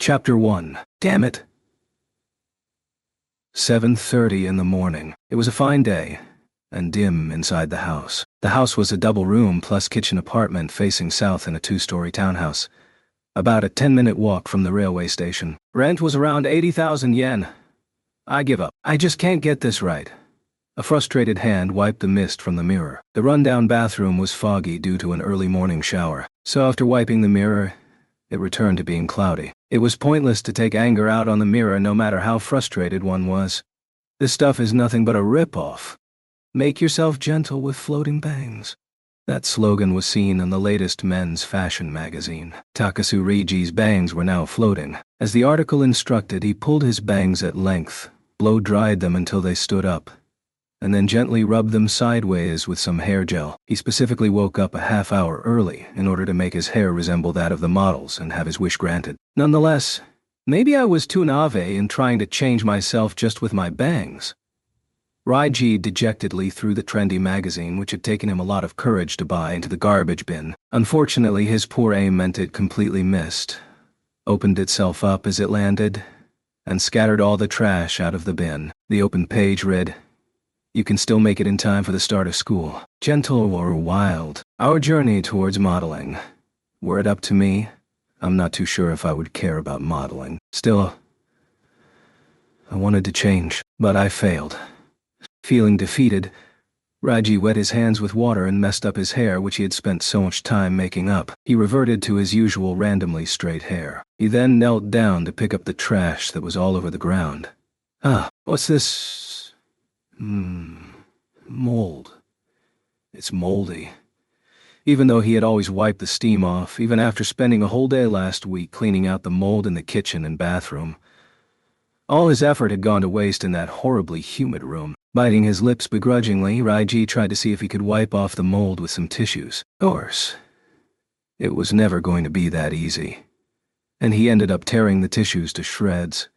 Chapter 1. Damn it. 7:30 in the morning. It was a fine day, and dim inside the house. The house was a double-room plus kitchen apartment facing south in a two-story townhouse, about a 10-minute walk from the railway station. Rent was around 80,000 yen. I give up. I just can't get this right. A frustrated hand wiped the mist from the mirror. The rundown bathroom was foggy due to an early morning shower, so after wiping the mirror, it returned to being cloudy. It was pointless to take anger out on the mirror no matter how frustrated one was. This stuff is nothing but a rip-off. Make yourself gentle with floating bangs. That slogan was seen in the latest men's fashion magazine. Takasu Riji's bangs were now floating. As the article instructed, he pulled his bangs at length, blow-dried them until they stood up, and then gently rubbed them sideways with some hair gel. He specifically woke up a half hour early in order to make his hair resemble that of the models and have his wish granted. Nonetheless, maybe I was too naïve in trying to change myself just with my bangs. Raiji dejectedly threw the trendy magazine, which had taken him a lot of courage to buy, into the garbage bin. Unfortunately, his poor aim meant it completely missed, opened itself up as it landed, and scattered all the trash out of the bin. The open page read, "You can still make it in time for the start of school. Gentle or wild. Our journey towards modeling. Were it up to me, I'm not too sure if I would care about modeling. Still, I wanted to change, but I failed." Feeling defeated, Raji wet his hands with water and messed up his hair, which he had spent so much time making up. He reverted to his usual randomly straight hair. He then knelt down to pick up the trash that was all over the ground. What's this? Mold. It's moldy. Even though he had always wiped the steam off, even after spending a whole day last week cleaning out the mold in the kitchen and bathroom, all his effort had gone to waste in that horribly humid room. Biting his lips begrudgingly, Raiji tried to see if he could wipe off the mold with some tissues. Of course, it was never going to be that easy, and he ended up tearing the tissues to shreds.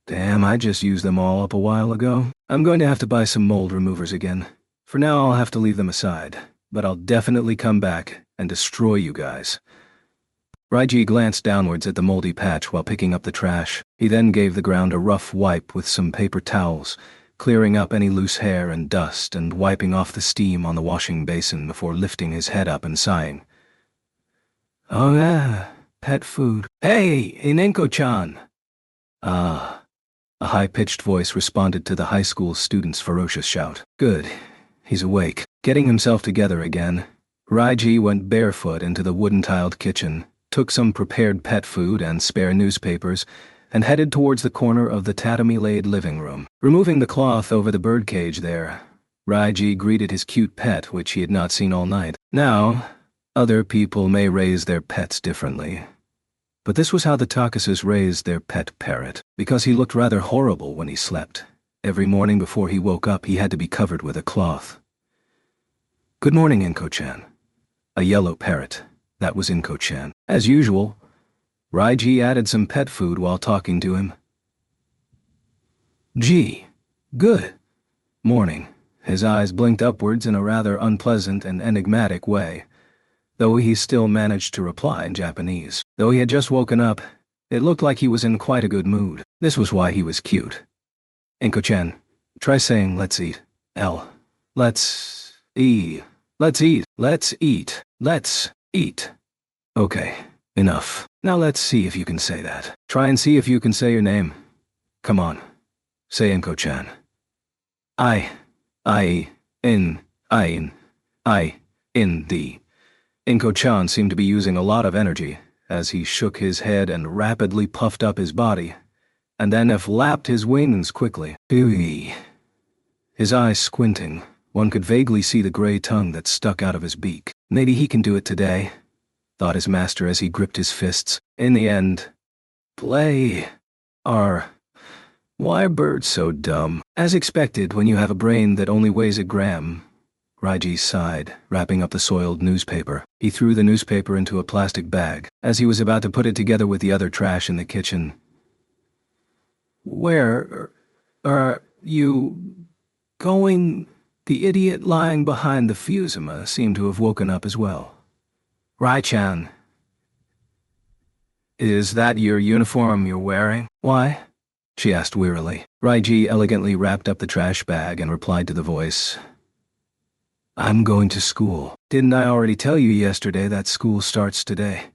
Damn, I just used them all up a while ago. I'm going to have to buy some mold removers again. For now, I'll have to leave them aside, but I'll definitely come back and destroy you guys. Raiji glanced downwards at the moldy patch while picking up the trash. He then gave the ground a rough wipe with some paper towels, clearing up any loose hair and dust and wiping off the steam on the washing basin before lifting his head up and sighing. "Oh yeah, pet food. Hey, Inenko-chan!" "Ah." A high-pitched voice responded to the high school student's ferocious shout. Good, he's awake. Getting himself together again, Raiji went barefoot into the wooden-tiled kitchen, took some prepared pet food and spare newspapers, and headed towards the corner of the tatami-laid living room. Removing the cloth over the birdcage there, Raiji greeted his cute pet, which he had not seen all night. Now, other people may raise their pets differently, but this was how the Takasus raised their pet parrot, because he looked rather horrible when he slept. Every morning before he woke up, he had to be covered with a cloth. "Good morning, Inko-chan." A yellow parrot. That was Inko-chan. As usual, Raiji added some pet food while talking to him. "Gee, good morning." His eyes blinked upwards in a rather unpleasant and enigmatic way, though he still managed to reply in Japanese. Though he had just woken up, it looked like he was in quite a good mood. This was why he was cute. "Inko-chan, try saying let's eat. Let's eat. Let's eat. Let's eat. Let's eat. Okay, enough. Now let's see if you can say that. Try and see if you can say your name. Come on. Say Inko-chan." I-N-I-N-I-N-D. Inko-chan seemed to be using a lot of energy as he shook his head and rapidly puffed up his body, and then flapped his wings quickly. His eyes squinting, one could vaguely see the gray tongue that stuck out of his beak. Maybe he can do it today, thought his master as he gripped his fists. In the end, why are birds so dumb? As expected when you have a brain that only weighs a gram, Raiji sighed, wrapping up the soiled newspaper. He threw the newspaper into a plastic bag. As he was about to put it together with the other trash in the kitchen, "Where are you going?" The idiot lying behind the fusima seemed to have woken up as well. "Rai-chan." Is that your uniform you're wearing? Why? She asked wearily. Raiji elegantly wrapped up the trash bag and replied to the voice. I'm going to school. Didn't I already tell you yesterday that school starts today?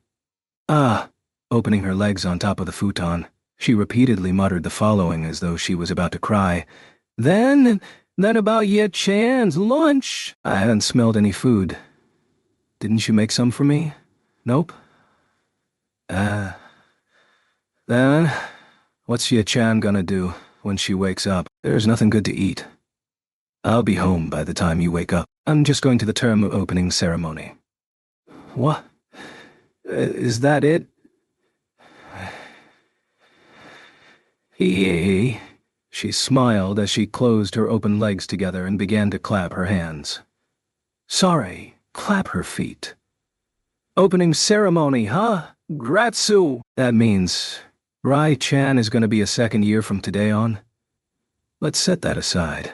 Ah. Opening her legs on top of the futon, she repeatedly muttered the following as though she was about to cry. Then about Ye-chan's lunch. I haven't smelled any food. Didn't you make some for me? Nope. Then, what's Ye-chan gonna do when she wakes up? There's nothing good to eat. I'll be home by the time you wake up. I'm just going to the term opening ceremony. What? Is that it? She smiled as she closed her open legs together and began to clap her hands. Sorry, clap her feet. Opening ceremony, huh? Gratsu! That means Rai-chan is going to be a second year from today on. Let's set that aside.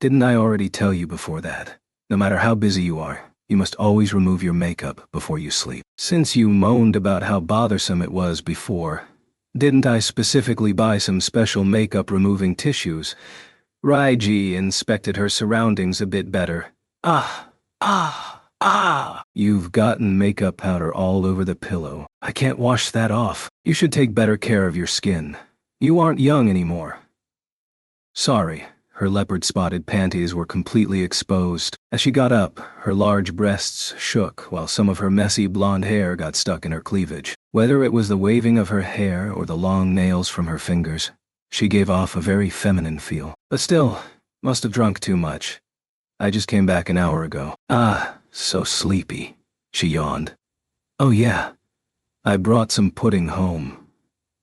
Didn't I already tell you before that? No matter how busy you are, you must always remove your makeup before you sleep. Since you moaned about how bothersome it was before, didn't I specifically buy some special makeup-removing tissues? Raiji inspected her surroundings a bit better. You've gotten makeup powder all over the pillow. I can't wash that off. You should take better care of your skin. You aren't young anymore. Sorry. Her leopard-spotted panties were completely exposed. As she got up, her large breasts shook while some of her messy blonde hair got stuck in her cleavage. Whether it was the waving of her hair or the long nails from her fingers, she gave off a very feminine feel. But still, must have drunk too much. I just came back an hour ago. So sleepy. She yawned. Oh yeah, I brought some pudding home.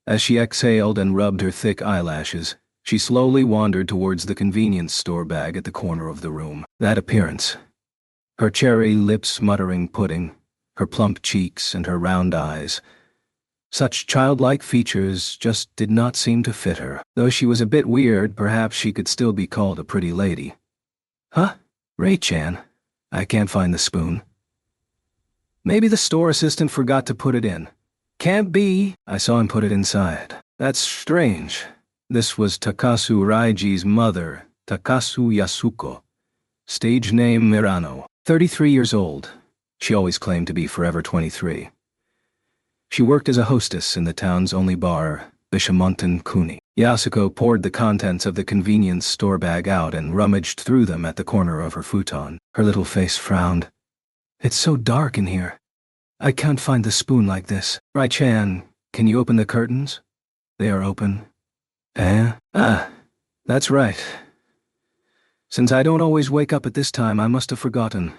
As she exhaled and rubbed her thick eyelashes, she slowly wandered towards the convenience store bag at the corner of the room. That appearance. Her cherry lips muttering pudding, her plump cheeks and her round eyes. Such childlike features just did not seem to fit her. Though she was a bit weird, perhaps she could still be called a pretty lady. Huh? Ray-chan, I can't find the spoon. Maybe the store assistant forgot to put it in. Can't be. I saw him put it inside. That's strange. This was Takasu Raiji's mother, Takasu Yasuko. Stage name Mirano. 33 years old. She always claimed to be forever 23. She worked as a hostess in the town's only bar, Bishamonten Kuni. Yasuko poured the contents of the convenience store bag out and rummaged through them at the corner of her futon. Her little face frowned. It's so dark in here. I can't find the spoon like this. Rai-chan, can you open the curtains? They are open. That's right. Since I don't always wake up at this time, I must have forgotten.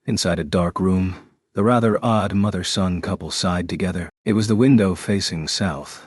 Inside a dark room, the rather odd mother-son couple sighed together. It was the window facing south.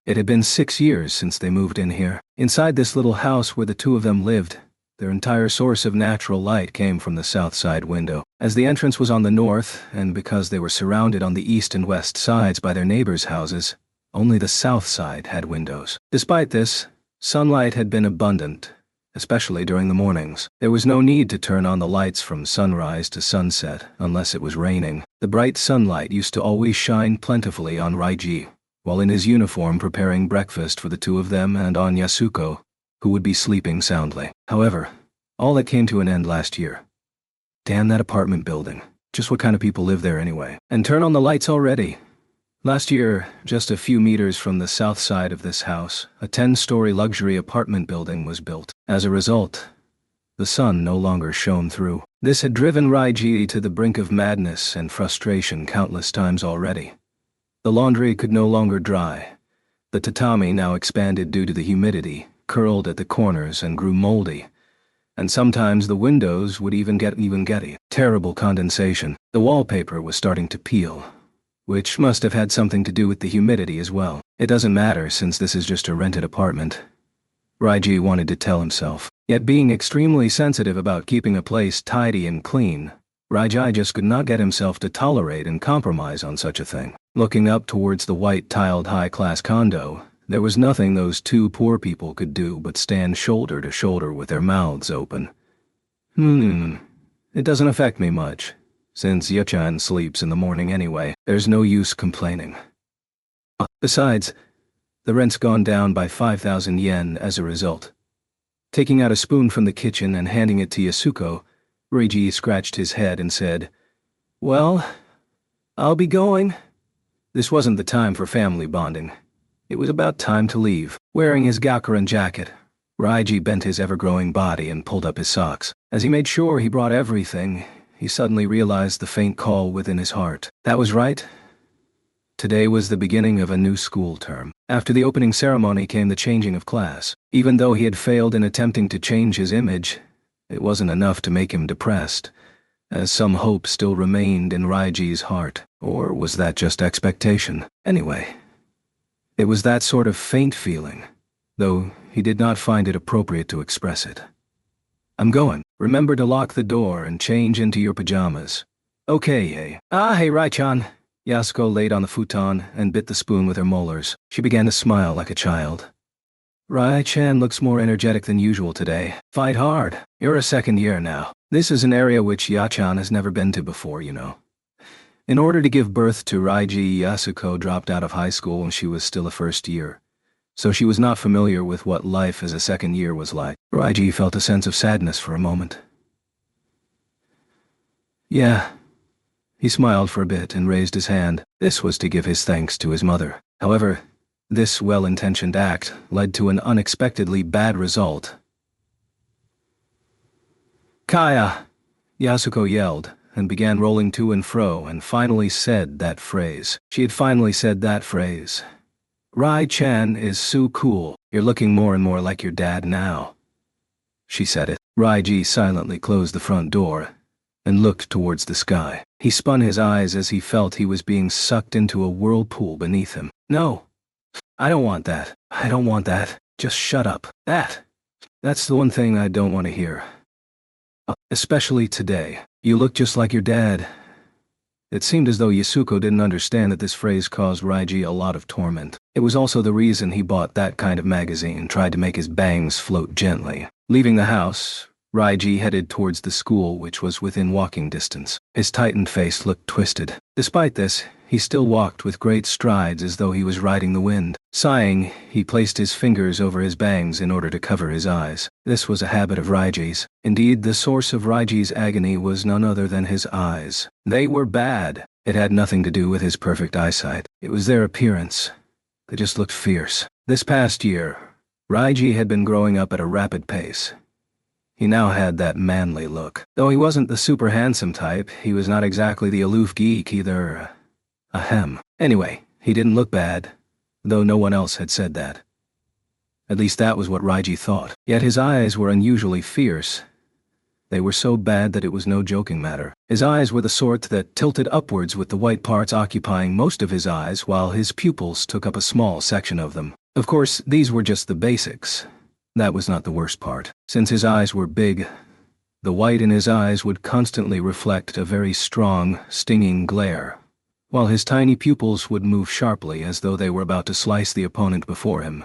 It had been 6 years since they moved in here. Inside this little house where the two of them lived, their entire source of natural light came from the south side window. As the entrance was on the north, and because they were surrounded on the east and west sides by their neighbors' houses, only the south side had windows. Despite this, sunlight had been abundant, especially during the mornings. There was no need to turn on the lights from sunrise to sunset unless it was raining. The bright sunlight used to always shine plentifully on Raiji, while in his uniform preparing breakfast for the two of them and on Yasuko, who would be sleeping soundly. However, all that came to an end last year. Damn that apartment building. Just what kind of people live there anyway? And turn on the lights already. Last year, just a few meters from the south side of this house, a 10-story luxury apartment building was built. As a result, the sun no longer shone through. This had driven Raiji to the brink of madness and frustration countless times already. The laundry could no longer dry. The tatami, now expanded due to the humidity, curled at the corners and grew moldy. And sometimes the windows would even get terrible condensation. The wallpaper was starting to peel, which must have had something to do with the humidity as well. It doesn't matter since this is just a rented apartment, Raiji wanted to tell himself. Yet being extremely sensitive about keeping a place tidy and clean, Raiji just could not get himself to tolerate and compromise on such a thing. Looking up towards the white-tiled high-class condo, there was nothing those two poor people could do but stand shoulder to shoulder with their mouths open. It doesn't affect me much. Since Yuchan sleeps in the morning anyway, there's no use complaining. Besides, the rent's gone down by 5,000 yen as a result. Taking out a spoon from the kitchen and handing it to Yasuko, Reiji scratched his head and said, "Well, I'll be going." This wasn't the time for family bonding. It was about time to leave. Wearing his Gakuren jacket, Reiji bent his ever-growing body and pulled up his socks. As he made sure he brought everything, he suddenly realized the faint call within his heart. That was right. Today was the beginning of a new school term. After the opening ceremony came the changing of class. Even though he had failed in attempting to change his image, it wasn't enough to make him depressed, as some hope still remained in Raiji's heart. Or was that just expectation? Anyway, it was that sort of faint feeling, though he did not find it appropriate to express it. "I'm going. Remember to lock the door and change into your pajamas." "Okay, hey." Hey, Rai-chan." Yasuko laid on the futon and bit the spoon with her molars. She began to smile like a child. "Rai-chan looks more energetic than usual today. Fight hard. You're a second year now. This is an area which Ya-chan has never been to before, you know." In order to give birth to Reiji, Yasuko dropped out of high school when she was still a first year, so she was not familiar with what life as a second year was like. Reiji felt a sense of sadness for a moment. "Yeah." He smiled for a bit and raised his hand. This was to give his thanks to his mother. However, this well-intentioned act led to an unexpectedly bad result. "Kaya!" Yasuko yelled, and began rolling to and fro and finally said that phrase. She had finally said that phrase. "Rai-chan is so cool. You're looking more and more like your dad now." She said it. Reiji silently closed the front door and looked towards the sky. He spun his eyes as he felt he was being sucked into a whirlpool beneath him. "No. I don't want that. I don't want that. Just shut up. That's the one thing I don't want to hear. Especially today. You look just like your dad." It seemed as though Yasuko didn't understand that this phrase caused Reiji a lot of torment. It was also the reason he bought that kind of magazine and tried to make his bangs float gently. Leaving the house, Reiji headed towards the school, which was within walking distance. His tightened face looked twisted. Despite this, he still walked with great strides as though he was riding the wind. Sighing, he placed his fingers over his bangs in order to cover his eyes. This was a habit of Reiji's. Indeed, the source of Reiji's agony was none other than his eyes. They were bad. It had nothing to do with his perfect eyesight. It was their appearance. They just looked fierce. This past year, Reiji had been growing up at a rapid pace. He now had that manly look. Though he wasn't the super handsome type, he was not exactly the aloof geek either. Ahem. Anyway, he didn't look bad, though no one else had said that. At least that was what Reiji thought. Yet his eyes were unusually fierce. They were so bad that it was no joking matter. His eyes were the sort that tilted upwards, with the white parts occupying most of his eyes while his pupils took up a small section of them. Of course, these were just the basics. That was not the worst part. Since his eyes were big, the white in his eyes would constantly reflect a very strong, stinging glare, while his tiny pupils would move sharply as though they were about to slice the opponent before him,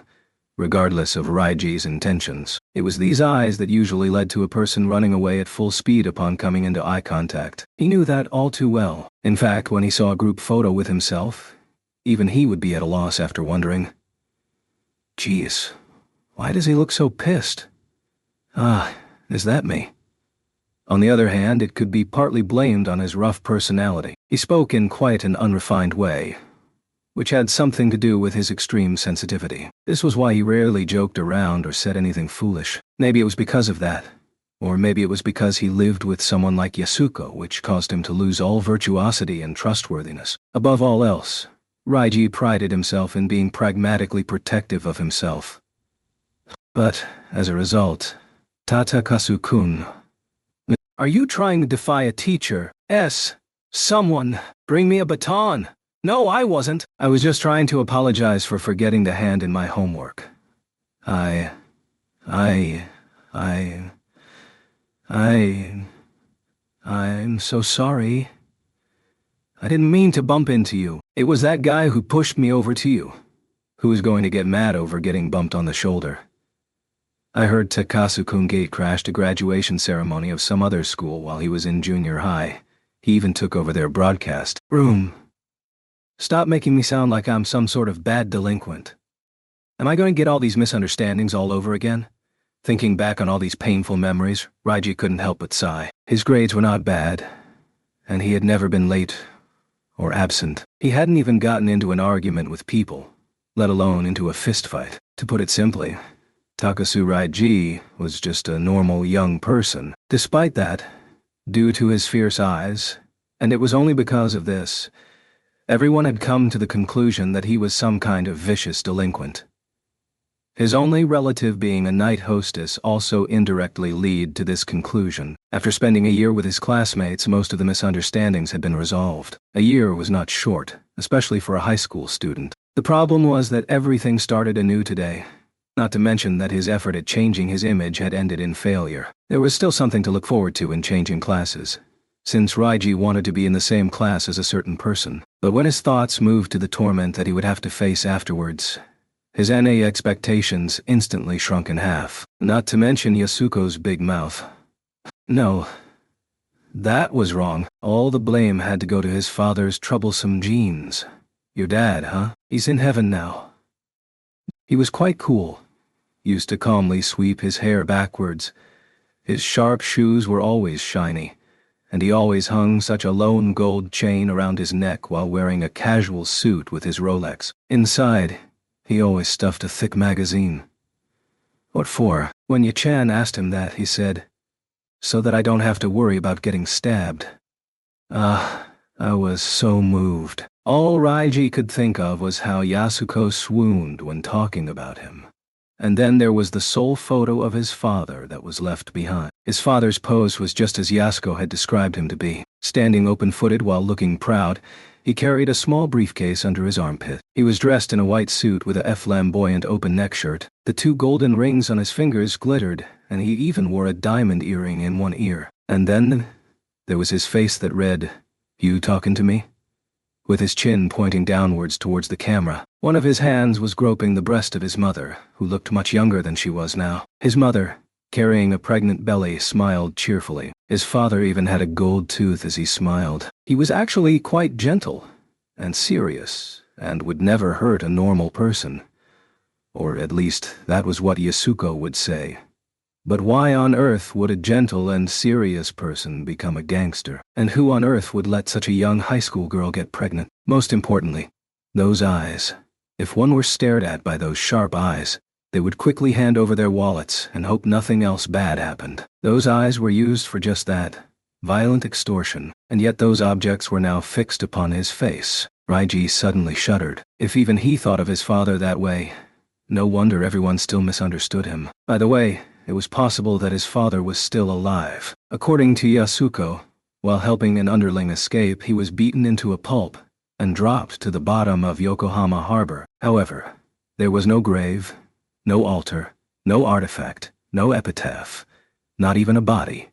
regardless of Reiji's intentions. It was these eyes that usually led to a person running away at full speed upon coming into eye contact. He knew that all too well. In fact, when he saw a group photo with himself, even he would be at a loss after wondering, "Geez, why does he look so pissed? Is that me?" On the other hand, it could be partly blamed on his rough personality. He spoke in quite an unrefined way, which had something to do with his extreme sensitivity. This was why he rarely joked around or said anything foolish. Maybe it was because of that. Or maybe it was because he lived with someone like Yasuko, which caused him to lose all virtuosity and trustworthiness. Above all else, Reiji prided himself in being pragmatically protective of himself. But, as a result, Tatakasu-kun... "Are you trying to defy a teacher? Someone, bring me a baton." "No, I wasn't. I was just trying to apologize for forgetting to hand in my homework. I'm so sorry. I didn't mean to bump into you. It was that guy who pushed me over to you, who was going to get mad over getting bumped on the shoulder. I heard Takasu-kun gate crashed a graduation ceremony of some other school while he was in junior high. He even took over their broadcast room. Stop making me sound like I'm some sort of bad delinquent. Am I going to get all these misunderstandings all over again? Thinking back on all these painful memories, Raiji couldn't help but sigh. His grades were not bad, and he had never been late or absent. He hadn't even gotten into an argument with people, let alone into a fistfight. To put it simply, Takasu Raiji was just a normal young person. Despite that, due to his fierce eyes, and it was only because of this, everyone had come to the conclusion that he was some kind of vicious delinquent. His only relative being a night hostess also indirectly led to this conclusion. After spending a year with his classmates, most of the misunderstandings had been resolved. A year was not short, especially for a high school student. The problem was that everything started anew today, not to mention that his effort at changing his image had ended in failure. There was still something to look forward to in changing classes, since Raiji wanted to be in the same class as a certain person. But when his thoughts moved to the torment that he would have to face afterwards, his NA expectations instantly shrunk in half, not to mention Yasuko's big mouth. No, that was wrong. All the blame had to go to his father's troublesome genes. Your dad, huh? He's in heaven now. He was quite cool, used to calmly sweep his hair backwards. His sharp shoes were always shiny, and he always hung such a lone gold chain around his neck while wearing a casual suit with his Rolex. Inside, he always stuffed a thick magazine. What for? When Yu-chan asked him that, he said, "So that I don't have to worry about getting stabbed." I was so moved. All Raiji could think of was how Yasuko swooned when talking about him. And then there was the sole photo of his father that was left behind. His father's pose was just as Yasuko had described him to be. Standing open-footed while looking proud, he carried a small briefcase under his armpit. He was dressed in a white suit with a flamboyant open neck shirt. The 2 golden rings on his fingers glittered, and he even wore a diamond earring in one ear. And then there was his face that read, "You talking to me?" With his chin pointing downwards towards the camera. One of his hands was groping the breast of his mother, who looked much younger than she was now. His mother, carrying a pregnant belly, smiled cheerfully. His father even had a gold tooth as he smiled. He was actually quite gentle and serious, and would never hurt a normal person. Or at least, that was what Yasuko would say. But why on earth would a gentle and serious person become a gangster? And who on earth would let such a young high school girl get pregnant? Most importantly, those eyes. If one were stared at by those sharp eyes, they would quickly hand over their wallets and hope nothing else bad happened. Those eyes were used for just that, violent extortion, and yet those objects were now fixed upon his face. Raiji suddenly shuddered. If even he thought of his father that way, no wonder everyone still misunderstood him. By the way, it was possible that his father was still alive. According to Yasuko, while helping an underling escape, he was beaten into a pulp and dropped to the bottom of Yokohama Harbor. However, there was no grave, no altar, no artifact, no epitaph, not even a body.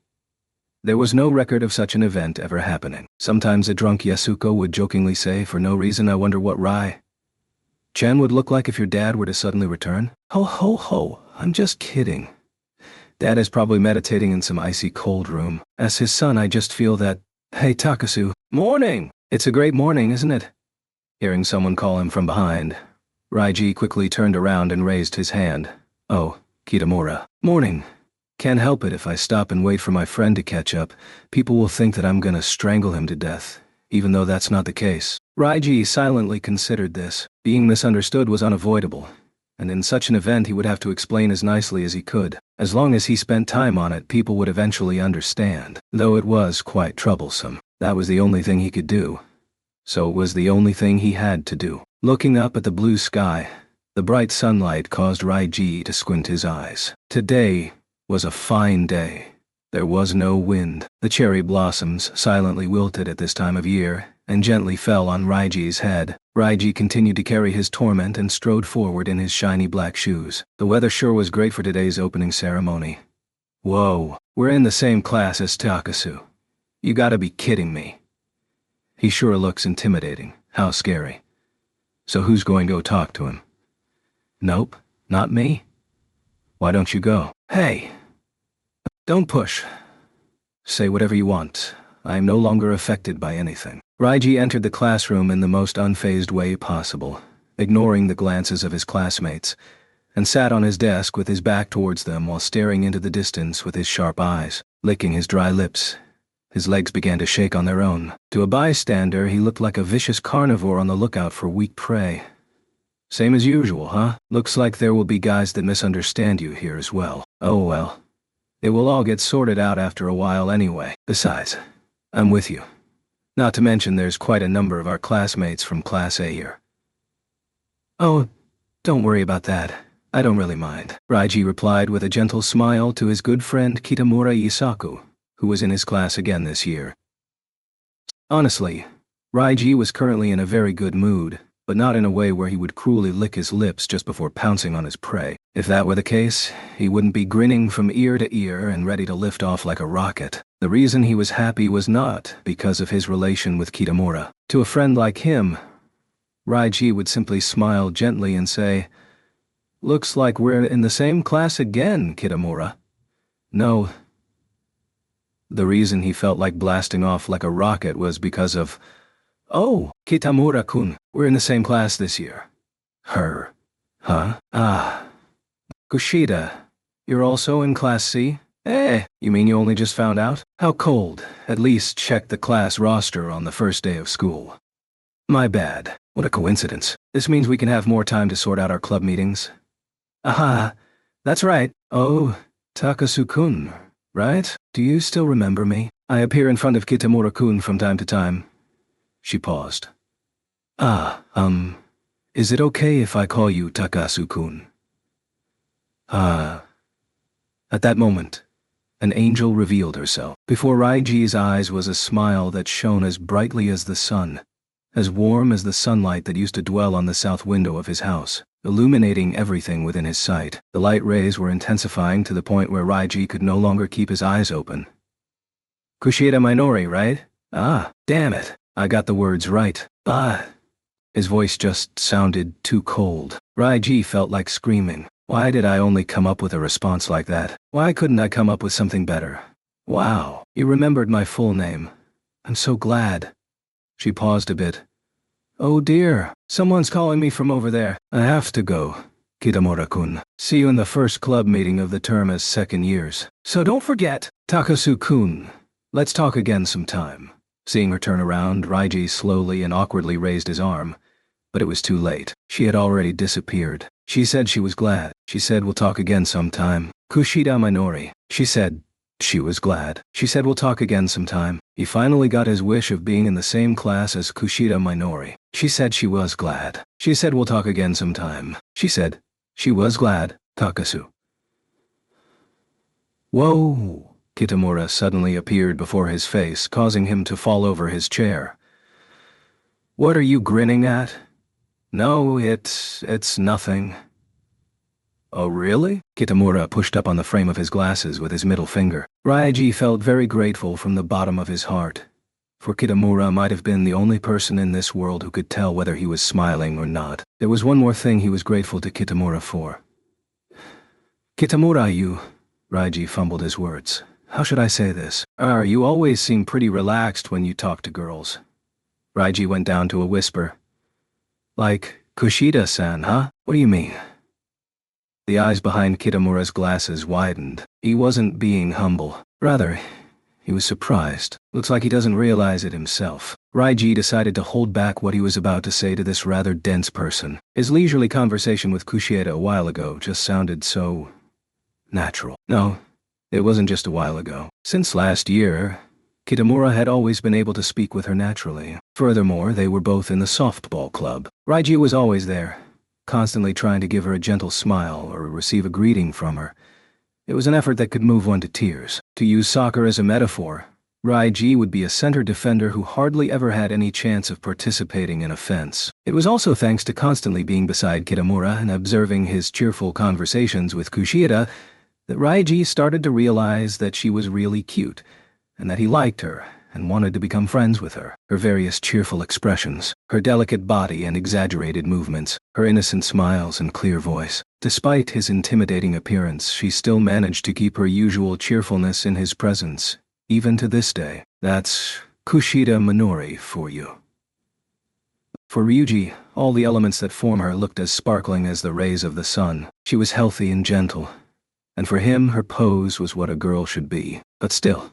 There was no record of such an event ever happening. Sometimes a drunk Yasuko would jokingly say, for no reason, "I wonder what Rai-chan would look like if your dad were to suddenly return." Ho ho ho, I'm just kidding. Dad is probably meditating in some icy cold room. As his son, I just feel that, "Hey Takasu, morning! It's a great morning, isn't it?" Hearing someone call him from behind, Raiji quickly turned around and raised his hand. "Oh, Kitamura. Morning. Can't help it if I stop and wait for my friend to catch up. People will think that I'm gonna strangle him to death, even though that's not the case." Raiji silently considered this. Being misunderstood was unavoidable, and in such an event he would have to explain as nicely as he could. As long as he spent time on it, people would eventually understand. Though it was quite troublesome, that was the only thing he could do. So it was the only thing he had to do. Looking up at the blue sky, the bright sunlight caused Raiji to squint his eyes. Today was a fine day. There was no wind. The cherry blossoms silently wilted at this time of year and gently fell on Raiji's head. Raiji continued to carry his torment and strode forward in his shiny black shoes. The weather sure was great for today's opening ceremony. Whoa, we're in the same class as Takasu. You gotta be kidding me. He sure looks intimidating. How scary. So who's going to go talk to him? Nope, not me. Why don't you go? Hey! Don't push. Say whatever you want. I am no longer affected by anything. Raiji entered the classroom in the most unfazed way possible, ignoring the glances of his classmates, and sat on his desk with his back towards them while staring into the distance with his sharp eyes, licking his dry lips. His legs began to shake on their own. To a bystander, he looked like a vicious carnivore on the lookout for weak prey. Same as usual, huh? Looks like there will be guys that misunderstand you here as well. Oh well. It will all get sorted out after a while anyway. Besides, I'm with you. Not to mention there's quite a number of our classmates from Class A here. Oh, don't worry about that. I don't really mind, Raiji replied with a gentle smile to his good friend Kitamura Isaku, who was in his class again this year. Honestly, Raiji was currently in a very good mood, but not in a way where he would cruelly lick his lips just before pouncing on his prey. If that were the case, he wouldn't be grinning from ear to ear and ready to lift off like a rocket. The reason he was happy was not because of his relation with Kitamura. To a friend like him, Raiji would simply smile gently and say, "Looks like we're in the same class again, Kitamura." No. The reason he felt like blasting off like a rocket was because of, "Oh, Kitamura-kun, we're in the same class this year." Her. Huh? Ah. Kushida, you're also in Class C? Eh, you mean you only just found out? How cold. At least check the class roster on the first day of school. My bad. What a coincidence. This means we can have more time to sort out our club meetings. Aha, that's right. Oh, Takasu-kun, right? Do you still remember me? I appear in front of Kitamura-kun from time to time. She paused. Is it okay if I call you Takasu-kun? At that moment, an angel revealed herself. Before Raiji's eyes was a smile that shone as brightly as the sun, as warm as the sunlight that used to dwell on the south window of his house, illuminating everything within his sight. The light rays were intensifying to the point where Raiji could no longer keep his eyes open. Kushida Minori, right? Ah, damn it. I got the words right. His voice just sounded too cold. Raiji felt like screaming. Why did I only come up with a response like that? Why couldn't I come up with something better? Wow, you remembered my full name. I'm so glad. She paused a bit. Oh dear, someone's calling me from over there. I have to go, Kitamura-kun. See you in the first club meeting of the term as second years. So don't forget, Takasu-kun. Let's talk again sometime. Seeing her turn around, Raiji slowly and awkwardly raised his arm. But it was too late. She had already disappeared. She said she was glad. She said we'll talk again sometime. Kushida Minori. She said she was glad. She said we'll talk again sometime. He finally got his wish of being in the same class as Kushida Minori. She said she was glad. She said we'll talk again sometime. She said she was glad. Takasu. Whoa! Kitamura suddenly appeared before his face, causing him to fall over his chair. What are you grinning at? No, it's nothing. Oh really? Kitamura pushed up on the frame of his glasses with his middle finger. Raiji felt very grateful from the bottom of his heart. For Kitamura might have been the only person in this world who could tell whether he was smiling or not. There was one more thing he was grateful to Kitamura for. Kitamura, Raiji fumbled his words. How should I say this? You always seem pretty relaxed when you talk to girls. Raiji went down to a whisper. Like Kushida-san, huh? What do you mean? The eyes behind Kitamura's glasses widened. He wasn't being humble. Rather, he was surprised. Looks like he doesn't realize it himself. Raiji decided to hold back what he was about to say to this rather dense person. His leisurely conversation with Kushida a while ago just sounded so natural. No, it wasn't just a while ago. Since last year, Kitamura had always been able to speak with her naturally. Furthermore, they were both in the softball club. Raiji was always there, constantly trying to give her a gentle smile or receive a greeting from her. It was an effort that could move one to tears. To use soccer as a metaphor, Raiji would be a center defender who hardly ever had any chance of participating in offense. It was also thanks to constantly being beside Kitamura and observing his cheerful conversations with Kushida that Raiji started to realize that she was really cute, and that he liked her and wanted to become friends with her. Her various cheerful expressions, her delicate body and exaggerated movements, her innocent smiles and clear voice. Despite his intimidating appearance, she still managed to keep her usual cheerfulness in his presence, even to this day. That's Kushida Minori for you. For Ryuji, all the elements that form her looked as sparkling as the rays of the sun. She was healthy and gentle, and for him her pose was what a girl should be. But still,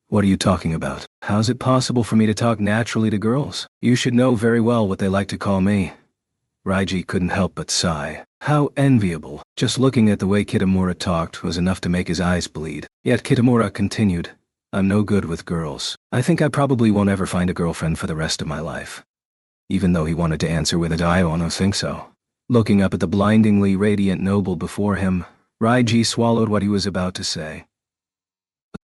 what are you talking about? How's it possible for me to talk naturally to girls? You should know very well what they like to call me. Ryuji couldn't help but sigh. How enviable. Just looking at the way Kitamura talked was enough to make his eyes bleed. Yet Kitamura continued, I'm no good with girls. I think I probably won't ever find a girlfriend for the rest of my life. Even though he wanted to answer with a I don't think so. Looking up at the blindingly radiant noble before him, Ryuji swallowed what he was about to say.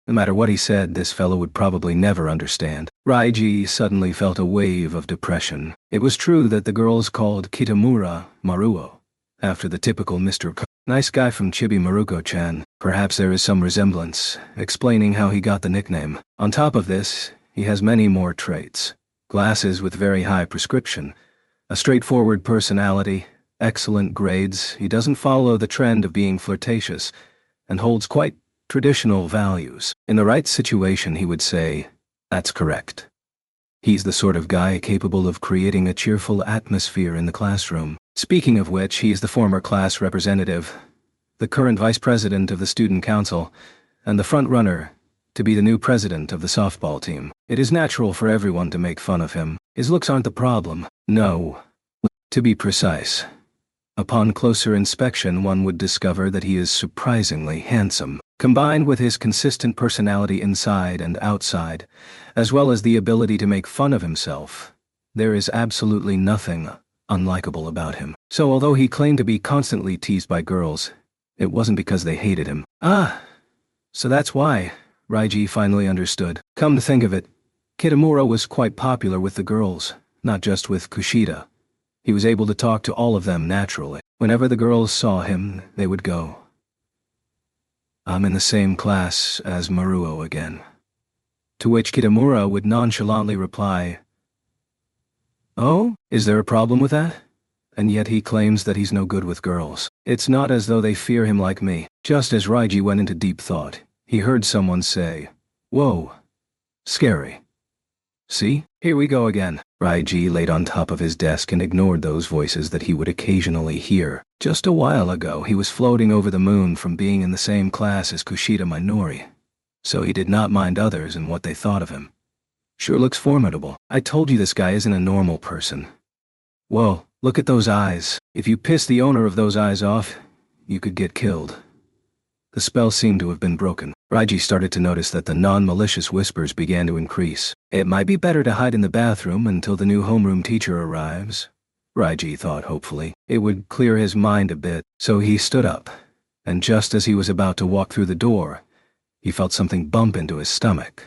No matter what he said, this fellow would probably never understand. Ryuji suddenly felt a wave of depression. It was true that the girls called Kitamura Maruo, after the typical Mr. Nice guy from Chibi Maruko-chan. Perhaps there is some resemblance, explaining how he got the nickname. On top of this, he has many more traits. Glasses with very high prescription, a straightforward personality, excellent grades, he doesn't follow the trend of being flirtatious, and holds quite traditional values. In the right situation, he would say, that's correct. He's the sort of guy capable of creating a cheerful atmosphere in the classroom. Speaking of which, he's the former class representative, the current vice president of the student council, and the front runner to be the new president of the softball team. It is natural for everyone to make fun of him. His looks aren't the problem. No. To be precise, upon closer inspection one would discover that he is surprisingly handsome. Combined with his consistent personality inside and outside, as well as the ability to make fun of himself, there is absolutely nothing unlikable about him. So although he claimed to be constantly teased by girls, it wasn't because they hated him. So that's why. Ryuji finally understood. Come to think of it, Kitamura was quite popular with the girls, not just with Kushida. He was able to talk to all of them naturally. Whenever the girls saw him, they would go, I'm in the same class as Maruo again. To which Kitamura would nonchalantly reply, Oh, is there a problem with that? And yet he claims that he's no good with girls. It's not as though they fear him like me. Just as Ryuji went into deep thought, he heard someone say, Whoa. Scary. See? Here we go again. Ryuji laid on top of his desk and ignored those voices that he would occasionally hear. Just a while ago, he was floating over the moon from being in the same class as Kushida Minori, so he did not mind others and what they thought of him. Sure looks formidable. I told you this guy isn't a normal person. Whoa, look at those eyes. If you piss the owner of those eyes off, you could get killed. The spell seemed to have been broken. Ryuji started to notice that the non-malicious whispers began to increase. It might be better to hide in the bathroom until the new homeroom teacher arrives, Ryuji thought hopefully. It would clear his mind a bit. So he stood up, and just as he was about to walk through the door, he felt something bump into his stomach.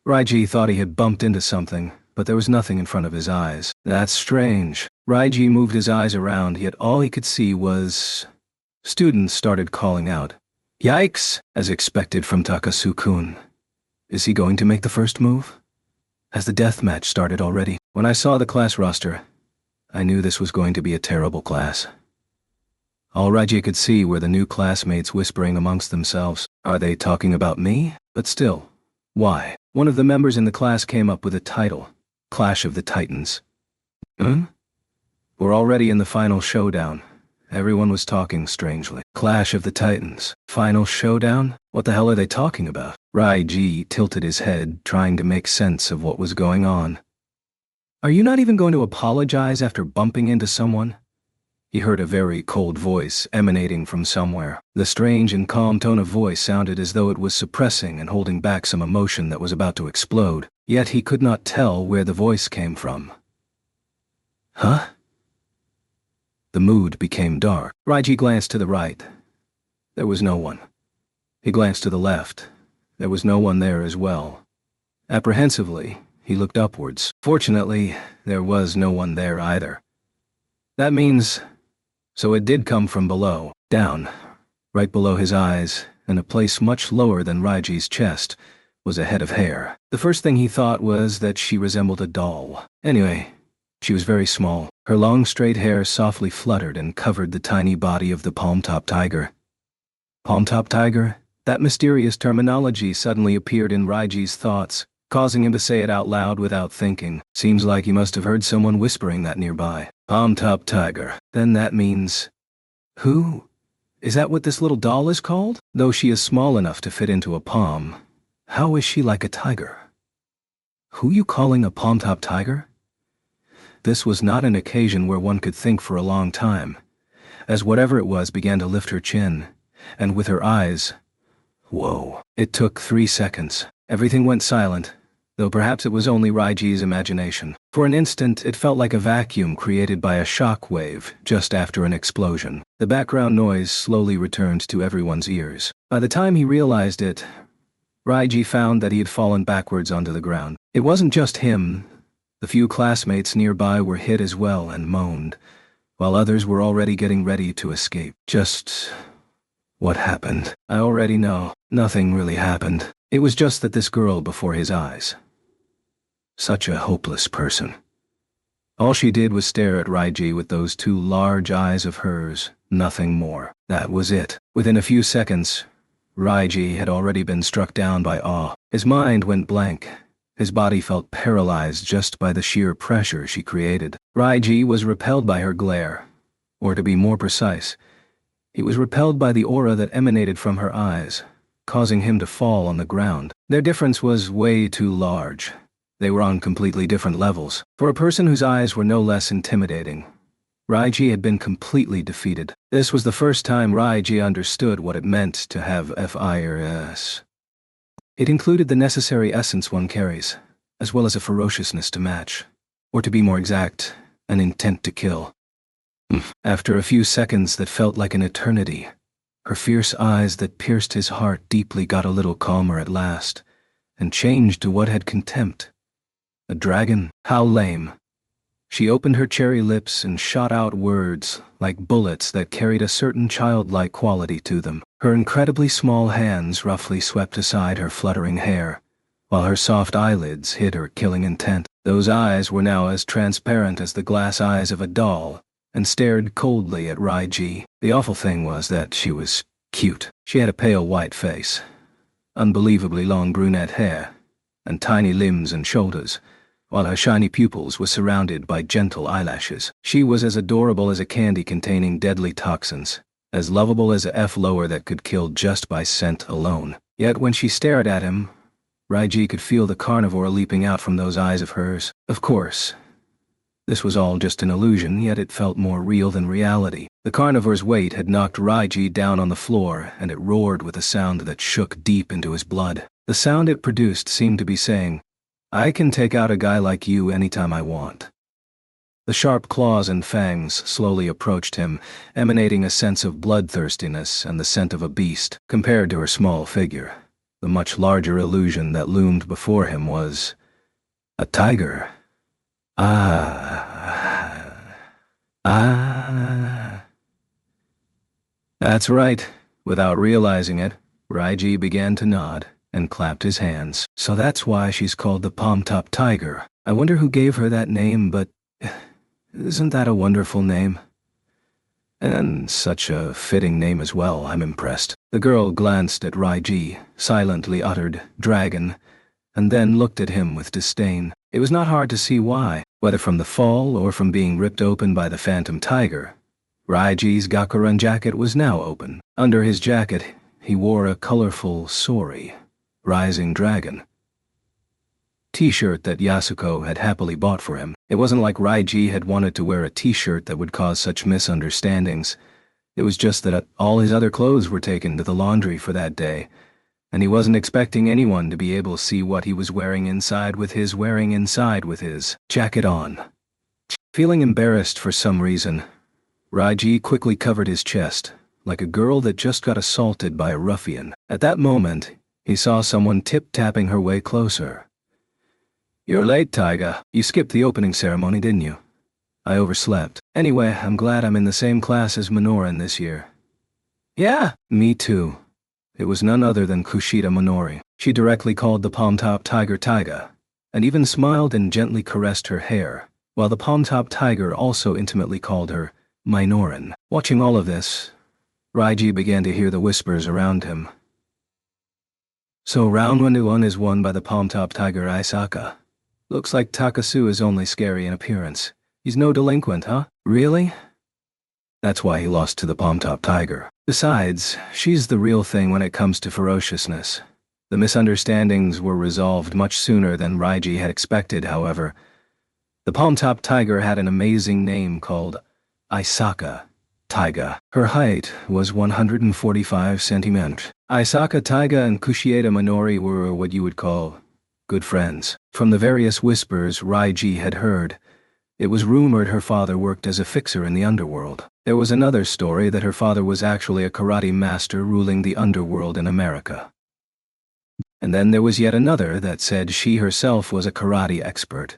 Ryuji thought he had bumped into something, but there was nothing in front of his eyes. That's strange. Ryuji moved his eyes around, yet all he could see was... Students started calling out, Yikes! As expected from Takasu-kun. Is he going to make the first move? Has the death match started already? When I saw the class roster, I knew this was going to be a terrible class. All Ryuji could see were the new classmates whispering amongst themselves. Are they talking about me? But still, why? One of the members in the class came up with a title, Clash of the Titans. We're already in the final showdown. Everyone was talking strangely. Clash of the Titans. Final showdown? What the hell are they talking about? Ryuji tilted his head, trying to make sense of what was going on. Are you not even going to apologize after bumping into someone? He heard a very cold voice emanating from somewhere. The strange and calm tone of voice sounded as though it was suppressing and holding back some emotion that was about to explode. Yet he could not tell where the voice came from. Huh? The mood became dark. Ryuji glanced to the right. There was no one. He glanced to the left. There was no one there as well. Apprehensively, he looked upwards. Fortunately, there was no one there either. That means... So it did come from below, down, right below his eyes, in a place much lower than Ryuji's chest, was a head of hair. The first thing he thought was that she resembled a doll. Anyway, she was very small. Her long straight hair softly fluttered and covered the tiny body of the palm-top tiger. Palm-top tiger? That mysterious terminology suddenly appeared in Raiji's thoughts, causing him to say it out loud without thinking. Seems like he must have heard someone whispering that nearby. Palm-top tiger. Then that means... Who? Is that what this little doll is called? Though she is small enough to fit into a palm, how is she like a tiger? Who you calling a palm-top tiger? This was not an occasion where one could think for a long time, as whatever it was began to lift her chin, and with her eyes... Whoa. It took 3 seconds. Everything went silent, though perhaps it was only Raiji's imagination. For an instant, it felt like a vacuum created by a shock wave just after an explosion. The background noise slowly returned to everyone's ears. By the time he realized it, Raiji found that he had fallen backwards onto the ground. It wasn't just him. The few classmates nearby were hit as well and moaned, while others were already getting ready to escape. Just... what happened? I already know. Nothing really happened. It was just that this girl before his eyes. Such a hopeless person. All she did was stare at Raiji with those 2 large eyes of hers, nothing more. That was it. Within a few seconds, Raiji had already been struck down by awe. His mind went blank. His body felt paralyzed just by the sheer pressure she created. Raiji was repelled by her glare. Or to be more precise, he was repelled by the aura that emanated from her eyes, causing him to fall on the ground. Their difference was way too large. They were on completely different levels. For a person whose eyes were no less intimidating, Raiji had been completely defeated. This was the first time Raiji understood what it meant to have FIRS. It included the necessary essence one carries, as well as a ferociousness to match, or to be more exact, an intent to kill. After a few seconds that felt like an eternity, her fierce eyes that pierced his heart deeply got a little calmer at last, and changed to what had contempt. A dragon? How lame. She opened her cherry lips and shot out words like bullets that carried a certain childlike quality to them. Her incredibly small hands roughly swept aside her fluttering hair, while her soft eyelids hid her killing intent. Those eyes were now as transparent as the glass eyes of a doll, and stared coldly at Raiji. The awful thing was that she was cute. She had a pale white face, unbelievably long brunette hair, and tiny limbs and shoulders, while her shiny pupils were surrounded by gentle eyelashes. She was as adorable as a candy containing deadly toxins, as lovable as a F-lower that could kill just by scent alone. Yet when she stared at him, Raiji could feel the carnivore leaping out from those eyes of hers. Of course, this was all just an illusion, yet it felt more real than reality. The carnivore's weight had knocked Raiji down on the floor, and it roared with a sound that shook deep into his blood. The sound it produced seemed to be saying, "I can take out a guy like you anytime I want." The sharp claws and fangs slowly approached him, emanating a sense of bloodthirstiness and the scent of a beast. Compared to her small figure, the much larger illusion that loomed before him was a tiger. That's right. Without realizing it, Raiji began to nod and clapped his hands. So that's why she's called the Palm-top Tiger. I wonder who gave her that name, but isn't that a wonderful name? And such a fitting name as well, I'm impressed. The girl glanced at Raiji, silently uttered, "Dragon," and then looked at him with disdain. It was not hard to see why, whether from the fall or from being ripped open by the phantom tiger. Raiji's Gakuran jacket was now open. Under his jacket, he wore a colorful sori, rising dragon, t-shirt that Yasuko had happily bought for him. It wasn't like Raiji had wanted to wear a t-shirt that would cause such misunderstandings. It was just that all his other clothes were taken to the laundry for that day, and he wasn't expecting anyone to be able to see what he was wearing inside with his jacket on. Feeling embarrassed for some reason, Raiji quickly covered his chest, like a girl that just got assaulted by a ruffian. At that moment, he saw someone tip-tapping her way closer. "You're late, Taiga. You skipped the opening ceremony, didn't you?" "I overslept. Anyway, I'm glad I'm in the same class as Minoran this year." "Yeah, me too." It was none other than Kushida Minori. She directly called the Palm-top Tiger Taiga, and even smiled and gently caressed her hair, while the Palm-top Tiger also intimately called her Minoran. Watching all of this, Raiji began to hear the whispers around him. So round 1-1 is won by the palm-top tiger Isaka. Looks like Takasu is only scary in appearance. He's no delinquent, huh? Really? That's why he lost to the palm-top tiger. Besides, she's the real thing when it comes to ferociousness. The misunderstandings were resolved much sooner than Raiji had expected, however. The palm-top tiger had an amazing name called Isaka Taiga. Her height was 145 centimeters. Isaka Taiga and Kushieda Minori were what you would call good friends. From the various whispers Raiji had heard, it was rumored her father worked as a fixer in the underworld. There was another story that her father was actually a karate master ruling the underworld in America. And then there was yet another that said she herself was a karate expert,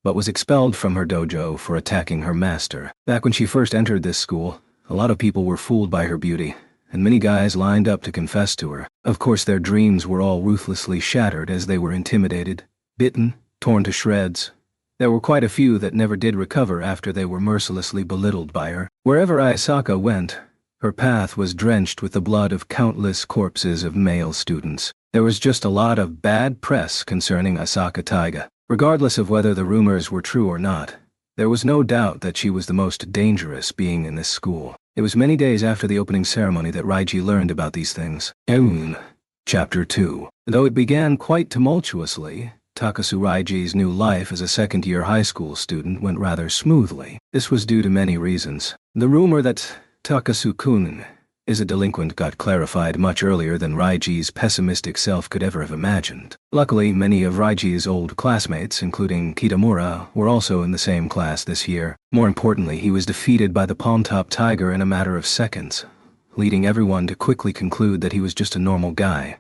but was expelled from her dojo for attacking her master. Back when she first entered this school, a lot of people were fooled by her beauty, and many guys lined up to confess to her. Of course, their dreams were all ruthlessly shattered as they were intimidated, bitten, torn to shreds. There were quite a few that never did recover after they were mercilessly belittled by her. Wherever Isaka went, her path was drenched with the blood of countless corpses of male students. There was just a lot of bad press concerning Isaka Taiga. Regardless of whether the rumors were true or not, there was no doubt that she was the most dangerous being in this school. It was many days after the opening ceremony that Raiji learned about these things. Chapter 2. Though it began quite tumultuously, Takasu Raiji's new life as a second-year high school student went rather smoothly. This was due to many reasons. The rumor that Takasu-kun is a delinquent got clarified much earlier than Raiji's pessimistic self could ever have imagined. Luckily, many of Raiji's old classmates, including Kitamura, were also in the same class this year. More importantly, he was defeated by the palm-top tiger in a matter of seconds, leading everyone to quickly conclude that he was just a normal guy.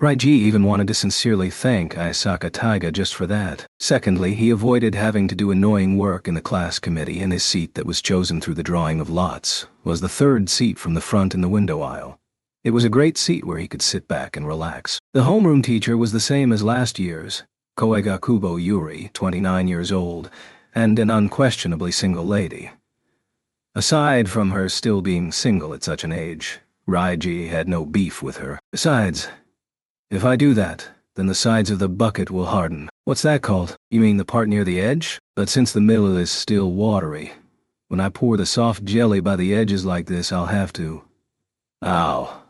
Raiji even wanted to sincerely thank Isaka Taiga just for that. Secondly, he avoided having to do annoying work in the class committee, and his seat that was chosen through the drawing of lots was the third seat from the front in the window aisle. It was a great seat where he could sit back and relax. The homeroom teacher was the same as last year's, Koega Kubo Yuri, 29 years old, and an unquestionably single lady. Aside from her still being single at such an age, Raiji had no beef with her. Besides, if I do that, then the sides of the bucket will harden. What's that called? You mean the part near the edge? But since the middle is still watery, when I pour the soft jelly by the edges like this, I'll have to. Ow.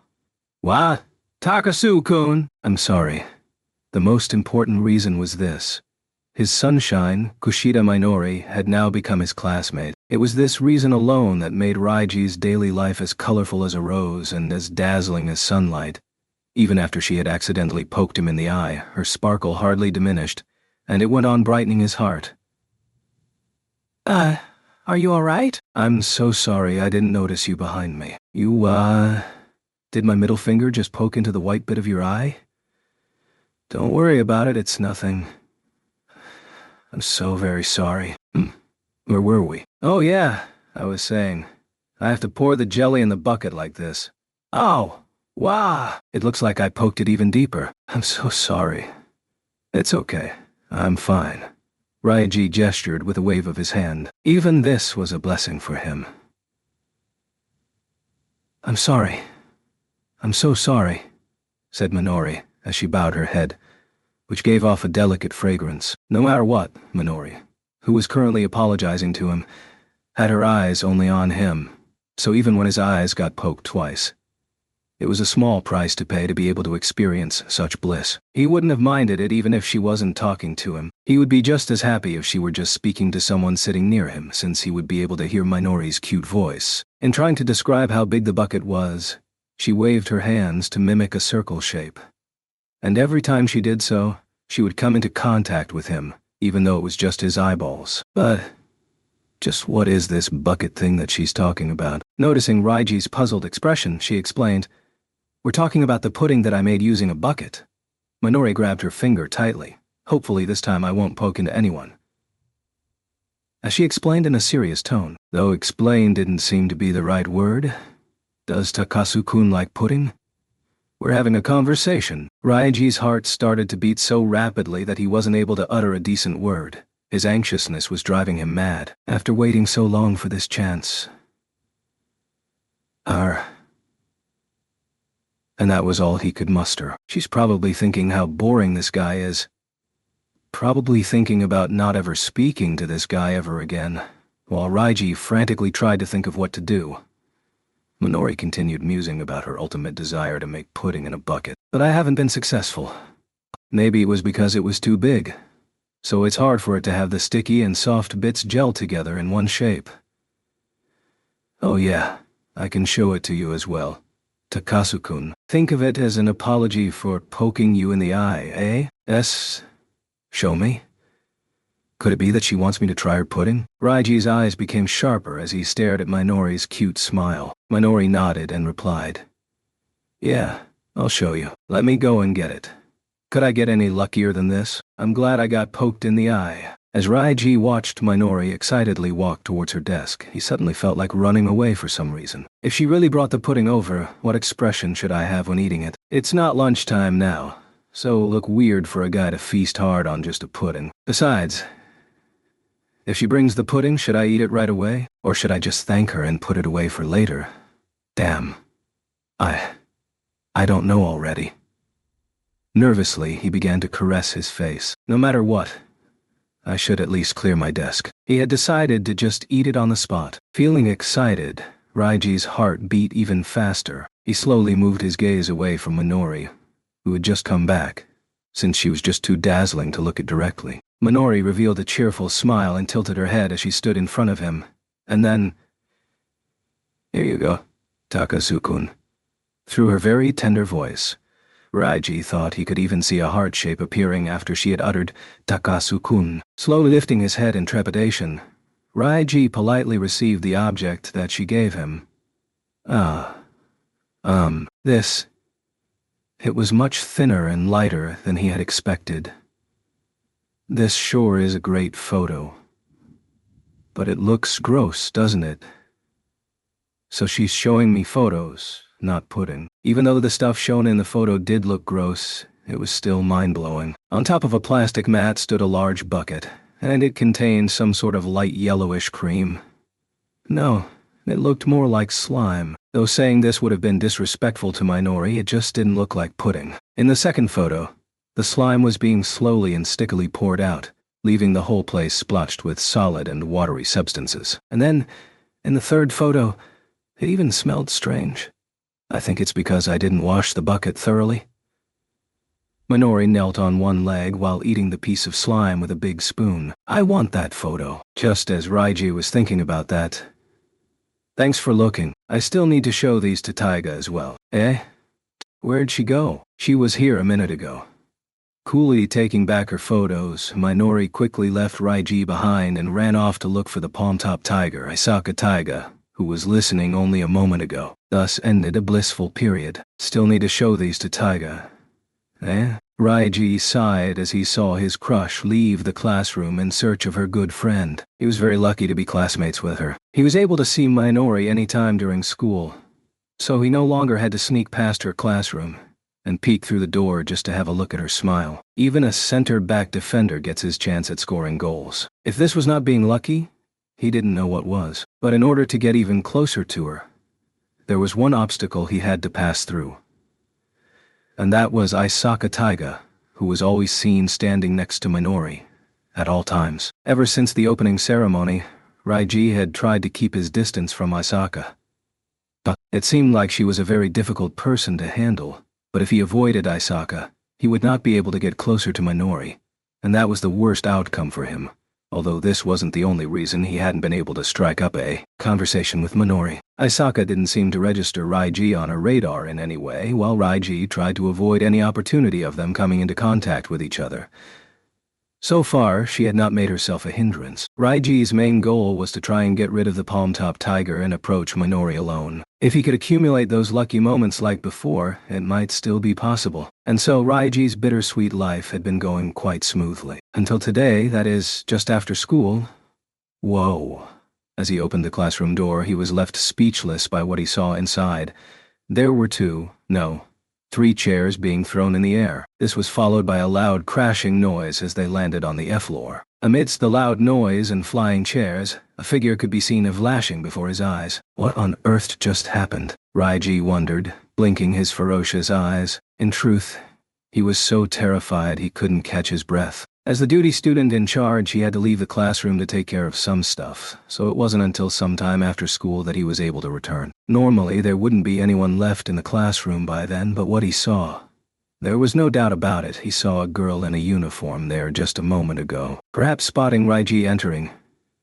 What? Takasu-kun! I'm sorry. The most important reason was this. His sunshine, Kushida Minori, had now become his classmate. It was this reason alone that made Raiji's daily life as colorful as a rose and as dazzling as sunlight. Even after she had accidentally poked him in the eye, her sparkle hardly diminished, and it went on brightening his heart. Are you all right? I'm so sorry I didn't notice you behind me. Did my middle finger just poke into the white bit of your eye? Don't worry about it, it's nothing. I'm so very sorry. Where were we? Oh yeah, I was saying, I have to pour the jelly in the bucket like this. Oh! Wow! It looks like I poked it even deeper. I'm so sorry. It's okay. I'm fine. Raiji gestured with a wave of his hand. Even this was a blessing for him. I'm sorry. I'm so sorry, said Minori as she bowed her head, which gave off a delicate fragrance. No matter what, Minori, who was currently apologizing to him, had her eyes only on him, so even when his eyes got poked twice, it was a small price to pay to be able to experience such bliss. He wouldn't have minded it even if she wasn't talking to him. He would be just as happy if she were just speaking to someone sitting near him, since he would be able to hear Minori's cute voice. In trying to describe how big the bucket was, she waved her hands to mimic a circle shape. And every time she did so, she would come into contact with him, even though it was just his eyeballs. But just what is this bucket thing that she's talking about? Noticing Raiji's puzzled expression, she explained, We're talking about the pudding that I made using a bucket. Minori grabbed her finger tightly. Hopefully this time I won't poke into anyone. As she explained in a serious tone, though explain didn't seem to be the right word. Does Takasu-kun like pudding? We're having a conversation. Raiji's heart started to beat so rapidly that he wasn't able to utter a decent word. His anxiousness was driving him mad. After waiting so long for this chance. And that was all he could muster. She's probably thinking how boring this guy is. Probably thinking about not ever speaking to this guy ever again, while Raiji frantically tried to think of what to do. Minori continued musing about her ultimate desire to make pudding in a bucket. But I haven't been successful. Maybe it was because it was too big, so it's hard for it to have the sticky and soft bits gel together in one shape. Oh yeah, I can show it to you as well. Takasu-kun. Think of it as an apology for poking you in the eye, eh? Show me? Could it be that she wants me to try her pudding? Raiji's eyes became sharper as he stared at Minori's cute smile. Minori nodded and replied, Yeah, I'll show you. Let me go and get it. Could I get any luckier than this? I'm glad I got poked in the eye. As Raiji watched Minori excitedly walk towards her desk, he suddenly felt like running away for some reason. If she really brought the pudding over, what expression should I have when eating it? It's not lunchtime now, so it'll look weird for a guy to feast hard on just a pudding. Besides, if she brings the pudding, should I eat it right away? Or should I just thank her and put it away for later? Damn. I don't know already. Nervously, he began to caress his face. No matter what, I should at least clear my desk. He had decided to just eat it on the spot. Feeling excited, Raiji's heart beat even faster. He slowly moved his gaze away from Minori, who had just come back, since she was just too dazzling to look at directly. Minori revealed a cheerful smile and tilted her head as she stood in front of him. And then, Here you go, Takasu-kun. Through her very tender voice, Raiji thought he could even see a heart shape appearing after she had uttered Takasu-kun. Slowly lifting his head in trepidation, Raiji politely received the object that she gave him. This. It was much thinner and lighter than he had expected. This sure is a great photo. But it looks gross, doesn't it? So she's showing me photos, not pudding. Even though the stuff shown in the photo did look gross, it was still mind-blowing. On top of a plastic mat stood a large bucket, and it contained some sort of light yellowish cream. No, it looked more like slime. Though saying this would have been disrespectful to Minori, it just didn't look like pudding. In the second photo, the slime was being slowly and stickily poured out, leaving the whole place splotched with solid and watery substances. And then, in the third photo, it even smelled strange. I think it's because I didn't wash the bucket thoroughly. Minori knelt on one leg while eating the piece of slime with a big spoon. I want that photo. Just as Raiji was thinking about that. Thanks for looking. I still need to show these to Taiga as well. Eh? Where'd she go? She was here a minute ago. Coolly taking back her photos, Minori quickly left Raiji behind and ran off to look for the palm-top tiger, Isaka Taiga, who was listening only a moment ago. Thus ended a blissful period. Still need to show these to Taiga. Eh? Raiji sighed as he saw his crush leave the classroom in search of her good friend. He was very lucky to be classmates with her. He was able to see Minori any time during school, so he no longer had to sneak past her classroom and peek through the door just to have a look at her smile. Even a center-back defender gets his chance at scoring goals. If this was not being lucky, he didn't know what was. But in order to get even closer to her, there was one obstacle he had to pass through. And that was Isaka Taiga, who was always seen standing next to Minori at all times. Ever since the opening ceremony, Raiji had tried to keep his distance from Isaka. But it seemed like she was a very difficult person to handle, but if he avoided Isaka, he would not be able to get closer to Minori, and that was the worst outcome for him. Although this wasn't the only reason he hadn't been able to strike up a conversation with Minori. Isaka didn't seem to register Raiji on her radar in any way, while Raiji tried to avoid any opportunity of them coming into contact with each other. So far, she had not made herself a hindrance. Raiji's main goal was to try and get rid of the palm-top tiger and approach Minori alone. If he could accumulate those lucky moments like before, it might still be possible. And so Raiji's bittersweet life had been going quite smoothly. Until today, that is, just after school. Whoa. As he opened the classroom door, he was left speechless by what he saw inside. There were three chairs being thrown in the air. This was followed by a loud crashing noise as they landed on the floor. Amidst the loud noise and flying chairs, A figure could be seen flashing before his eyes. What on earth just happened? Raiji wondered, blinking his ferocious eyes. In truth, he was so terrified he couldn't catch his breath. As the duty student in charge, he had to leave the classroom to take care of some stuff, so it wasn't until sometime after school that he was able to return. Normally, there wouldn't be anyone left in the classroom by then, but what he saw... There was no doubt about it, he saw a girl in a uniform there just a moment ago. Perhaps spotting Raiji entering,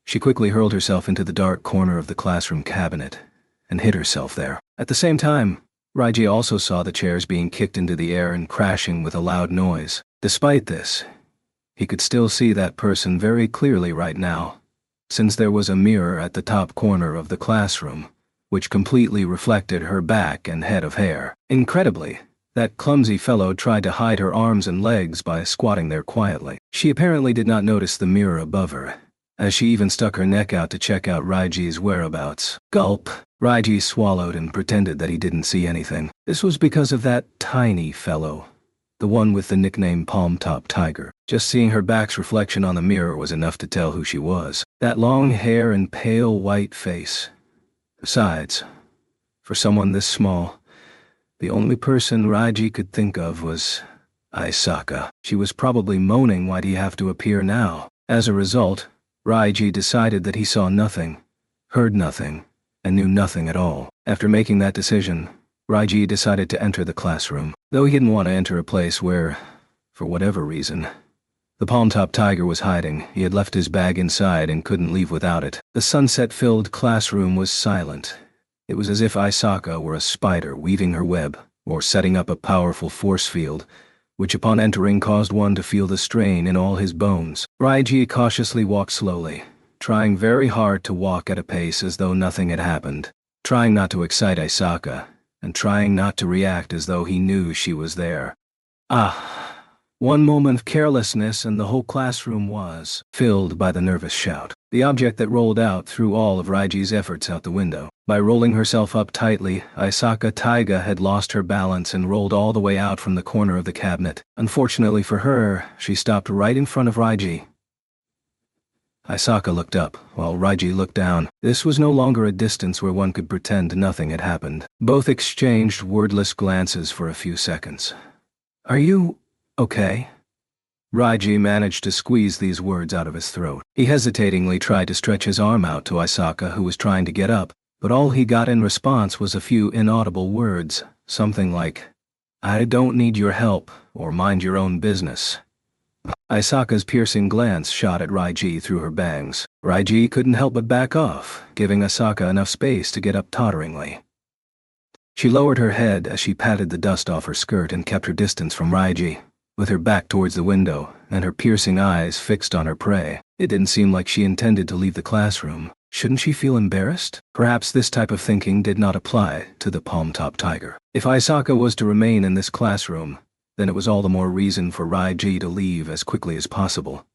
she quickly hurled herself into the dark corner of the classroom cabinet and hid herself there. At the same time, Raiji also saw the chairs being kicked into the air and crashing with a loud noise. Despite this, he could still see that person very clearly right now, since there was a mirror at the top corner of the classroom, which completely reflected her back and head of hair. Incredibly, that clumsy fellow tried to hide her arms and legs by squatting there quietly. She apparently did not notice the mirror above her, as she even stuck her neck out to check out Raiji's whereabouts. Gulp! Raiji swallowed and pretended that he didn't see anything. This was because of that tiny fellow, the one with the nickname Palm Top Tiger. Just seeing her back's reflection on the mirror was enough to tell who she was. That long hair and pale white face. Besides, for someone this small, the only person Raiji could think of was Aisaka. She was probably moaning, "Why'd he have to appear now?" As a result, Raiji decided that he saw nothing, heard nothing, and knew nothing at all. After making that decision, Raiji decided to enter the classroom. Though he didn't want to enter a place where, for whatever reason, the Palm Top Tiger was hiding, he had left his bag inside and couldn't leave without it. The sunset-filled classroom was silent. It was as if Aisaka were a spider weaving her web, or setting up a powerful force field, which upon entering caused one to feel the strain in all his bones. Raiji cautiously walked slowly, trying very hard to walk at a pace as though nothing had happened, trying not to excite Aisaka, and trying not to react as though he knew she was there. One moment of carelessness and the whole classroom was filled by the nervous shout. The object that rolled out threw all of Raiji's efforts out the window. By rolling herself up tightly, Aisaka Taiga had lost her balance and rolled all the way out from the corner of the cabinet. Unfortunately for her, she stopped right in front of Raiji. Aisaka looked up, while Raiji looked down. This was no longer a distance where one could pretend nothing had happened. Both exchanged wordless glances for a few seconds. "Are you okay?" Raiji managed to squeeze these words out of his throat. He hesitatingly tried to stretch his arm out to Aisaka, who was trying to get up, but all he got in response was a few inaudible words, something like, "I don't need your help," or "mind your own business." Aisaka's piercing glance shot at Raiji through her bangs. Raiji couldn't help but back off, giving Aisaka enough space to get up totteringly. She lowered her head as she patted the dust off her skirt and kept her distance from Raiji, with her back towards the window and her piercing eyes fixed on her prey. It didn't seem like she intended to leave the classroom. Shouldn't she feel embarrassed? Perhaps this type of thinking did not apply to the Palm Top Tiger. If Aisaka was to remain in this classroom, then it was all the more reason for Raiji to leave as quickly as possible.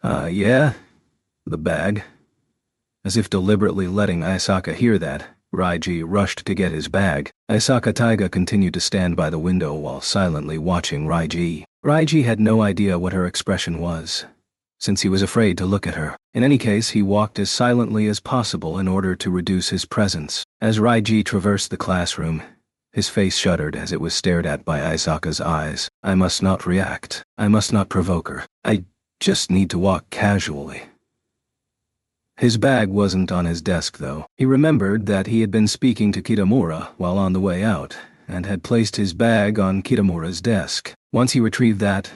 Yeah? The bag?" As if deliberately letting Aisaka hear that, Raiji rushed to get his bag. Aisaka Taiga continued to stand by the window while silently watching Raiji. Raiji had no idea what her expression was, since he was afraid to look at her. In any case, he walked as silently as possible in order to reduce his presence. As Raiji traversed the classroom, his face shuddered as it was stared at by Aisaka's eyes. "I must not react. I must not provoke her. I just need to walk casually." His bag wasn't on his desk, though. He remembered that he had been speaking to Kitamura while on the way out, and had placed his bag on Kitamura's desk. Once he retrieved that,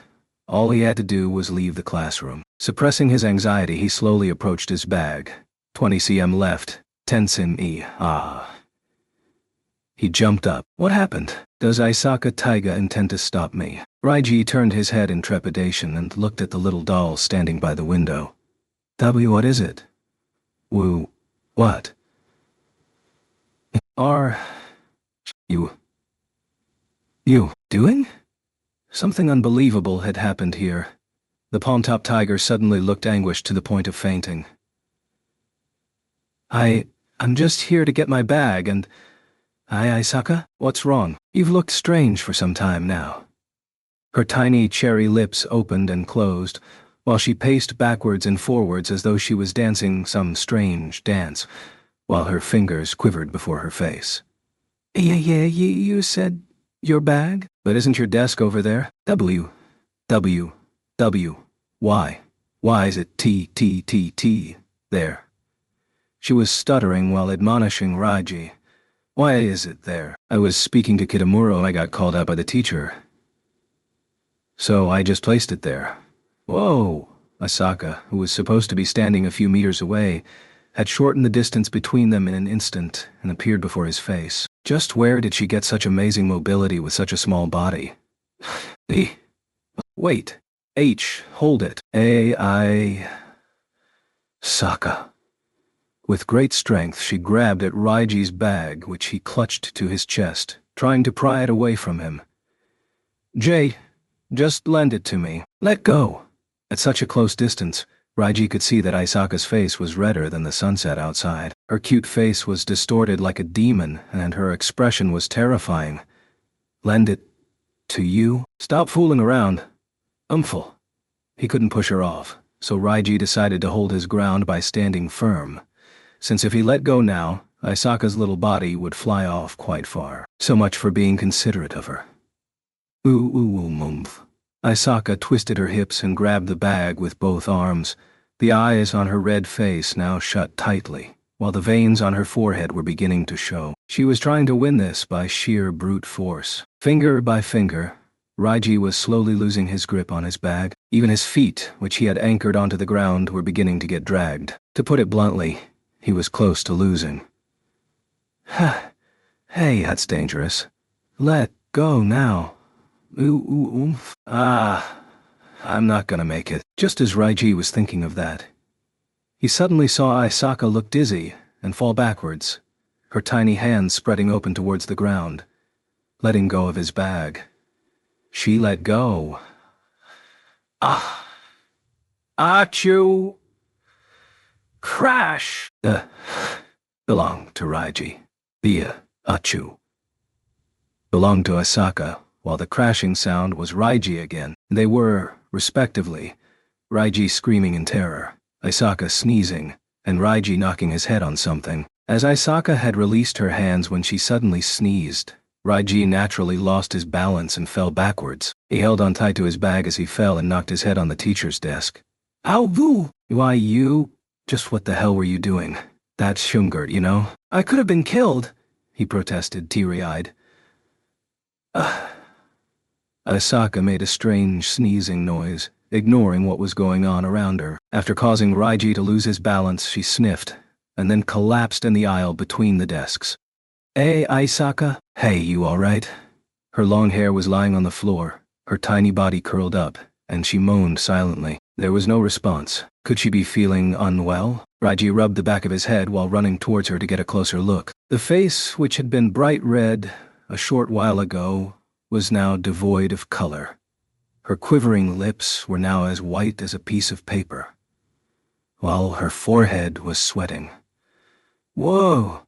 all he had to do was leave the classroom. Suppressing his anxiety, he slowly approached his bag. 20 cm left, 10 cm. He jumped up. What happened? Does Aisaka Taiga intend to stop me? Raiji turned his head in trepidation and looked at the little doll standing by the window. What is it? What? Are you doing? Something unbelievable had happened here. The Palm Top Tiger suddenly looked anguished to the point of fainting. I'm just here to get my bag and... Aisaka, what's wrong? You've looked strange for some time now. Her tiny cherry lips opened and closed, while she paced backwards and forwards as though she was dancing some strange dance, while her fingers quivered before her face. Yeah, you said your bag? But isn't your desk over there? W, W, W, Y. Why is it T, T, T, T, there? She was stuttering while admonishing Raiji. Why is it there? I was speaking to Kitamuro. I got called out by the teacher. So I just placed it there. Whoa! Asaka, who was supposed to be standing a few meters away, had shortened the distance between them in an instant and appeared before his face. Just where did she get such amazing mobility with such a small body? Wait. H, hold it. Saka. With great strength, she grabbed at Raiji's bag, which he clutched to his chest, trying to pry it away from him. Jay, just lend it to me. Let go. At such a close distance, Raiji could see that Isaka's face was redder than the sunset outside. Her cute face was distorted like a demon, and her expression was terrifying. Lend it to you? Stop fooling around. Umful. He couldn't push her off, so Raiji decided to hold his ground by standing firm, since if he let go now, Isaka's little body would fly off quite far. So much for being considerate of her. Isaka twisted her hips and grabbed the bag with both arms, the eyes on her red face now shut tightly, while the veins on her forehead were beginning to show. She was trying to win this by sheer brute force. Finger by finger, Raiji was slowly losing his grip on his bag. Even his feet, which he had anchored onto the ground, were beginning to get dragged. To put it bluntly, he was close to losing. Hey, that's dangerous. Let go now. I'm not gonna make it. Just as Raiji was thinking of that, he suddenly saw Isaka look dizzy and fall backwards, her tiny hands spreading open towards the ground, letting go of his bag. She let go. Achoo! Crash! Belonged to Raiji. The achoo belonged to Asaka, while the crashing sound was Raiji again. They were, respectively, Raiji screaming in terror, Asaka sneezing, and Raiji knocking his head on something. As Asaka had released her hands when she suddenly sneezed, Raiji naturally lost his balance and fell backwards. He held on tight to his bag as he fell and knocked his head on the teacher's desk. Ow, boo! Why, you? Just what the hell were you doing? That's Shungert, you know? I could have been killed, he protested, teary-eyed. Asaka made a strange sneezing noise, ignoring what was going on around her. After causing Raiji to lose his balance, she sniffed, and then collapsed in the aisle between the desks. Hey, Isaka? Hey, you alright? Her long hair was lying on the floor, her tiny body curled up, and she moaned silently. There was no response. Could she be feeling unwell? Raiji rubbed the back of his head while running towards her to get a closer look. The face, which had been bright red a short while ago, was now devoid of color. Her quivering lips were now as white as a piece of paper, while her forehead was sweating. Whoa!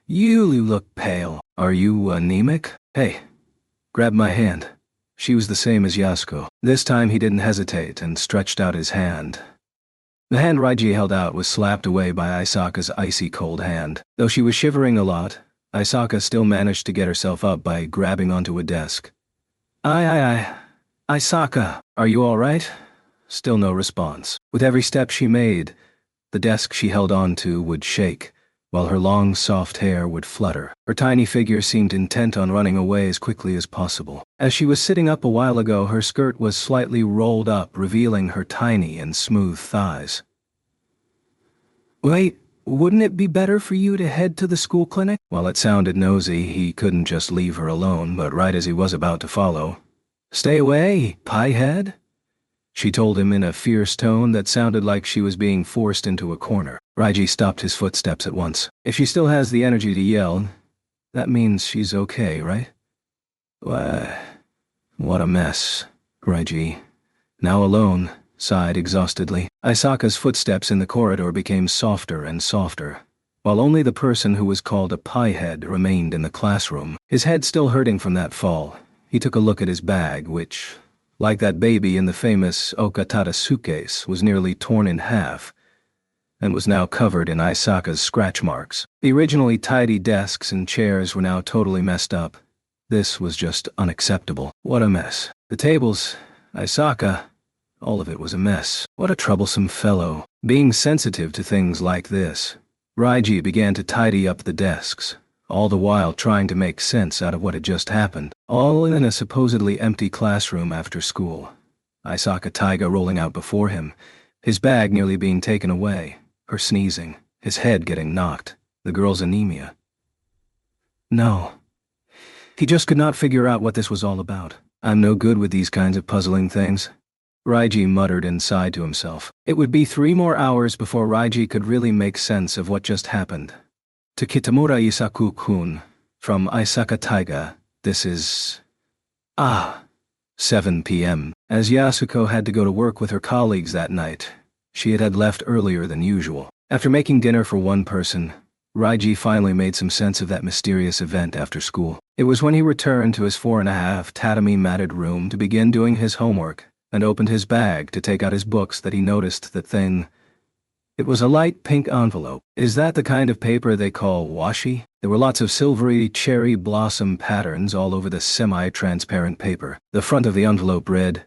You look pale. Are you anemic? Hey, grab my hand. She was the same as Yasuko. This time he didn't hesitate and stretched out his hand. The hand Raiji held out was slapped away by Isaka's icy cold hand. Though she was shivering a lot, Isaka still managed to get herself up by grabbing onto a desk. Isaka, are you all right? Still no response. With every step she made, the desk she held onto would shake, while her long, soft hair would flutter. Her tiny figure seemed intent on running away as quickly as possible. As she was sitting up a while ago, her skirt was slightly rolled up, revealing her tiny and smooth thighs. Wait, wouldn't it be better for you to head to the school clinic? While it sounded nosy, he couldn't just leave her alone, but right as he was about to follow, Stay away, piehead, she told him in a fierce tone that sounded like she was being forced into a corner. Raiji stopped his footsteps at once. If she still has the energy to yell, that means she's okay, right? What a mess, Raiji, now alone, sighed exhaustedly. Isaka's footsteps in the corridor became softer and softer, while only the person who was called a piehead remained in the classroom. His head still hurting from that fall, he took a look at his bag, which like that baby in the famous Okatada suitcase, was nearly torn in half and was now covered in Isaka's scratch marks. The originally tidy desks and chairs were now totally messed up. This was just unacceptable. What a mess. The tables, Isaka, all of it was a mess. What a troublesome fellow. Being sensitive to things like this, Raiji began to tidy up the desks, all the while trying to make sense out of what had just happened. All in a supposedly empty classroom after school. Isaka Taiga rolling out before him, his bag nearly being taken away, her sneezing, his head getting knocked, the girl's anemia. No. He just could not figure out what this was all about. I'm no good with these kinds of puzzling things. Raiji muttered inside to himself. It would be 3 more hours before Raiji could really make sense of what just happened. To Kitamura Isaku-kun, from Isaka Taiga, this is... 7 p.m. As Yasuko had to go to work with her colleagues that night, she had left earlier than usual. After making dinner for one person, Raiji finally made some sense of that mysterious event after school. It was when he returned to his 4.5 tatami-matted room to begin doing his homework and opened his bag to take out his books that he noticed that thing. It was a light pink envelope. Is that the kind of paper they call washi? There were lots of silvery cherry blossom patterns all over the semi-transparent paper. The front of the envelope read,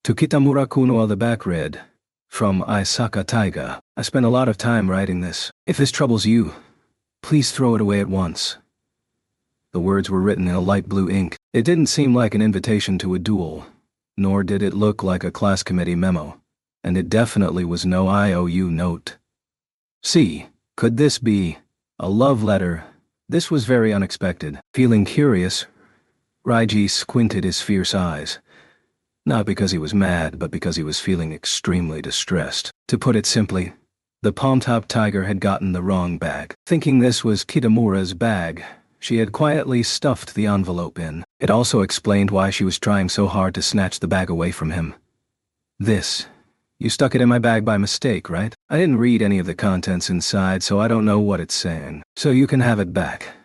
"To Kitamura Kuno," the back read, "From Isaka Taiga. I spent a lot of time writing this. If this troubles you, please throw it away at once." The words were written in a light blue ink. It didn't seem like an invitation to a duel, nor did it look like a class committee memo, and it definitely was no IOU note. Could this be a love letter? This was very unexpected. Feeling curious, Raiji squinted his fierce eyes. Not because he was mad, but because he was feeling extremely distressed. To put it simply, the palm-top tiger had gotten the wrong bag. Thinking this was Kitamura's bag, she had quietly stuffed the envelope in. It also explained why she was trying so hard to snatch the bag away from him. You stuck it in my bag by mistake, right? I didn't read any of the contents inside, so I don't know what it's saying. So you can have it back.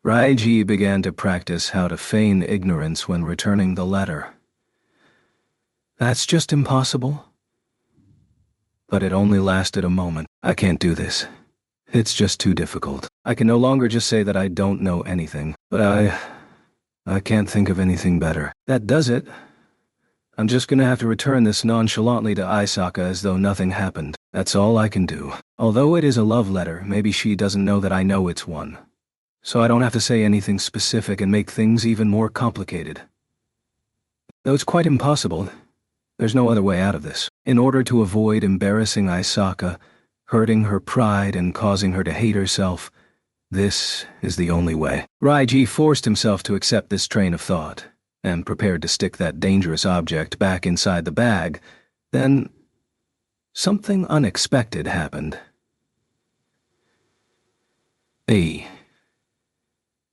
Raiji began to practice how to feign ignorance when returning the letter. That's just impossible. But it only lasted a moment. I can't do this. It's just too difficult. I can no longer just say that I don't know anything, but I can't think of anything better. That does it. I'm just gonna have to return this nonchalantly to Isaka as though nothing happened. That's all I can do. Although it is a love letter, maybe she doesn't know that I know it's one. So I don't have to say anything specific and make things even more complicated. Though it's quite impossible, there's no other way out of this. In order to avoid embarrassing Isaka, hurting her pride and causing her to hate herself, this is the only way. Raiji forced himself to accept this train of thought, and prepared to stick that dangerous object back inside the bag. Then, something unexpected happened.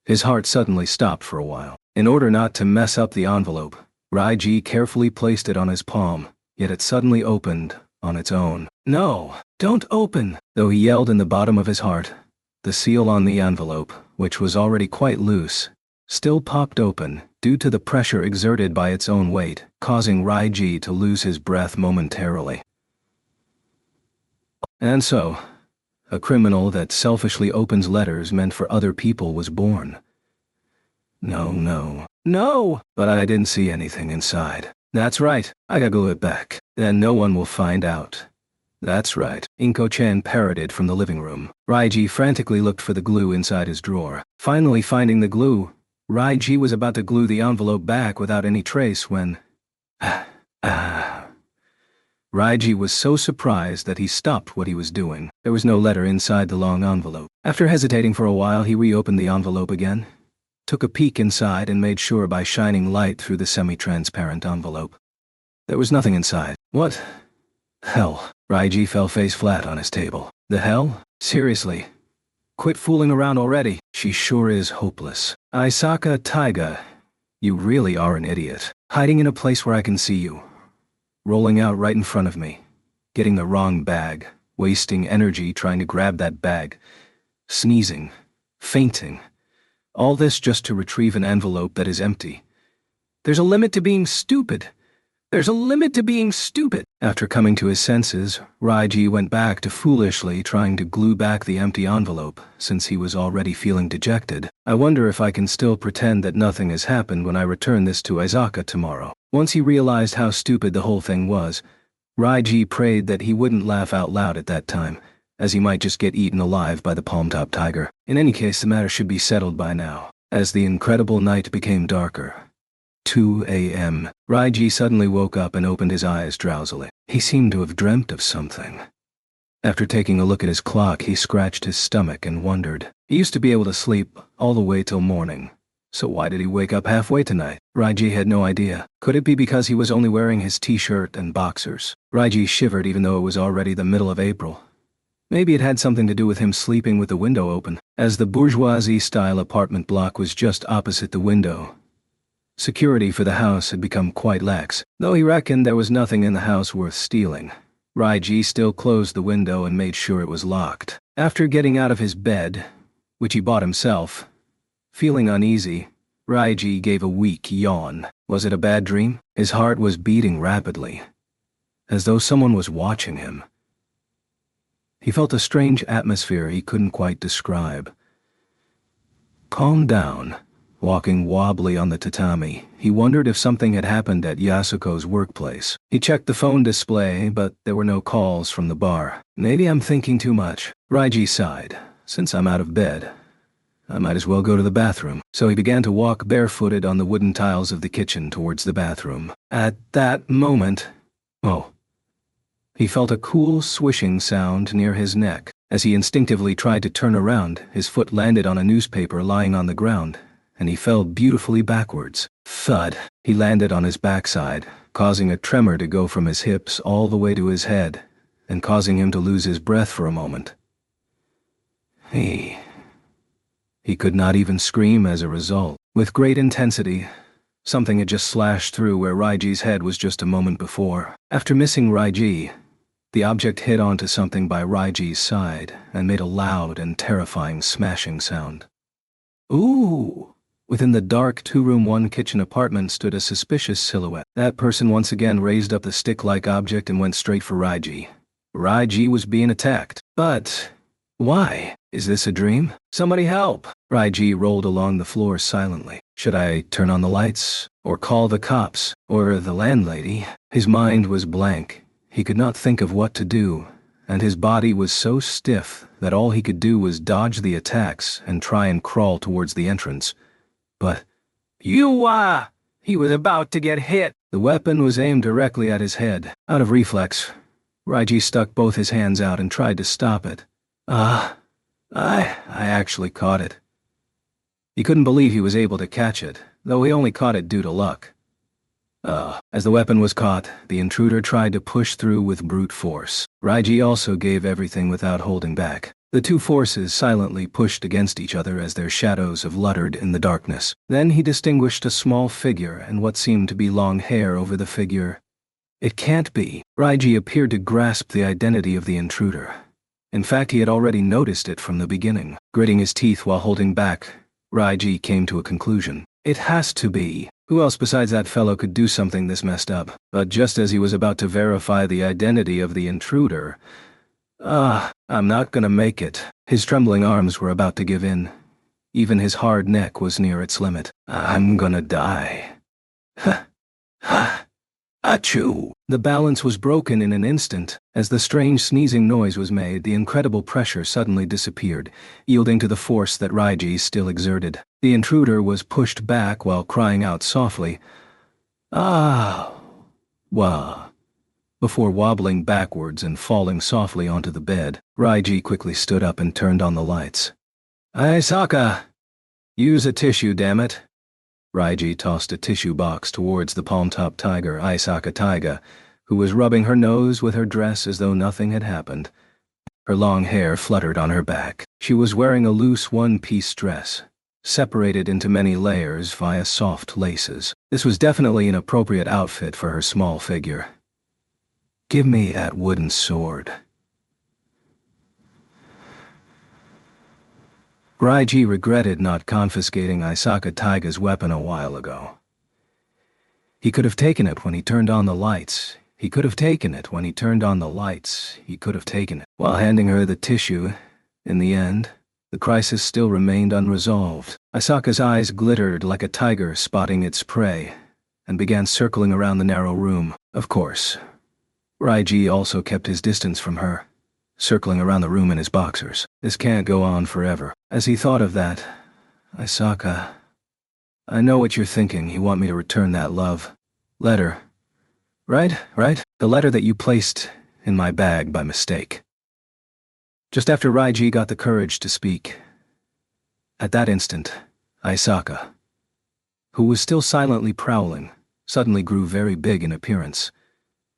His heart suddenly stopped for a while. In order not to mess up the envelope, Raiji carefully placed it on his palm, yet it suddenly opened on its own. No, don't open! Though he yelled in the bottom of his heart, the seal on the envelope, which was already quite loose, still popped open due to the pressure exerted by its own weight, causing Raiji to lose his breath momentarily. And so, a criminal that selfishly opens letters meant for other people was born. No! But I didn't see anything inside. That's right, I gotta glue it back. Then no one will find out. That's right, Inko-chan parroted from the living room. Raiji frantically looked for the glue inside his drawer. Finally finding the glue, Raiji was about to glue the envelope back without any trace when... Raiji was so surprised that he stopped what he was doing. There was no letter inside the long envelope. After hesitating for a while, he reopened the envelope again, took a peek inside and made sure by shining light through the semi-transparent envelope. There was nothing inside. What? Hell. Raiji fell face flat on his table. The hell? Seriously? Quit fooling around already. She sure is hopeless. Isaka Taiga, you really are an idiot. Hiding in a place where I can see you. Rolling out right in front of me. Getting the wrong bag. Wasting energy trying to grab that bag. Sneezing. Fainting. All this just to retrieve an envelope that is empty. There's a limit to being stupid. There's a limit to being stupid. After coming to his senses, Raiji went back to foolishly trying to glue back the empty envelope, since he was already feeling dejected. I wonder if I can still pretend that nothing has happened when I return this to Isaka tomorrow. Once he realized how stupid the whole thing was, Raiji prayed that he wouldn't laugh out loud at that time, as he might just get eaten alive by the palm-top tiger. In any case, the matter should be settled by now. As the incredible night became darker, 2 a.m., Raiji suddenly woke up and opened his eyes drowsily. He seemed to have dreamt of something. After taking a look at his clock, he scratched his stomach and wondered. He used to be able to sleep all the way till morning. So why did he wake up halfway tonight? Raiji had no idea. Could it be because he was only wearing his t-shirt and boxers? Raiji shivered even though it was already the middle of April. Maybe it had something to do with him sleeping with the window open, as the bourgeoisie-style apartment block was just opposite the window. Security for the house had become quite lax. Though he reckoned there was nothing in the house worth stealing, Raiji still closed the window and made sure it was locked. After getting out of his bed, which he bought himself, feeling uneasy, Raiji gave a weak yawn. Was it a bad dream? His heart was beating rapidly, as though someone was watching him. He felt a strange atmosphere he couldn't quite describe. Calmed down, walking wobbly on the tatami, he wondered if something had happened at Yasuko's workplace. He checked the phone display, but there were no calls from the bar. Maybe I'm thinking too much. Raiji sighed. Since I'm out of bed, I might as well go to the bathroom. So he began to walk barefooted on the wooden tiles of the kitchen towards the bathroom. At that moment, he felt a cool swishing sound near his neck. As he instinctively tried to turn around, his foot landed on a newspaper lying on the ground, and he fell beautifully backwards. Thud! He landed on his backside, causing a tremor to go from his hips all the way to his head, and causing him to lose his breath for a moment. He could not even scream as a result. With great intensity, something had just slashed through where Raiji's head was just a moment before. After missing Raiji, the object hit onto something by Raiji's side and made a loud and terrifying smashing sound. Ooh! Within the dark two-room one-kitchen apartment stood a suspicious silhouette. That person once again raised up the stick-like object and went straight for Raiji. Raiji was being attacked. But why? Is this a dream? Somebody help! Raiji rolled along the floor silently. Should I turn on the lights? Or call the cops? Or the landlady? His mind was blank. He could not think of what to do, and his body was so stiff that all he could do was dodge the attacks and try and crawl towards the entrance. But, he was about to get hit. The weapon was aimed directly at his head. Out of reflex, Raiji stuck both his hands out and tried to stop it. I actually caught it. He couldn't believe he was able to catch it, though he only caught it due to luck. As the weapon was caught, the intruder tried to push through with brute force. Raiji also gave everything without holding back. The two forces silently pushed against each other as their shadows fluttered in the darkness. Then he distinguished a small figure and what seemed to be long hair over the figure. It can't be. Raiji appeared to grasp the identity of the intruder. In fact, he had already noticed it from the beginning. Gritting his teeth while holding back, Raiji came to a conclusion. It has to be. Who else besides that fellow could do something this messed up? But just as he was about to verify the identity of the intruder, I'm not gonna make it. His trembling arms were about to give in. Even his hard neck was near its limit. I'm gonna die. Achoo! The balance was broken in an instant. As the strange sneezing noise was made, the incredible pressure suddenly disappeared, yielding to the force that Raiji still exerted. The intruder was pushed back while crying out softly, wah, before wobbling backwards and falling softly onto the bed. Raiji quickly stood up and turned on the lights. Isaka! Use a tissue, damn it. Raiji tossed a tissue box towards the palm-top tiger, Isaka Taiga, who was rubbing her nose with her dress as though nothing had happened. Her long hair fluttered on her back. She was wearing a loose one-piece dress, separated into many layers via soft laces. This was definitely an appropriate outfit for her small figure. Give me that wooden sword. Raiji regretted not confiscating Isaka Taiga's weapon a while ago. He could have taken it when he turned on the lights. He could have taken it when he turned on the lights. He could have taken it. While handing her the tissue, in the end, the crisis still remained unresolved. Asaka's eyes glittered like a tiger spotting its prey, and began circling around the narrow room. Of course, Raiji also kept his distance from her, circling around the room in his boxers. This can't go on forever. As he thought of that, Asaka, I know what you're thinking. You want me to return that love letter. Right? The letter that you placed in my bag by mistake. Just after Raiji got the courage to speak, at that instant, Asaka, who was still silently prowling, suddenly grew very big in appearance.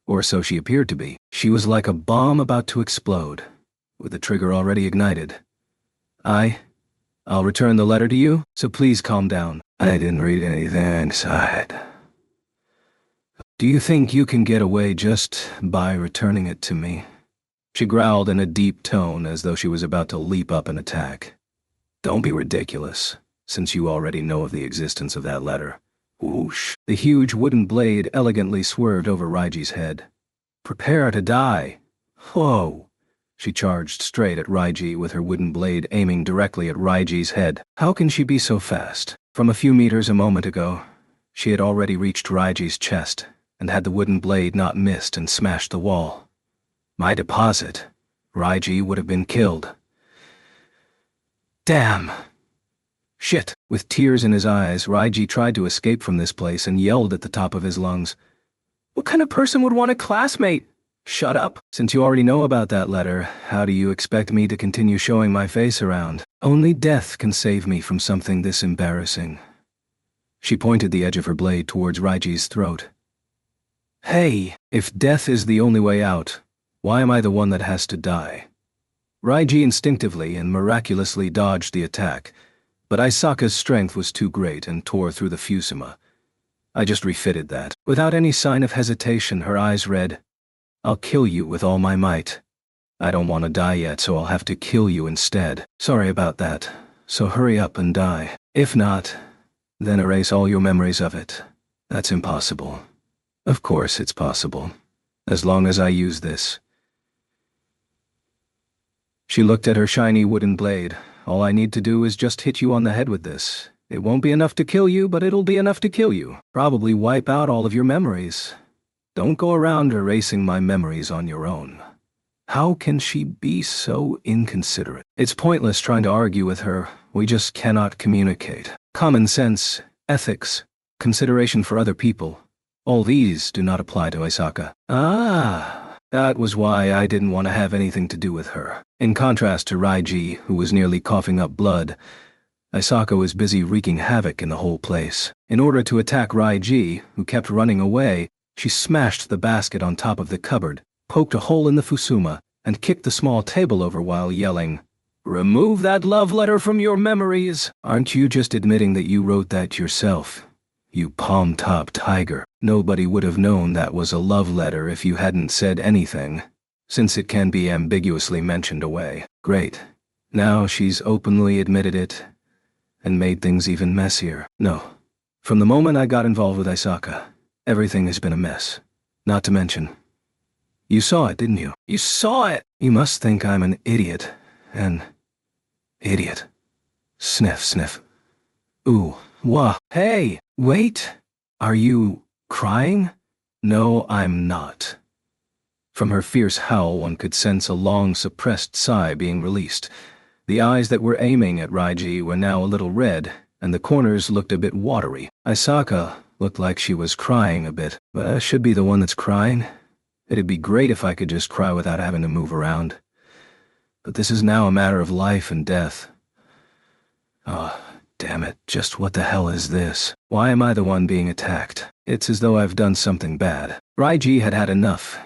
Or so she appeared to be. She was like a bomb about to explode, with the trigger already ignited. I'll return the letter to you, so please calm down. I didn't read anything inside. Do you think you can get away just by returning it to me? She growled in a deep tone as though she was about to leap up and attack. Don't be ridiculous, since you already know of the existence of that letter. Whoosh. The huge wooden blade elegantly swerved over Raiji's head. Prepare to die. Whoa. She charged straight at Raiji with her wooden blade aiming directly at Raiji's head. How can she be so fast? From a few meters a moment ago, she had already reached Raiji's chest, and had the wooden blade not missed and smashed the wall. My deposit. Raiji would have been killed. Damn. Shit. With tears in his eyes, Raiji tried to escape from this place and yelled at the top of his lungs. What kind of person would want a classmate? Shut up. Since you already know about that letter, how do you expect me to continue showing my face around? Only death can save me from something this embarrassing. She pointed the edge of her blade towards Raiji's throat. Hey, if death is the only way out, why am I the one that has to die? Raiji instinctively and miraculously dodged the attack, but Asaka's strength was too great and tore through the fusuma. I just refitted that. Without any sign of hesitation, her eyes read, I'll kill you with all my might. I don't want to die yet, so I'll have to kill you instead. Sorry about that, so hurry up and die. If not, then erase all your memories of it. That's impossible. Of course it's possible, as long as I use this. She looked at her shiny wooden blade. All I need to do is just hit you on the head with this. It won't be enough to kill you, but it'll be enough to kill you. Probably wipe out all of your memories. Don't go around erasing my memories on your own. How can she be so inconsiderate? It's pointless trying to argue with her. We just cannot communicate. Common sense, ethics, consideration for other people. All these do not apply to Asaka. That was why I didn't want to have anything to do with her. In contrast to Raiji, who was nearly coughing up blood, Asaka was busy wreaking havoc in the whole place. In order to attack Raiji, who kept running away, she smashed the basket on top of the cupboard, poked a hole in the fusuma, and kicked the small table over while yelling, Remove that love letter from your memories! Aren't you just admitting that you wrote that yourself? You palm-top tiger. Nobody would have known that was a love letter if you hadn't said anything, since it can be ambiguously mentioned away. Great. Now she's openly admitted it, and made things even messier. No. From the moment I got involved with Asaka, everything has been a mess. Not to mention, you saw it, didn't you? You saw it! You must think I'm an idiot. An idiot. Sniff, sniff. Ooh, wah. Hey, wait. Are you crying? No, I'm not. From her fierce howl, one could sense a long suppressed sigh being released. The eyes that were aiming at Raiji were now a little red, and the corners looked a bit watery. Asaka looked like she was crying a bit, but I should be the one that's crying. It'd be great if I could just cry without having to move around. But this is now a matter of life and death. Oh, damn it, just what the hell is this? Why am I the one being attacked? It's as though I've done something bad. Raiji had had enough.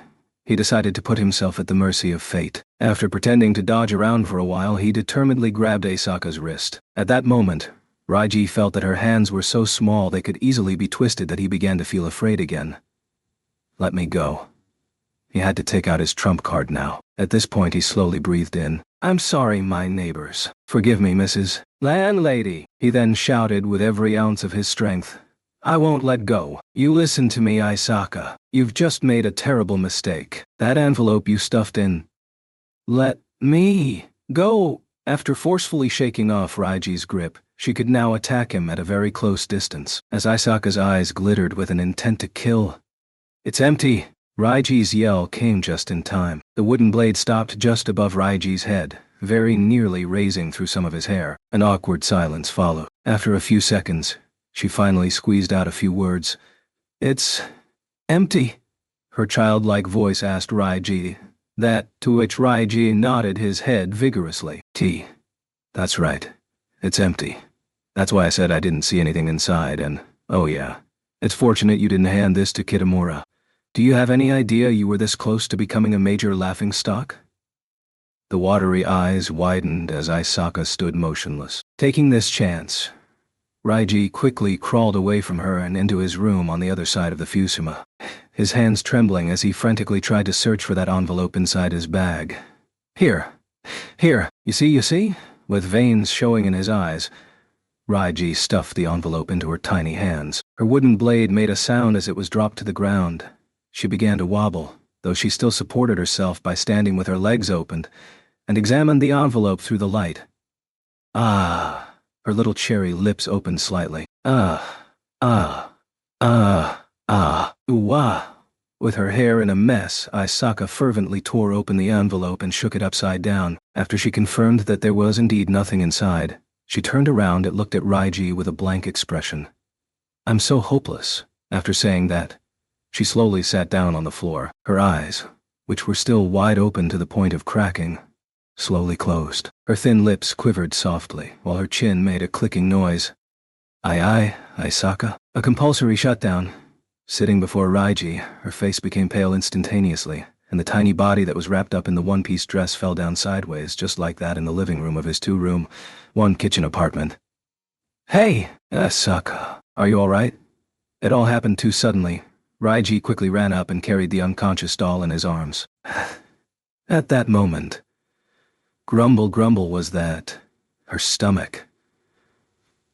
He decided to put himself at the mercy of fate. After pretending to dodge around for a while, he determinedly grabbed Asaka's wrist. At that moment, Raiji felt that her hands were so small they could easily be twisted that he began to feel afraid again. Let me go. He had to take out his trump card now. At this point, he slowly breathed in. I'm sorry, my neighbors. Forgive me, Mrs. Landlady. He then shouted with every ounce of his strength. I won't let go. You listen to me, Isaka. You've just made a terrible mistake. That envelope you stuffed in. Let me go. After forcefully shaking off Raiji's grip, she could now attack him at a very close distance, as Isaka's eyes glittered with an intent to kill. It's empty. Raiji's yell came just in time. The wooden blade stopped just above Raiji's head, very nearly raising through some of his hair. An awkward silence followed. After a few seconds, she finally squeezed out a few words. It's empty, her childlike voice asked Raiji. That, to which Raiji nodded his head vigorously. That's right. It's empty. That's why I said I didn't see anything inside, and, oh yeah, it's fortunate you didn't hand this to Kitamura. Do you have any idea you were this close to becoming a major laughingstock? The watery eyes widened as Isaka stood motionless. Taking this chance, Raiji quickly crawled away from her and into his room on the other side of the Fusuma, his hands trembling as he frantically tried to search for that envelope inside his bag. Here, you see? With veins showing in his eyes, Raiji stuffed the envelope into her tiny hands. Her wooden blade made a sound as it was dropped to the ground. She began to wobble, though she still supported herself by standing with her legs opened, and examined the envelope through the light. Ah. Her little cherry lips opened slightly. Ooh-wah. With her hair in a mess, Isaka fervently tore open the envelope and shook it upside down. After she confirmed that there was indeed nothing inside, she turned around and looked at Raiji with a blank expression. I'm so hopeless. After saying that, she slowly sat down on the floor. Her eyes, which were still wide open to the point of cracking, slowly closed. Her thin lips quivered softly, while her chin made a clicking noise. Aye, Isaka. A compulsory shutdown. Sitting before Raiji, her face became pale instantaneously, and the tiny body that was wrapped up in the one-piece dress fell down sideways, just like that in the living room of his two-room, one-kitchen apartment. Hey, Isaka, are you all right? It all happened too suddenly. Raiji quickly ran up and carried the unconscious doll in his arms. At that moment, grumble was that, her stomach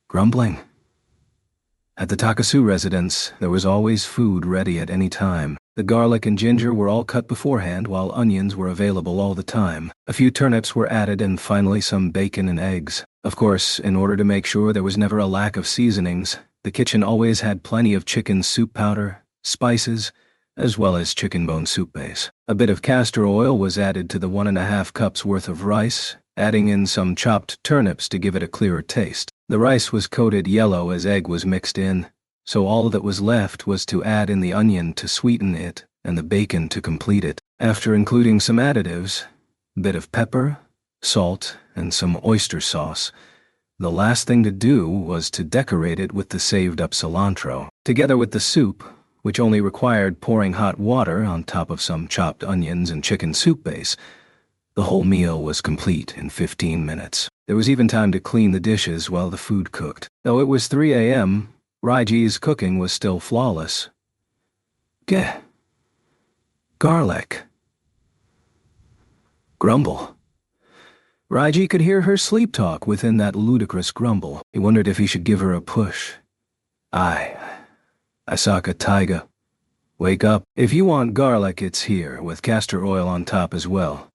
grumbling. At the Takasu residence, there was always food ready at any time. The garlic and ginger were all cut beforehand, while onions were available all the time. A few turnips were added, and finally some bacon and eggs. Of course, in order to make sure there was never a lack of seasonings, the kitchen always had plenty of chicken soup powder, spices, as well as chicken bone soup base. A bit of castor oil was added to the 1.5 cups worth of rice, adding in some chopped turnips to give it a clearer taste. The rice was coated yellow as egg was mixed in, so all that was left was to add in the onion to sweeten it and the bacon to complete it. After including some additives, a bit of pepper, salt, and some oyster sauce, the last thing to do was to decorate it with the saved-up cilantro. Together with the soup, which only required pouring hot water on top of some chopped onions and chicken soup base, the whole meal was complete in 15 minutes. There was even time to clean the dishes while the food cooked. Though it was 3 a.m., Raiji's cooking was still flawless. Garlic. Grumble. Raiji could hear her sleep talk within that ludicrous grumble. He wondered if he should give her a push. Isaka Taiga. Wake up. If you want garlic, it's here, with castor oil on top as well.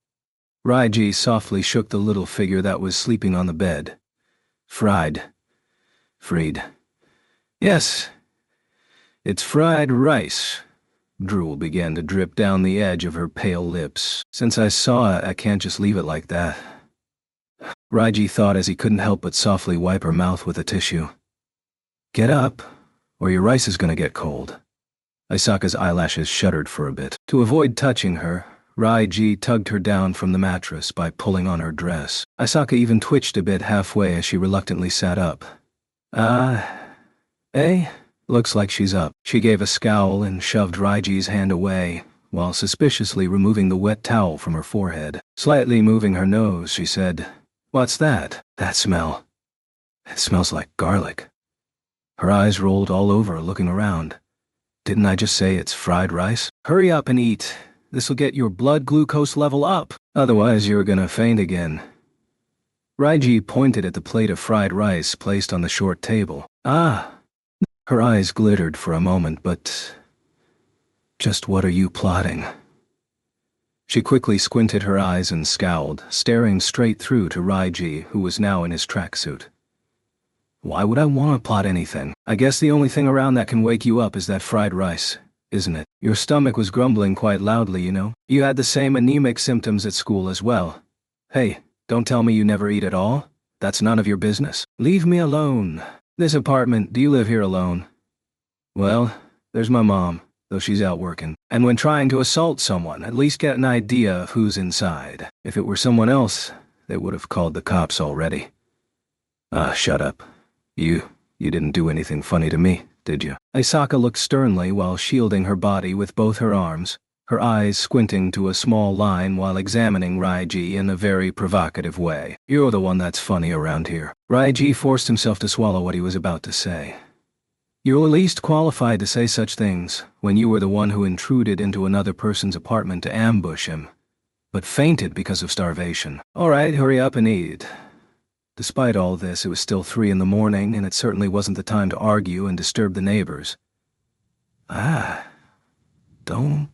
Raiji softly shook the little figure that was sleeping on the bed. Freed. Yes, it's fried rice. Drool began to drip down the edge of her pale lips. Since I saw it, I can't just leave it like that. Raiji thought as he couldn't help but softly wipe her mouth with a tissue. Get up, or your rice is gonna get cold. Isaka's eyelashes shuddered for a bit. To avoid touching her, Raiji tugged her down from the mattress by pulling on her dress. Isaka even twitched a bit halfway as she reluctantly sat up. Looks like she's up. She gave a scowl and shoved Raiji's hand away, while suspiciously removing the wet towel from her forehead. Slightly moving her nose, she said, What's that? That smell. It smells like garlic. Her eyes rolled all over, looking around. Didn't I just say it's fried rice? Hurry up and eat. This'll get your blood glucose level up. Otherwise you're gonna faint again. Raiji pointed at the plate of fried rice placed on the short table. Her eyes glittered for a moment, but just what are you plotting? She quickly squinted her eyes and scowled, staring straight through to Raiji, who was now in his tracksuit. Why would I want to plot anything? I guess the only thing around that can wake you up is that fried rice, isn't it? Your stomach was grumbling quite loudly, you know. You had the same anemic symptoms at school as well. Hey, don't tell me you never eat at all. That's none of your business. Leave me alone. This apartment, do you live here alone? Well, there's my mom, though she's out working. And when trying to assault someone, at least get an idea of who's inside. If it were someone else, they would have called the cops already. Shut up. You didn't do anything funny to me, did you? Aisaka looked sternly while shielding her body with both her arms, her eyes squinting to a small line while examining Raiji in a very provocative way. You're the one that's funny around here. Raiji forced himself to swallow what he was about to say. You're at least qualified to say such things when you were the one who intruded into another person's apartment to ambush him, but fainted because of starvation. All right, hurry up and eat. Despite all this, it was still 3 in the morning, and it certainly wasn't the time to argue and disturb the neighbors. Don't.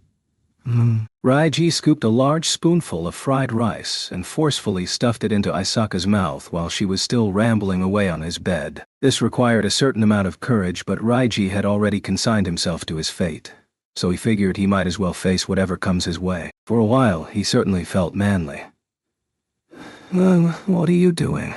Raiji scooped a large spoonful of fried rice and forcefully stuffed it into Aisaka's mouth while she was still rambling away on his bed. This required a certain amount of courage, but Raiji had already consigned himself to his fate, so he figured he might as well face whatever comes his way. For a while, he certainly felt manly. What are you doing?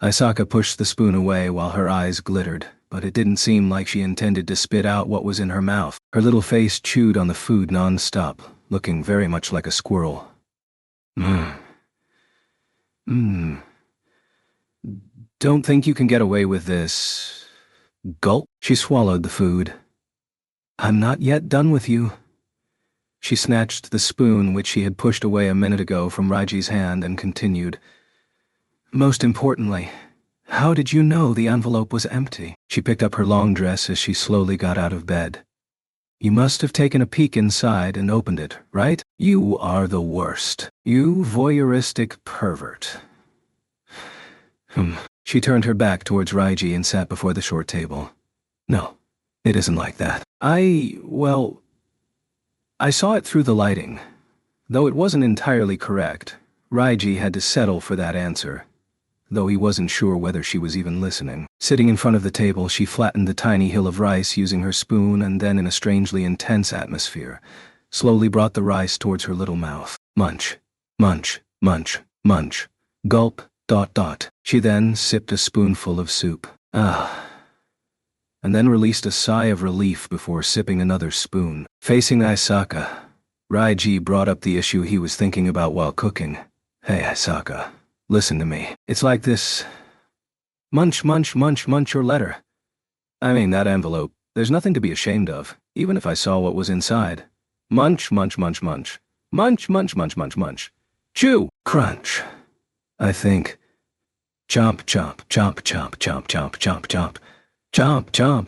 Aisaka pushed the spoon away while her eyes glittered, but it didn't seem like she intended to spit out what was in her mouth. Her little face chewed on the food non-stop, looking very much like a squirrel. Don't think you can get away with this. Gulp. She swallowed the food. I'm not yet done with you. She snatched the spoon which she had pushed away a minute ago from Raiji's hand and continued. Most importantly, how did you know the envelope was empty? She picked up her long dress as she slowly got out of bed. You must have taken a peek inside and opened it, right? You are the worst. You voyeuristic pervert. She turned her back towards Raiji and sat before the short table. No, it isn't like that. I saw it through the lighting. Though it wasn't entirely correct, Raiji had to settle for that answer, though he wasn't sure whether she was even listening. Sitting in front of the table, she flattened the tiny hill of rice using her spoon and then, in a strangely intense atmosphere, slowly brought the rice towards her little mouth. Munch, munch, munch, munch, gulp, ... She then sipped a spoonful of soup. And then released a sigh of relief before sipping another spoon. Facing Aisaka, Raiji brought up the issue he was thinking about while cooking. Hey Aisaka, listen to me. It's like this. Munch, munch, munch, munch your letter. I mean, that envelope. There's nothing to be ashamed of, even if I saw what was inside. Munch, munch, munch, munch. Munch, munch, munch, munch, munch. Chew! Crunch. I think. Chomp, chomp, chomp, chomp, chomp, chomp, chomp, chomp. Chomp, chomp.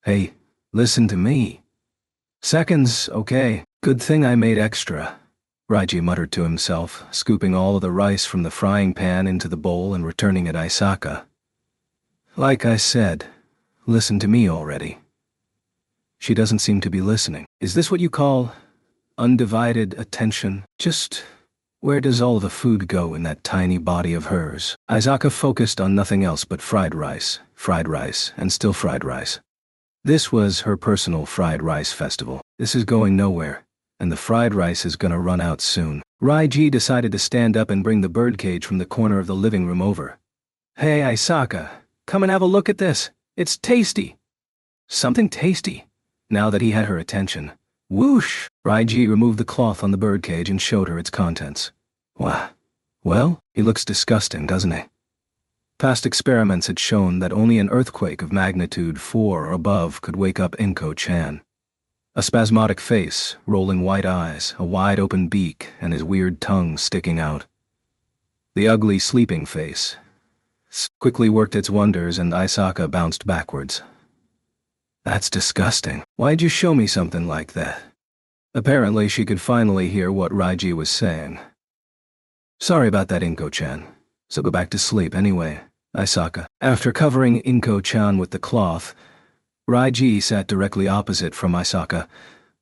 Hey, listen to me. Seconds, okay. Good thing I made extra. Raiji muttered to himself, scooping all of the rice from the frying pan into the bowl and returning it Aisaka. Like I said, listen to me already. She doesn't seem to be listening. Is this what you call undivided attention? Just where does all the food go in that tiny body of hers? Aisaka focused on nothing else but fried rice, and still fried rice. This was her personal fried rice festival. This is going nowhere, and the fried rice is gonna run out soon. Raiji decided to stand up and bring the birdcage from the corner of the living room over. Hey Aisaka, come and have a look at this. It's tasty. Something tasty. Now that he had her attention. Whoosh! Raiji removed the cloth on the birdcage and showed her its contents. Well, he looks disgusting, doesn't he? Past experiments had shown that only an earthquake of magnitude 4 or above could wake up Inko-chan. A spasmodic face, rolling white eyes, a wide-open beak, and his weird tongue sticking out. The ugly sleeping face quickly worked its wonders, and Aisaka bounced backwards. That's disgusting. Why'd you show me something like that? Apparently she could finally hear what Raiji was saying. Sorry about that, Inko-chan. So go back to sleep anyway. Isaka. After covering Inko-chan with the cloth, Raiji sat directly opposite from Isaka,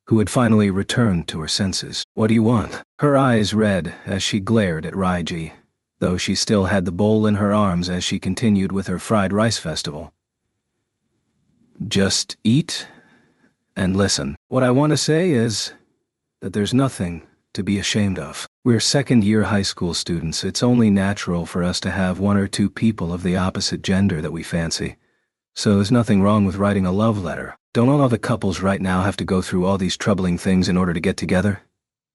who had finally returned to her senses. What do you want? Her eyes red as she glared at Raiji, though she still had the bowl in her arms as she continued with her fried rice festival. Just eat and listen. What I want to say is that there's nothing to be ashamed of. We're second-year high school students. It's only natural for us to have one or two people of the opposite gender that we fancy. So there's nothing wrong with writing a love letter. Don't all the couples right now have to go through all these troubling things in order to get together?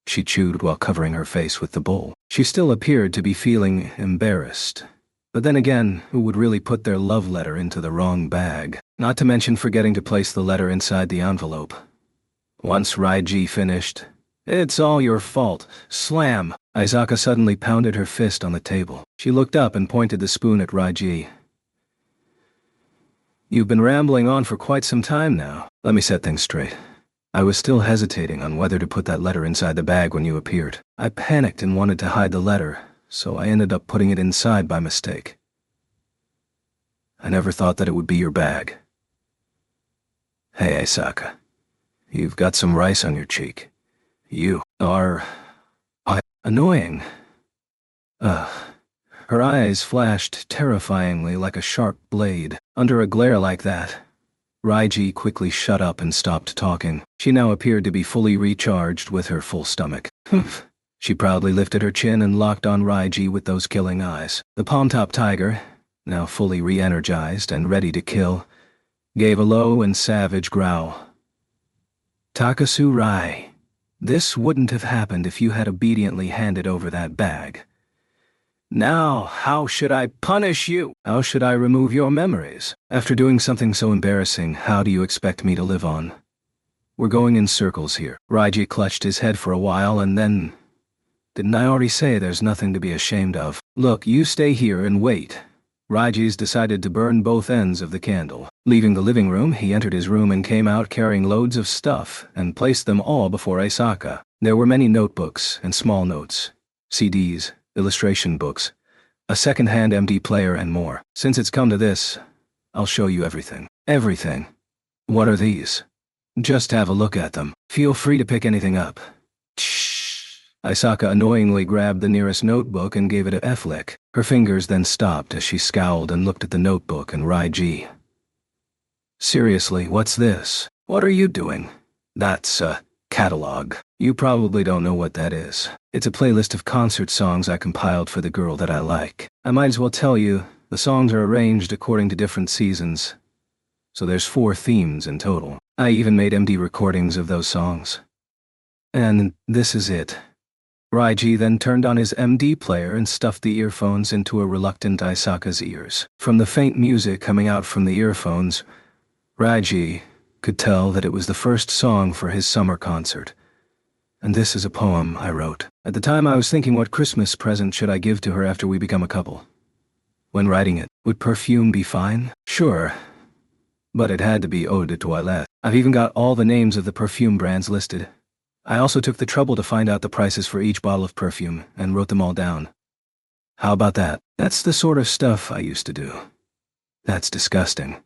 She chewed while covering her face with the bowl. She still appeared to be feeling embarrassed. But then again, who would really put their love letter into the wrong bag? Not to mention forgetting to place the letter inside the envelope. Once Raiji finished, "It's all your fault. Slam!" Isaka suddenly pounded her fist on the table. She looked up and pointed the spoon at Raiji. You've been rambling on for quite some time now. Let me set things straight. I was still hesitating on whether to put that letter inside the bag when you appeared. I panicked and wanted to hide the letter, so I ended up putting it inside by mistake. I never thought that it would be your bag. Hey, Isaka. You've got some rice on your cheek. You are annoying. Her eyes flashed terrifyingly like a sharp blade. Under a glare like that, Raiji quickly shut up and stopped talking. She now appeared to be fully recharged with her full stomach. She proudly lifted her chin and locked on Raiji with those killing eyes. The palm-top tiger, now fully re-energized and ready to kill, gave a low and savage growl. Takasu Rai, this wouldn't have happened if you had obediently handed over that bag. Now, how should I punish you? How should I remove your memories? After doing something so embarrassing, how do you expect me to live on? We're going in circles here. Raiji clutched his head for a while and then... Didn't I already say there's nothing to be ashamed of? Look, you stay here and wait. Raiji's decided to burn both ends of the candle. Leaving the living room, he entered his room and came out carrying loads of stuff and placed them all before Isaka. There were many notebooks and small notes, CDs, illustration books, a second-hand MD player, and more. Since it's come to this, I'll show you everything. Everything. What are these? Just have a look at them. Feel free to pick anything up. Shh. Isaka annoyingly grabbed the nearest notebook and gave it a flick. Her fingers then stopped as she scowled and looked at the notebook and Raiji. Seriously, what's this? What are you doing? That's a catalog. You probably don't know what that is. It's a playlist of concert songs I compiled for the girl that I like. I might as well tell you, the songs are arranged according to different seasons. So there's 4 themes in total. I even made MD recordings of those songs. And this is it. Raiji then turned on his MD player and stuffed the earphones into a reluctant Isaka's ears. From the faint music coming out from the earphones, Raiji could tell that it was the first song for his summer concert. And this is a poem I wrote. At the time I was thinking, what Christmas present should I give to her after we become a couple? When writing it, would perfume be fine? Sure. But it had to be eau de toilette. I've even got all the names of the perfume brands listed. I also took the trouble to find out the prices for each bottle of perfume and wrote them all down. How about that? That's the sort of stuff I used to do. That's disgusting.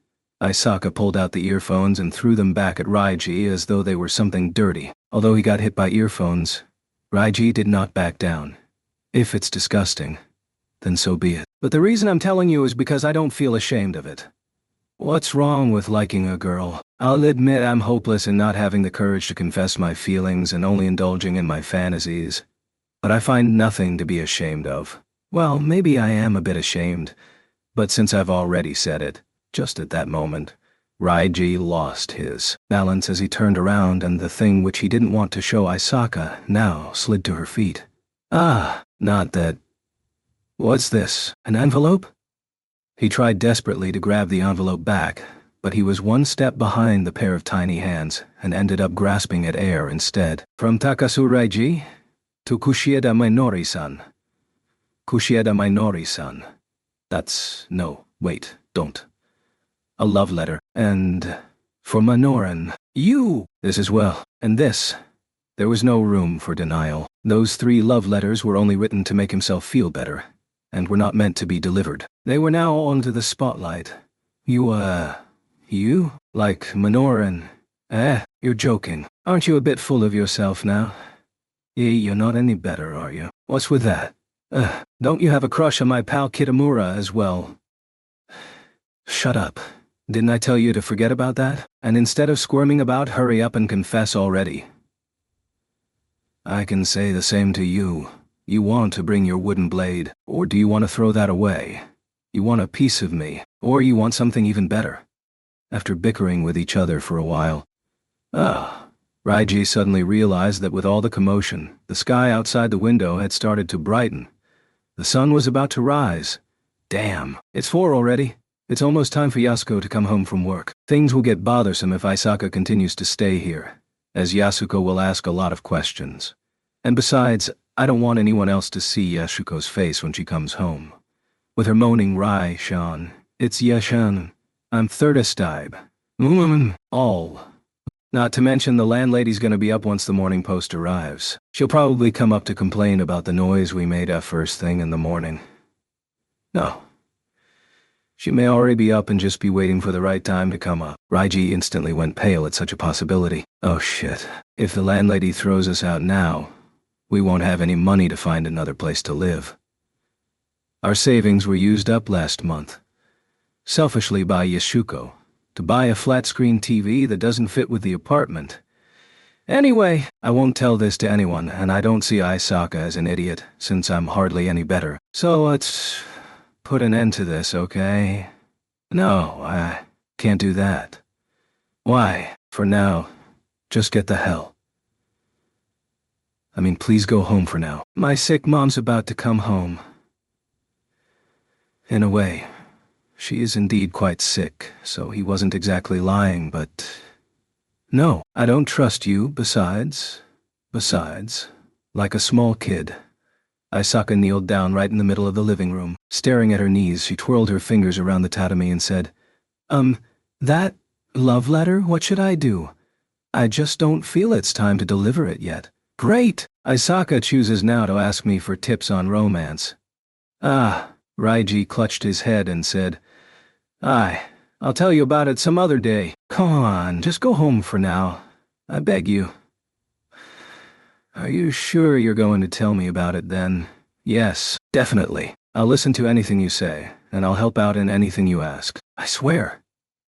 Isaka pulled out the earphones and threw them back at Raiji as though they were something dirty. Although he got hit by earphones, Raiji did not back down. If it's disgusting, then so be it. But the reason I'm telling you is because I don't feel ashamed of it. What's wrong with liking a girl? I'll admit I'm hopeless in not having the courage to confess my feelings and only indulging in my fantasies. But I find nothing to be ashamed of. Well, maybe I am a bit ashamed, but since I've already said it, just at that moment, Raiji lost his balance as he turned around, and the thing which he didn't want to show Isaka now slid to her feet. Ah, not that. What's this, an envelope? He tried desperately to grab the envelope back, but he was one step behind the pair of tiny hands and ended up grasping at air instead. From Takasu Raiji to Kushieda Minori-san. Kushieda Minori-san. That's... no, wait, don't. A love letter. And for Minoran. You! This as well. And this. There was no room for denial. Those 3 love letters were only written to make himself feel better. and were not meant to be delivered. They were now onto the spotlight. You, like Minoran? You're joking. Aren't you a bit full of yourself now? You're not any better, are you? What's with that? Don't you have a crush on my pal Kitamura as well? Shut up. Didn't I tell you to forget about that? And instead of squirming about, hurry up and confess already. I can say the same to you. You want to bring your wooden blade, or do you want to throw that away? You want a piece of me, or you want something even better? After bickering with each other for a while. Raiji suddenly realized that with all the commotion, the sky outside the window had started to brighten. The sun was about to rise. Damn, it's 4 already. It's almost time for Yasuko to come home from work. Things will get bothersome if Aisaka continues to stay here, as Yasuko will ask a lot of questions. And besides, I don't want anyone else to see Yasuko's face when she comes home. With her moaning Rai-shan, it's Yashan. I'm Third-Estibe. All. Not to mention the landlady's gonna be up once the morning post arrives. She'll probably come up to complain about the noise we made at first thing in the morning. No. She may already be up and just be waiting for the right time to come up. Raiji instantly went pale at such a possibility. Oh shit. If the landlady throws us out now, we won't have any money to find another place to live. Our savings were used up last month. Selfishly by Yasuko, to buy a flat-screen TV that doesn't fit with the apartment. Anyway, I won't tell this to anyone, and I don't see Aisaka as an idiot, since I'm hardly any better. So let's put an end to this, okay? No, I can't do that. Why? For now, just get the hell. Please go home for now. My sick mom's about to come home. In a way, she is indeed quite sick, so he wasn't exactly lying, but... No, I don't trust you, besides, like a small kid. Aisaka kneeled down right in the middle of the living room. Staring at her knees, she twirled her fingers around the tatami and said, that love letter, what should I do? I just don't feel it's time to deliver it yet. Great! Aisaka chooses now to ask me for tips on romance. Raiji clutched his head and said, I'll tell you about it some other day. Come on, just go home for now. I beg you. Are you sure you're going to tell me about it then? Yes, definitely. I'll listen to anything you say, and I'll help out in anything you ask. I swear.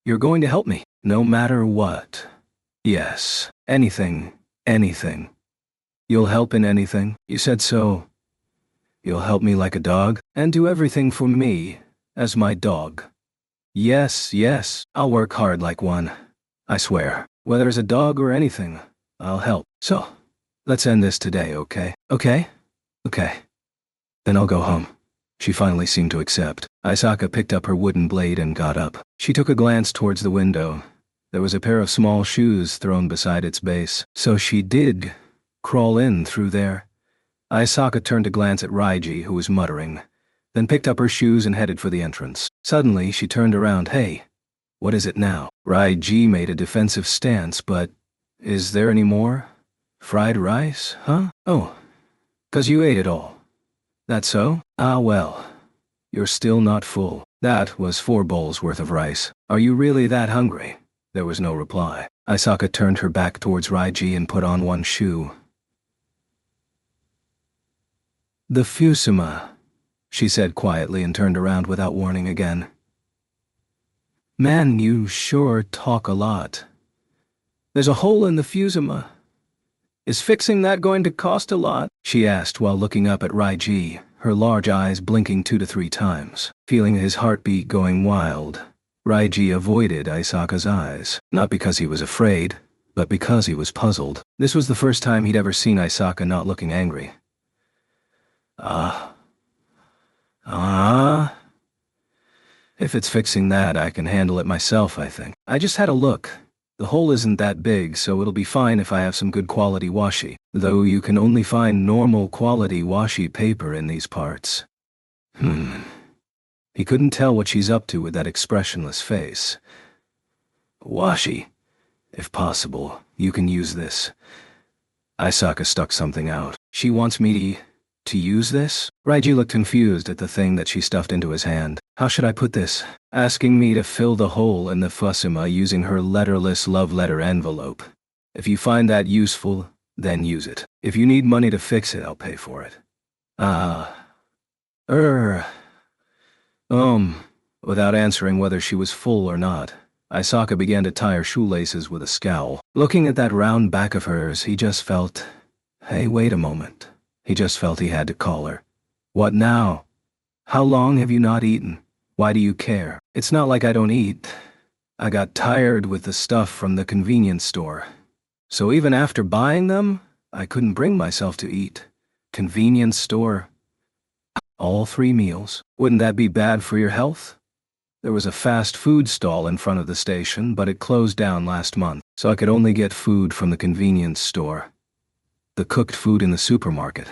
You're going to help me, no matter what. Yes, anything. You'll help in anything? You said so. You'll help me like a dog, and do everything for me, as my dog. Yes, I'll work hard like one. I swear, whether as a dog or anything, I'll help. So, let's end this today, okay? Okay. Then I'll go home. She finally seemed to accept. Aisaka picked up her wooden blade and got up. She took a glance towards the window. There was a pair of small shoes thrown beside its base, so she did crawl in through there. Aisaka turned to glance at Raiji, who was muttering, then picked up her shoes and headed for the entrance. Suddenly, she turned around. Hey, what is it now? Raiji made a defensive stance, but is there any more? Fried rice, huh? Oh, 'cause you ate it all. That's so? Well, you're still not full. That was 4 bowls worth of rice. Are you really that hungry? There was no reply. Aisaka turned her back towards Raiji and put on one shoe. The Fusuma, she said quietly and turned around without warning again. Man, you sure talk a lot. There's a hole in the Fusuma. Is fixing that going to cost a lot? She asked while looking up at Raiji, her large eyes blinking 2 to 3 times. Feeling his heartbeat going wild, Raiji avoided Aisaka's eyes, not because he was afraid, but because he was puzzled. This was the first time he'd ever seen Aisaka not looking angry. If it's fixing that, I can handle it myself, I think. I just had a look. The hole isn't that big, so it'll be fine if I have some good quality washi, though you can only find normal quality washi paper in these parts. He couldn't tell what she's up to with that expressionless face. Washi. If possible, you can use this. Aisaka stuck something out. She wants me to... To use this? Raiji looked confused at the thing that she stuffed into his hand. How should I put this? Asking me to fill the hole in the fusima using her letterless love letter envelope. If you find that useful, then use it. If you need money to fix it, I'll pay for it. Without answering whether she was full or not, Isaka began to tie her shoelaces with a scowl. Looking at that round back of hers, he just felt, hey, wait a moment. He just felt he had to call her. What now? How long have you not eaten? Why do you care? It's not like I don't eat. I got tired with the stuff from the convenience store. So even after buying them, I couldn't bring myself to eat. Convenience store. All 3 meals. Wouldn't that be bad for your health? There was a fast food stall in front of the station, but it closed down last month, so I could only get food from the convenience store. The cooked food in the supermarket.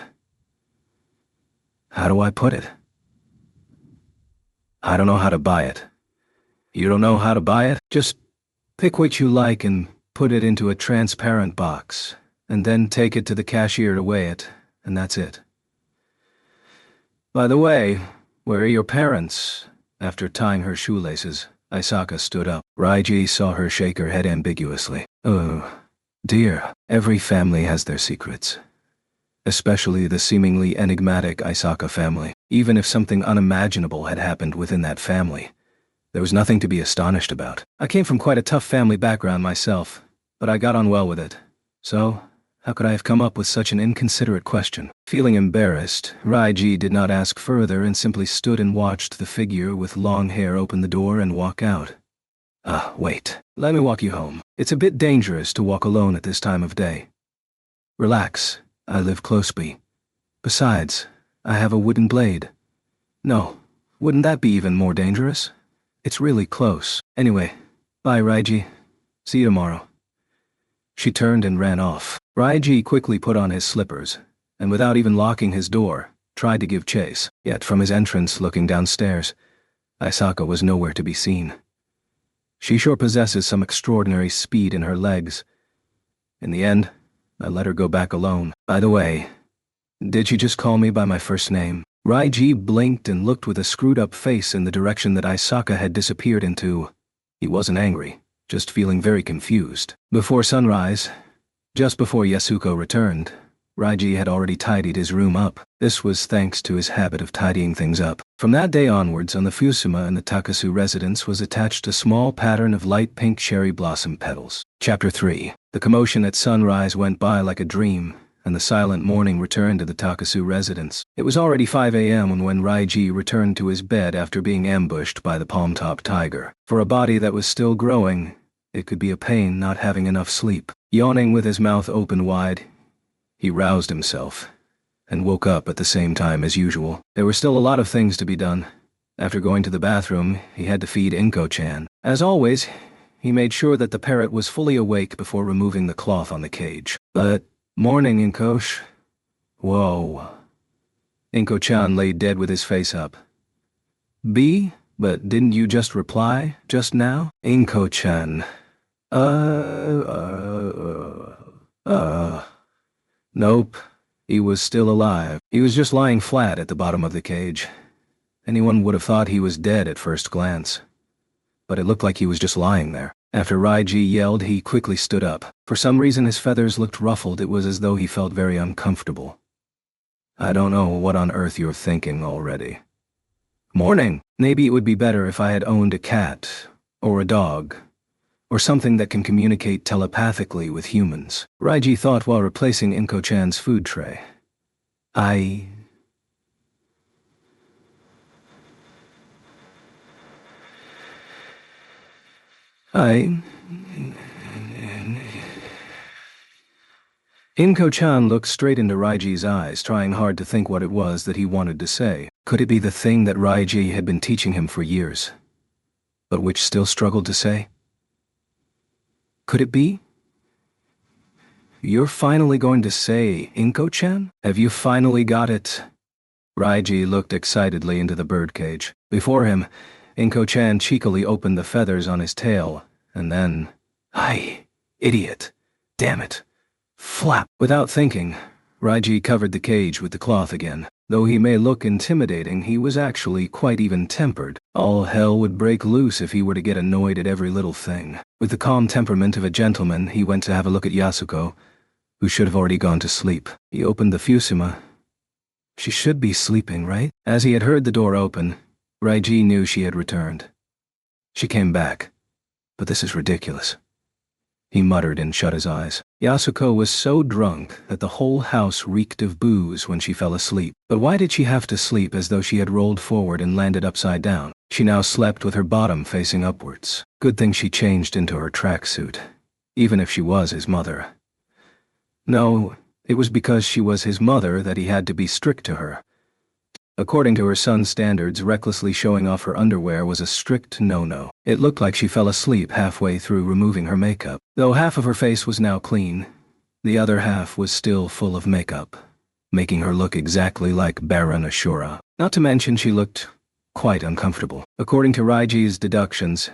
How do I put it? I don't know how to buy it. You don't know how to buy it? Just pick what you like and put it into a transparent box, and then take it to the cashier to weigh it, and that's it. By the way, where are your parents? After tying her shoelaces, Isaka stood up. Raiji saw her shake her head ambiguously. Oh, dear, every family has their secrets. Especially the seemingly enigmatic Isaka family. Even if something unimaginable had happened within that family, there was nothing to be astonished about. I came from quite a tough family background myself, but I got on well with it. So, how could I have come up with such an inconsiderate question? Feeling embarrassed, Raiji did not ask further and simply stood and watched the figure with long hair open the door and walk out. Wait. Let me walk you home. It's a bit dangerous to walk alone at this time of day. Relax. I live close by. Besides, I have a wooden blade. No, wouldn't that be even more dangerous? It's really close. Anyway, bye, Raiji. See you tomorrow. She turned and ran off. Raiji quickly put on his slippers, and without even locking his door, tried to give chase. Yet from his entrance looking downstairs, Isaka was nowhere to be seen. She sure possesses some extraordinary speed in her legs. In the end, I let her go back alone. By the way, did she just call me by my first name? Raiji blinked and looked with a screwed-up face in the direction that Isaka had disappeared into. He wasn't angry, just feeling very confused. Before sunrise, just before Yasuko returned, Raiji had already tidied his room up. This was thanks to his habit of tidying things up. From that day onwards, on the fusuma in the Takasu residence was attached a small pattern of light pink cherry blossom petals. Chapter 3. The commotion at sunrise went by like a dream, and the silent morning returned to the Takasu residence. It was already 5 a.m. when Raiji returned to his bed after being ambushed by the palm-top tiger. For a body that was still growing, it could be a pain not having enough sleep. Yawning with his mouth open wide, he roused himself and woke up at the same time as usual. There were still a lot of things to be done. After going to the bathroom, he had to feed Inko-chan. As always, he made sure that the parrot was fully awake before removing the cloth on the cage. But, morning, Inko-sh. Whoa. Inko-chan lay dead with his face up. B? But didn't you just reply just now? Inko-chan. Nope. He was still alive. He was just lying flat at the bottom of the cage. Anyone would have thought he was dead at first glance. But it looked like he was just lying there. After Raiji yelled, he quickly stood up. For some reason his feathers looked ruffled. It was as though he felt very uncomfortable. I don't know what on earth you're thinking already. Morning. Maybe it would be better if I had owned a cat, or a dog, or something that can communicate telepathically with humans. Raiji thought while replacing Inko-chan's food tray. Inko-chan looked straight into Raiji's eyes, trying hard to think what it was that he wanted to say. Could it be the thing that Raiji had been teaching him for years, but which still struggled to say? Could it be? You're finally going to say Inko-chan? Have you finally got it? Raiji looked excitedly into the birdcage. Before him, Inko-chan cheekily opened the feathers on his tail, and then, idiot. Damn it. Flap. Without thinking, Raiji covered the cage with the cloth again. Though he may look intimidating, he was actually quite even-tempered. All hell would break loose if he were to get annoyed at every little thing. With the calm temperament of a gentleman, he went to have a look at Yasuko, who should have already gone to sleep. He opened the fusuma. She should be sleeping, right? As he had heard the door open, Raiji knew she had returned. She came back. But this is ridiculous. He muttered and shut his eyes. Yasuko was so drunk that the whole house reeked of booze when she fell asleep. But why did she have to sleep as though she had rolled forward and landed upside down? She now slept with her bottom facing upwards. Good thing she changed into her tracksuit, even if she was his mother. No, it was because she was his mother that he had to be strict to her. According to her son's standards, recklessly showing off her underwear was a strict no-no. It looked like she fell asleep halfway through removing her makeup. Though half of her face was now clean, the other half was still full of makeup, making her look exactly like Baron Ashura. Not to mention she looked quite uncomfortable. According to Raiji's deductions,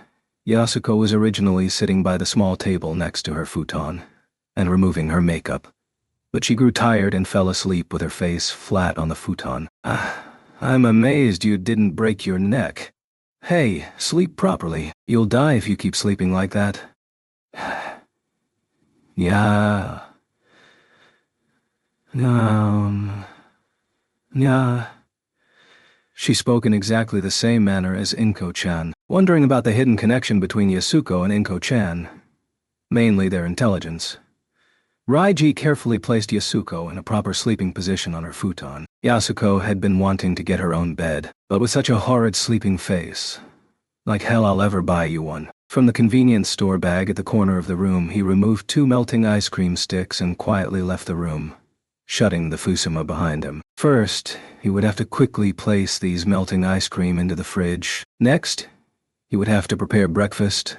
Yasuko was originally sitting by the small table next to her futon and removing her makeup. But she grew tired and fell asleep with her face flat on the futon. I'm amazed you didn't break your neck. Hey, sleep properly. You'll die if you keep sleeping like that. Yeah. Yeah. She spoke in exactly the same manner as Inko-chan, wondering about the hidden connection between Yasuko and Inko-chan, mainly their intelligence. Raiji carefully placed Yasuko in a proper sleeping position on her futon. Yasuko had been wanting to get her own bed, but with such a horrid sleeping face. Like hell I'll ever buy you one. From the convenience store bag at the corner of the room, he removed 2 melting ice cream sticks and quietly left the room, shutting the fusuma behind him. First, he would have to quickly place these melting ice cream into the fridge. Next, he would have to prepare breakfast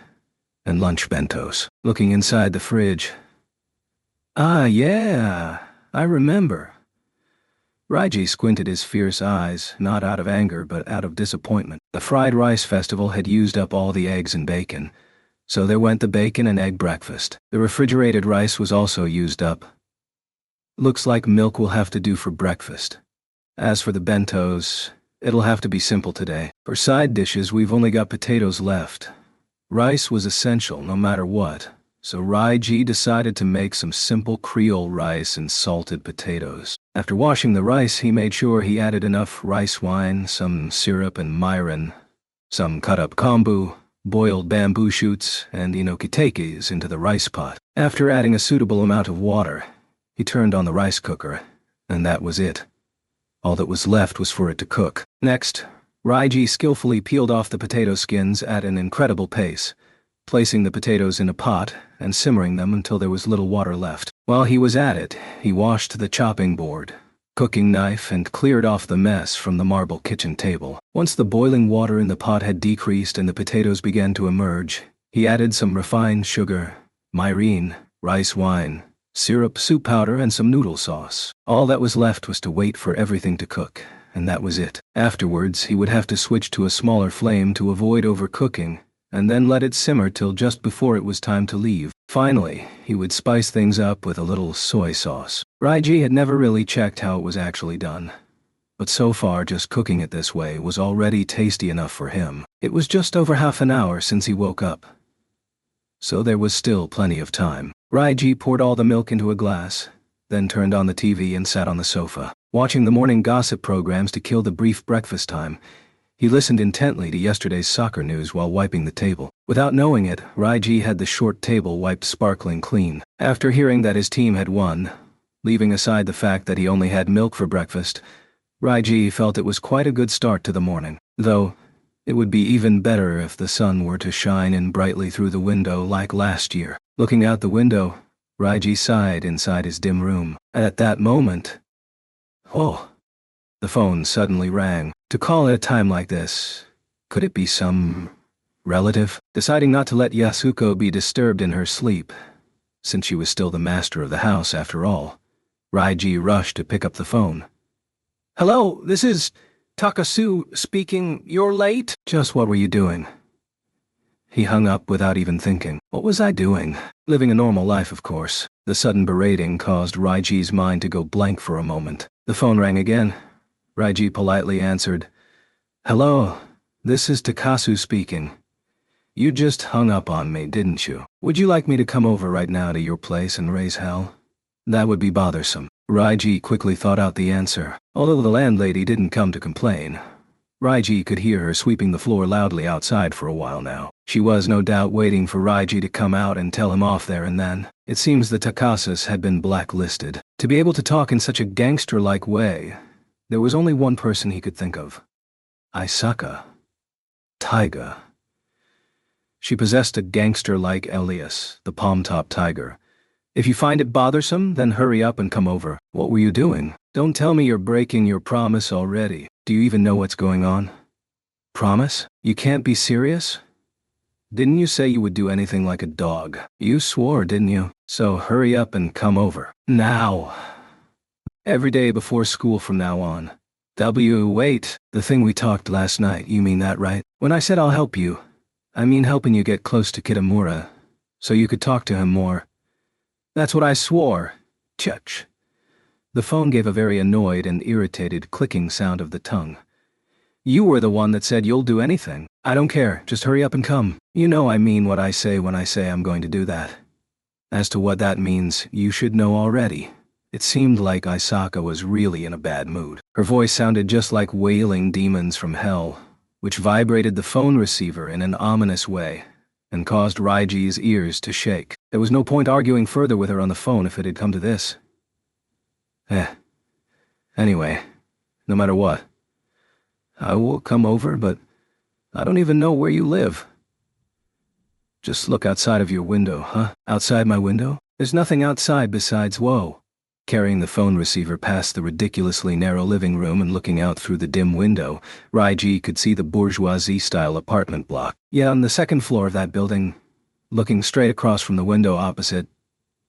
and lunch bentos. Looking inside the fridge, ah, yeah, I remember. Raiji squinted his fierce eyes, not out of anger but out of disappointment. The fried rice festival had used up all the eggs and bacon, so there went the bacon and egg breakfast. The refrigerated rice was also used up. Looks like milk will have to do for breakfast. As for the bentos, it'll have to be simple today. For side dishes, we've only got potatoes left. Rice was essential no matter what, so Raiji decided to make some simple Creole rice and salted potatoes. After washing the rice, he made sure he added enough rice wine, some syrup and mirin, some cut-up kombu, boiled bamboo shoots, and inokitekes into the rice pot. After adding a suitable amount of water, he turned on the rice cooker, and that was it. All that was left was for it to cook. Next, Raiji skillfully peeled off the potato skins at an incredible pace, placing the potatoes in a pot and simmering them until there was little water left. While he was at it, he washed the chopping board, cooking knife, and cleared off the mess from the marble kitchen table. Once the boiling water in the pot had decreased and the potatoes began to emerge, he added some refined sugar, mirin, rice wine, syrup, soup powder, and some noodle sauce. All that was left was to wait for everything to cook, and that was it. Afterwards, he would have to switch to a smaller flame to avoid overcooking, and then let it simmer till just before it was time to leave. Finally, he would spice things up with a little soy sauce. Raiji had never really checked how it was actually done, but so far just cooking it this way was already tasty enough for him. It was just over half an hour since he woke up, so there was still plenty of time. Raiji poured all the milk into a glass, then turned on the TV and sat on the sofa, watching the morning gossip programs to kill the brief breakfast time. He listened intently to yesterday's soccer news while wiping the table. Without knowing it, Raiji had the short table wiped sparkling clean. After hearing that his team had won, leaving aside the fact that he only had milk for breakfast, Raiji felt it was quite a good start to the morning. Though, it would be even better if the sun were to shine in brightly through the window like last year. Looking out the window, Raiji sighed inside his dim room. At that moment, oh! The phone suddenly rang. To call at a time like this, could it be some relative? Deciding not to let Yasuko be disturbed in her sleep, since she was still the master of the house after all, Raiji rushed to pick up the phone. Hello, this is Takasu speaking. You're late? Just what were you doing? He hung up without even thinking. What was I doing? Living a normal life, of course. The sudden berating caused Raiji's mind to go blank for a moment. The phone rang again. Raiji politely answered. "Hello, this is Takasu speaking. You just hung up on me, didn't you? Would you like me to come over right now to your place and raise hell? That would be bothersome." Raiji quickly thought out the answer. Although the landlady didn't come to complain, Raiji could hear her sweeping the floor loudly outside for a while now. She was no doubt waiting for Raiji to come out and tell him off there and then. It seems the Takasus had been blacklisted. To be able to talk in such a gangster-like way, there was only one person he could think of. Isaka. Taiga. She possessed a gangster-like alias, the Palm-Top Tiger. "If you find it bothersome, then hurry up and come over." "What were you doing? Don't tell me you're breaking your promise already. Do you even know what's going on?" "Promise? You can't be serious? Didn't you say you would do anything like a dog? You swore, didn't you? So hurry up and come over. Now. Every day before school from now on." Wait, the thing we talked last night, you mean that, right? When I said I'll help you, I mean helping you get close to Kitamura, so you could talk to him more. That's what I swore. Chutch. The phone gave a very annoyed and irritated clicking sound of the tongue. "You were the one that said you'll do anything. I don't care, just hurry up and come. You know I mean what I say when I say I'm going to do that." As to what that means, you should know already. It seemed like Isaka was really in a bad mood. Her voice sounded just like wailing demons from hell, which vibrated the phone receiver in an ominous way and caused Raiji's ears to shake. There was no point arguing further with her on the phone if it had come to this. Anyway, no matter what, I will come over, but I don't even know where you live. Just look outside of your window, huh? Outside my window? There's nothing outside besides whoa. Carrying the phone receiver past the ridiculously narrow living room and looking out through the dim window, Raiji could see the bourgeoisie-style apartment block. Yeah, on the second floor of that building, looking straight across from the window opposite.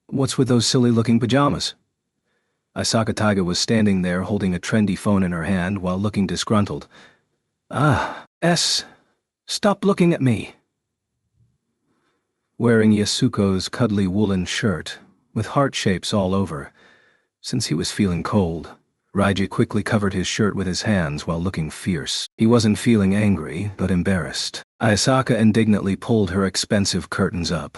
What's with those silly-looking pajamas? Isaka Taiga was standing there holding a trendy phone in her hand while looking disgruntled. Stop looking at me. Wearing Yasuko's cuddly woolen shirt, with heart shapes all over, since he was feeling cold, Raiji quickly covered his shirt with his hands while looking fierce. He wasn't feeling angry, but embarrassed. Isaka indignantly pulled her expensive curtains up.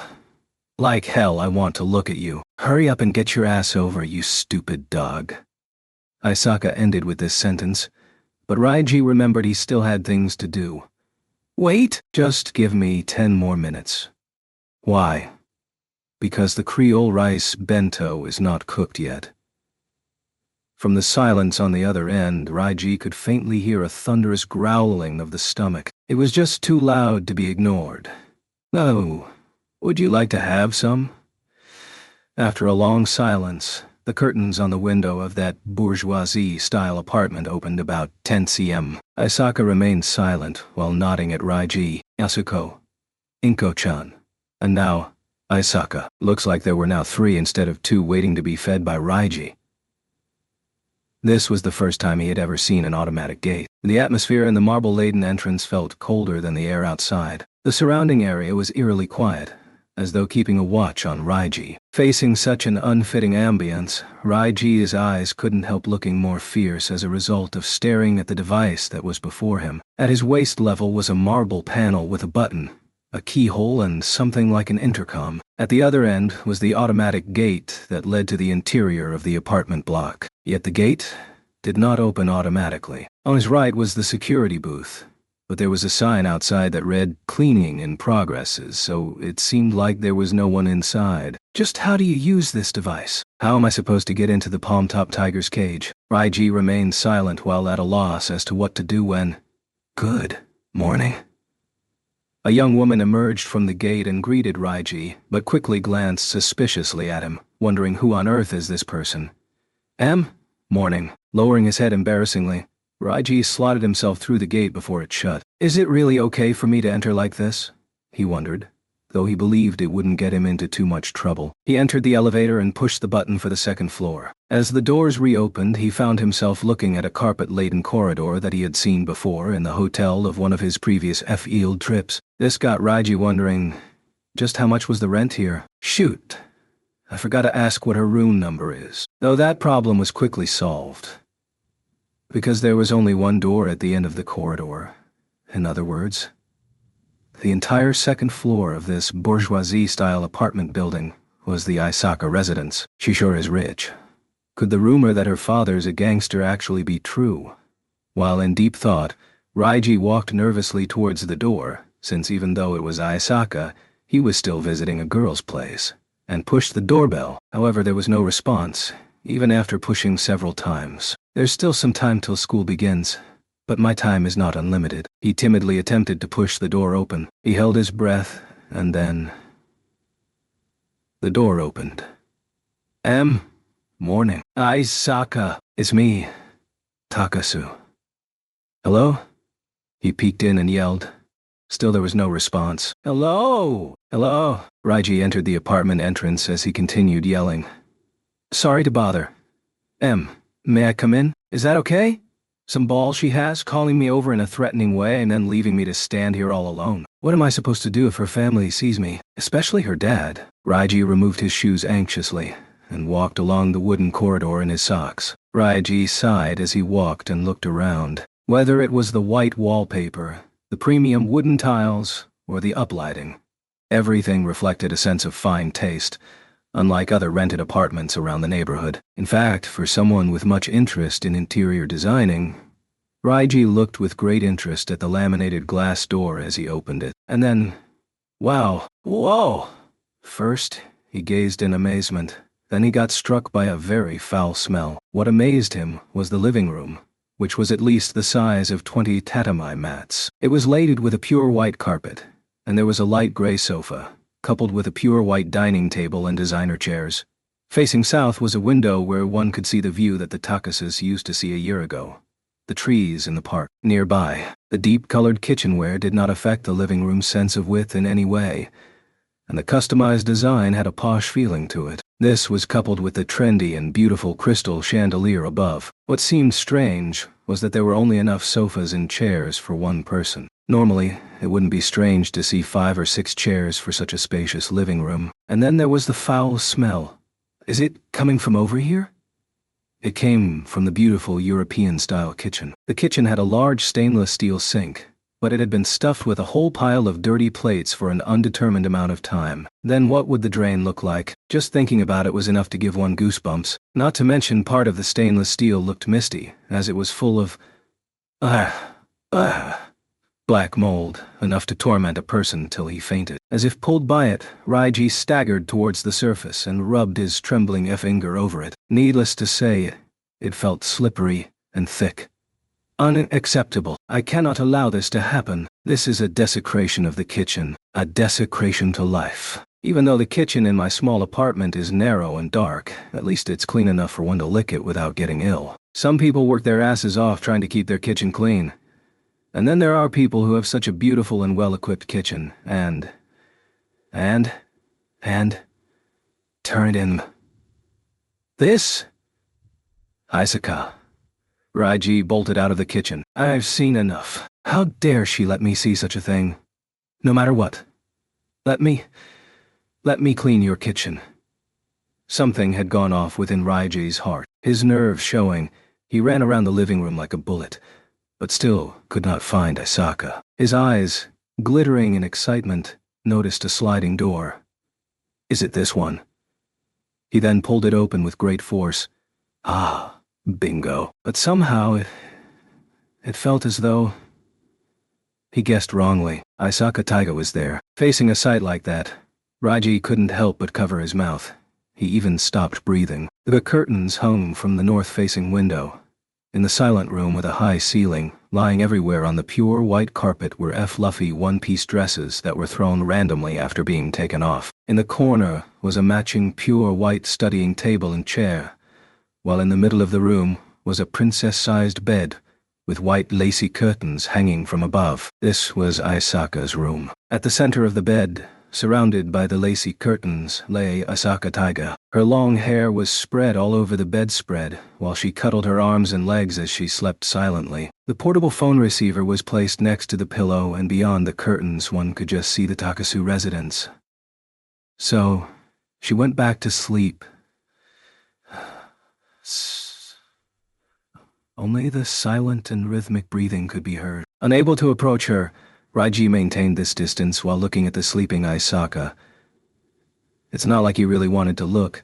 "Like hell, I want to look at you. Hurry up and get your ass over, you stupid dog." Isaka ended with this sentence, but Raiji remembered he still had things to do. "Wait, just give me 10 more minutes." "Why?" "Because the Creole rice bento is not cooked yet." From the silence on the other end, Raiji could faintly hear a thunderous growling of the stomach. It was just too loud to be ignored. "Oh, would you like to have some?" After a long silence, the curtains on the window of that bourgeoisie-style apartment opened about 10 cm. Isaka remained silent while nodding at Raiji. "Yasuko. Inko-chan. And now, Isaka." Looks like there were now 3 instead of 2 waiting to be fed by Raiji. This was the first time he had ever seen an automatic gate. The atmosphere in the marble-laden entrance felt colder than the air outside. The surrounding area was eerily quiet, as though keeping a watch on Raiji. Facing such an unfitting ambience, Raiji's eyes couldn't help looking more fierce as a result of staring at the device that was before him. At his waist level was a marble panel with a button, a keyhole, and something like an intercom. At the other end was the automatic gate that led to the interior of the apartment block. Yet the gate did not open automatically. On his right was the security booth, but there was a sign outside that read, "Cleaning in progresses," so it seemed like there was no one inside. Just how do you use this device? How am I supposed to get into the Palm-Top Tiger's cage? Raiji remained silent while at a loss as to what to do when... "Good morning." A young woman emerged from the gate and greeted Raiji, but quickly glanced suspiciously at him, wondering who on earth is this person. Morning." Lowering his head embarrassingly, Raiji slotted himself through the gate before it shut. "Is it really okay for me to enter like this?" he wondered, though he believed it wouldn't get him into too much trouble. He entered the elevator and pushed the button for the second floor. As the doors reopened, he found himself looking at a carpet-laden corridor that he had seen before in the hotel of one of his previous field trips. This got Raiji wondering, just how much was the rent here? Shoot. I forgot to ask what her room number is. Though that problem was quickly solved, because there was only one door at the end of the corridor. In other words, the entire second floor of this bourgeoisie-style apartment building was the Isaka residence. She sure is rich. Could the rumor that her father's a gangster actually be true? While in deep thought, Raiji walked nervously towards the door, since even though it was Isaka, he was still visiting a girl's place, and pushed the doorbell. However, there was no response, even after pushing several times. There's still some time till school begins, but my time is not unlimited. He timidly attempted to push the door open. He held his breath, and then the door opened. Morning. Isaka, it's me, Takasu. Hello? He peeked in and yelled. Still there was no response. Hello? Hello? Raiji entered the apartment entrance as he continued yelling. Sorry to bother. May I come in? Is that okay? Some balls she has, calling me over in a threatening way and then leaving me to stand here all alone. What am I supposed to do if her family sees me, especially her dad? Raiji removed his shoes anxiously and walked along the wooden corridor in his socks. Raiji sighed as he walked and looked around. Whether it was the white wallpaper, the premium wooden tiles, or the uplighting, everything reflected a sense of fine taste, unlike other rented apartments around the neighborhood. In fact, for someone with much interest in interior designing, Raiji looked with great interest at the laminated glass door as he opened it. And then, wow, whoa! First, he gazed in amazement. Then he got struck by a very foul smell. What amazed him was the living room, which was at least the size of 20 tatami mats. It was laid with a pure white carpet, and there was a light gray sofa, coupled with a pure white dining table and designer chairs. Facing south was a window where one could see the view that the Takasus used to see a year ago. The trees in the park. Nearby, the deep-colored kitchenware did not affect the living room's sense of width in any way, and the customized design had a posh feeling to it. This was coupled with the trendy and beautiful crystal chandelier above. What seemed strange was that there were only enough sofas and chairs for one person. Normally, it wouldn't be strange to see 5 or 6 chairs for such a spacious living room. And then there was the foul smell. Is it coming from over here? It came from the beautiful European-style kitchen. The kitchen had a large stainless steel sink, but it had been stuffed with a whole pile of dirty plates for an undetermined amount of time. Then what would the drain look like? Just thinking about it was enough to give one goosebumps. Not to mention part of the stainless steel looked misty, as it was full of black mold, enough to torment a person till he fainted. As if pulled by it, Raiji staggered towards the surface and rubbed his trembling finger over it. Needless to say, it felt slippery and thick. Unacceptable. I cannot allow this to happen. This is a desecration of the kitchen, a desecration to life. Even though the kitchen in my small apartment is narrow and dark, at least it's clean enough for one to lick it without getting ill. Some people work their asses off trying to keep their kitchen clean. And then there are people who have such a beautiful and well-equipped kitchen, and turn in this? Isaka. Raiji bolted out of the kitchen. I've seen enough. How dare she let me see such a thing? No matter what. Let me clean your kitchen. Something had gone off within Raiji's heart. His nerves showing, he ran around the living room like a bullet, but still could not find Isaka. His eyes, glittering in excitement, noticed a sliding door. Is it this one? He then pulled it open with great force. Ah, bingo. But somehow it felt as though he guessed wrongly. Isaka Taiga was there. Facing a sight like that, Raiji couldn't help but cover his mouth. He even stopped breathing. The curtains hung from the north-facing window. In the silent room with a high ceiling, lying everywhere on the pure white carpet were fluffy one-piece dresses that were thrown randomly after being taken off. In the corner was a matching pure white studying table and chair, while in the middle of the room was a princess-sized bed with white lacy curtains hanging from above. This was Isaka's room. At the center of the bed, surrounded by the lacy curtains, lay Isaka Taiga. Her long hair was spread all over the bedspread, while she cuddled her arms and legs as she slept silently. The portable phone receiver was placed next to the pillow, and beyond the curtains one could just see the Takasu residence. So, She went back to sleep. Only the silent and rhythmic breathing could be heard. Unable to approach her, Raiji maintained this distance while looking at the sleeping Aisaka. It's not like he really wanted to look.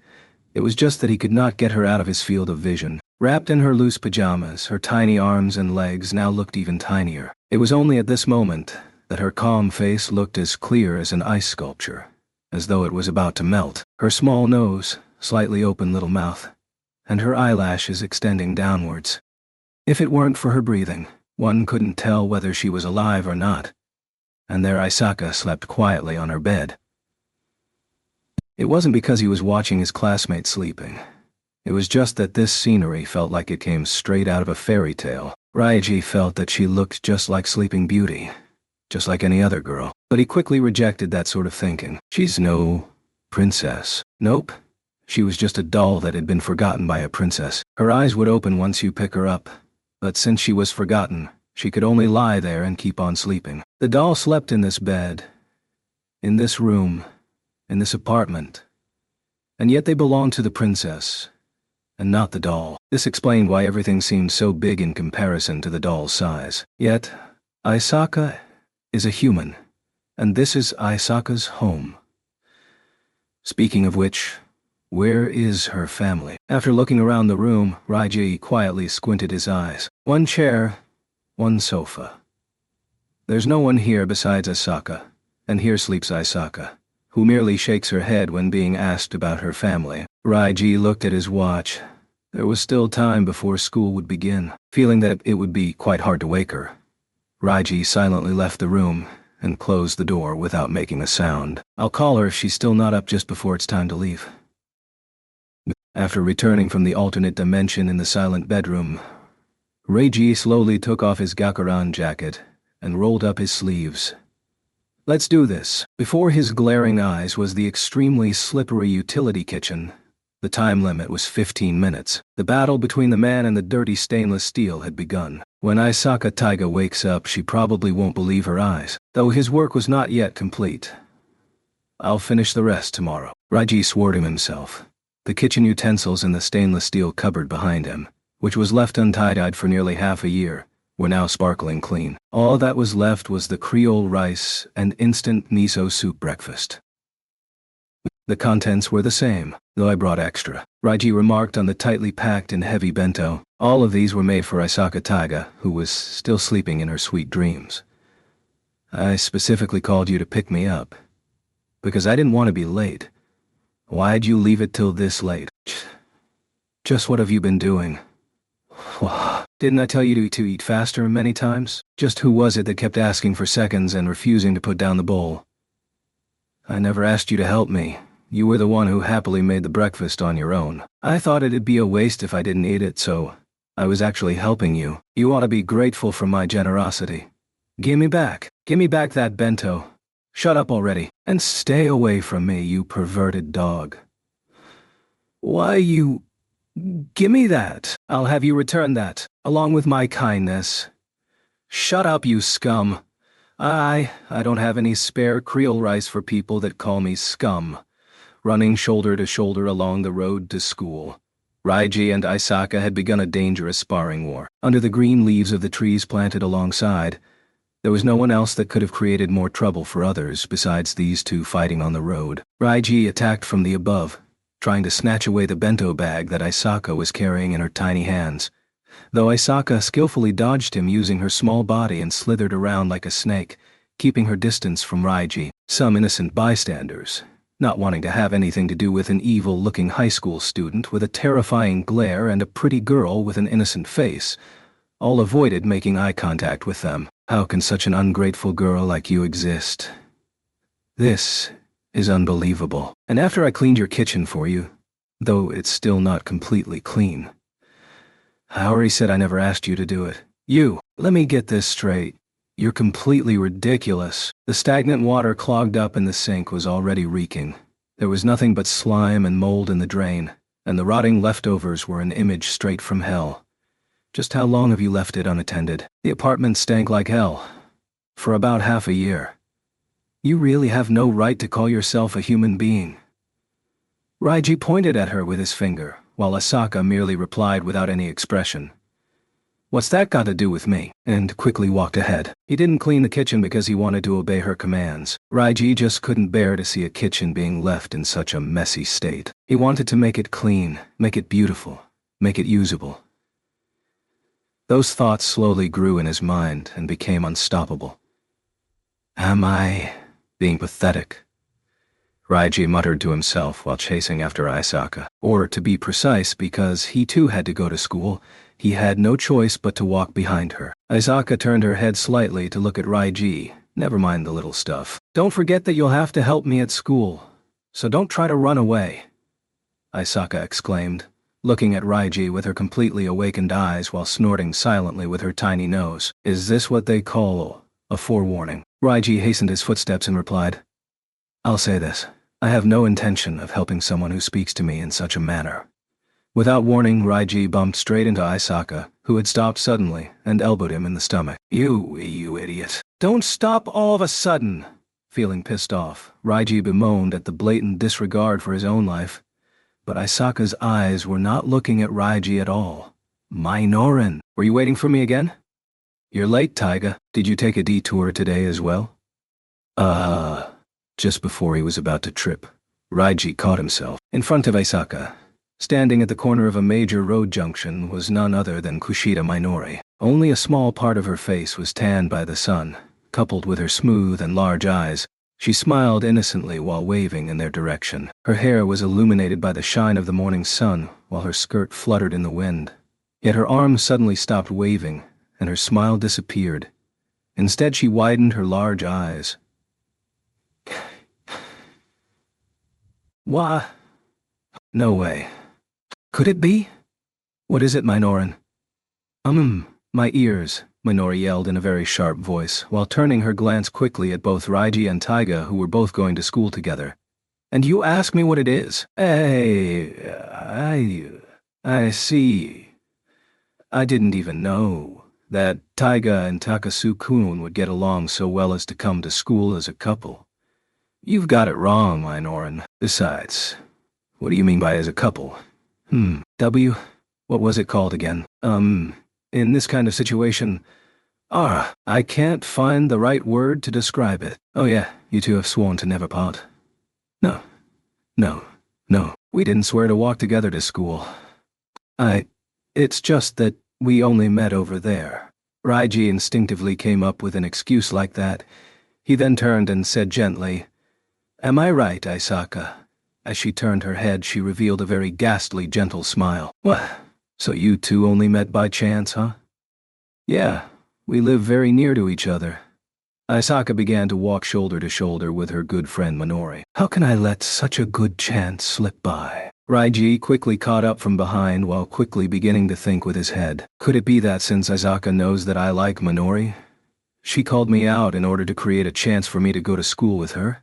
It was just that he could not get her out of his field of vision. Wrapped in her loose pajamas, her tiny arms and legs now looked even tinier. It was only at this moment that her calm face looked as clear as an ice sculpture, as though it was about to melt. Her small nose, slightly open little mouth, and her eyelashes extending downwards. If it weren't for her breathing, one couldn't tell whether she was alive or not. And there Aisaka slept quietly on her bed. It wasn't because he was watching his classmates sleeping. It was just that this scenery felt like it came straight out of a fairy tale. Raiji felt that she looked just like Sleeping Beauty, just like any other girl. But he quickly rejected that sort of thinking. She's no princess. Nope. She was just a doll that had been forgotten by a princess. Her eyes would open once you pick her up. But since she was forgotten, she could only lie there and keep on sleeping. The doll slept in this bed, in this room, in this apartment. And yet they belonged to the princess, and not the doll. This explained why everything seemed so big in comparison to the doll's size. Yet, Aisaka is a human, and this is Aisaka's home. Speaking of which, where is her family? After looking around the room, Raiji quietly squinted his eyes. One chair, one sofa. There's no one here besides Asaka, and here sleeps Aisaka, who merely shakes her head when being asked about her family. Raiji looked at his watch. There was still time before school would begin. Feeling that it would be quite hard to wake her, Raiji silently left the room and closed the door without making a sound. I'll call her if she's still not up just before it's time to leave. After returning from the alternate dimension in the silent bedroom, Reiji slowly took off his Gakuran jacket and rolled up his sleeves. Let's do this. Before his glaring eyes was the extremely slippery utility kitchen. The time limit was 15 minutes. The battle between the man and the dirty stainless steel had begun. When Aisaka Taiga wakes up, she probably won't believe her eyes, though his work was not yet complete. I'll finish the rest tomorrow, Raiji swore to himself. The kitchen utensils in the stainless steel cupboard behind him, which was left untidied for nearly half a year, were now sparkling clean. All that was left was the Creole rice and instant miso soup breakfast. The contents were the same, though I brought extra, Raiji remarked on the tightly packed and heavy bento. All of these were made for Aisaka Taiga, who was still sleeping in her sweet dreams. I specifically called you to pick me up, because I didn't want to be late. Why'd you leave it till this late? Just what have you been doing? Didn't I tell you to eat faster many times? Just who was it that kept asking for seconds and refusing to put down the bowl? I never asked you to help me. You were the one who happily made the breakfast on your own. I thought it'd be a waste if I didn't eat it, so I was actually helping you. You ought to be grateful for my generosity. Give me back that bento. Shut up already, and stay away from me, you perverted dog. Why, you... Gimme that. I'll have you return that, along with my kindness. Shut up, you scum. I don't have any spare Creole rice for people that call me scum. Running shoulder to shoulder along the road to school, Raiji and Aisaka had begun a dangerous sparring war. Under the green leaves of the trees planted alongside, there was no one else that could have created more trouble for others besides these two fighting on the road. Raiji attacked from the above, trying to snatch away the bento bag that Aisaka was carrying in her tiny hands, though Aisaka skillfully dodged him using her small body and slithered around like a snake, keeping her distance from Raiji. Some innocent bystanders, not wanting to have anything to do with an evil-looking high school student with a terrifying glare and a pretty girl with an innocent face, all avoided making eye contact with them. How can such an ungrateful girl like you exist? This is unbelievable. And after I cleaned your kitchen for you, though it's still not completely clean. I already said I never asked you to do it. Let me get this straight. You're completely ridiculous. The stagnant water clogged up in the sink was already reeking. There was nothing but slime and mold in the drain, and the rotting leftovers were an image straight from hell. Just how long have you left it unattended? The apartment stank like hell. For about half a year. You really have no right to call yourself a human being. Raiji pointed at her with his finger, while Asaka merely replied without any expression. "What's that got to do with me?" And quickly walked ahead. He didn't clean the kitchen because he wanted to obey her commands. Raiji just couldn't bear to see a kitchen being left in such a messy state. He wanted to make it clean, make it beautiful, make it usable. Those thoughts slowly grew in his mind and became unstoppable. Am I being pathetic? Raiji muttered to himself while chasing after Asaka. Or, to be precise, because he too had to go to school, he had no choice but to walk behind her. Asaka turned her head slightly to look at Raiji. Never mind the little stuff. Don't forget that you'll have to help me at school, so don't try to run away, Asaka exclaimed, looking at Raiji with her completely awakened eyes while snorting silently with her tiny nose. Is this what they call a forewarning? Raiji hastened his footsteps and replied, I'll say this. I have no intention of helping someone who speaks to me in such a manner. Without warning, Raiji bumped straight into Asaka, who had stopped suddenly, and elbowed him in the stomach. You idiot. Don't stop all of a sudden. Feeling pissed off, Raiji bemoaned at the blatant disregard for his own life. But Asaka's eyes were not looking at Raiji at all. Minoran, were you waiting for me again? You're late, Taiga. Did you take a detour today as well? Just before he was about to trip, Raiji caught himself. In front of Asaka, standing at the corner of a major road junction, was none other than Kushida Minori. Only a small part of her face was tanned by the sun, coupled with her smooth and large eyes. She smiled innocently while waving in their direction. Her hair was illuminated by the shine of the morning sun, while her skirt fluttered in the wind. Yet her arms suddenly stopped waving, and her smile disappeared. Instead, she widened her large eyes. Why? No way. Could it be? What is it, Minoran? My ears, Minori yelled in a very sharp voice, while turning her glance quickly at both Raiji and Taiga, who were both going to school together. And you ask me what it is? Hey, I see. I didn't even know that Taiga and Takasu-kun would get along so well as to come to school as a couple. You've got it wrong, Minoran. Besides, what do you mean by as a couple? What was it called again? In this kind of situation, I can't find the right word to describe it. Oh yeah, you two have sworn to never part. No, we didn't swear to walk together to school. It's just that we only met over there. Raiji instinctively came up with an excuse like that. He then turned and said gently, Am I right, Asaka? As she turned her head, she revealed a very ghastly, gentle smile. What? So you two only met by chance, huh? Yeah, we live very near to each other. Asaka began to walk shoulder to shoulder with her good friend Minori. How can I let such a good chance slip by? Raiji quickly caught up from behind while quickly beginning to think with his head. Could it be that since Asaka knows that I like Minori, she called me out in order to create a chance for me to go to school with her?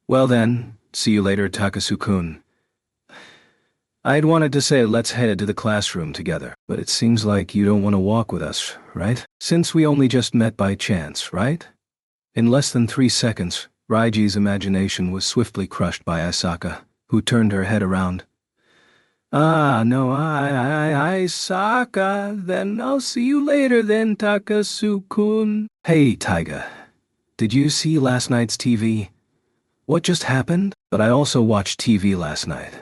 Well then, see you later, Takasu-kun. I'd wanted to say let's head to the classroom together, but it seems like you don't want to walk with us, right? Since we only just met by chance, right? In less than 3 seconds, Raiji's imagination was swiftly crushed by Asaka, who turned her head around. No, Asaka, then I'll see you later then, Takasu-kun. Hey, Taiga, did you see last night's TV? What just happened? But I also watched TV last night.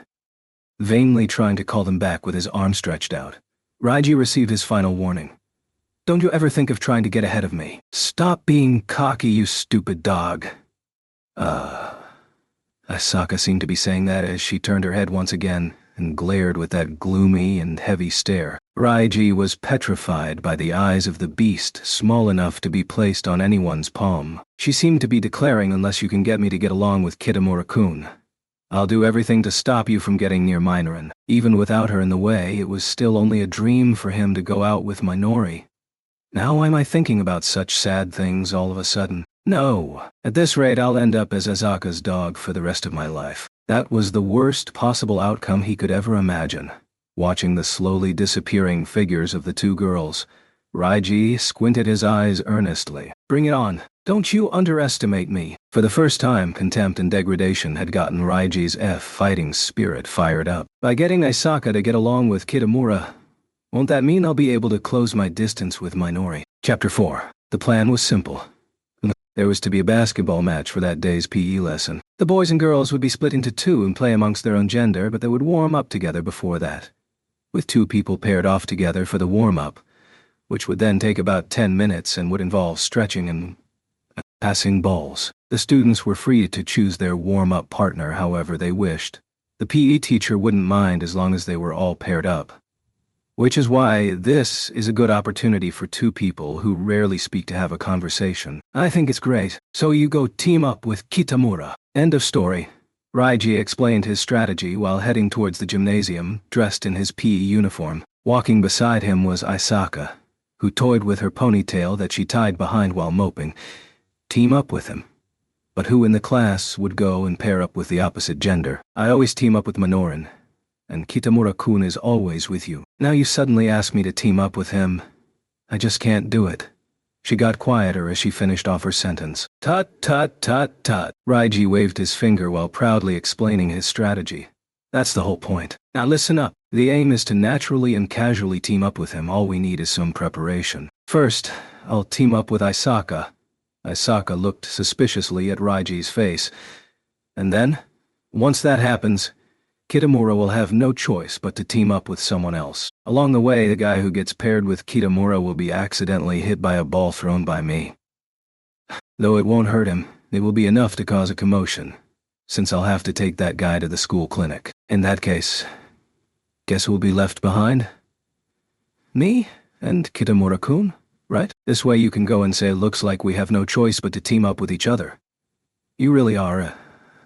Vainly trying to call them back with his arm stretched out, Raiji received his final warning. Don't you ever think of trying to get ahead of me. Stop being cocky, you stupid dog. Asaka seemed to be saying that as she turned her head once again and glared with that gloomy and heavy stare. Raiji was petrified by the eyes of the beast, small enough to be placed on anyone's palm. She seemed to be declaring, unless you can get me to get along with Kitamura-kun, I'll do everything to stop you from getting near Minoran. Even without her in the way, it was still only a dream for him to go out with Minori. Now why am I thinking about such sad things all of a sudden? No, at this rate I'll end up as Asaka's dog for the rest of my life. That was the worst possible outcome he could ever imagine. Watching the slowly disappearing figures of the two girls, Raiji squinted his eyes earnestly. Bring it on. Don't you underestimate me. For the first time, contempt and degradation had gotten Raiji's fighting spirit fired up. By getting Isaka to get along with Kitamura, won't that mean I'll be able to close my distance with Minori? Chapter 4. The plan was simple. There was to be a basketball match for that day's PE lesson. The boys and girls would be split into two and play amongst their own gender, but they would warm up together before that, with two people paired off together for the warm-up, which would then take about 10 minutes and would involve stretching and passing balls. The students were free to choose their warm-up partner however they wished. The PE teacher wouldn't mind as long as they were all paired up. Which is why this is a good opportunity for two people who rarely speak to have a conversation. I think it's great. So you go team up with Kitamura. End of story. Raiji explained his strategy while heading towards the gymnasium, dressed in his PE uniform. Walking beside him was Isaka, who toyed with her ponytail that she tied behind while moping. Team up with him. But who in the class would go and pair up with the opposite gender? I always team up with Minoran, and Kitamura-kun is always with you. Now you suddenly ask me to team up with him. I just can't do it. She got quieter as she finished off her sentence. Tut, tut, tut, tut. Raiji waved his finger while proudly explaining his strategy. That's the whole point. Now listen up. The aim is to naturally and casually team up with him. All we need is some preparation. First, I'll team up with Isaka. Isaka looked suspiciously at Raiji's face. And then, once that happens, Kitamura will have no choice but to team up with someone else. Along the way, the guy who gets paired with Kitamura will be accidentally hit by a ball thrown by me. Though it won't hurt him, it will be enough to cause a commotion, since I'll have to take that guy to the school clinic. In that case, guess who'll be left behind? Me and Kitamura-kun, right? This way you can go and say, looks like we have no choice but to team up with each other. You really are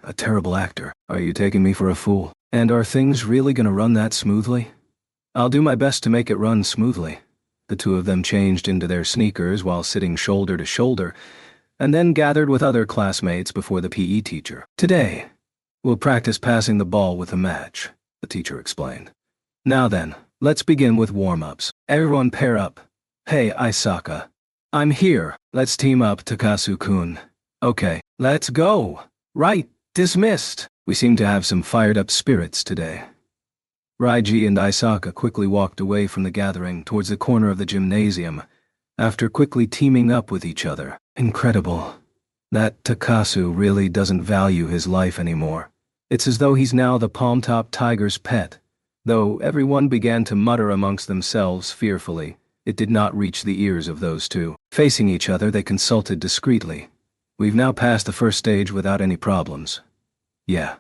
a terrible actor. Are you taking me for a fool? And are things really gonna run that smoothly? I'll do my best to make it run smoothly. The two of them changed into their sneakers while sitting shoulder to shoulder, and then gathered with other classmates before the PE teacher. Today, we'll practice passing the ball with a match, the teacher explained. Now then, let's begin with warm-ups. Everyone pair up. Hey, Isaka. I'm here. Let's team up, Takasu-kun. Okay, let's go. Right, dismissed. We seem to have some fired-up spirits today. Raiji and Isaka quickly walked away from the gathering towards the corner of the gymnasium, after quickly teaming up with each other. Incredible. That Takasu really doesn't value his life anymore. It's as though he's now the palm-top tiger's pet. Though everyone began to mutter amongst themselves fearfully, it did not reach the ears of those two. Facing each other, they consulted discreetly. We've now passed the first stage without any problems. Yeah.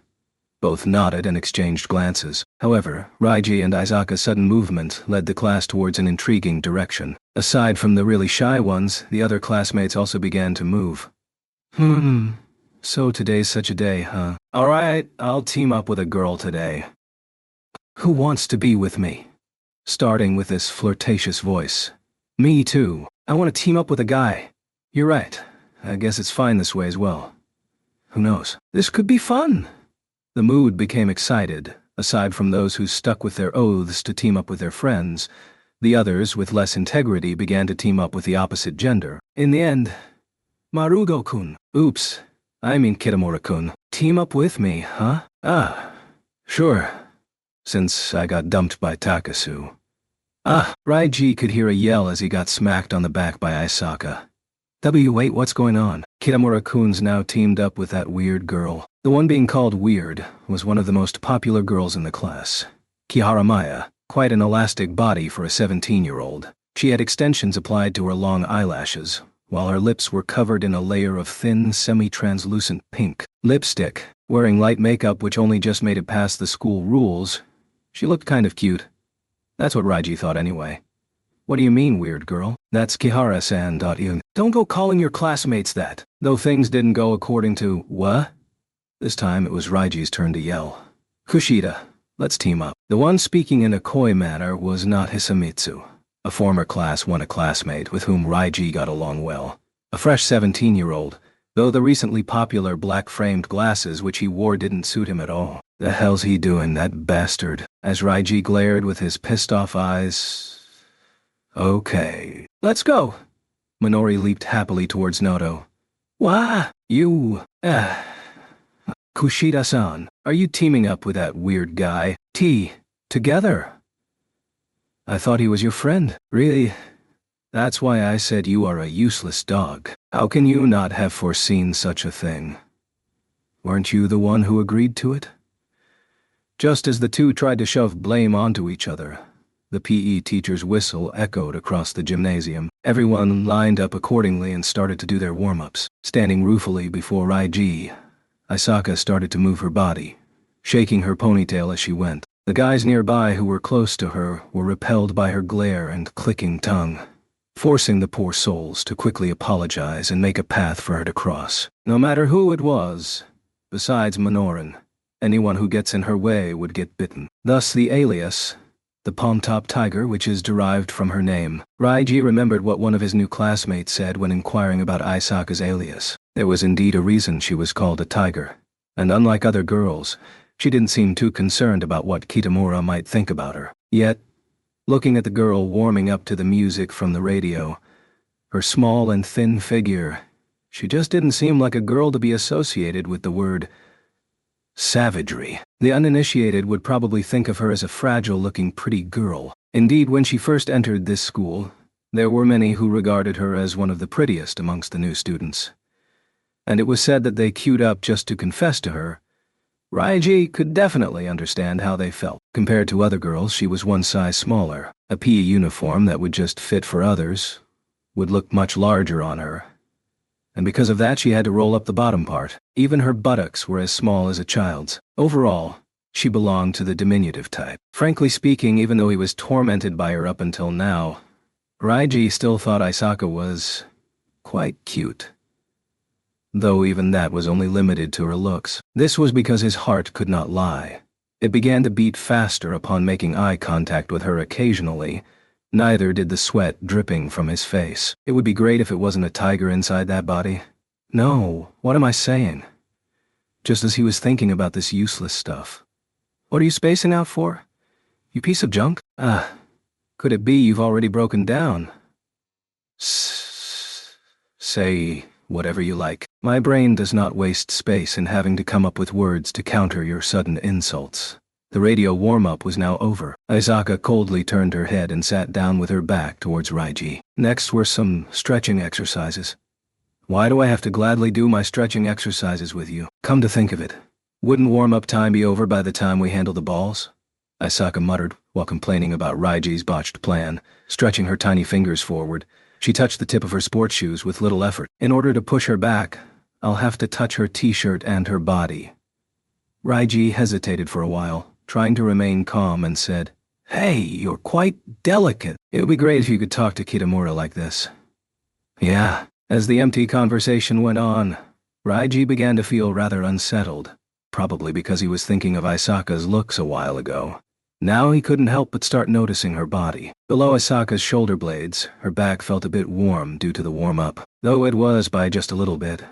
Both nodded and exchanged glances. However, Raiji and Isaka's sudden movement led the class towards an intriguing direction. Aside from the really shy ones, the other classmates also began to move. So today's such a day, huh? Alright, I'll team up with a girl today. Who wants to be with me? Starting with this flirtatious voice. Me too. I want to team up with a guy. You're right. I guess it's fine this way as well. Who knows? This could be fun. The mood became excited. Aside from those who stuck with their oaths to team up with their friends, the others with less integrity began to team up with the opposite gender. In the end, Marugo-kun. Oops. I mean Kitamura-kun. Team up with me, huh? Ah, sure. Since I got dumped by Takasu. Raiji could hear a yell as he got smacked on the back by Isaka. Wait, what's going on? Kitamura-kun's now teamed up with that weird girl. The one being called weird was one of the most popular girls in the class. Kiharamaya, quite an elastic body for a 17-year-old. She had extensions applied to her long eyelashes, while her lips were covered in a layer of thin, semi-translucent pink lipstick. Wearing light makeup which only just made it past the school rules, she looked kind of cute. That's what Raiji thought anyway. What do you mean, weird girl? That's Kihara-san. Don't go calling your classmates that. Though things didn't go according to what? This time it was Raiji's turn to yell. Kushida, let's team up. The one speaking in a coy manner was not Hisamitsu, a former class 1 classmate with whom Raiji got along well. A fresh 17-year-old, though the recently popular black-framed glasses which he wore didn't suit him at all. The hell's he doing, that bastard? As Raiji glared with his pissed-off eyes. Okay. Let's go. Minori leaped happily towards Noto. Wah! You, Kushida-san, are you teaming up with that weird guy? Together? I thought he was your friend. Really? That's why I said you are a useless dog. How can you not have foreseen such a thing? Weren't you the one who agreed to it? Just as the two tried to shove blame onto each other, the PE teacher's whistle echoed across the gymnasium. Everyone lined up accordingly and started to do their warm-ups. Standing ruefully before Raiji, Aisaka started to move her body, shaking her ponytail as she went. The guys nearby who were close to her were repelled by her glare and clicking tongue, forcing the poor souls to quickly apologize and make a path for her to cross. No matter who it was, besides Minoran, anyone who gets in her way would get bitten. Thus the alias, the palm-top tiger, which is derived from her name. Raiji remembered what one of his new classmates said when inquiring about Aisaka's alias. There was indeed a reason she was called a tiger, and unlike other girls, she didn't seem too concerned about what Kitamura might think about her. Yet, looking at the girl warming up to the music from the radio, her small and thin figure, she just didn't seem like a girl to be associated with the word savagery. The uninitiated would probably think of her as a fragile-looking pretty girl. Indeed, when she first entered this school, there were many who regarded her as one of the prettiest amongst the new students, and it was said that they queued up just to confess to her. Raiji could definitely understand how they felt. Compared to other girls, she was one size smaller. A PE uniform that would just fit for others would look much larger on her, and because of that she had to roll up the bottom part. Even her buttocks were as small as a child's. Overall, she belonged to the diminutive type. Frankly speaking, even though he was tormented by her up until now, Raiji still thought Aisaka was quite cute, though even that was only limited to her looks. This was because his heart could not lie. It began to beat faster upon making eye contact with her occasionally. Neither did the sweat dripping from his face. It would be great if it wasn't a tiger inside that body. No, what am I saying? Just as he was thinking about this useless stuff. What are you spacing out for? You piece of junk? Could it be you've already broken down? Say whatever you like. My brain does not waste space in having to come up with words to counter your sudden insults. The radio warm-up was now over. Aisaka coldly turned her head and sat down with her back towards Raiji. Next were some stretching exercises. Why do I have to gladly do my stretching exercises with you? Come to think of it, wouldn't warm-up time be over by the time we handle the balls? Aisaka muttered while complaining about Raiji's botched plan. Stretching her tiny fingers forward, she touched the tip of her sports shoes with little effort. In order to push her back, I'll have to touch her t-shirt and her body. Raiji hesitated for a while, trying to remain calm, and said, Hey, you're quite delicate. It would be great if you could talk to Kitamura like this. Yeah. As the empty conversation went on, Raiji began to feel rather unsettled, probably because he was thinking of Aisaka's looks a while ago. Now he couldn't help but start noticing her body. Below Aisaka's shoulder blades, her back felt a bit warm due to the warm-up, though it was by just a little bit.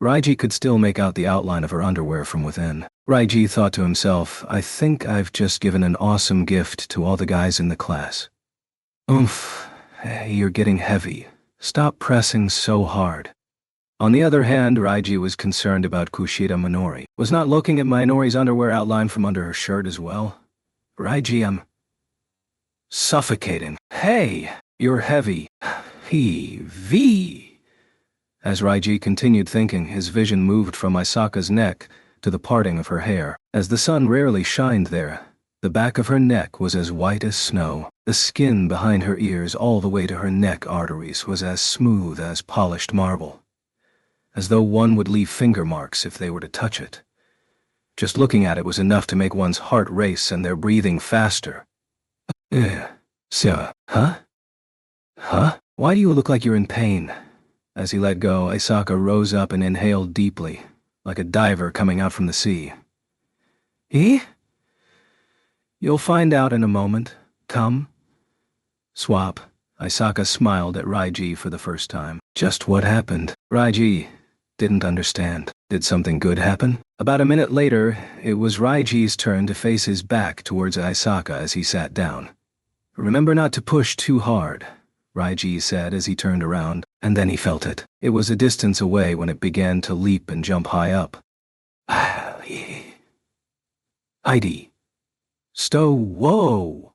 Raiji could still make out the outline of her underwear from within. Raiji thought to himself, I think I've just given an awesome gift to all the guys in the class. Oomph, hey, you're getting heavy. Stop pressing so hard. On the other hand, Raiji was concerned about Kushida Minori. Was not looking at Minori's underwear outline from under her shirt as well? Raiji, I'm suffocating. Hey, you're heavy. Heavy. As Raiji continued thinking, his vision moved from Aisaka's neck to the parting of her hair. As the sun rarely shined there, the back of her neck was as white as snow. The skin behind her ears all the way to her neck arteries was as smooth as polished marble, as though one would leave finger marks if they were to touch it. Just looking at it was enough to make one's heart race and their breathing faster. Huh? Why do you look like you're in pain? As he let go, Aisaka rose up and inhaled deeply, like a diver coming out from the sea. You'll find out in a moment. Come. Swap. Aisaka smiled at Raiji for the first time. Just what happened? Raiji didn't understand. Did something good happen? About a minute later, it was Raiji's turn to face his back towards Aisaka as he sat down. Remember not to push too hard. Raiji said as he turned around, and then he felt it. It was a distance away when it began to leap and jump high up. Heidi. Whoa!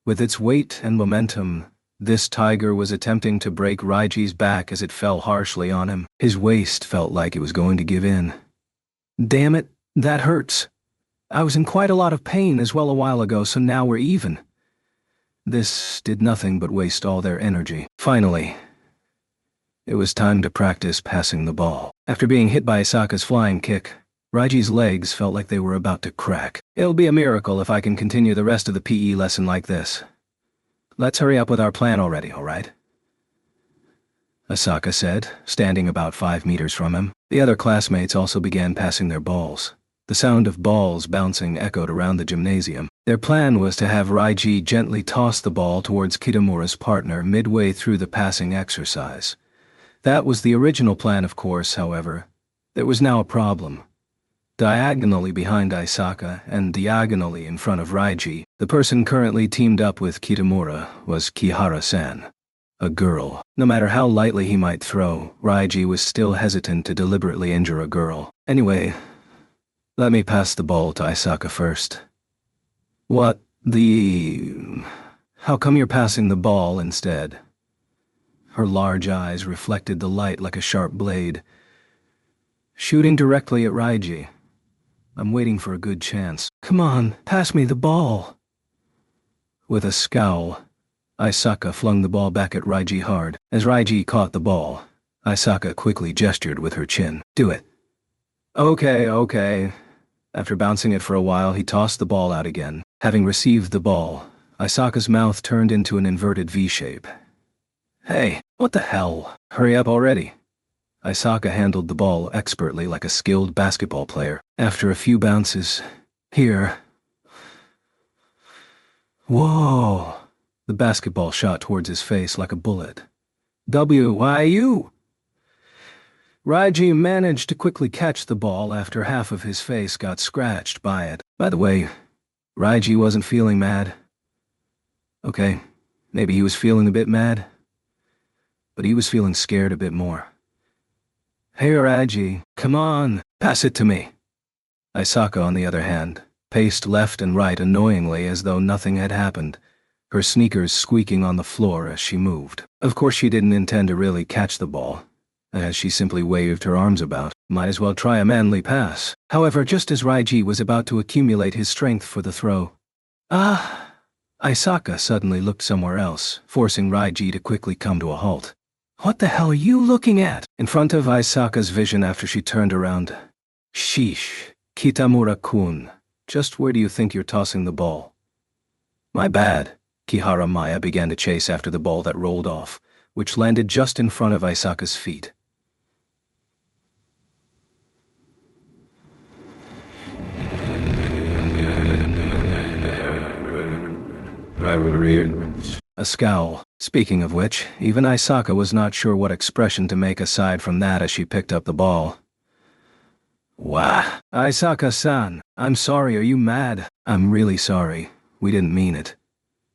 With its weight and momentum, this tiger was attempting to break Raiji's back as it fell harshly on him. His waist felt like it was going to give in. Damn it, that hurts. I was in quite a lot of pain as well a while ago, so now we're even. This did nothing but waste all their energy. Finally, it was time to practice passing the ball. After being hit by Asaka's flying kick, Raiji's legs felt like they were about to crack. It'll be a miracle if I can continue the rest of the PE lesson like this. Let's hurry up with our plan already, all right? Asaka said, standing about 5 meters from him. The other classmates also began passing their balls. The sound of balls bouncing echoed around the gymnasium. Their plan was to have Raiji gently toss the ball towards Kitamura's partner midway through the passing exercise. That was the original plan, of course, however. There was now a problem. Diagonally behind Asaka and diagonally in front of Raiji, the person currently teamed up with Kitamura was Kihara-san. A girl. No matter how lightly he might throw, Raiji was still hesitant to deliberately injure a girl. Anyway, let me pass the ball to Asaka first. What the... How come you're passing the ball instead? Her large eyes reflected the light like a sharp blade, shooting directly at Raiji. I'm waiting for a good chance. Come on, pass me the ball. With a scowl, Asaka flung the ball back at Raiji hard. As Raiji caught the ball, Asaka quickly gestured with her chin. Do it. Okay. After bouncing it for a while, he tossed the ball out again. Having received the ball, Asaka's mouth turned into an inverted V shape. Hey, what the hell? Hurry up already. Asaka handled the ball expertly like a skilled basketball player. After a few bounces, here. Whoa! The basketball shot towards his face like a bullet. WYU! Raiji managed to quickly catch the ball after half of his face got scratched by it. By the way, Raiji wasn't feeling mad. Okay, maybe he was feeling a bit mad, but he was feeling scared a bit more. Hey Raiji, come on, pass it to me. Asaka, on the other hand, paced left and right annoyingly as though nothing had happened, her sneakers squeaking on the floor as she moved. Of course she didn't intend to really catch the ball, as she simply waved her arms about. Might as well try a manly pass. However, just as Raiji was about to accumulate his strength for the throw, Asaka suddenly looked somewhere else, forcing Raiji to quickly come to a halt. What the hell are you looking at? In front of Asaka's vision after she turned around. Sheesh, Kitamura-kun, just where do you think you're tossing the ball? My bad. Kihara Maya began to chase after the ball that rolled off, which landed just in front of Asaka's feet. A scowl. Speaking of which, even Asaka was not sure what expression to make aside from that as she picked up the ball. Wah! Asaka-san, I'm sorry, are you mad? I'm really sorry. We didn't mean it.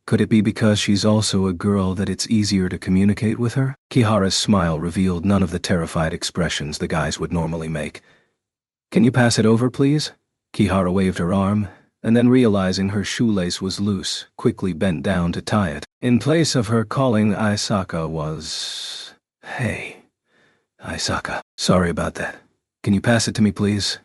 Could it be because she's also a girl that it's easier to communicate with her? Kihara's smile revealed none of the terrified expressions the guys would normally make. Can you pass it over, please? Kihara waved her arm, and then realizing her shoelace was loose, quickly bent down to tie it. In place of her calling Asaka was... Hey, Asaka, sorry about that. Can you pass it to me, please?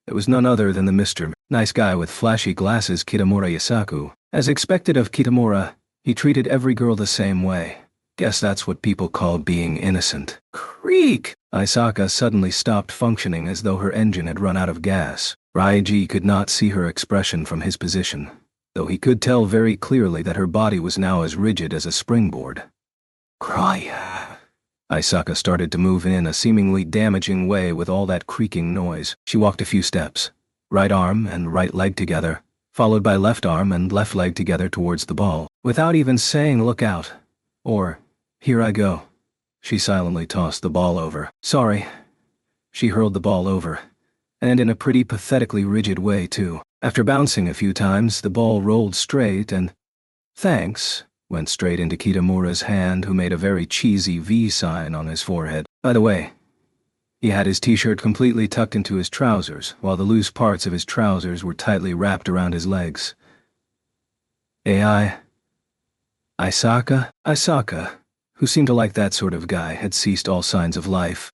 It was none other than the Mr. Nice guy with flashy glasses, Kitamura Yasaku. As expected of Kitamura, he treated every girl the same way. Guess that's what people call being innocent. Creak! Asaka suddenly stopped functioning as though her engine had run out of gas. Raiji could not see her expression from his position, though he could tell very clearly that her body was now as rigid as a springboard. Cry! Asaka started to move in a seemingly damaging way with all that creaking noise. She walked a few steps, right arm and right leg together, followed by left arm and left leg together towards the ball. Without even saying look out, or here I go, she silently tossed the ball over. Sorry. She hurled the ball over, and in a pretty pathetically rigid way too. After bouncing a few times, the ball rolled straight and... Thanks, went straight into Kitamura's hand, who made a very cheesy V sign on his forehead. By the way, he had his t-shirt completely tucked into his trousers, while the loose parts of his trousers were tightly wrapped around his legs. Isaka, who seemed to like that sort of guy, had ceased all signs of life.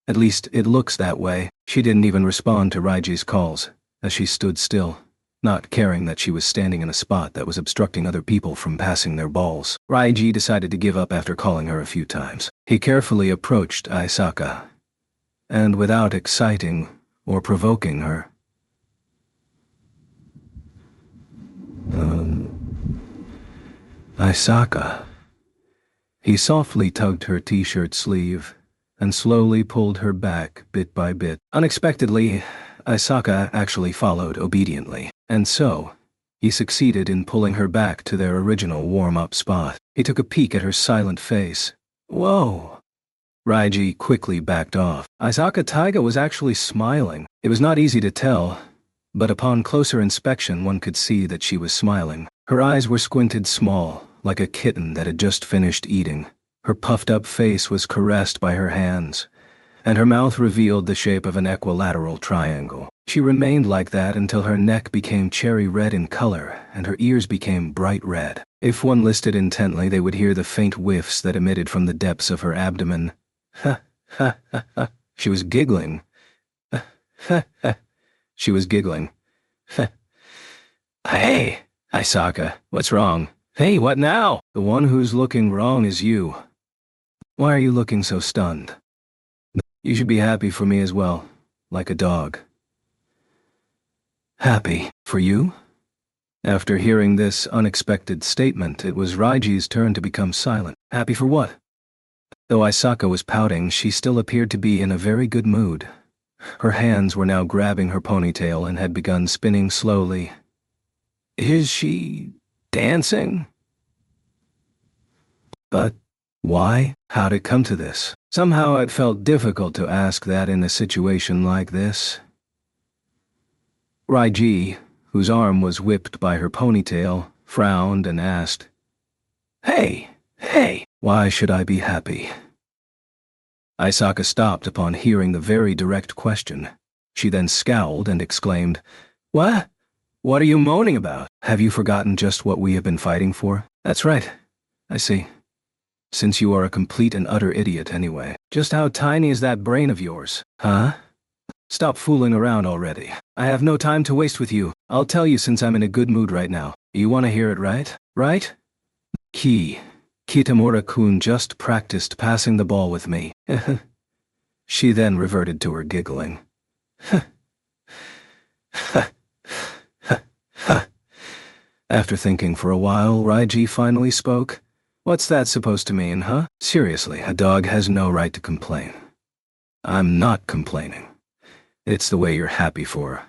At least, it looks that way. She didn't even respond to Raiji's calls, as she stood still, not caring that she was standing in a spot that was obstructing other people from passing their balls. Raiji decided to give up after calling her a few times. He carefully approached Isaka, and without exciting or provoking her, Isaka. He softly tugged her t-shirt sleeve and slowly pulled her back bit by bit. Unexpectedly, Isaka actually followed obediently, and so he succeeded in pulling her back to their original warm-up spot. He took a peek at her silent face. Whoa! Raiji quickly backed off. Isaka Taiga was actually smiling. It was not easy to tell, but upon closer inspection one could see that she was smiling. Her eyes were squinted small, like a kitten that had just finished eating. Her puffed-up face was caressed by her hands, and her mouth revealed the shape of an equilateral triangle. She remained like that until her neck became cherry red in color and her ears became bright red. If one listened intently, they would hear the faint whiffs that emitted from the depths of her abdomen. Ha, ha, ha, ha. She was giggling. Ha, ha, ha. She was giggling. Ha. Hey, Isaka, what's wrong? Hey, what now? The one who's looking wrong is you. Why are you looking so stunned? You should be happy for me as well, like a dog. Happy for you? After hearing this unexpected statement, it was Raiji's turn to become silent. Happy for what? Though Isaka was pouting, she still appeared to be in a very good mood. Her hands were now grabbing her ponytail and had begun spinning slowly. Is she dancing? But why? How'd it come to this? Somehow it felt difficult to ask that in a situation like this. Raiji, whose arm was whipped by her ponytail, frowned and asked, Hey, why should I be happy? Isaka stopped upon hearing the very direct question. She then scowled and exclaimed, What? What are you moaning about? Have you forgotten just what we have been fighting for? That's right. I see. Since you are a complete and utter idiot anyway. Just how tiny is that brain of yours? Huh? Stop fooling around already. I have no time to waste with you. I'll tell you since I'm in a good mood right now. You want to hear it, right? Right? Kitamura-kun just practiced passing the ball with me. She then reverted to her giggling. After thinking for a while, Raiji finally spoke. What's that supposed to mean, huh? Seriously, a dog has no right to complain. I'm not complaining. It's the way you're happy for.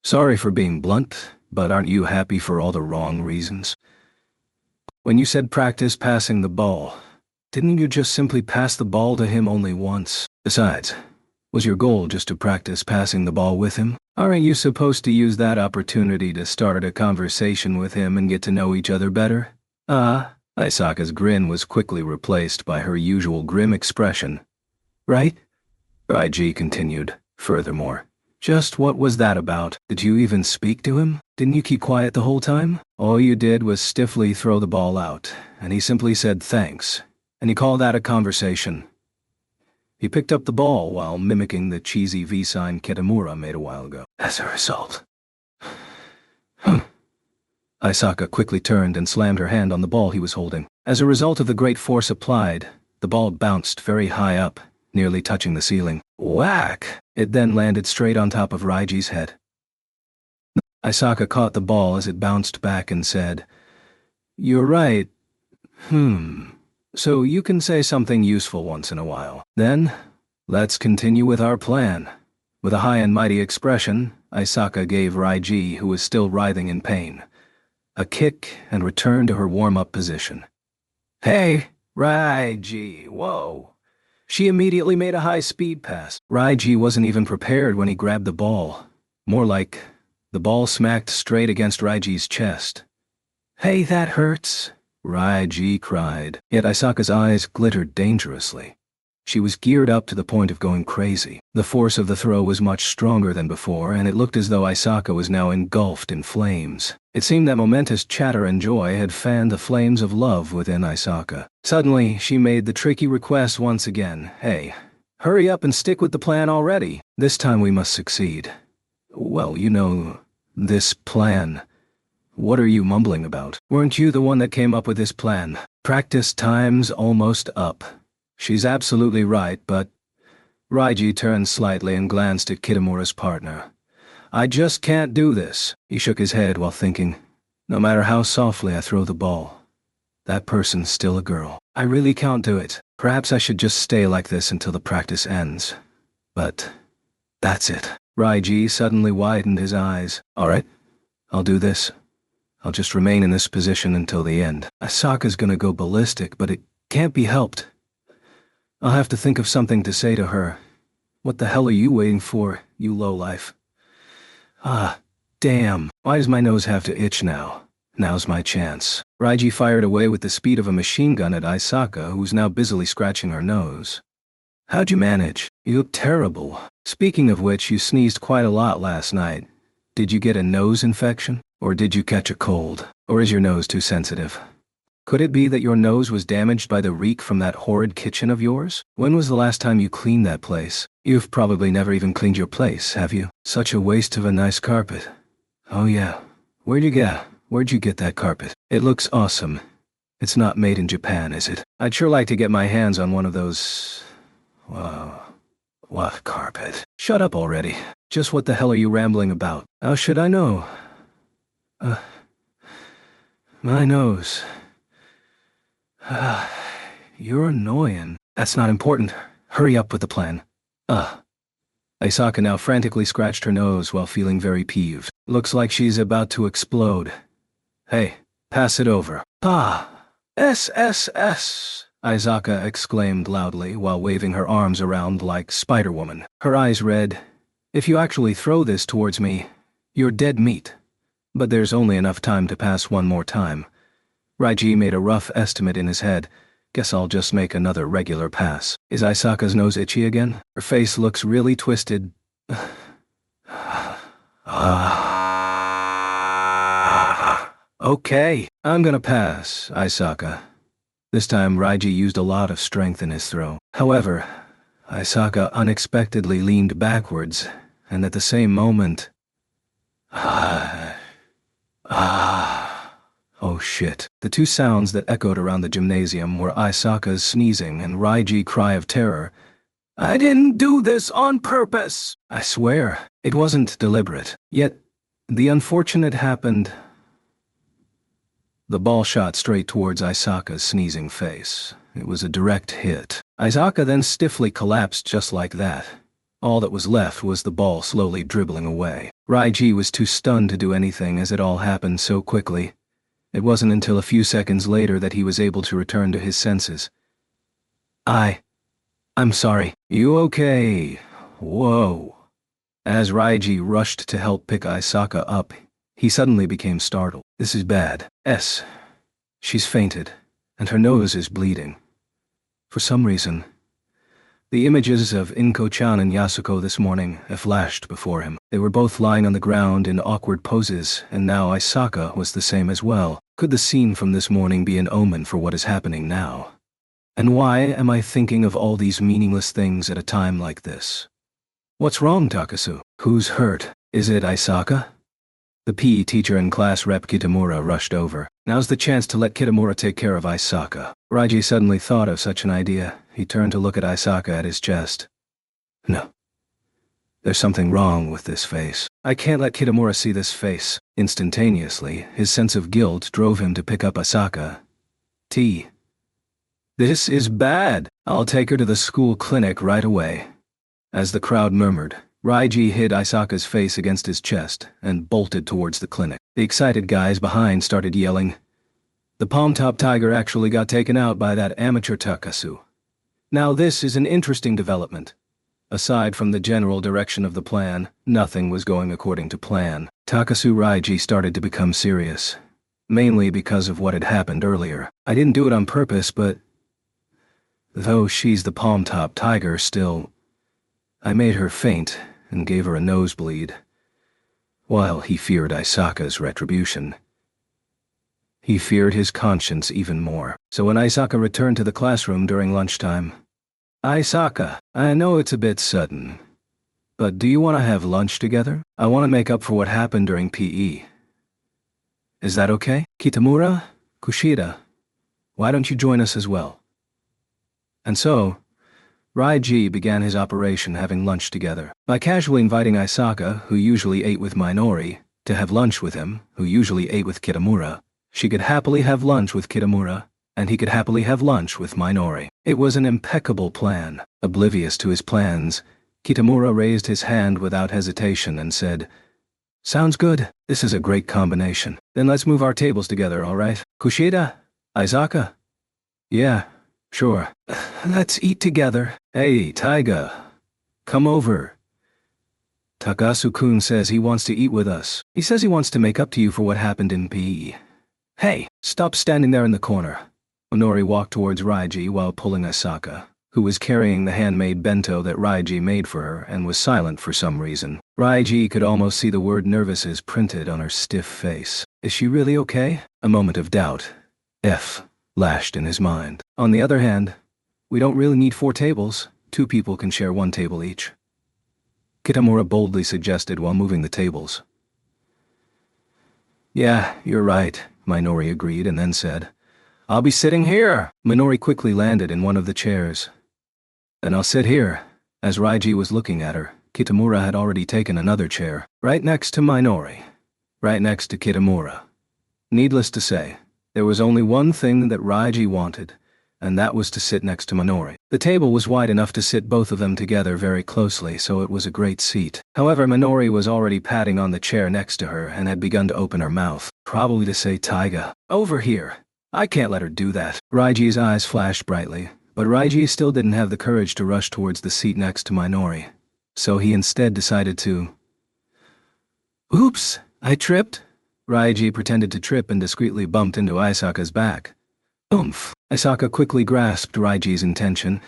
Sorry for being blunt, but aren't you happy for all the wrong reasons? When you said practice passing the ball, didn't you just simply pass the ball to him only once? Besides, was your goal just to practice passing the ball with him? Aren't you supposed to use that opportunity to start a conversation with him and get to know each other better? Isaka's grin was quickly replaced by her usual grim expression. Right? Raiji continued. Furthermore, just what was that about? Did you even speak to him? Didn't you keep quiet the whole time? All you did was stiffly throw the ball out, and he simply said thanks. And you call that a conversation? He picked up the ball while mimicking the cheesy V sign Kitamura made a while ago. As a result. Isaka quickly turned and slammed her hand on the ball he was holding. As a result of the great force applied, the ball bounced very high up, nearly touching the ceiling. Whack! It then landed straight on top of Raiji's head. Isaka caught the ball as it bounced back and said, You're right. So you can say something useful once in a while. Then, let's continue with our plan. With a high and mighty expression, Isaka gave Raiji, who was still writhing in pain, a kick and returned to her warm-up position. Hey, Raiji, whoa. She immediately made a high-speed pass. Raiji wasn't even prepared when he grabbed the ball. More like, the ball smacked straight against Raiji's chest. Hey, that hurts. Raiji cried, yet Isaka's eyes glittered dangerously. She was geared up to the point of going crazy. The force of the throw was much stronger than before, and it looked as though Isaka was now engulfed in flames. It seemed that momentous chatter and joy had fanned the flames of love within Isaka. Suddenly, she made the tricky request once again. Hey, hurry up and stick with the plan already. This time we must succeed. Well, this plan. What are you mumbling about? Weren't you the one that came up with this plan? Practice time's almost up. She's absolutely right, but... Raiji turned slightly and glanced at Kitamura's partner. I just can't do this. He shook his head while thinking, no matter how softly I throw the ball, that person's still a girl. I really can't do it. Perhaps I should just stay like this until the practice ends. But that's it. Raiji suddenly widened his eyes. All right, I'll do this. I'll just remain in this position until the end. Asaka's gonna go ballistic, but it can't be helped. I'll have to think of something to say to her. What the hell are you waiting for, you lowlife? Ah, damn. Why does my nose have to itch now? Now's my chance. Raiji fired away with the speed of a machine gun at Isaka, who was now busily scratching her nose. How'd you manage? You look terrible. Speaking of which, you sneezed quite a lot last night. Did you get a nose infection? Or did you catch a cold? Or is your nose too sensitive? Could it be that your nose was damaged by the reek from that horrid kitchen of yours? When was the last time you cleaned that place? You've probably never even cleaned your place, have you? Such a waste of a nice carpet. Oh yeah. Where'd you get that carpet? It looks awesome. It's not made in Japan, is it? I'd sure like to get my hands on one of those... What carpet? Shut up already. Just what the hell are you rambling about? How should I know? My nose... You're annoying. That's not important. Hurry up with the plan. Isaka now frantically scratched her nose while feeling very peeved. Looks like she's about to explode. Hey, pass it over. SSS! Isaka exclaimed loudly while waving her arms around like Spider-Woman. Her eyes read, If you actually throw this towards me, you're dead meat. But there's only enough time to pass one more time. Raiji made a rough estimate in his head. Guess I'll just make another regular pass. Is Isaka's nose itchy again? Her face looks really twisted. Okay, I'm gonna pass, Isaka. This time Raiji used a lot of strength in his throw. However, Isaka unexpectedly leaned backwards, and at the same moment... Oh shit. The two sounds that echoed around the gymnasium were Isaka's sneezing and Raiji's cry of terror. I didn't do this on purpose! I swear, it wasn't deliberate. Yet, the unfortunate happened. The ball shot straight towards Isaka's sneezing face. It was a direct hit. Isaka then stiffly collapsed just like that. All that was left was the ball slowly dribbling away. Raiji was too stunned to do anything as it all happened so quickly. It wasn't until a few seconds later that he was able to return to his senses. I'm sorry. You okay? Whoa. As Raiji rushed to help pick Isaka up, he suddenly became startled. This is bad. She's fainted, and her nose is bleeding. For some reason, the images of Inko-chan and Yasuko this morning flashed before him. They were both lying on the ground in awkward poses, and now Isaka was the same as well. Could the scene from this morning be an omen for what is happening now? And why am I thinking of all these meaningless things at a time like this? What's wrong, Takasu? Who's hurt? Is it Isaka? The PE teacher and class rep Kitamura rushed over. Now's the chance to let Kitamura take care of Isaka. Raiji suddenly thought of such an idea. He turned to look at Isaka at his chest. No. There's something wrong with this face. I can't let Kitamura see this face. Instantaneously, his sense of guilt drove him to pick up Isaka. This is bad. I'll take her to the school clinic right away. As the crowd murmured, Raiji hid Isaka's face against his chest and bolted towards the clinic. The excited guys behind started yelling. The palm-top tiger actually got taken out by that amateur Takasu. Now this is an interesting development. Aside from the general direction of the plan, nothing was going according to plan. Takasu Raiji started to become serious. mainly because of what had happened earlier. I didn't do it on purpose, but though she's the palm-top tiger, still, I made her faint and gave her a nosebleed. While he feared Isaka's retribution, he feared his conscience even more. So when Isaka returned to the classroom during lunchtime, "Isaka, I know it's a bit sudden, but do you want to have lunch together? I want to make up for what happened during PE. Is that okay? Kitamura, Kushida, why don't you join us as well?" And so, Raiji began his operation having lunch together. By casually inviting Isaka, who usually ate with Minori, to have lunch with him, who usually ate with Kitamura, she could happily have lunch with Kitamura, and he could happily have lunch with Minori. It was an impeccable plan. Oblivious to his plans, Kitamura raised his hand without hesitation and said, "Sounds good. This is a great combination. Then let's move our tables together, all right? Kushida? Isaka?" "Yeah, sure. Let's eat together." "Hey, Taiga. Come over. Takasu-kun says he wants to eat with us. He says he wants to make up to you for what happened in PE. Hey, stop standing there in the corner." Minori walked towards Raiji while pulling Isaka, who was carrying the handmade bento that Raiji made for her and was silent for some reason. Raiji could almost see the word nervous printed on her stiff face. Is she really okay? A moment of doubt, flashed in his mind. On the other hand, we don't really need 4 tables. 2 people can share 1 table each, Kitamura boldly suggested while moving the tables. "Yeah, you're right," Minori agreed and then said, "I'll be sitting here." Minori quickly landed in one of the chairs. "Then I'll sit here." As Raiji was looking at her, Kitamura had already taken another chair, right next to Minori, right next to Kitamura. Needless to say, there was only one thing that Raiji wanted, and that was to sit next to Minori. The table was wide enough to sit both of them together very closely, so it was a great seat. However, Minori was already patting on the chair next to her and had begun to open her mouth, probably to say, "Taiga, over here. I can't let her do that." Raiji's eyes flashed brightly, but Raiji still didn't have the courage to rush towards the seat next to Minori. So he instead decided to... "Oops, I tripped." Raiji pretended to trip and discreetly bumped into Isaka's back. "Oomph." Isaka quickly grasped Raiji's intention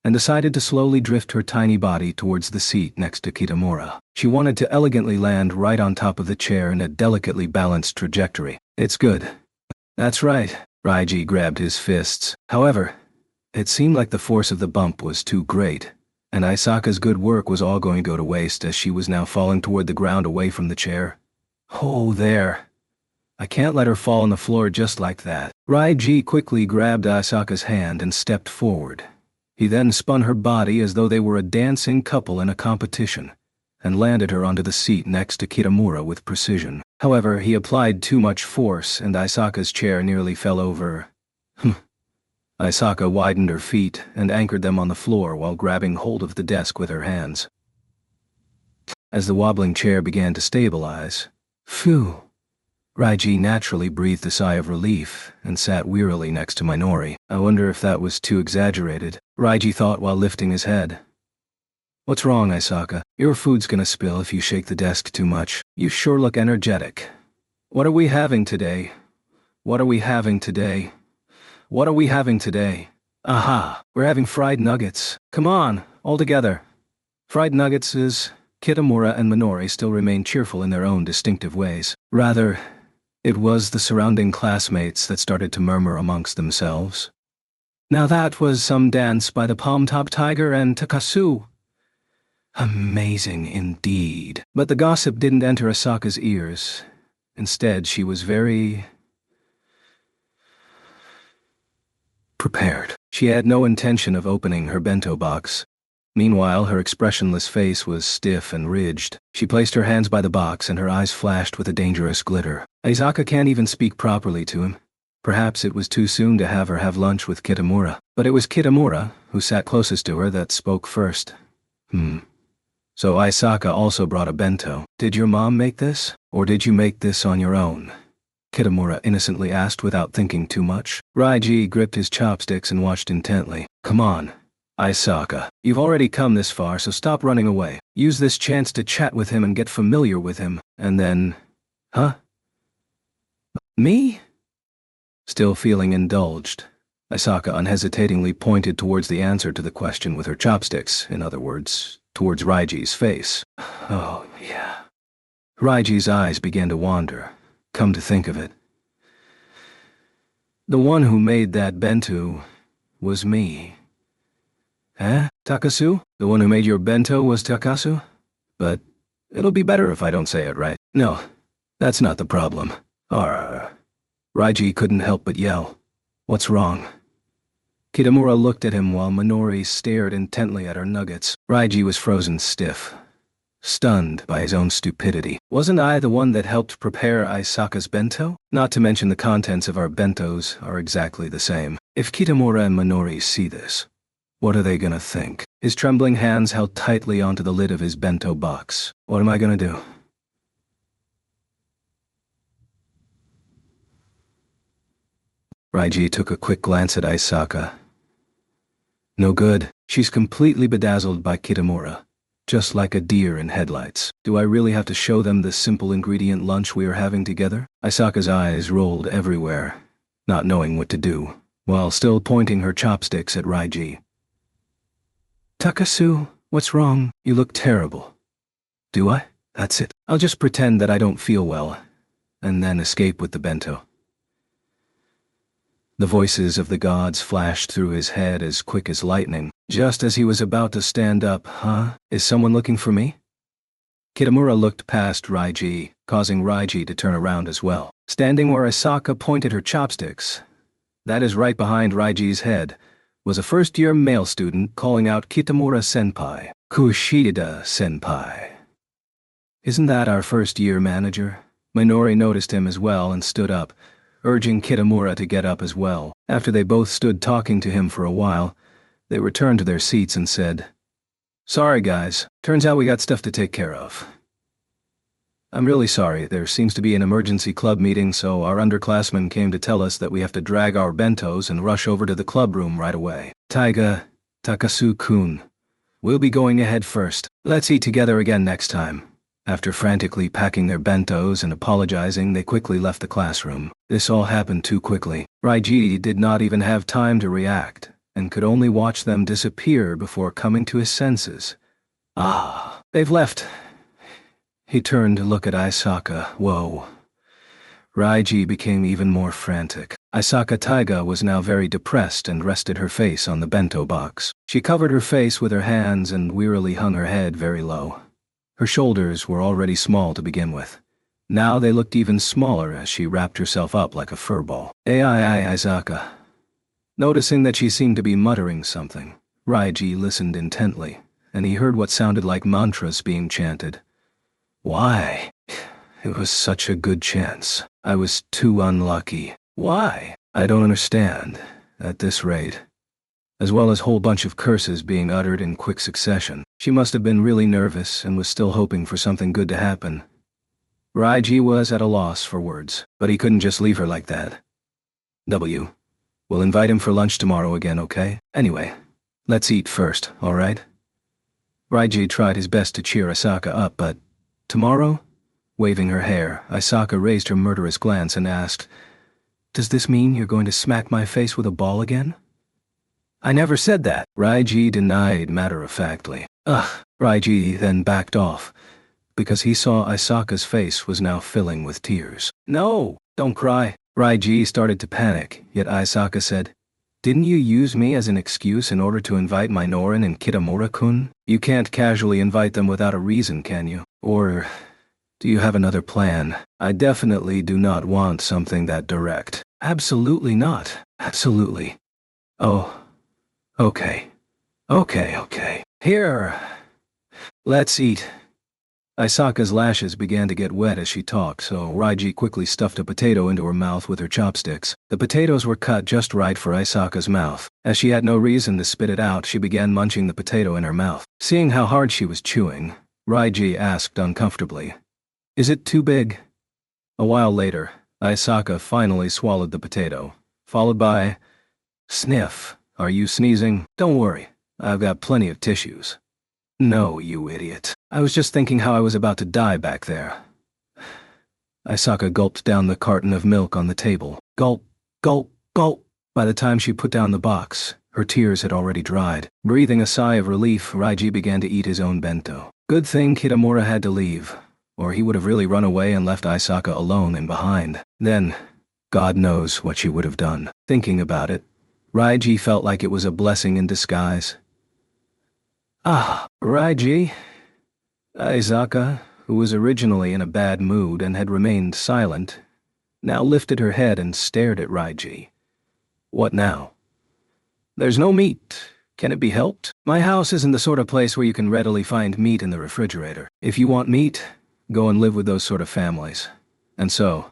and decided to slowly drift her tiny body towards the seat next to Kitamura. She wanted to elegantly land right on top of the chair in a delicately balanced trajectory. "It's good. That's right." Raiji grabbed his fists. However, it seemed like the force of the bump was too great, and Isaka's good work was all going to go to waste as she was now falling toward the ground away from the chair. "Oh, there. I can't let her fall on the floor just like that." Raiji quickly grabbed Isaka's hand and stepped forward. He then spun her body as though they were a dancing couple in a competition, and landed her onto the seat next to Kitamura with precision. However, he applied too much force and Isaka's chair nearly fell over. Isaka widened her feet and anchored them on the floor while grabbing hold of the desk with her hands. As the wobbling chair began to stabilize, phew, Raiji naturally breathed a sigh of relief and sat wearily next to Minori. I wonder if that was too exaggerated, Raiji thought while lifting his head. "What's wrong, Isaka? Your food's gonna spill if you shake the desk too much. You sure look energetic. What are we having today? What are we having today? What are we having today? Aha, we're having fried nuggets. Come on, all together." Fried nuggets is... Kitamura and Minori still remained cheerful in their own distinctive ways. Rather, it was the surrounding classmates that started to murmur amongst themselves. "Now that was some dance by the Palm-Top Tiger and Takasu. Amazing indeed." But the gossip didn't enter Asaka's ears. Instead, she was very... prepared. She had no intention of opening her bento box. Meanwhile, her expressionless face was stiff and ridged. She placed her hands by the box and her eyes flashed with a dangerous glitter. Isaka can't even speak properly to him. Perhaps it was too soon to have her have lunch with Kitamura. But it was Kitamura, who sat closest to her, that spoke first. So Isaka also brought a bento. "Did your mom make this? Or did you make this on your own?" Kitamura innocently asked without thinking too much. Raiji gripped his chopsticks and watched intently. "Come on, Isaka. You've already come this far, so stop running away. Use this chance to chat with him and get familiar with him, and then..." "Huh?" Me? Still feeling indulged, Asaka unhesitatingly pointed towards the answer to the question with her chopsticks, in other words, towards Raiji's face. Oh, yeah. Raiji's eyes began to wander. Come to think of it, the one who made that bento was me. Eh, Takasu? The one who made your bento was Takasu? But it'll be better if I don't say it right. No, that's not the problem. Arr. Raiji couldn't help but yell. What's wrong? Kitamura looked at him while Minori stared intently at her nuggets. Raiji was frozen stiff, stunned by his own stupidity. Wasn't I the one that helped prepare Aisaka's bento? Not to mention the contents of our bentos are exactly the same. If Kitamura and Minori see this, what are they gonna think? His trembling hands held tightly onto the lid of his bento box. What am I gonna do? Raiji took a quick glance at Aisaka. No good. She's completely bedazzled by Kitamura, just like a deer in headlights. Do I really have to show them the simple ingredient lunch we are having together? Aisaka's eyes rolled everywhere, not knowing what to do, while still pointing her chopsticks at Raiji. Takasu, what's wrong? You look terrible. Do I? That's it. I'll just pretend that I don't feel well, and then escape with the bento. The voices of the gods flashed through his head as quick as lightning. Just as he was about to stand up, huh? Is someone looking for me? Kitamura looked past Raiji, causing Raiji to turn around as well. Standing where Asaka pointed her chopsticks, that is right behind Raiji's head, was a first-year male student calling out Kitamura-senpai, Kushida-senpai. Isn't that our first-year manager? Minori noticed him as well and stood up, urging Kitamura to get up as well. After they both stood talking to him for a while, they returned to their seats and said, Sorry guys, turns out we got stuff to take care of. I'm really sorry, there seems to be an emergency club meeting, so our underclassmen came to tell us that we have to drag our bentos and rush over to the club room right away. Taiga, Takasu-kun, we'll be going ahead first. Let's eat together again next time. After frantically packing their bentos and apologizing, they quickly left the classroom. This all happened too quickly. Raiji did not even have time to react, and could only watch them disappear before coming to his senses. Ah, they've left. He turned to look at Aisaka. Whoa. Raiji became even more frantic. Aisaka Taiga was now very depressed and rested her face on the bento box. She covered her face with her hands and wearily hung her head very low. Her shoulders were already small to begin with. Now they looked even smaller as she wrapped herself up like a furball. Aisaka. Noticing that she seemed to be muttering something, Raiji listened intently, and he heard what sounded like mantras being chanted. Why? It was such a good chance. I was too unlucky. Why? I don't understand. At this rate. As well as a whole bunch of curses being uttered in quick succession. She must have been really nervous and was still hoping for something good to happen. Raiji was at a loss for words, but he couldn't just leave her like that. We'll invite him for lunch tomorrow again, okay? Anyway, let's eat first, alright? Raiji tried his best to cheer Asaka up, but tomorrow? Waving her hair, Asaka raised her murderous glance and asked, Does this mean you're going to smack my face with a ball again? I never said that, Raiji denied matter-of-factly. Ugh, Raiji then backed off, because he saw Asaka's face was now filling with tears. No, don't cry. Raiji started to panic, yet Asaka said, Didn't you use me as an excuse in order to invite Minoran and Kitamura-kun? You can't casually invite them without a reason, can you? Or do you have another plan? I definitely do not want something that direct. Absolutely not. Absolutely. Oh. Okay. Here. Let's eat. Aisaka's lashes began to get wet as she talked, so Raiji quickly stuffed a potato into her mouth with her chopsticks. The potatoes were cut just right for Aisaka's mouth. As she had no reason to spit it out, she began munching the potato in her mouth. Seeing how hard she was chewing, Raiji asked uncomfortably, Is it too big? A while later, Aisaka finally swallowed the potato, followed by, Sniff. Are you sneezing? Don't worry, I've got plenty of tissues. No, you idiot. I was just thinking how I was about to die back there. Isaka gulped down the carton of milk on the table. Gulp, gulp, gulp. By the time she put down the box, her tears had already dried. Breathing a sigh of relief, Raiji began to eat his own bento. Good thing Kitamura had to leave, or he would have really run away and left Isaka alone and behind. Then, God knows what she would have done. Thinking about it, Raiji felt like it was a blessing in disguise. Ah, Raiji. Isaka, who was originally in a bad mood and had remained silent, now lifted her head and stared at Raiji. What now? There's no meat. Can it be helped? My house isn't the sort of place where you can readily find meat in the refrigerator. If you want meat, go and live with those sort of families. And so,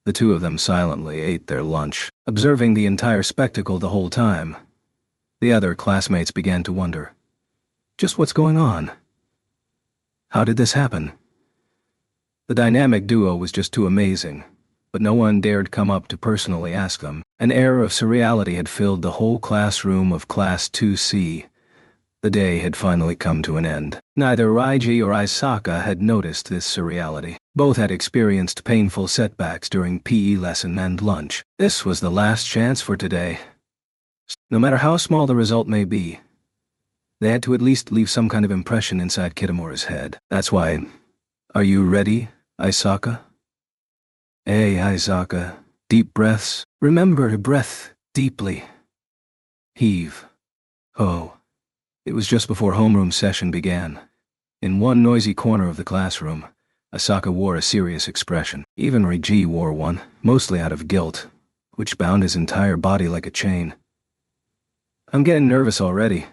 the two of them silently ate their lunch, observing the entire spectacle the whole time. The other classmates began to wonder, just what's going on? How did this happen? The dynamic duo was just too amazing, but no one dared come up to personally ask them. An air of surreality had filled the whole classroom of Class 2C. The day had finally come to an end. Neither Raiji or Isaka had noticed this surreality. Both had experienced painful setbacks during PE lesson and lunch. This was the last chance for today. No matter how small the result may be, they had to at least leave some kind of impression inside Kitamura's head. That's why. Are you ready, Isaka? Hey, Isaka. Deep breaths. Remember to breath deeply. Heave. Ho. It was just before homeroom session began. In one noisy corner of the classroom, Isaka wore a serious expression. Even Reiji wore one, mostly out of guilt, which bound his entire body like a chain. I'm getting nervous already.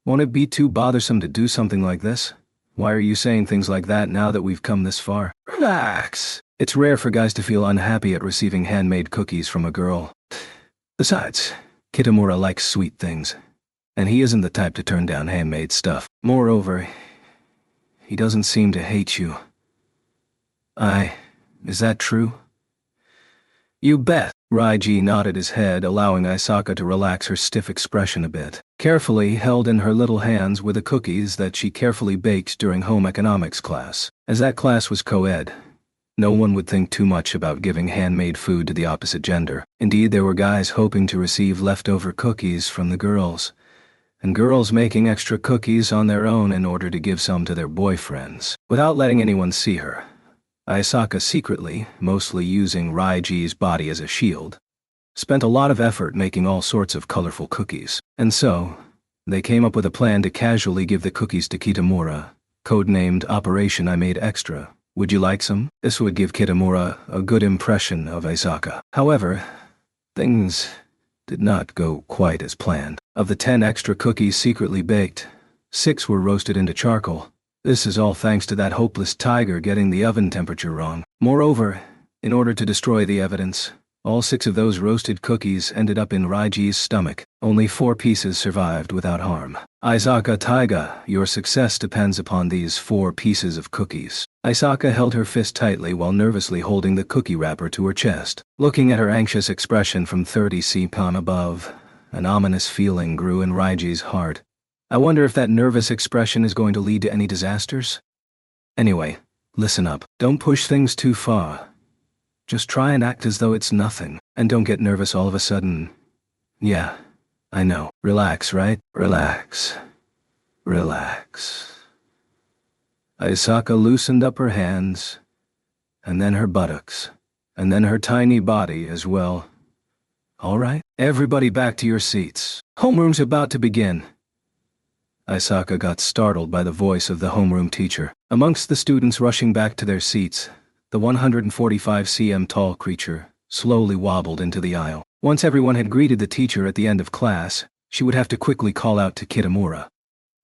Won't it be too bothersome to do something like this? Why are you saying things like that now that we've come this far? Relax. It's rare for guys to feel unhappy at receiving handmade cookies from a girl. Besides, Kitamura likes sweet things, and he isn't the type to turn down handmade stuff. Moreover, he doesn't seem to hate you. Is that true? You bet. Raiji nodded his head, allowing Isaka to relax her stiff expression a bit. Carefully held in her little hands were the cookies that she carefully baked during home economics class. As that class was co-ed, no one would think too much about giving handmade food to the opposite gender. Indeed, there were guys hoping to receive leftover cookies from the girls, and girls making extra cookies on their own in order to give some to their boyfriends. Without letting anyone see her, Isaka secretly, mostly using Raiji's body as a shield, spent a lot of effort making all sorts of colorful cookies. And so, they came up with a plan to casually give the cookies to Kitamura, codenamed Operation I Made Extra. Would you like some? This would give Kitamura a good impression of Isaka. However, things did not go quite as planned. Of the 10 extra cookies secretly baked, 6 were roasted into charcoal. This is all thanks to that hopeless tiger getting the oven temperature wrong. Moreover, in order to destroy the evidence, all 6 of those roasted cookies ended up in Raiji's stomach. Only 4 pieces survived without harm. Isaka Taiga, your success depends upon these 4 pieces of cookies. Isaka held her fist tightly while nervously holding the cookie wrapper to her chest. Looking at her anxious expression from 30 cpon above, an ominous feeling grew in Raiji's heart. I wonder if that nervous expression is going to lead to any disasters? Anyway, listen up. Don't push things too far. Just try and act as though it's nothing, and don't get nervous all of a sudden. Yeah, I know. Relax, right? Relax. Relax. Isaka loosened up her hands, and then her buttocks, and then her tiny body as well. All right, everybody back to your seats. Homeroom's about to begin. Isaka got startled by the voice of the homeroom teacher. Amongst the students rushing back to their seats, the 145 cm tall creature slowly wobbled into the aisle. Once everyone had greeted the teacher at the end of class, she would have to quickly call out to Kitamura.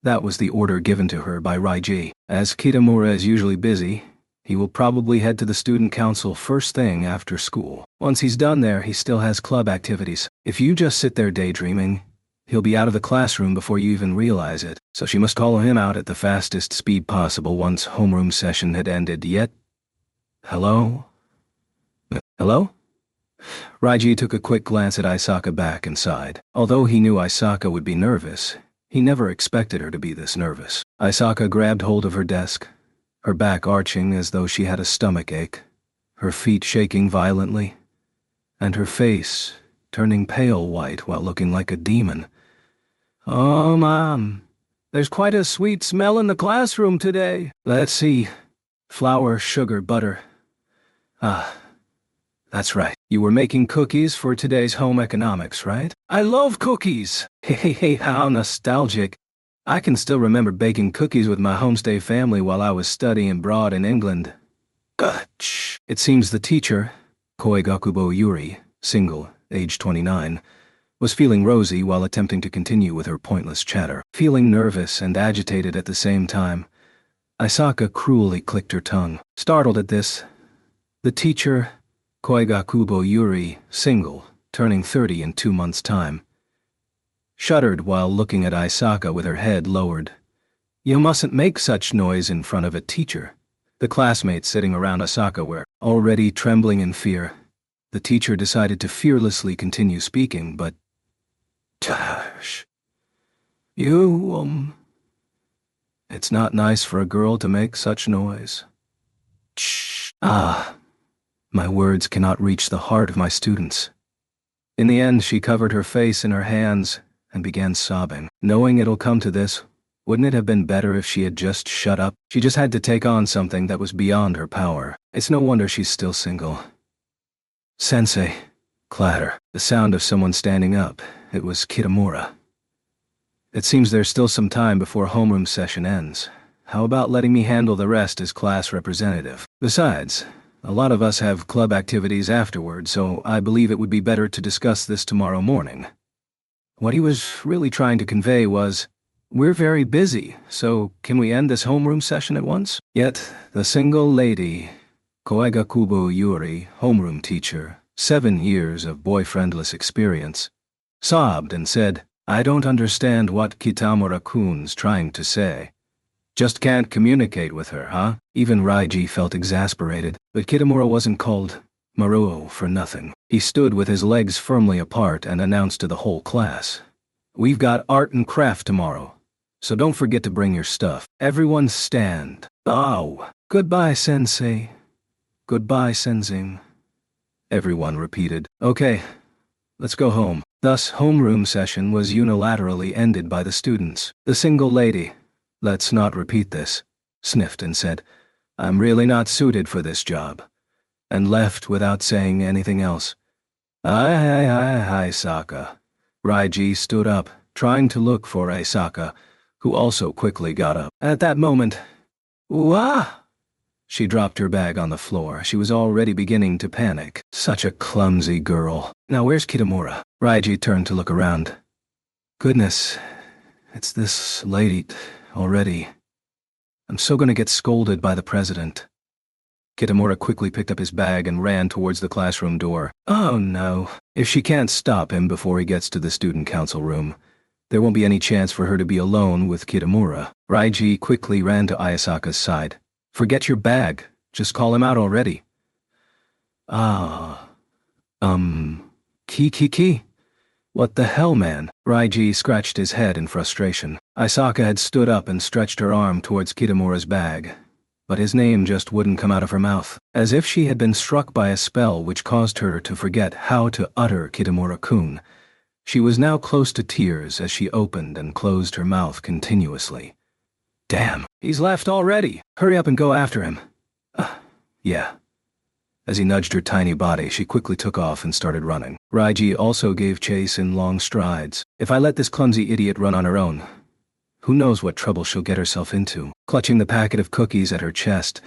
That was the order given to her by Raiji. As Kitamura is usually busy, he will probably head to the student council first thing after school. Once he's done there, he still has club activities. If you just sit there daydreaming, he'll be out of the classroom before you even realize it, so she must call him out at the fastest speed possible once homeroom session had ended. Yet, hello? Hello? Raiji took a quick glance at Isaka back and sighed. Although he knew Isaka would be nervous, he never expected her to be this nervous. Isaka grabbed hold of her desk, her back arching as though she had a stomach ache. her feet shaking violently, and her face turning pale white while looking like a demon. "Oh, Mom, there's quite a sweet smell in the classroom today. Let's see. Flour, sugar, butter. Ah, that's right. You were making cookies for today's home economics, right? I love cookies! Hey, how nostalgic. I can still remember baking cookies with my homestay family while I was studying abroad in England." Gotch. It seems the teacher, Koigakubo Yuri, single, age 29, was feeling rosy while attempting to continue with her pointless chatter. Feeling nervous and agitated at the same time, Aisaka cruelly clicked her tongue. Startled at this, the teacher, Koigakubo Yuri, single, turning 30 in 2 months' time, shuddered while looking at Aisaka with her head lowered. "You mustn't make such noise in front of a teacher." The classmates sitting around Aisaka were already trembling in fear. The teacher decided to fearlessly continue speaking, but "Gosh, it's not nice for a girl to make such noise. Shh. My words cannot reach the heart of my students." In the end, she covered her face in her hands and began sobbing. Knowing it'll come to this, wouldn't it have been better if she had just shut up? She just had to take on something that was beyond her power. It's no wonder she's still single. "Sensei." Clatter. The sound of someone standing up. It was Kitamura. "It seems there's still some time before homeroom session ends. How about letting me handle the rest as class representative? Besides, a lot of us have club activities afterward, so I believe it would be better to discuss this tomorrow morning." What he was really trying to convey was, "We're very busy, so can we end this homeroom session at once?" Yet, the single lady, Koigakubo Yuri, homeroom teacher, 7 years of boyfriendless experience, sobbed and said, "I don't understand what Kitamura-kun's trying to say. Just can't communicate with her, huh?" Even Raiji felt exasperated, but Kitamura wasn't called Maruo for nothing. He stood with his legs firmly apart and announced to the whole class, "We've got art and craft tomorrow, so don't forget to bring your stuff. Everyone stand." "Oh, goodbye, sensei. Goodbye, sensing," everyone repeated. "Okay, let's go home." Thus, homeroom session was unilaterally ended by the students. The single lady, "Let's not repeat this," sniffed and said, "I'm really not suited for this job," and left without saying anything else. Aisaka." Raiji stood up, trying to look for Aisaka, who also quickly got up. At that moment, "Wah!" She dropped her bag on the floor. She was already beginning to panic. Such a clumsy girl. "Now where's Kitamura?" Raiji turned to look around. "Goodness, it's this late already. I'm so gonna get scolded by the president." Kitamura quickly picked up his bag and ran towards the classroom door. Oh no. If she can't stop him before he gets to the student council room, there won't be any chance for her to be alone with Kitamura. Raiji quickly ran to Ayasaka's side. "Forget your bag. Just call him out already." Ki. What the hell, man?" Raiji scratched his head in frustration. Aisaka had stood up and stretched her arm towards Kitamura's bag, but his name just wouldn't come out of her mouth, as if she had been struck by a spell which caused her to forget how to utter Kitamura-kun. She was now close to tears as she opened and closed her mouth continuously. "Damn, he's left already. Hurry up and go after him." Yeah." As he nudged her tiny body, she quickly took off and started running. Raiji also gave chase in long strides. "If I let this clumsy idiot run on her own, who knows what trouble she'll get herself into." Clutching the packet of cookies at her chest,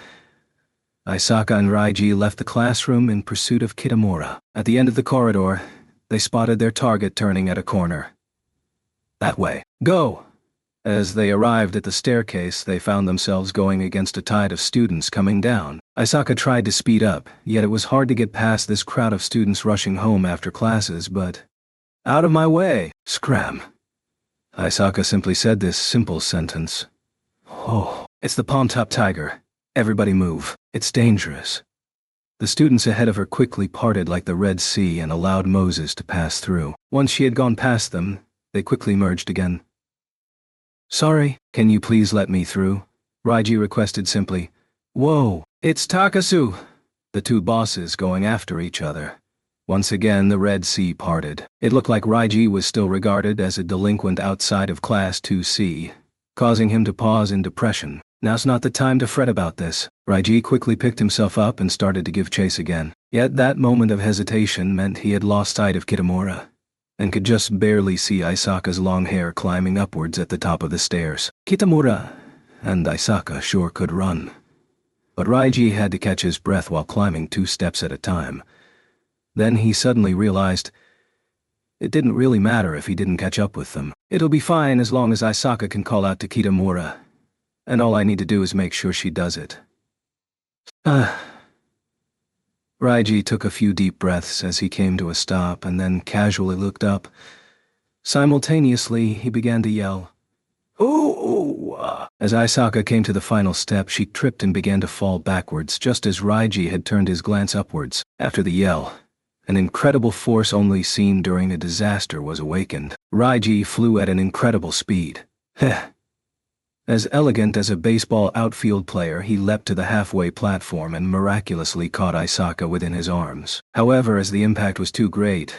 Aisaka and Raiji left the classroom in pursuit of Kitamura. At the end of the corridor, they spotted their target turning at a corner. "That way. Go!" As they arrived at the staircase, they found themselves going against a tide of students coming down. Aisaka tried to speed up, yet it was hard to get past this crowd of students rushing home after classes, but... "Out of my way! Scram!" Aisaka simply said this simple sentence. "Oh, it's the palm-top tiger. Everybody move. It's dangerous." The students ahead of her quickly parted like the Red Sea and allowed Moses to pass through. Once she had gone past them, they quickly merged again. "Sorry, can you please let me through?" Raiji requested simply. "Whoa, it's Takasu!" the two bosses going after each other. Once again, the Red Sea parted. It looked like Raiji was still regarded as a delinquent outside of Class 2C, causing him to pause in depression. Now's not the time to fret about this. Raiji quickly picked himself up and started to give chase again. Yet that moment of hesitation meant he had lost sight of Kitamura, and could just barely see Aisaka's long hair climbing upwards at the top of the stairs. Kitamura and Aisaka sure could run, but Raiji had to catch his breath while climbing 2 steps at a time. Then he suddenly realized it didn't really matter if he didn't catch up with them. It'll be fine as long as Aisaka can call out to Kitamura, and all I need to do is make sure she does it. Raiji took a few deep breaths as he came to a stop and then casually looked up. Simultaneously, he began to yell, "Ooh!" As Aisaka came to the final step, she tripped and began to fall backwards just as Raiji had turned his glance upwards. After the yell, an incredible force only seen during a disaster was awakened. Raiji flew at an incredible speed. As elegant as a baseball outfield player, he leapt to the halfway platform and miraculously caught Aisaka within his arms. However, as the impact was too great,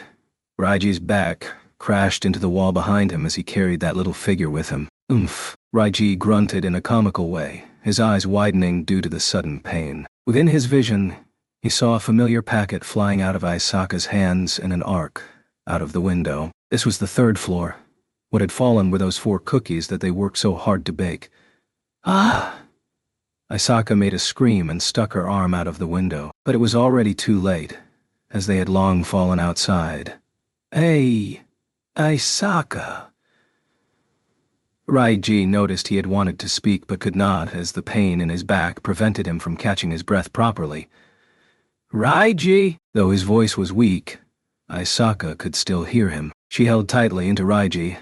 Raiji's back crashed into the wall behind him as he carried that little figure with him. Oomph! Raiji grunted in a comical way, his eyes widening due to the sudden pain. Within his vision, he saw a familiar packet flying out of Aisaka's hands in an arc out of the window. This was the 3rd floor. What had fallen were those 4 cookies that they worked so hard to bake. Ah! Aisaka made a scream and stuck her arm out of the window, but it was already too late, as they had long fallen outside. Hey, Aisaka! Raiji noticed he had wanted to speak but could not, as the pain in his back prevented him from catching his breath properly. Raiji! Though his voice was weak, Aisaka could still hear him. She held tightly into Raiji,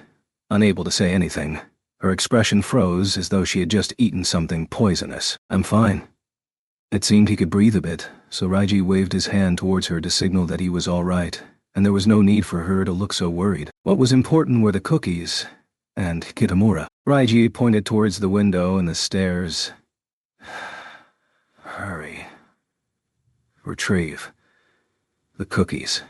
unable to say anything. Her expression froze as though she had just eaten something poisonous. I'm fine. It seemed he could breathe a bit, so Raiji waved his hand towards her to signal that he was all right, and there was no need for her to look so worried. What was important were the cookies and Kitamura. Raiji pointed towards the window and the stairs. Hurry. Retrieve the cookies.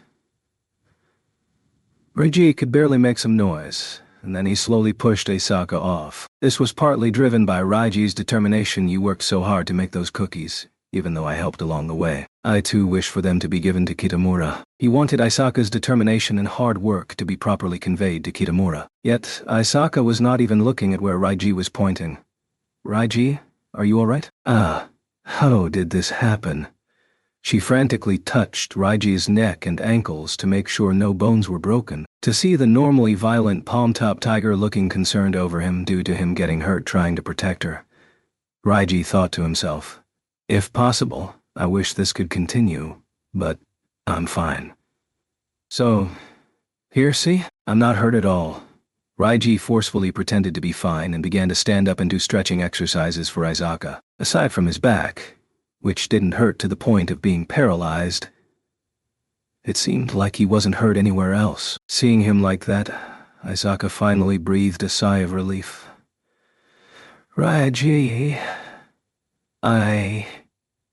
Raiji could barely make some noise, and then he slowly pushed Aisaka off. This was partly driven by Raiji's determination. You worked so hard to make those cookies, even though I helped along the way. I too wish for them to be given to Kitamura. He wanted Aisaka's determination and hard work to be properly conveyed to Kitamura. Yet Aisaka was not even looking at where Raiji was pointing. Raiji, are you all right? How did this happen? She frantically touched Raiji's neck and ankles to make sure no bones were broken. To see the normally violent palm-top tiger looking concerned over him due to him getting hurt trying to protect her, Raiji thought to himself, if possible, I wish this could continue, but I'm fine. So, here, see? I'm not hurt at all. Raiji forcefully pretended to be fine and began to stand up and do stretching exercises for Aisaka. Aside from his back, which didn't hurt to the point of being paralyzed, it seemed like he wasn't hurt anywhere else. Seeing him like that, Aisaka finally breathed a sigh of relief. Raiji,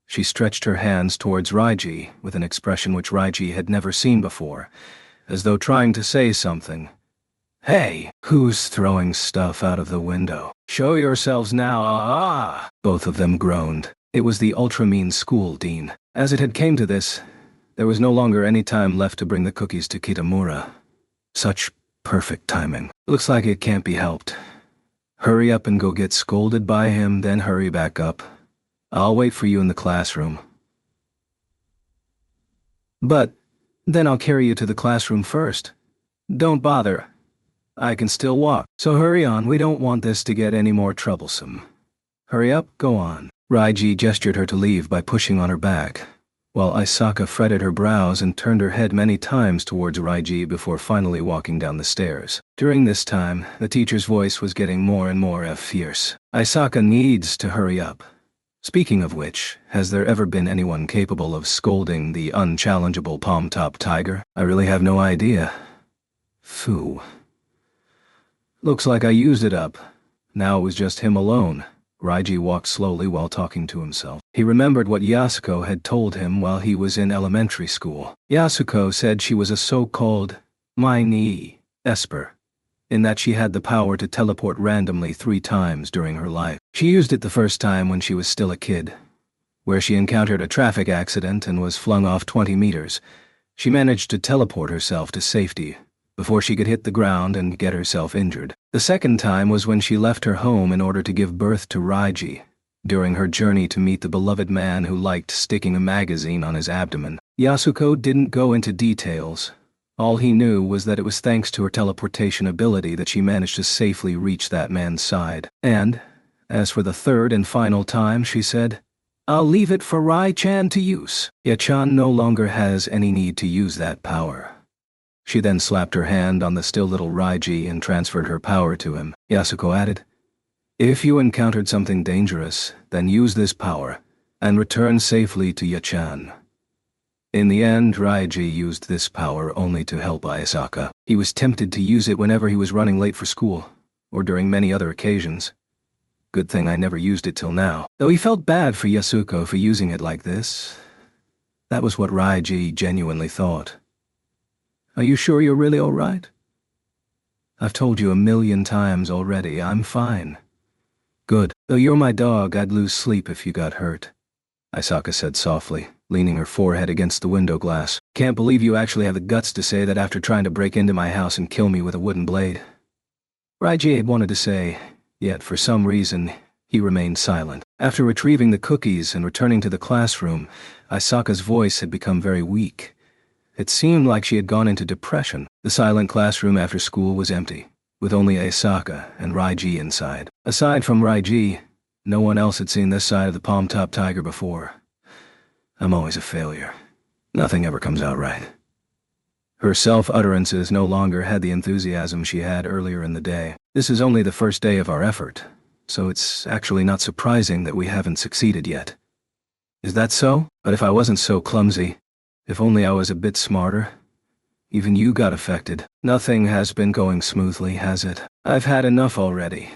She stretched her hands towards Raiji with an expression which Raiji had never seen before, as though trying to say something. Hey, who's throwing stuff out of the window? Show yourselves now, Both of them groaned. It was the ultra-mean school dean. As it had came to this, there was no longer any time left to bring the cookies to Kitamura. Such perfect timing. Looks like it can't be helped. Hurry up and go get scolded by him, then hurry back up. I'll wait for you in the classroom. But then I'll carry you to the classroom first. Don't bother. I can still walk. So hurry on, we don't want this to get any more troublesome. Hurry up, go on. Raiji gestured her to leave by pushing on her back, while Aisaka fretted her brows and turned her head many times towards Raiji before finally walking down the stairs. During this time, the teacher's voice was getting more and more fierce. Aisaka needs to hurry up. Speaking of which, has there ever been anyone capable of scolding the unchallengeable palm-top tiger? I really have no idea. Phoo. Looks like I used it up. Now it was just him alone. Raiji walked slowly while talking to himself. He remembered what Yasuko had told him while he was in elementary school. Yasuko said she was a so-called Mine Esper, in that she had the power to teleport randomly 3 times during her life. She used it the first time when she was still a kid, where she encountered a traffic accident and was flung off 20 meters. She managed to teleport herself to safety before she could hit the ground and get herself injured. The second time was when she left her home in order to give birth to Raiji, during her journey to meet the beloved man who liked sticking a magazine on his abdomen. Yasuko didn't go into details. All he knew was that it was thanks to her teleportation ability that she managed to safely reach that man's side. And, as for the third and final time, she said, "I'll leave it for Rai-chan to use. Ya-chan no longer has any need to use that power." She then slapped her hand on the still little Raiji and transferred her power to him. Yasuko added, "If you encountered something dangerous, then use this power, and return safely to Ya-chan." In the end, Raiji used this power only to help Ayasaka. He was tempted to use it whenever he was running late for school, or during many other occasions. Good thing I never used it till now. Though he felt bad for Yasuko for using it like this. That was what Raiji genuinely thought. "Are you sure you're really all right?" "I've told you 1,000,000 times already, I'm fine." "Good. Though you're my dog, I'd lose sleep if you got hurt," Ayasaka said softly, leaning her forehead against the window glass. "Can't believe you actually have the guts to say that after trying to break into my house and kill me with a wooden blade." Raiji had wanted to say, yet for some reason, he remained silent. After retrieving the cookies and returning to the classroom, Ayasaka's voice had become very weak. It seemed like she had gone into depression. The silent classroom after school was empty, with only Ayasaka and Raiji inside. Aside from Raiji, no one else had seen this side of the palm-top tiger before. I'm always a failure. Nothing ever comes out right. Her self-utterances no longer had the enthusiasm she had earlier in the day. This is only the first day of our effort, so it's actually not surprising that we haven't succeeded yet. Is that so? But if I wasn't so clumsy, if only I was a bit smarter. Even you got affected. Nothing has been going smoothly, has it? I've had enough already.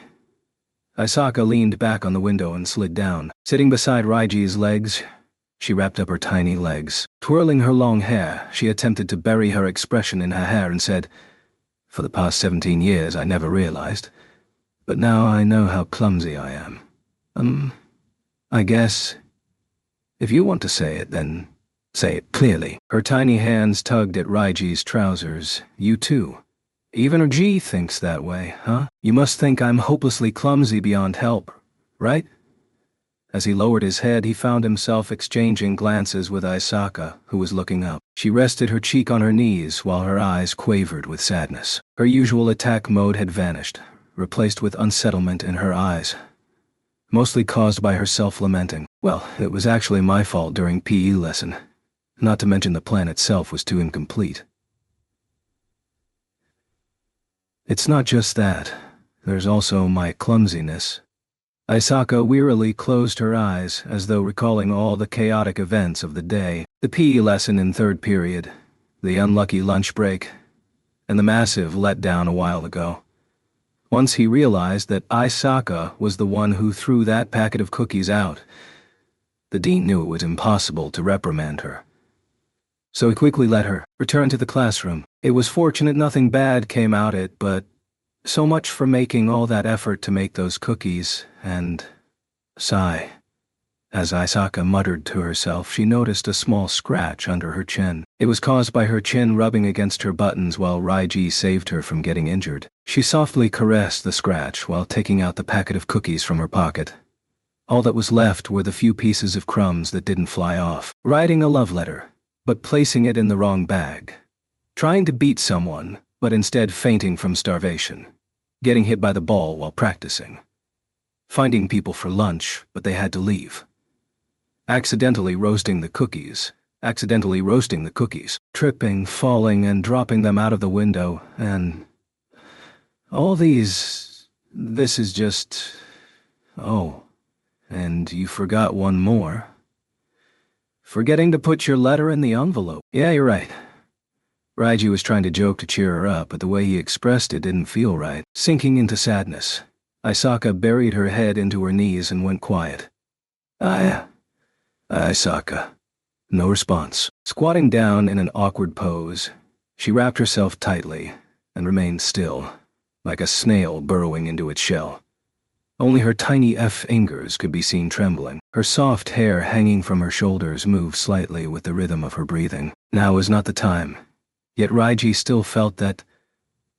Ayasaka leaned back on the window and slid down. Sitting beside Raiji's legs, she wrapped up her tiny legs. Twirling her long hair, she attempted to bury her expression in her hair and said, "For the past 17 years I never realized, but now I know how clumsy I am. I guess, if you want to say it, then say it clearly." Her tiny hands tugged at Raiji's trousers. "You too. Even G thinks that way, huh? You must think I'm hopelessly clumsy beyond help, right?" As he lowered his head, he found himself exchanging glances with Ayasaka, who was looking up. She rested her cheek on her knees while her eyes quavered with sadness. Her usual attack mode had vanished, replaced with unsettlement in her eyes, mostly caused by her self-lamenting. "Well, it was actually my fault during PE lesson. Not to mention the plan itself was too incomplete." "It's not just that. There's also my clumsiness." Ayasaka wearily closed her eyes as though recalling all the chaotic events of the day. The PE lesson in third period, the unlucky lunch break, and the massive letdown a while ago. Once he realized that Ayasaka was the one who threw that packet of cookies out, the dean knew it was impossible to reprimand her. So he quickly let her return to the classroom. It was fortunate nothing bad came out it, but so much for making all that effort to make those cookies, and sigh. As Ayasaka muttered to herself, she noticed a small scratch under her chin. It was caused by her chin rubbing against her buttons while Raiji saved her from getting injured. She softly caressed the scratch while taking out the packet of cookies from her pocket. All that was left were the few pieces of crumbs that didn't fly off. Writing a love letter, but placing it in the wrong bag. Trying to beat someone, but instead fainting from starvation. Getting hit by the ball while practicing. Finding people for lunch, but they had to leave. Accidentally roasting the cookies. Tripping, falling, and dropping them out of the window, and all these. This is just. Oh, and you forgot one more. Forgetting to put your letter in the envelope. Yeah, you're right. Raiji was trying to joke to cheer her up, but the way he expressed it didn't feel right. Sinking into sadness, Ayasaka buried her head into her knees and went quiet. Aisaka. No response. Squatting down in an awkward pose, she wrapped herself tightly and remained still, like a snail burrowing into its shell. Only her tiny fingers could be seen trembling. Her soft hair hanging from her shoulders moved slightly with the rhythm of her breathing. Now was not the time. Yet Raiji still felt that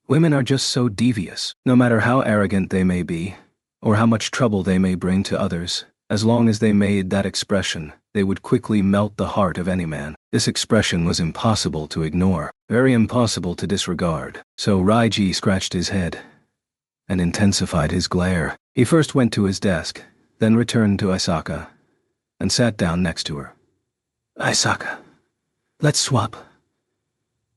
women are just so devious. No matter how arrogant they may be, or how much trouble they may bring to others, as long as they made that expression, they would quickly melt the heart of any man. This expression was impossible to ignore, very impossible to disregard. So Raiji scratched his head and intensified his glare. He first went to his desk, then returned to Aisaka, and sat down next to her. Aisaka, let's swap.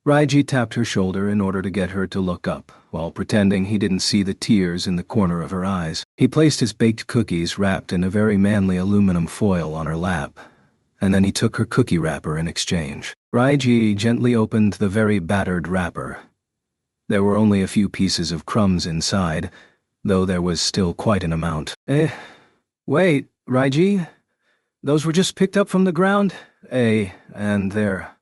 Raiji tapped her shoulder in order to get her to look up, while pretending he didn't see the tears in the corner of her eyes. He placed his baked cookies wrapped in a very manly aluminum foil on her lap, and then he took her cookie wrapper in exchange. Raiji gently opened the very battered wrapper. There were only a few pieces of crumbs inside, though there was still quite an amount. Wait, Raiji? Those were just picked up from the ground? And they're...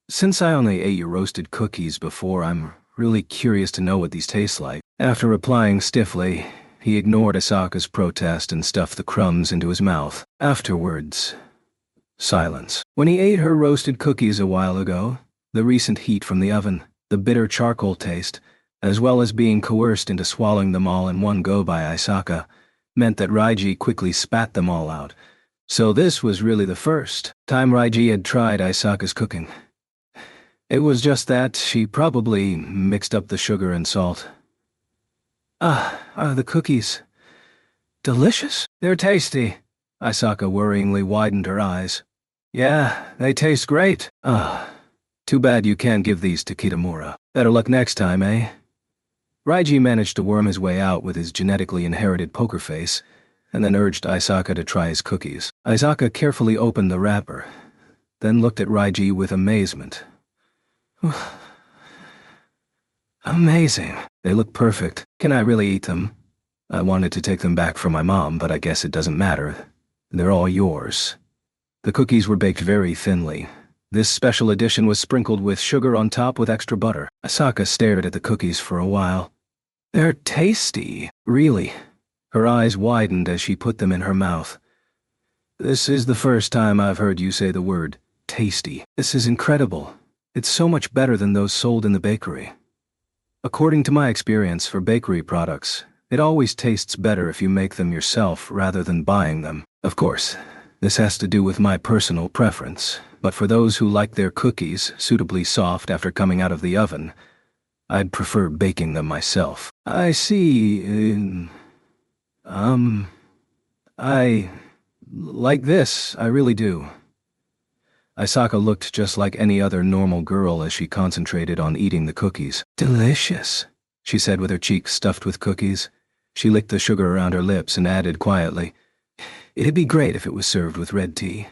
Since I only ate your roasted cookies before, I'm really curious to know what these taste like. After replying stiffly, he ignored Asaka's protest and stuffed the crumbs into his mouth. Afterwards, silence. When he ate her roasted cookies a while ago, the recent heat from the oven, the bitter charcoal taste, as well as being coerced into swallowing them all in one go by Aisaka, meant that Raiji quickly spat them all out. So this was really the first time Raiji had tried Aisaka's cooking. It was just that she probably mixed up the sugar and salt. Are the cookies delicious? They're tasty. Aisaka worryingly widened her eyes. Yeah, they taste great. Too bad you can't give these to Kitamura. Better luck next time, eh? Raiji managed to worm his way out with his genetically inherited poker face, and then urged Aisaka to try his cookies. Aisaka carefully opened the wrapper, then looked at Raiji with amazement. Amazing. They look perfect. Can I really eat them? I wanted to take them back for my mom, but I guess it doesn't matter. They're all yours. The cookies were baked very thinly. This special edition was sprinkled with sugar on top with extra butter. Aisaka stared at the cookies for a while. They're tasty, really. Her eyes widened as she put them in her mouth. This is the first time I've heard you say the word tasty. This is incredible. It's so much better than those sold in the bakery. According to my experience for bakery products, it always tastes better if you make them yourself rather than buying them. Of course, this has to do with my personal preference, but for those who like their cookies suitably soft after coming out of the oven, I'd prefer baking them myself. I see. I like this, I really do. Aisaka looked just like any other normal girl as she concentrated on eating the cookies. Delicious, she said with her cheeks stuffed with cookies. She licked the sugar around her lips and added quietly, It'd be great if it was served with red tea.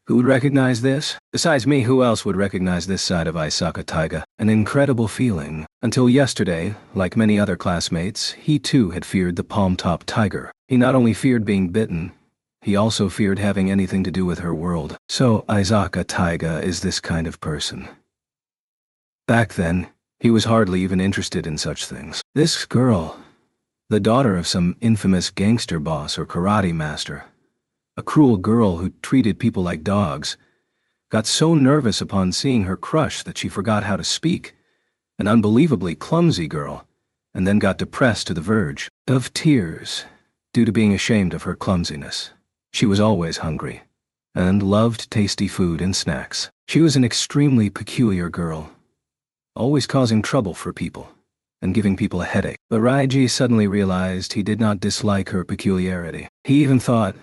Who would recognize this? Besides me, who else would recognize this side of Aisaka Taiga? An incredible feeling. Until yesterday, like many other classmates, he too had feared the palm-top tiger. He not only feared being bitten, he also feared having anything to do with her world. So Aisaka Taiga is this kind of person. Back then, he was hardly even interested in such things. This girl, the daughter of some infamous gangster boss or karate master, a cruel girl who treated people like dogs, got so nervous upon seeing her crush that she forgot how to speak. An unbelievably clumsy girl, and then got depressed to the verge of tears due to being ashamed of her clumsiness. She was always hungry, and loved tasty food and snacks. She was an extremely peculiar girl, always causing trouble for people, and giving people a headache. But Raiji suddenly realized he did not dislike her peculiarity. He even thought,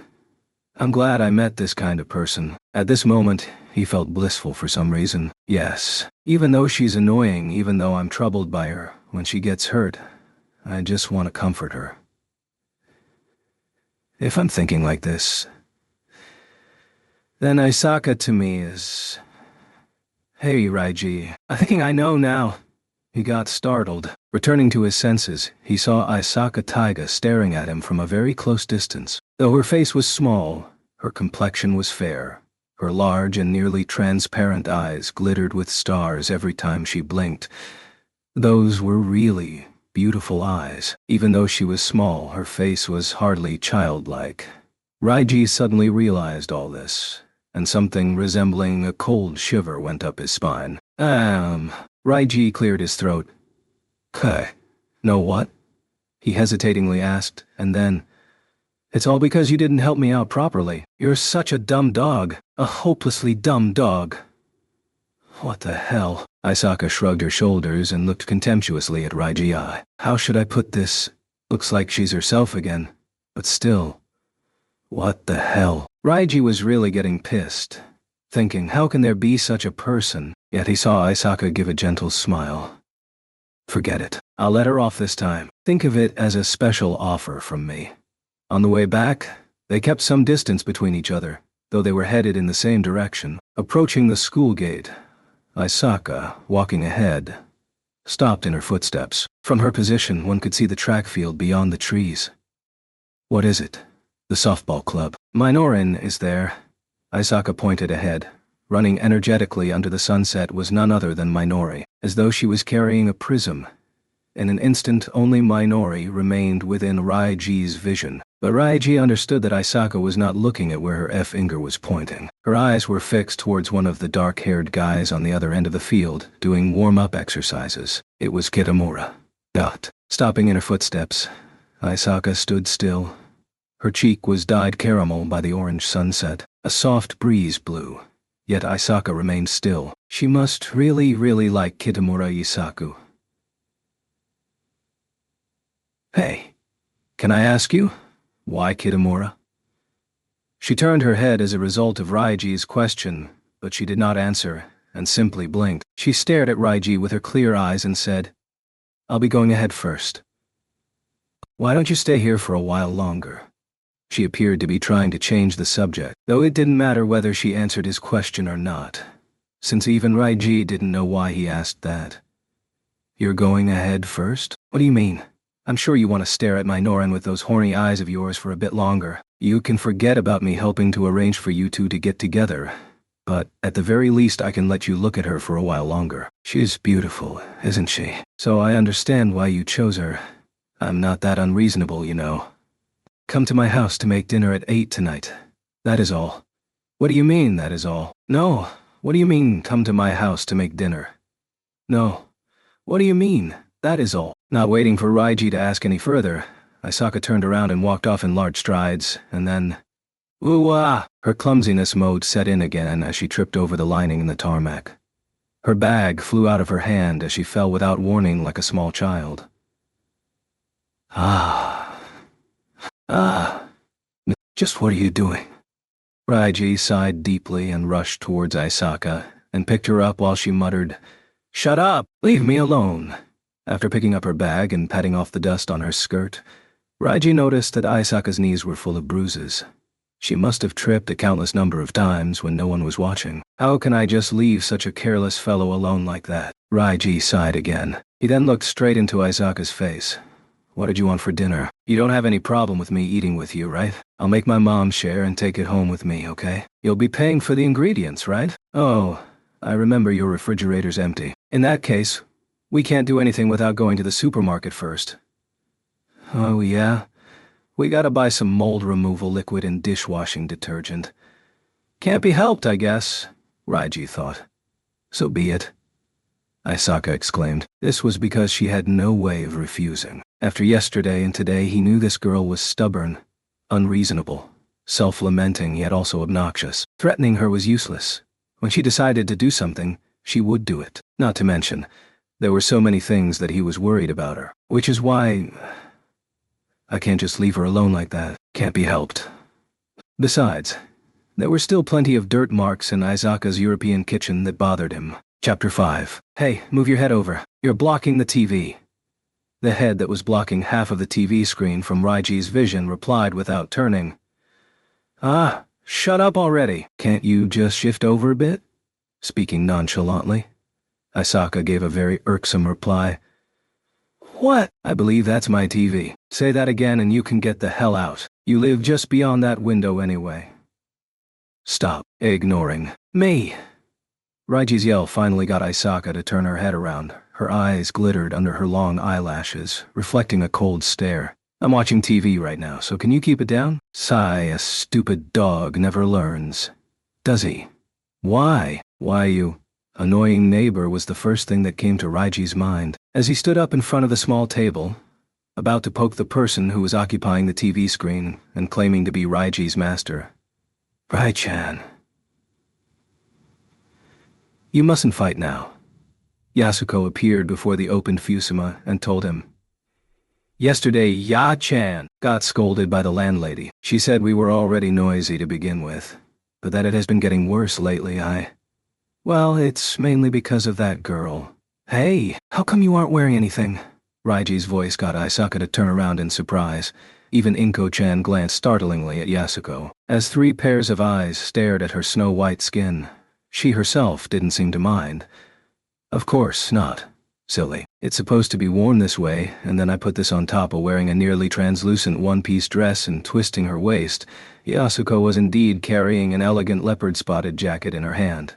I'm glad I met this kind of person. At this moment, he felt blissful for some reason. Yes, even though she's annoying, even though I'm troubled by her, when she gets hurt, I just want to comfort her. If I'm thinking like this, then Aisaka to me is... Hey, Raiji, I'm thinking I know now. He got startled. Returning to his senses, he saw Aisaka Taiga staring at him from a very close distance. Though her face was small, Her complexion was fair. Her large and nearly transparent eyes glittered with stars every time she blinked. Those were really beautiful eyes. Even though she was small, her face was hardly childlike. Raiji suddenly realized all this, and something resembling a cold shiver went up his spine. Raiji cleared his throat. No what? He hesitatingly asked, and then, "It's all because you didn't help me out properly. You're such a dumb dog. A hopelessly dumb dog." What the hell? Isaka shrugged her shoulders and looked contemptuously at Raiji. How should I put this? Looks like she's herself again. But still. What the hell? Raiji was really getting pissed, thinking, how can there be such a person? Yet he saw Isaka give a gentle smile. Forget it. I'll let her off this time. Think of it as a special offer from me. On the way back, they kept some distance between each other, though they were headed in the same direction. Approaching the school gate, Isaka, walking ahead, stopped in her footsteps. From her position, one could see the track field beyond the trees. What is it? The softball club. Minoran is there. Isaka pointed ahead. Running energetically under the sunset was none other than Minori, as though she was carrying a prism. In an instant, only Minori remained within Raiji's vision. But Raiji understood that Isaka was not looking at where her finger was pointing. Her eyes were fixed towards one of the dark-haired guys on the other end of the field, doing warm-up exercises. It was Kitamura. Stopping in her footsteps, Isaka stood still. Her cheek was dyed caramel by the orange sunset. A soft breeze blew. Yet Isaka remained still. She must really like Kitamura Isaku. Hey, can I ask you? Why Kitamura? She turned her head as a result of Raiji's question, but she did not answer, and simply blinked. She stared at Raiji with her clear eyes and said, I'll be going ahead first. Why don't you stay here for a while longer? She appeared to be trying to change the subject, though it didn't matter whether she answered his question or not, since even Raiji didn't know why he asked that. You're going ahead first? What do you mean? I'm sure you want to stare at Minoran with those horny eyes of yours for a bit longer. You can forget about me helping to arrange for you two to get together, but at the very least I can let you look at her for a while longer. She's beautiful, isn't she? So I understand why you chose her. I'm not that unreasonable, you know. Come to my house to make dinner at 8 tonight. That is all. What do you mean, that is all? No, what do you mean, come to my house to make dinner? No. What do you mean, that is all? Not waiting for Raiji to ask any further, Isaka turned around and walked off in large strides, and then... Ooh-ah! Her clumsiness mode set in again as she tripped over the lining in the tarmac. Her bag flew out of her hand as she fell without warning like a small child. Just what are you doing? Raiji sighed deeply and rushed towards Isaka, and picked her up while she muttered, Shut up! Leave me alone! After picking up her bag and patting off the dust on her skirt, Raiji noticed that Isaka's knees were full of bruises. She must have tripped a countless number of times when no one was watching. How can I just leave such a careless fellow alone like that? Raiji sighed again. He then looked straight into Isaka's face. What did you want for dinner? You don't have any problem with me eating with you, right? I'll make my mom share and take it home with me, okay? You'll be paying for the ingredients, right? Oh, I remember your refrigerator's empty. In that case, we can't do anything without going to the supermarket first. Oh, yeah? We gotta buy some mold removal liquid and dishwashing detergent. Can't be helped, I guess, Raiji thought. So be it. Isaka exclaimed. This was because she had no way of refusing. After yesterday and today, he knew this girl was stubborn, unreasonable, self-lamenting yet also obnoxious. Threatening her was useless. When she decided to do something, she would do it. Not to mention, there were so many things that he was worried about her, which is why... I can't just leave her alone like that. Can't be helped. Besides, there were still plenty of dirt marks in Isaka's European kitchen that bothered him. Chapter 5. Hey, move your head over. You're blocking the TV. The head that was blocking half of the TV screen from Raiji's vision replied without turning. Shut up already. Can't you just shift over a bit? Speaking nonchalantly. Isaka gave a very irksome reply. What? I believe that's my TV. Say that again and you can get the hell out. You live just beyond that window anyway. Stop ignoring me. Raiji's yell finally got Isaka to turn her head around. Her eyes glittered under her long eyelashes, reflecting a cold stare. I'm watching TV right now, so can you keep it down? Sigh, a stupid dog never learns. Does he? Why? Why you? Annoying neighbor was the first thing that came to Raiji's mind. As he stood up in front of the small table, about to poke the person who was occupying the TV screen and claiming to be Raiji's master. Rai-chan. You mustn't fight now. Yasuko appeared before the opened fusuma and told him. Yesterday, Ya-chan got scolded by the landlady. She said we were already noisy to begin with, but that it has been getting worse lately. Well, it's mainly because of that girl. Hey, how come you aren't wearing anything? Raiji's voice got Isaka to turn around in surprise. Even Inko-chan glanced startlingly at Yasuko. As 3 pairs of eyes stared at her snow-white skin, she herself didn't seem to mind. Of course not. Silly. It's supposed to be worn this way, and then I put this on top of wearing a nearly translucent one-piece dress and twisting her waist. Yasuko was indeed carrying an elegant leopard-spotted jacket in her hand.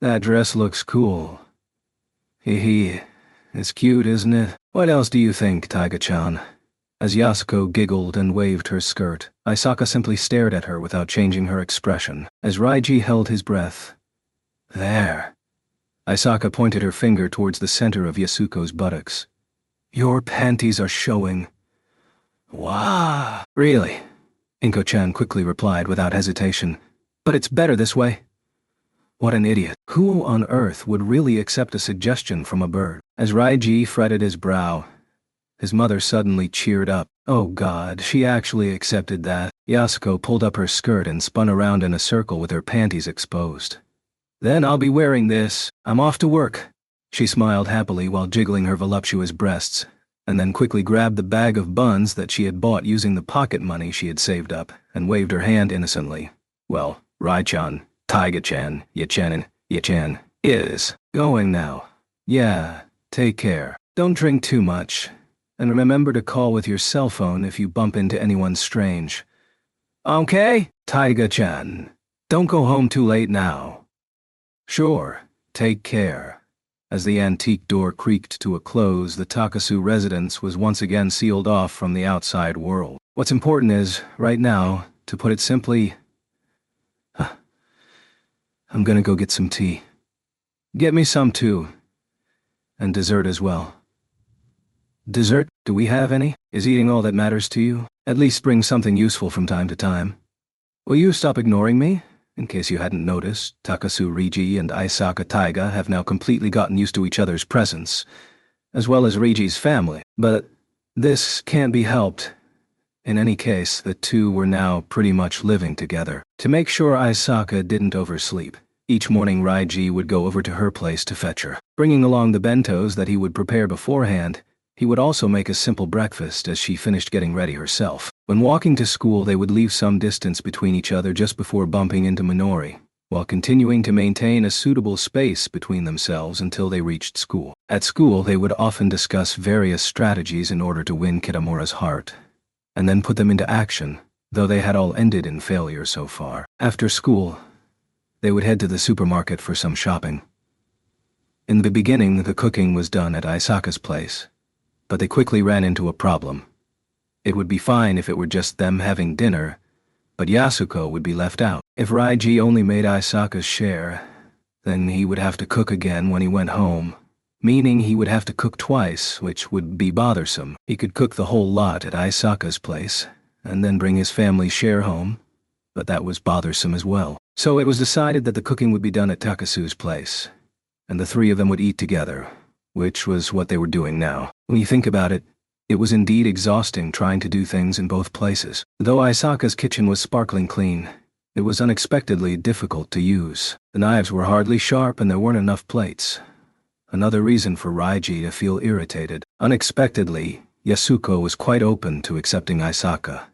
That dress looks cool. Hee, it's cute, isn't it? What else do you think, Taiga-chan? As Yasuko giggled and waved her skirt, Isaka simply stared at her without changing her expression. As Raiji held his breath. There. Isaka pointed her finger towards the center of Yasuko's buttocks. Your panties are showing. Wow. Really? Inko-chan quickly replied without hesitation. But it's better this way. What an idiot. Who on earth would really accept a suggestion from a bird? As Raiji fretted his brow, his mother suddenly cheered up. Oh God, she actually accepted that. Yasuko pulled up her skirt and spun around in a circle with her panties exposed. Then I'll be wearing this. I'm off to work. She smiled happily while jiggling her voluptuous breasts, and then quickly grabbed the bag of buns that she had bought using the pocket money she had saved up, and waved her hand innocently. Well, Rai-chan, Taiga-chan, Ya-chan is going now. Yeah, take care. Don't drink too much. And remember to call with your cell phone if you bump into anyone strange. Okay, Taiga-chan. Don't go home too late now. Sure, take care. As the antique door creaked to a close, the Takasu residence was once again sealed off from the outside world. What's important is, right now, to put it simply, I'm gonna go get some tea. Get me some too. And dessert as well. Dessert? Do we have any? Is eating all that matters to you? At least bring something useful from time to time. Will you stop ignoring me? In case you hadn't noticed, Takasu Riji and Isaka Taiga have now completely gotten used to each other's presence, as well as Riji's family. But this can't be helped. In any case, the two were now pretty much living together. To make sure Isaka didn't oversleep, each morning Raiji would go over to her place to fetch her. Bringing along the bentos that he would prepare beforehand, he would also make a simple breakfast as she finished getting ready herself. When walking to school, they would leave some distance between each other just before bumping into Minori, while continuing to maintain a suitable space between themselves until they reached school. At school, they would often discuss various strategies in order to win Kitamura's heart, and then put them into action, though they had all ended in failure so far. After school, they would head to the supermarket for some shopping. In the beginning, the cooking was done at Isaka's place, but they quickly ran into a problem. It would be fine if it were just them having dinner, but Yasuko would be left out. If Raiji only made Isaka's share, then he would have to cook again when he went home, meaning he would have to cook twice, which would be bothersome. He could cook the whole lot at Isaka's place, and then bring his family's share home, but that was bothersome as well. So it was decided that the cooking would be done at Takasu's place, and the three of them would eat together, which was what they were doing now. When you think about it, it was indeed exhausting trying to do things in both places. Though Isaka's kitchen was sparkling clean, it was unexpectedly difficult to use. The knives were hardly sharp and there weren't enough plates. Another reason for Raiji to feel irritated. Unexpectedly, Yasuko was quite open to accepting Isaka,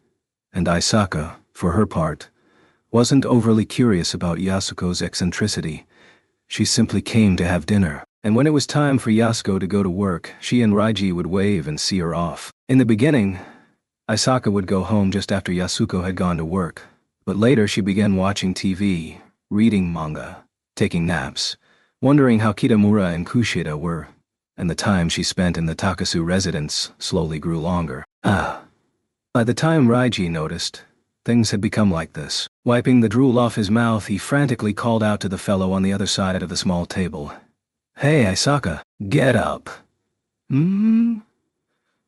and Isaka, for her part, wasn't overly curious about Yasuko's eccentricity. She simply came to have dinner. And when it was time for Yasuko to go to work, she and Raiji would wave and see her off. In the beginning, Isaka would go home just after Yasuko had gone to work, but later she began watching TV, reading manga, taking naps, wondering how Kitamura and Kushida were, and the time she spent in the Takasu residence slowly grew longer. By the time Raiji noticed, things had become like this. Wiping the drool off his mouth, he frantically called out to the fellow on the other side of the small table. "Hey, Isaka, get up."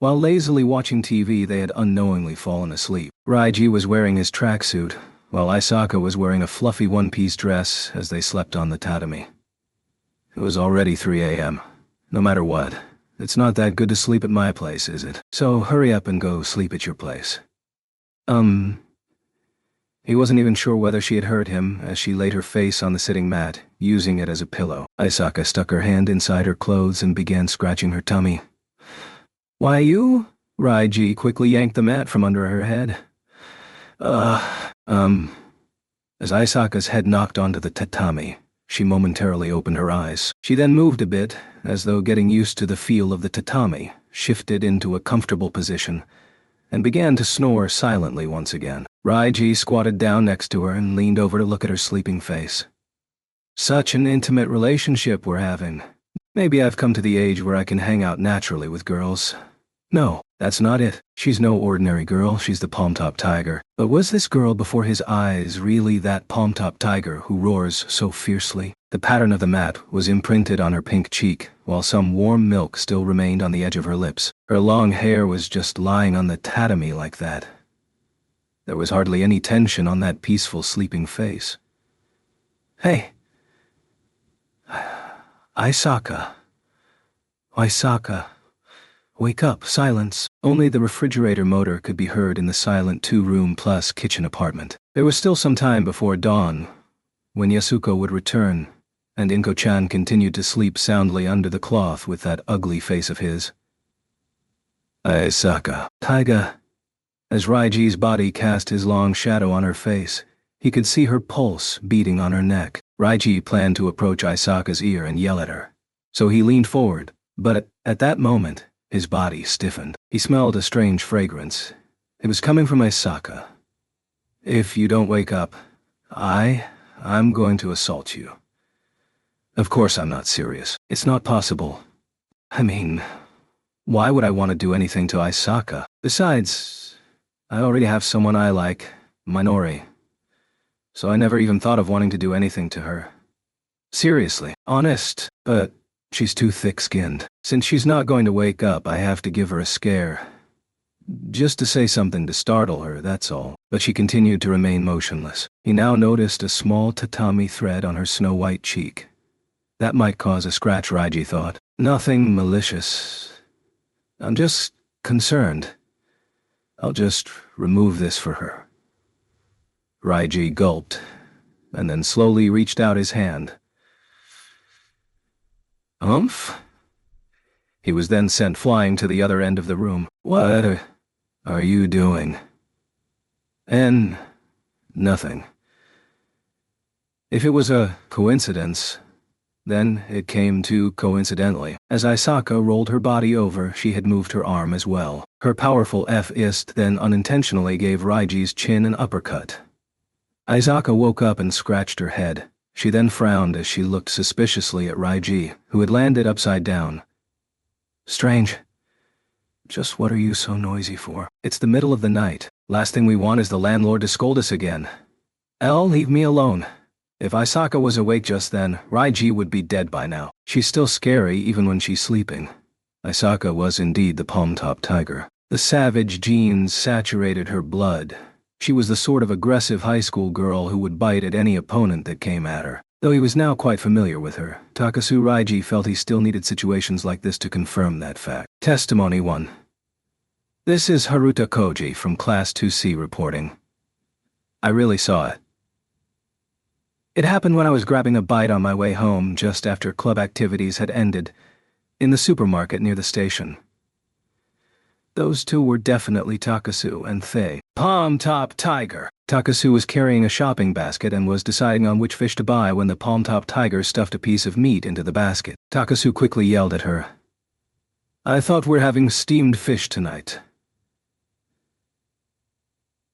While lazily watching TV, they had unknowingly fallen asleep. Raiji was wearing his tracksuit, while Isaka was wearing a fluffy one-piece dress as they slept on the tatami. It was already 3 a.m. No matter what, it's not that good to sleep at my place, is it? So hurry up and go sleep at your place. He wasn't even sure whether she had heard him as she laid her face on the sitting mat, using it as a pillow. Isaka stuck her hand inside her clothes and began scratching her tummy. "Why you?" Raiji quickly yanked the mat from under her head. As Isaka's head knocked onto the tatami, she momentarily opened her eyes. She then moved a bit, as though getting used to the feel of the tatami, shifted into a comfortable position, and began to snore silently once again. Raiji squatted down next to her and leaned over to look at her sleeping face. "Such an intimate relationship we're having. Maybe I've come to the age where I can hang out naturally with girls. No, that's not it. She's no ordinary girl, she's the palm-top tiger." But was this girl before his eyes really that palm-top tiger who roars so fiercely? The pattern of the mat was imprinted on her pink cheek, while some warm milk still remained on the edge of her lips. Her long hair was just lying on the tatami like that. There was hardly any tension on that peaceful sleeping face. "Hey. Isaka. Wake up, silence." Only the refrigerator motor could be heard in the silent 2-room plus kitchen apartment. There was still some time before dawn, when Yasuko would return, and Inko-chan continued to sleep soundly under the cloth with that ugly face of his. "Isaka." "Taiga." As Raiji's body cast his long shadow on her face, he could see her pulse beating on her neck. Raiji planned to approach Isaka's ear and yell at her. So he leaned forward, but at that moment, his body stiffened. He smelled a strange fragrance. It was coming from Isaka. "If you don't wake up, I'm going to assault you." "Of course I'm not serious. It's not possible. I mean, why would I want to do anything to Isaka? Besides, I already have someone I like, Minori. So I never even thought of wanting to do anything to her. Seriously, honest, but she's too thick-skinned. Since she's not going to wake up, I have to give her a scare. Just to say something to startle her, that's all." But she continued to remain motionless. He now noticed a small tatami thread on her snow-white cheek. That might cause a scratch, Raiji thought. Nothing malicious. I'm just concerned. I'll just remove this for her. Raiji gulped, and then slowly reached out his hand. "Humph?" He was then sent flying to the other end of the room. "What are you doing?" "And nothing." If it was a coincidence, then it came too coincidentally. As Isaka rolled her body over, she had moved her arm as well. Her powerful fist then unintentionally gave Raiji's chin an uppercut. Isaka woke up and scratched her head. She then frowned as she looked suspiciously at Raiji, who had landed upside down. "Strange. Just what are you so noisy for? It's the middle of the night. Last thing we want is the landlord to scold us again. Leave me alone." If Isaka was awake just then, Raiji would be dead by now. She's still scary even when she's sleeping. Isaka was indeed the palm-top tiger. The savage genes saturated her blood. She was the sort of aggressive high school girl who would bite at any opponent that came at her. Though he was now quite familiar with her, Takasu Raiji felt he still needed situations like this to confirm that fact. Testimony 1. This is Haruta Koji from Class 2C reporting. I really saw it. It happened when I was grabbing a bite on my way home just after club activities had ended, in the supermarket near the station. Those two were definitely Takasu and Thay. Palm-top tiger. Takasu was carrying a shopping basket and was deciding on which fish to buy when the palm-top tiger stuffed a piece of meat into the basket. Takasu quickly yelled at her. "I thought we're having steamed fish tonight."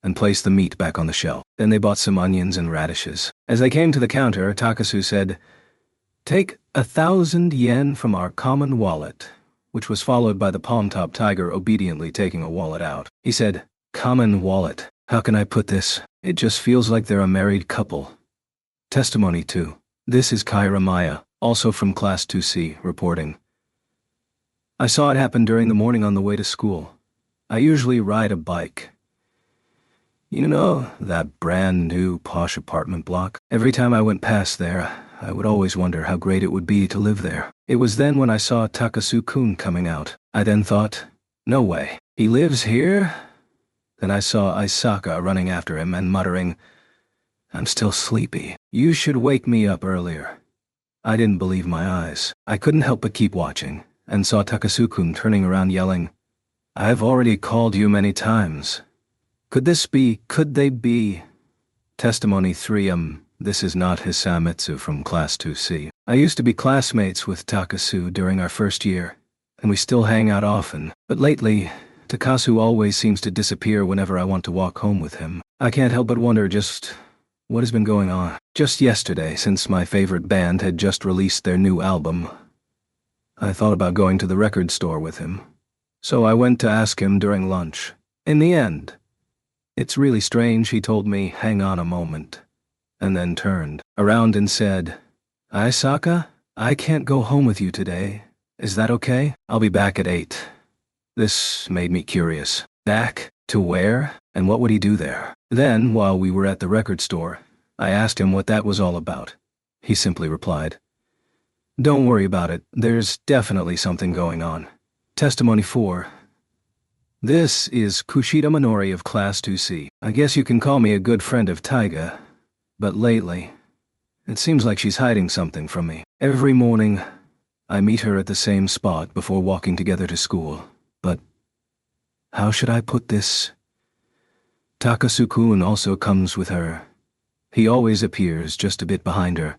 and placed the meat back on the shelf. Then they bought some onions and radishes. As they came to the counter, Takasu said, "Take 1,000 yen from our common wallet," which was followed by the palm-top tiger obediently taking a wallet out. He said, "Common wallet. How can I put this? It just feels like they're a married couple." Testimony 2. This is Kyra Maya, also from Class 2C, reporting. I saw it happen during the morning on the way to school. I usually ride a bike. You know, that brand new posh apartment block? Every time I went past there, I would always wonder how great it would be to live there. It was then when I saw Takasu-kun coming out. I then thought, no way, he lives here? Then I saw Isaka running after him and muttering, "I'm still sleepy. You should wake me up earlier." I didn't believe my eyes. I couldn't help but keep watching, and saw Takasu-kun turning around yelling, "I've already called you many times. Could they be? Testimony 3. This is not Hisamitsu from Class 2C. I used to be classmates with Takasu during our first year, and we still hang out often. But lately, Takasu always seems to disappear whenever I want to walk home with him. I can't help but wonder just what has been going on. Just yesterday, since my favorite band had just released their new album, I thought about going to the record store with him. So I went to ask him during lunch. In the end, it's really strange, he told me, "Hang on a moment," and then turned around and said, "Isaka, I can't go home with you today. Is that okay? I'll be back at 8. This made me curious. Back? To where? And what would he do there? Then, while we were at the record store, I asked him what that was all about. He simply replied, "Don't worry about it. There's definitely something going on." Testimony 4. This is Kushida Minori of Class 2C. I guess you can call me a good friend of Taiga, but lately, it seems like she's hiding something from me. Every morning, I meet her at the same spot before walking together to school. But how should I put this? Takasu-kun also comes with her. He always appears just a bit behind her,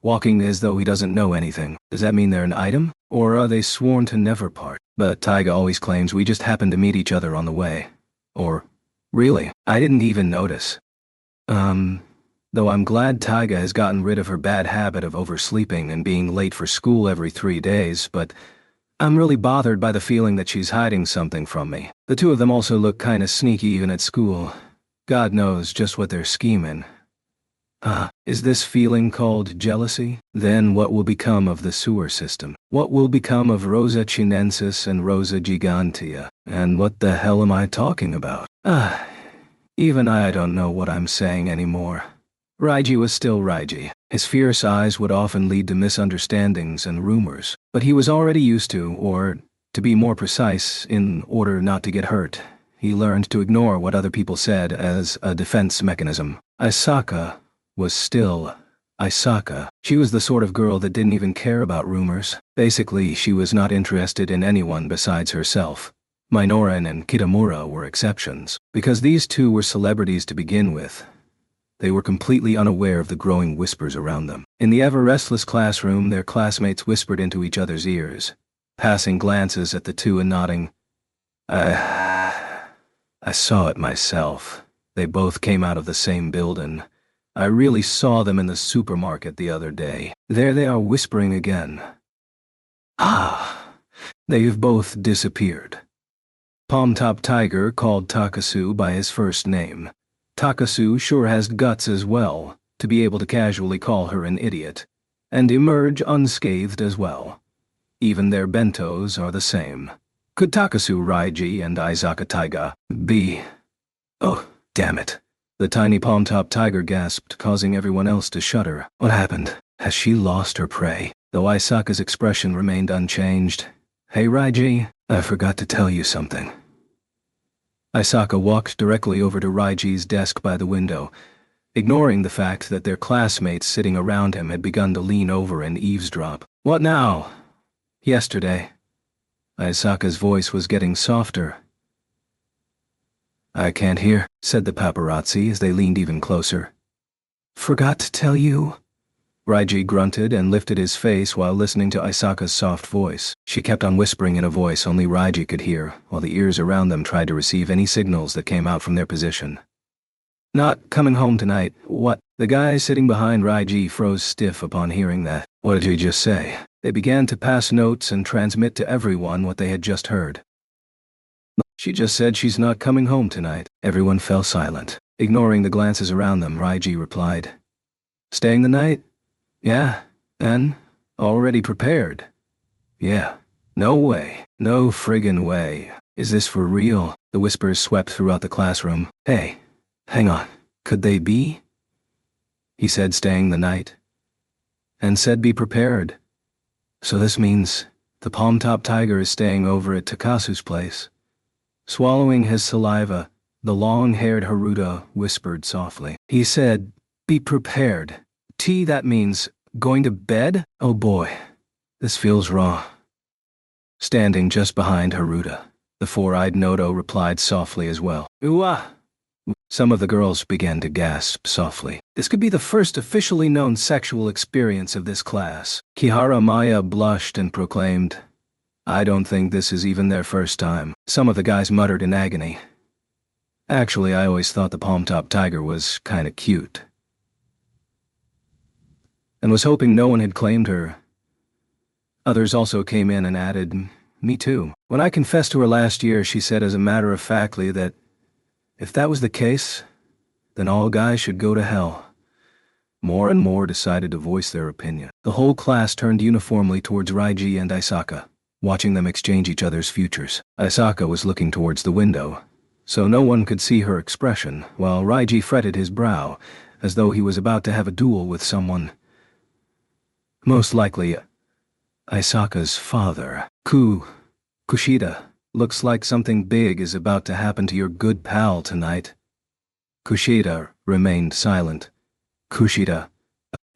walking as though he doesn't know anything. Does that mean they're an item? Or are they sworn to never part? But Taiga always claims we just happened to meet each other on the way. Or, really, I didn't even notice. Though I'm glad Taiga has gotten rid of her bad habit of oversleeping and being late for school every 3 days, but I'm really bothered by the feeling that she's hiding something from me. The two of them also look kinda sneaky even at school. God knows just what they're scheming. Is this feeling called jealousy? Then what will become of the sewer system? What will become of Rosa Chinensis and Rosa Gigantea? And what the hell am I talking about? Even I don't know what I'm saying anymore. Raiji was still Raiji. His fierce eyes would often lead to misunderstandings and rumors, but he was already used to, or, to be more precise, in order not to get hurt, he learned to ignore what other people said as a defense mechanism. Isaka was still Isaka. She was the sort of girl that didn't even care about rumors. Basically, she was not interested in anyone besides herself. Minoran and Kitamura were exceptions. Because these two were celebrities to begin with, they were completely unaware of the growing whispers around them. In the ever-restless classroom, their classmates whispered into each other's ears, passing glances at the two and nodding. I saw it myself. They both came out of the same building. I really saw them in the supermarket the other day. There they are whispering again. They've both disappeared. Palm-top Tiger called Takasu by his first name. Takasu sure has guts as well, to be able to casually call her an idiot, and emerge unscathed as well. Even their bentos are the same. Could Takasu Raiji and Isaka Taiga be? Oh, damn it. The tiny palm-top tiger gasped, causing everyone else to shudder. What happened? Has she lost her prey? Though Isaka's expression remained unchanged. Hey Raiji, I forgot to tell you something. Isaka walked directly over to Raiji's desk by the window, ignoring the fact that their classmates sitting around him had begun to lean over and eavesdrop. What now? Yesterday. Isaka's voice was getting softer. I can't hear, said the paparazzi as they leaned even closer. Forgot to tell you? Raiji grunted and lifted his face while listening to Isaka's soft voice. She kept on whispering in a voice only Raiji could hear, while the ears around them tried to receive any signals that came out from their position. Not coming home tonight, what? The guy sitting behind Raiji froze stiff upon hearing that. What did he just say? They began to pass notes and transmit to everyone what they had just heard. She just said she's not coming home tonight. Everyone fell silent. Ignoring the glances around them, Raiji replied, Staying the night? Yeah. And? Already prepared? Yeah. No way. No friggin' way. Is this for real? The whispers swept throughout the classroom. Hey, hang on. Could they be? He said staying the night. And said be prepared. So this means the palm-top tiger is staying over at Takasu's place. Swallowing his saliva, the long-haired Haruta whispered softly. He said, be prepared. That means going to bed? Oh boy, this feels raw. Standing just behind Haruta, the four-eyed Noto replied softly as well. Ooh-ah! Some of the girls began to gasp softly. This could be the first officially known sexual experience of this class. Kihara Maya blushed and proclaimed, I don't think this is even their first time. Some of the guys muttered in agony. Actually, I always thought the palm-top tiger was kinda cute. And was hoping no one had claimed her. Others also came in and added, me too. When I confessed to her last year, she said as a matter of factly that if that was the case, then all guys should go to hell. More and more decided to voice their opinion. The whole class turned uniformly towards Raiji and Isaka, watching them exchange each other's futures. Isaka was looking towards the window, so no one could see her expression, while Raiji fretted his brow, as though he was about to have a duel with someone. Most likely, Isaka's father. Kushida, looks like something big is about to happen to your good pal tonight. Kushida remained silent. Kushida.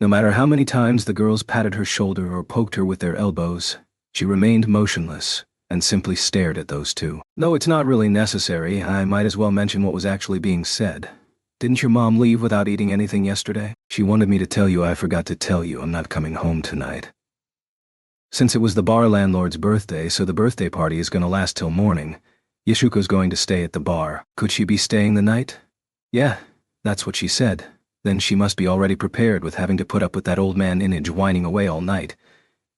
No matter how many times the girls patted her shoulder or poked her with their elbows, she remained motionless and simply stared at those two. Though it's not really necessary, I might as well mention what was actually being said. Didn't your mom leave without eating anything yesterday? She wanted me to tell you I forgot to tell you I'm not coming home tonight. Since it was the bar landlord's birthday, so the birthday party is gonna last till morning, Yashuko's going to stay at the bar. Could she be staying the night? Yeah, that's what she said. Then she must be already prepared with having to put up with that old man Inage whining away all night.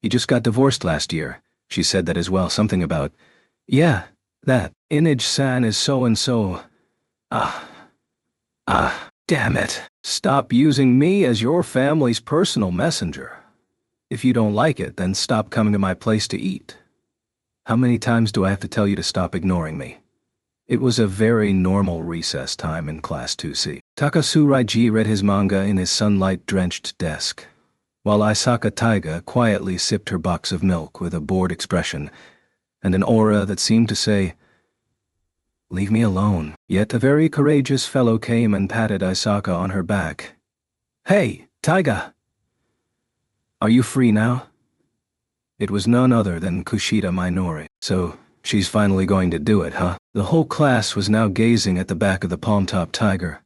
He just got divorced last year. She said that as well, something about, yeah, that. Inage-san is so-and-so. Damn it. Stop using me as your family's personal messenger. If you don't like it, then stop coming to my place to eat. How many times do I have to tell you to stop ignoring me? It was a very normal recess time in Class 2C. Takasu Raiji read his manga in his sunlight-drenched desk, while Isaka Taiga quietly sipped her box of milk with a bored expression and an aura that seemed to say, leave me alone. Yet a very courageous fellow came and patted Isaka on her back. Hey, Taiga! Are you free now? It was none other than Kushida Minori. So, she's finally going to do it, huh? The whole class was now gazing at the back of the palm-top tiger.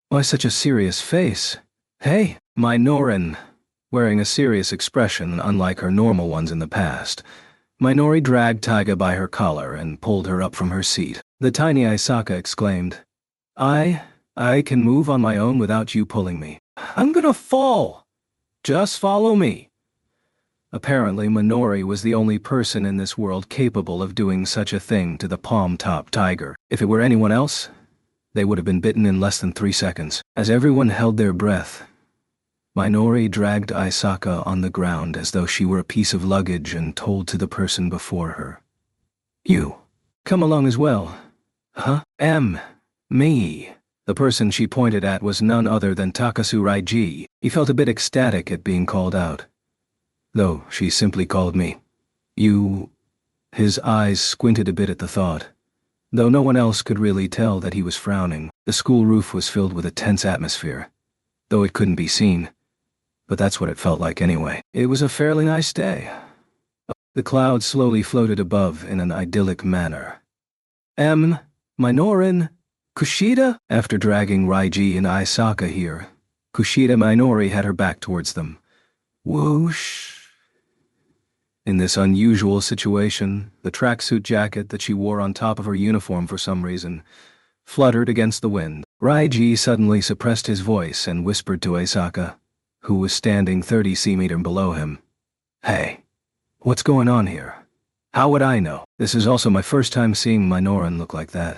Why such a serious face? Hey, Minorin! Wearing a serious expression unlike her normal ones in the past, Minori dragged Taiga by her collar and pulled her up from her seat. The tiny Isaka exclaimed, I can move on my own without you pulling me. I'm gonna fall! Just follow me. Apparently, Minori was the only person in this world capable of doing such a thing to the palm-top tiger. If it were anyone else, they would have been bitten in less than 3 seconds. As everyone held their breath, Minori dragged Isaka on the ground as though she were a piece of luggage and told to the person before her, you, come along as well. Huh? Me. The person she pointed at was none other than Takasu Raiji. He felt a bit ecstatic at being called out. Though she simply called me, you. His eyes squinted a bit at the thought. Though no one else could really tell that he was frowning, the school roof was filled with a tense atmosphere. Though it couldn't be seen. But that's what it felt like anyway. It was a fairly nice day. The clouds slowly floated above in an idyllic manner. Minorin, Kushida? After dragging Raiji and Isaka here, Kushida Minori had her back towards them, Whoosh. In this unusual situation, the tracksuit jacket that she wore on top of her uniform for some reason fluttered against the wind. Raiji suddenly suppressed his voice and whispered to Asaka, who was standing 30 centimeters below him. Hey, what's going on here? How would I know? This is also my first time seeing Minoran look like that.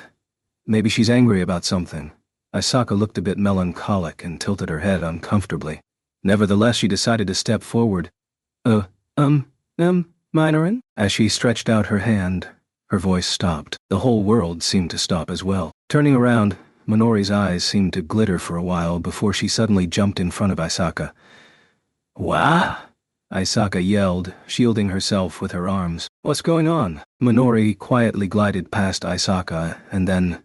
Maybe she's angry about something. Asaka looked a bit melancholic and tilted her head uncomfortably. Nevertheless, she decided to step forward. Minoran? As she stretched out her hand, her voice stopped. The whole world seemed to stop as well. Turning around, Minori's eyes seemed to glitter for a while before she suddenly jumped in front of Asaka. Wah! Asaka yelled, shielding herself with her arms. What's going on? Minori quietly glided past Asaka and then...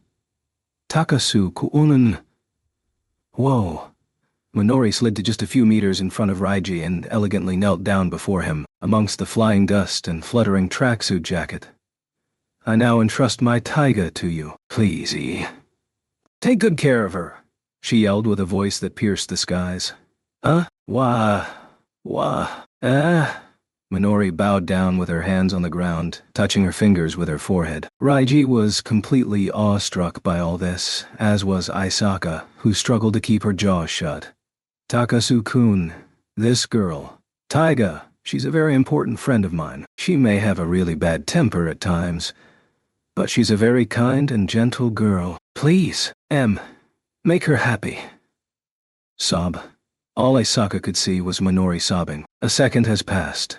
Takasu-kun. Whoa. Minori slid to just a few meters in front of Raiji and elegantly knelt down before him, amongst the flying dust and fluttering tracksuit jacket. I now entrust my taiga to you, please, Take good care of her, she yelled with a voice that pierced the skies. Wah. Minori bowed down with her hands on the ground, touching her fingers with her forehead. Raiji was completely awestruck by all this, as was Asaka, who struggled to keep her jaw shut. Takasu-kun, this girl, Taiga, she's a very important friend of mine. She may have a really bad temper at times, but she's a very kind and gentle girl. Please, make her happy. Sob. All Asaka could see was Minori sobbing. A second has passed.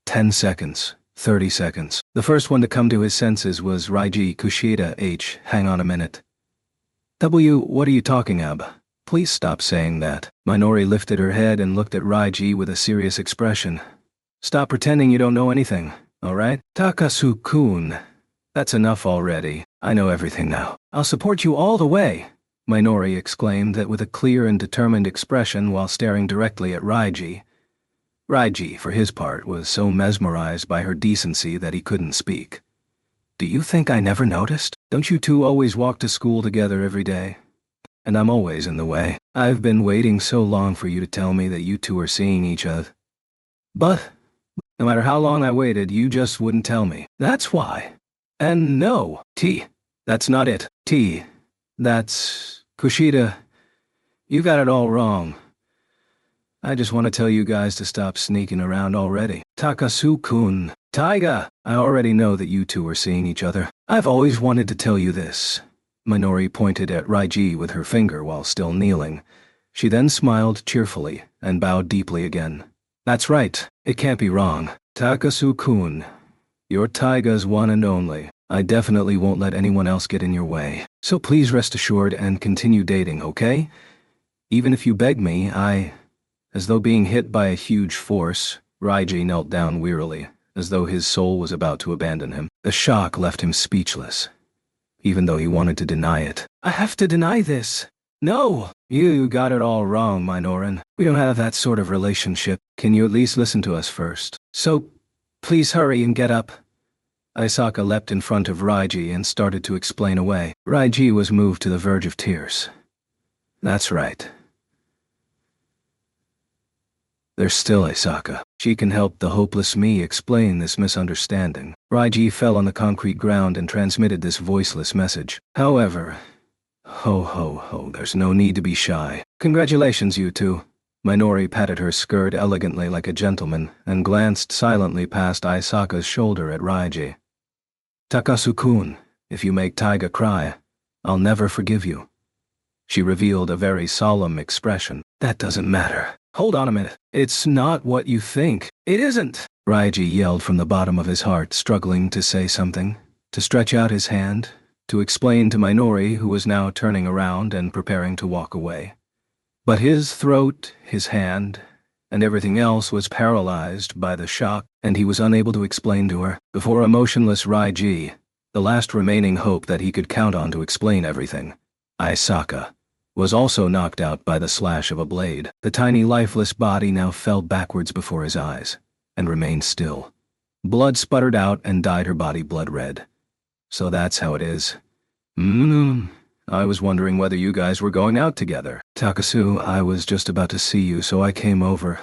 10 seconds. 30 seconds. The first one to come to his senses was Raiji Kushida. Hang on a minute. What are you talking about? Please stop saying that. Minori lifted her head and looked at Raiji with a serious expression. Stop pretending you don't know anything, alright? Takasu-kun. That's enough already. I know everything now. I'll support you all the way, Minori exclaimed that with a clear and determined expression while staring directly at Raiji. Raiji, for his part, was so mesmerized by her decency that he couldn't speak. Do you think I never noticed? Don't you two always walk to school together every day? And I'm always in the way. I've been waiting so long for you to tell me that you two are seeing each other. But, no matter how long I waited, you just wouldn't tell me. That's why. And no, that's not it. That's... Kushida, you got it all wrong. I just want to tell you guys to stop sneaking around already. Takasu-kun, Taiga, I already know that you two are seeing each other. I've always wanted to tell you this. Minori pointed at Raiji with her finger while still kneeling. She then smiled cheerfully and bowed deeply again. That's right, it can't be wrong. Takasu-kun, you're Taiga's one and only. I definitely won't let anyone else get in your way. So please rest assured and continue dating, okay? Even if you beg me, As though being hit by a huge force, Raiji knelt down wearily, as though his soul was about to abandon him. The shock left him speechless, even though he wanted to deny it. I have to deny this. No! You got it all wrong, Minoran. We don't have that sort of relationship. Can you at least listen to us first? So, please hurry and get up. Asaka leapt in front of Raiji and started to explain away. Raiji was moved to the verge of tears. That's right. There's still Asaka. She can help the hopeless me explain this misunderstanding. Raiji fell on the concrete ground and transmitted this voiceless message. However, there's no need to be shy. Congratulations, you two. Minori patted her skirt elegantly like a gentleman and glanced silently past Asaka's shoulder at Raiji. Takasu-kun, if you make Taiga cry, I'll never forgive you. She revealed a very solemn expression. That doesn't matter. Hold on a minute. It's not what you think. It isn't. Raiji yelled from the bottom of his heart, struggling to say something, to stretch out his hand, to explain to Minori, who was now turning around and preparing to walk away. But his throat, his hand, and everything else was paralyzed by the shock, and he was unable to explain to her. Before a motionless Raiji, the last remaining hope that he could count on to explain everything, Asaka, was also knocked out by the slash of a blade. The tiny lifeless body now fell backwards before his eyes, and remained still. Blood sputtered out and dyed her body blood red. So that's how it is. I was wondering whether you guys were going out together. Takasu, I was just about to see you, so I came over.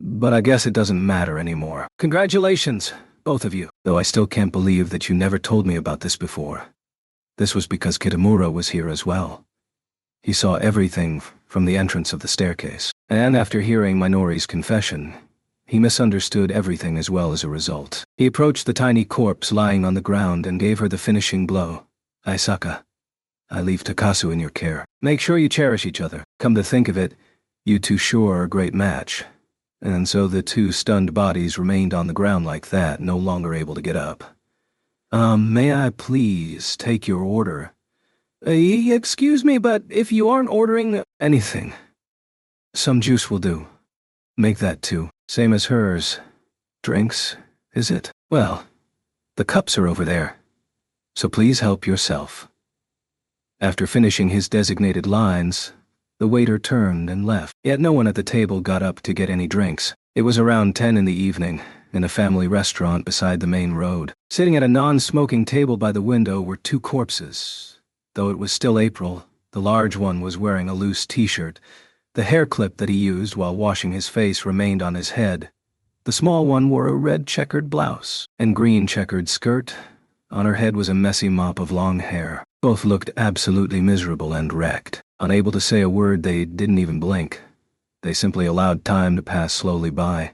But I guess it doesn't matter anymore. Congratulations, both of you. Though I still can't believe that you never told me about this before. This was because Kitamura was here as well. He saw everything from the entrance of the staircase. And after hearing Minori's confession, he misunderstood everything as well as a result. He approached the tiny corpse lying on the ground and gave her the finishing blow. Aisaka, I leave Takasu in your care. Make sure you cherish each other. Come to think of it, you two sure are a great match. And so the two stunned bodies remained on the ground like that, no longer able to get up. May I please take your order? Excuse me, but if you aren't ordering anything, some juice will do. Make that too. Same as hers. Drinks, is it? Well, the cups are over there. So please help yourself. After finishing his designated lines, the waiter turned and left. Yet no one at the table got up to get any drinks. It was around 10 in the evening, in a family restaurant beside the main road. Sitting at a non-smoking table by the window were two corpses. Though it was still April, the large one was wearing a loose t-shirt. The hair clip that he used while washing his face remained on his head. The small one wore a red checkered blouse and green checkered skirt. On her head was a messy mop of long hair. Both looked absolutely miserable and wrecked. Unable to say a word, they didn't even blink. They simply allowed time to pass slowly by.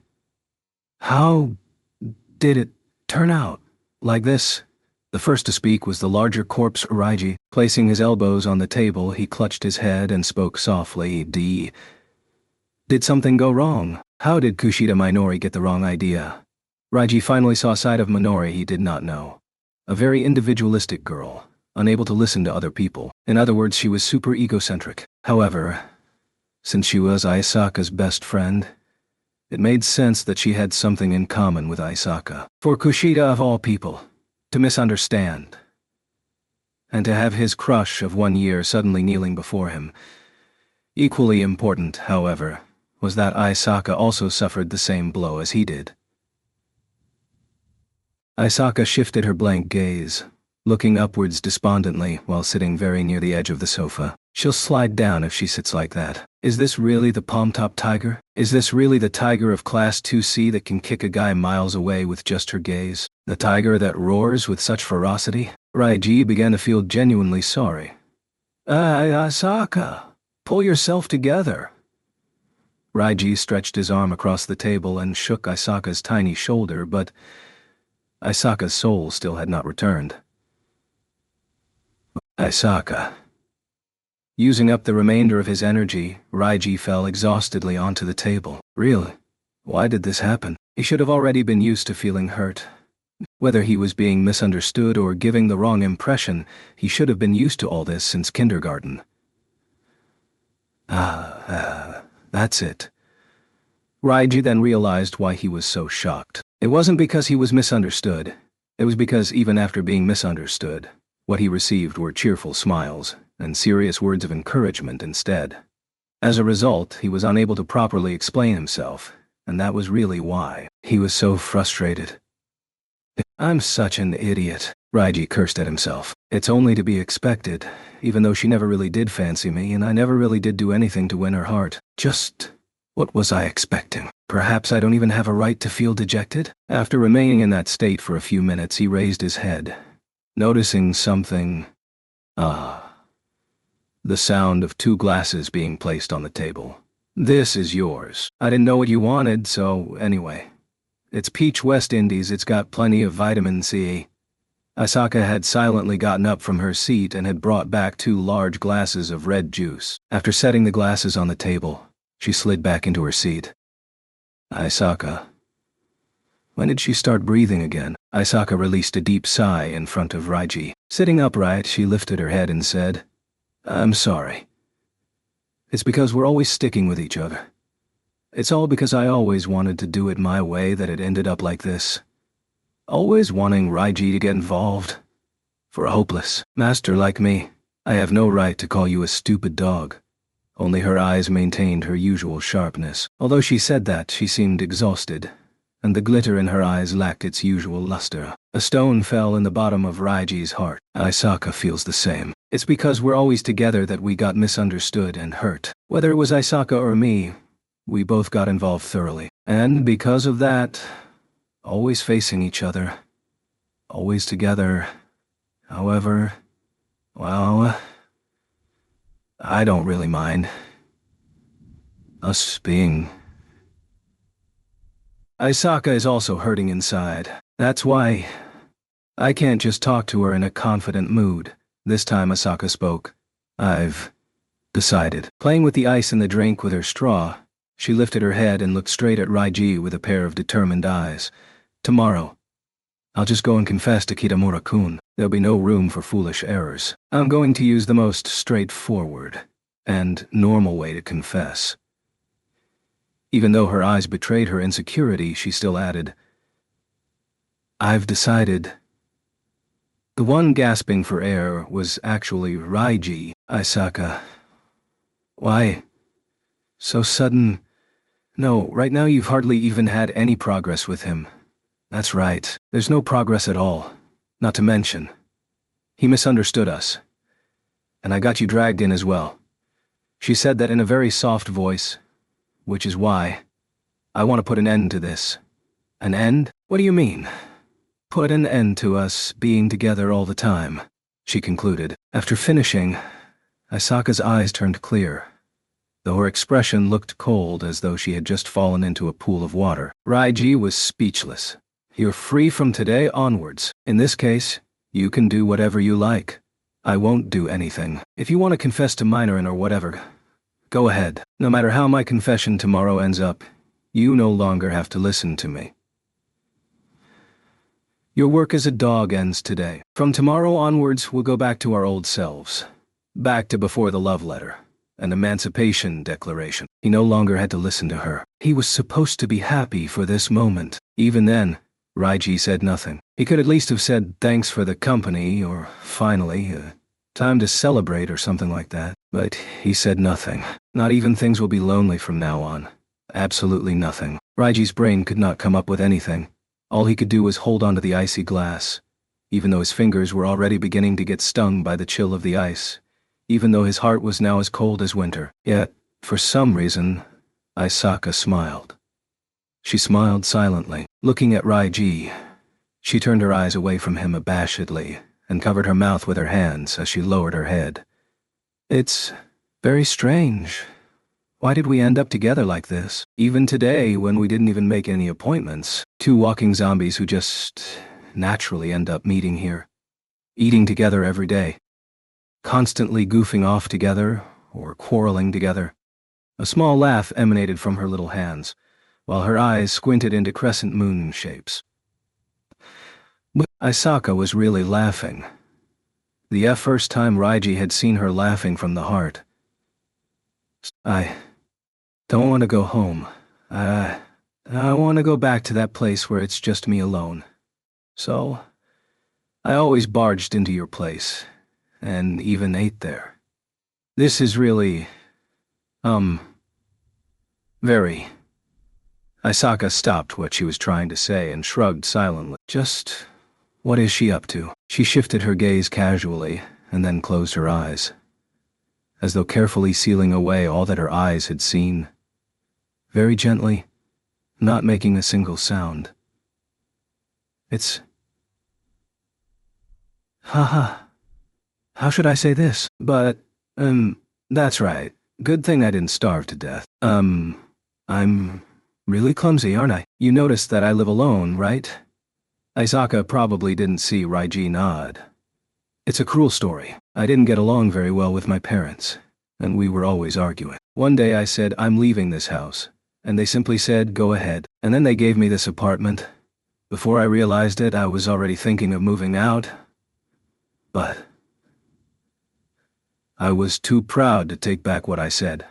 How did it turn out like this? The first to speak was the larger corpse Raiji. Placing his elbows on the table, he clutched his head and spoke softly. Did something go wrong? How did Kushida Minori get the wrong idea? Raiji finally saw a side of Minori he did not know. A very individualistic girl, unable to listen to other people. In other words, she was super egocentric. However, since she was Aisaka's best friend, it made sense that she had something in common with Aisaka. For Kushida, of all people, to misunderstand, and to have his crush of 1 year suddenly kneeling before him. Equally important, however, was that Aisaka also suffered the same blow as he did. Aisaka shifted her blank gaze, looking upwards despondently while sitting very near the edge of the sofa. She'll slide down if she sits like that. Is this really the palm-top tiger? Is this really the tiger of Class 2C that can kick a guy miles away with just her gaze? The tiger that roars with such ferocity? Raiji began to feel genuinely sorry. Aisaka, pull yourself together. Raiji stretched his arm across the table and shook Aisaka's tiny shoulder, but Aisaka's soul still had not returned. Aisaka. Using up the remainder of his energy, Raiji fell exhaustedly onto the table. Really? Why did this happen? He should have already been used to feeling hurt. Whether he was being misunderstood or giving the wrong impression, he should have been used to all this since kindergarten. That's it. Raiji then realized why he was so shocked. It wasn't because he was misunderstood. It was because even after being misunderstood, what he received were cheerful smiles and serious words of encouragement instead. As a result, he was unable to properly explain himself, and that was really why he was so frustrated. I'm such an idiot, Raiji cursed at himself. It's only to be expected, even though she never really did fancy me and I never really did do anything to win her heart. Just what was I expecting? Perhaps I don't even have a right to feel dejected? After remaining in that state for a few minutes, he raised his head, noticing something. The sound of 2 glasses being placed on the table. This is yours. I didn't know what you wanted, so anyway. It's peach West Indies, it's got plenty of vitamin C. Aisaka had silently gotten up from her seat and had brought back 2 large glasses of red juice. After setting the glasses on the table, she slid back into her seat. Aisaka. When did she start breathing again? Aisaka released a deep sigh in front of Raiji. Sitting upright, she lifted her head and said, I'm sorry. It's because we're always sticking with each other. It's all because I always wanted to do it my way that it ended up like this. Always wanting Raiji to get involved. For a hopeless master like me, I have no right to call you a stupid dog. Only her eyes maintained her usual sharpness. Although she said that, she seemed exhausted, and the glitter in her eyes lacked its usual luster. A stone fell in the bottom of Raiji's heart. Aisaka feels the same. It's because we're always together that we got misunderstood and hurt. Whether it was Aisaka or me, We both got involved thoroughly. And because of that, always facing each other, always together. However, well, I don't really mind. Us being... Isaka is also hurting inside. That's why I can't just talk to her in a confident mood. This time Asaka spoke. I've decided. Playing with the ice in the drink with her straw, she lifted her head and looked straight at Raiji with a pair of determined eyes. Tomorrow, I'll just go and confess to Kitamura-kun. There'll be no room for foolish errors. I'm going to use the most straightforward and normal way to confess. Even though her eyes betrayed her insecurity, she still added, I've decided. The one gasping for air was actually Raiji. Isaka. Why? So sudden? No, right now you've hardly even had any progress with him. That's right. There's no progress at all. Not to mention, he misunderstood us. And I got you dragged in as well. She said that in a very soft voice, which is why I want to put an end to this. An end? What do you mean? Put an end to us being together all the time, she concluded. After finishing, Isaka's eyes turned clear, though her expression looked cold as though she had just fallen into a pool of water. Raiji was speechless. You're free from today onwards. In this case, you can do whatever you like. I won't do anything. If you want to confess to Minoran or whatever, go ahead. No matter how my confession tomorrow ends up, you no longer have to listen to me. Your work as a dog ends today. From tomorrow onwards, we'll go back to our old selves. Back to before the love letter, an emancipation declaration. He no longer had to listen to her. He was supposed to be happy for this moment. Even then, Raiji said nothing. He could at least have said thanks for the company, or finally, time to celebrate or something like that. But he said nothing. Not even things will be lonely from now on. Absolutely nothing. Raiji's brain could not come up with anything. All he could do was hold onto the icy glass, even though his fingers were already beginning to get stung by the chill of the ice, even though his heart was now as cold as winter. Yet, for some reason, Isaka smiled. She smiled silently, looking at Raiji. She turned her eyes away from him abashedly and covered her mouth with her hands as she lowered her head. It's very strange. Why did we end up together like this? Even today, when we didn't even make any appointments. Two walking zombies who just naturally end up meeting here. Eating together every day. Constantly goofing off together or quarreling together. A small laugh emanated from her little hands, while her eyes squinted into crescent moon shapes. But Isaka was really laughing. The first time Raiji had seen her laughing from the heart. I don't want to go home. I want to go back to that place where it's just me alone. So, I always barged into your place, and even ate there. This is really, very... Isaka stopped what she was trying to say and shrugged silently. Just, what is she up to? She shifted her gaze casually, and then closed her eyes, as though carefully sealing away all that her eyes had seen. Very gently, not making a single sound. It's... Haha. How should I say this? But, that's right. Good thing I didn't starve to death. I'm really clumsy, aren't I? You noticed that I live alone, right? Isaka probably didn't see Raiji nod. It's a cruel story. I didn't get along very well with my parents, and we were always arguing. One day I said, I'm leaving this house, and they simply said, go ahead. And then they gave me this apartment. Before I realized it, I was already thinking of moving out. But I was too proud to take back what I said.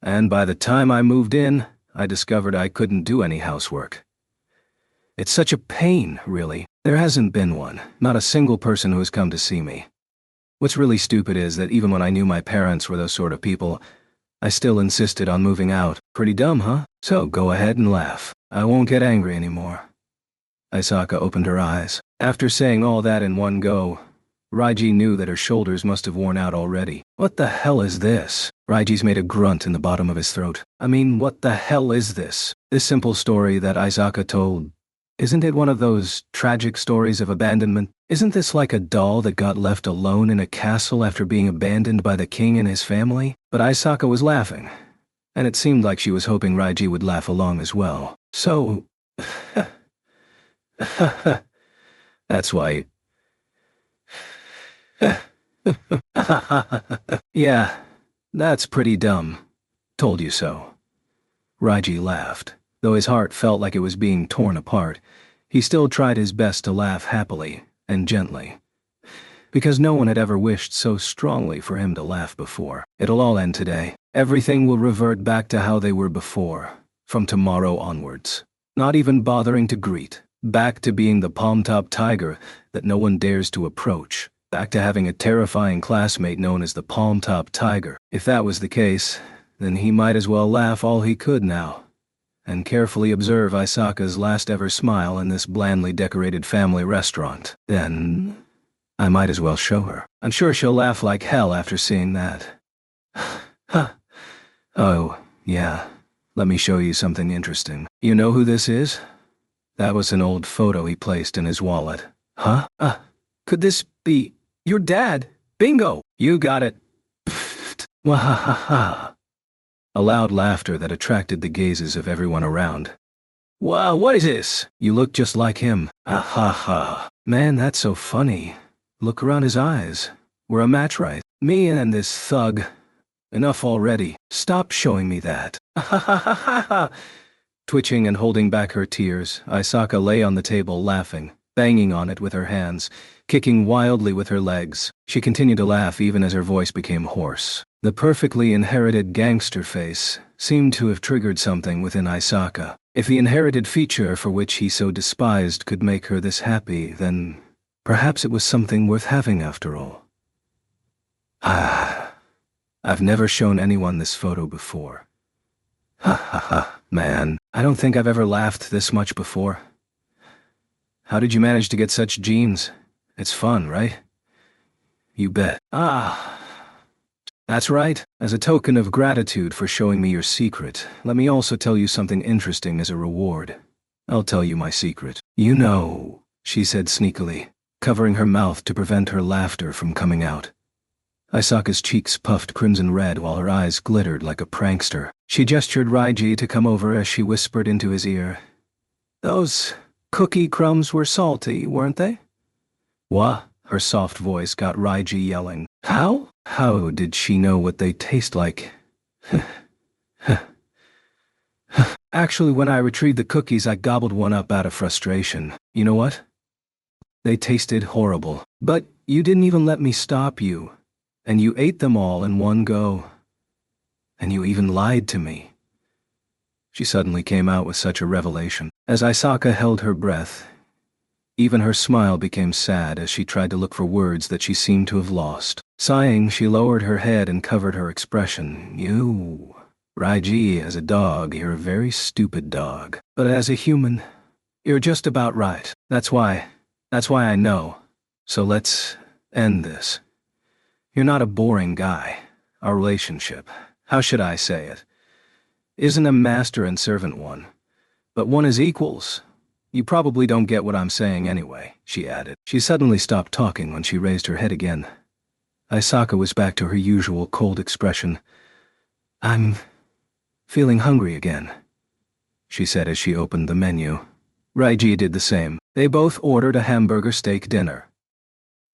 And by the time I moved in, I discovered I couldn't do any housework. It's such a pain, really. There hasn't been one, not a single person who has come to see me. What's really stupid is that even when I knew my parents were those sort of people, I still insisted on moving out. Pretty dumb, huh? So go ahead and laugh. I won't get angry anymore. Isaka opened her eyes. After saying all that in one go, Raiji knew that her shoulders must have worn out already. What the hell is this? Raiji's made a grunt in the bottom of his throat. I mean, what the hell is this? This simple story that Isaka told. Isn't it one of those tragic stories of abandonment? Isn't this like a doll that got left alone in a castle after being abandoned by the king and his family? But Isaka was laughing, and it seemed like she was hoping Raiji would laugh along as well. So... That's why... Yeah, that's pretty dumb. Told you so. Raiji laughed. Though his heart felt like it was being torn apart, he still tried his best to laugh happily and gently. Because no one had ever wished so strongly for him to laugh before. It'll all end today. Everything will revert back to how they were before, from tomorrow onwards. Not even bothering to greet. Back to being the palm-top tiger that no one dares to approach. Back to having a terrifying classmate known as the palm-top tiger. If that was the case, then he might as well laugh all he could now, and carefully observe Isaka's last ever smile in this blandly decorated family restaurant. Then, I might as well show her. I'm sure she'll laugh like hell after seeing that. Huh. Oh, yeah. Let me show you something interesting. You know who this is? That was an old photo he placed in his wallet. Huh? Could this be your dad? Bingo! You got it. Pfft. Wahahaha. A loud laughter that attracted the gazes of everyone around. Wow, what is this? You look just like him. Ahaha. Man, that's so funny. Look around his eyes. We're a match, right? Me and this thug. Enough already. Stop showing me that. Ahahaha. Twitching and holding back her tears, Isaka lay on the table laughing, banging on it with her hands, kicking wildly with her legs. She continued to laugh even as her voice became hoarse. The perfectly inherited gangster face seemed to have triggered something within Isaka. If the inherited feature for which he so despised could make her this happy, then perhaps it was something worth having after all. I've never shown anyone this photo before. Ha ha ha, man, I don't think I've ever laughed this much before. How did you manage to get such genes? It's fun, right? You bet. That's right. As a token of gratitude for showing me your secret, let me also tell you something interesting as a reward. I'll tell you my secret. You know, she said sneakily, covering her mouth to prevent her laughter from coming out. Isaka's cheeks puffed crimson red while her eyes glittered like a prankster. She gestured Raiji to come over as she whispered into his ear. Those cookie crumbs were salty, weren't they? What? Her soft voice got Raiji yelling. How? How did she know what they taste like? Actually, when I retrieved the cookies, I gobbled one up out of frustration. You know what? They tasted horrible. But you didn't even let me stop you. And you ate them all in one go. And you even lied to me. She suddenly came out with such a revelation. As Isaka held her breath, even her smile became sad as she tried to look for words that she seemed to have lost. Sighing, she lowered her head and covered her expression. You, Raiji, as a dog, you're a very stupid dog. But as a human, you're just about right. That's why I know. So let's end this. You're not a boring guy. Our relationship, how should I say it, isn't a master and servant one, but one is equals. You probably don't get what I'm saying anyway, she added. She suddenly stopped talking when she raised her head again. Isaka was back to her usual cold expression. I'm feeling hungry again, she said as she opened the menu. Raiji did the same. They both ordered a hamburger steak dinner.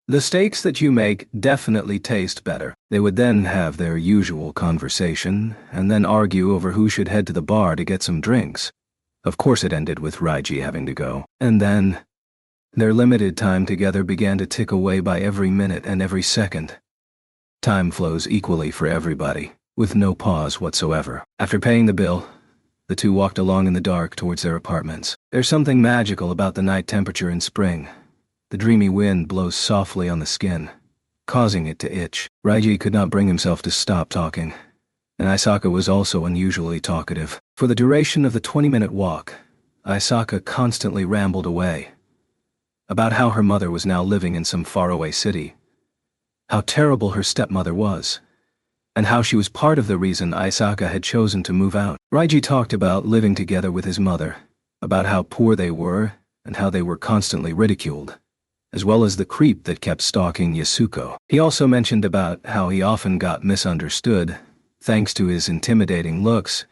The steaks that you make definitely taste better. They would then have their usual conversation, and then argue over who should head to the bar to get some drinks. Of course it ended with Raiji having to go. And then, their limited time together began to tick away by every minute and every second. Time flows equally for everybody, with no pause whatsoever. After paying the bill, the two walked along in the dark towards their apartments. There's something magical about the night temperature in spring. The dreamy wind blows softly on the skin, causing it to itch. Raiji could not bring himself to stop talking, and Isaka was also unusually talkative. For the duration of the 20-minute walk, Isaka constantly rambled away about how her mother was now living in some faraway city, how terrible her stepmother was, and how she was part of the reason Isaka had chosen to move out. Raiji talked about living together with his mother, about how poor they were, and how they were constantly ridiculed, as well as the creep that kept stalking Yasuko. He also mentioned about how he often got misunderstood, thanks to his intimidating looks.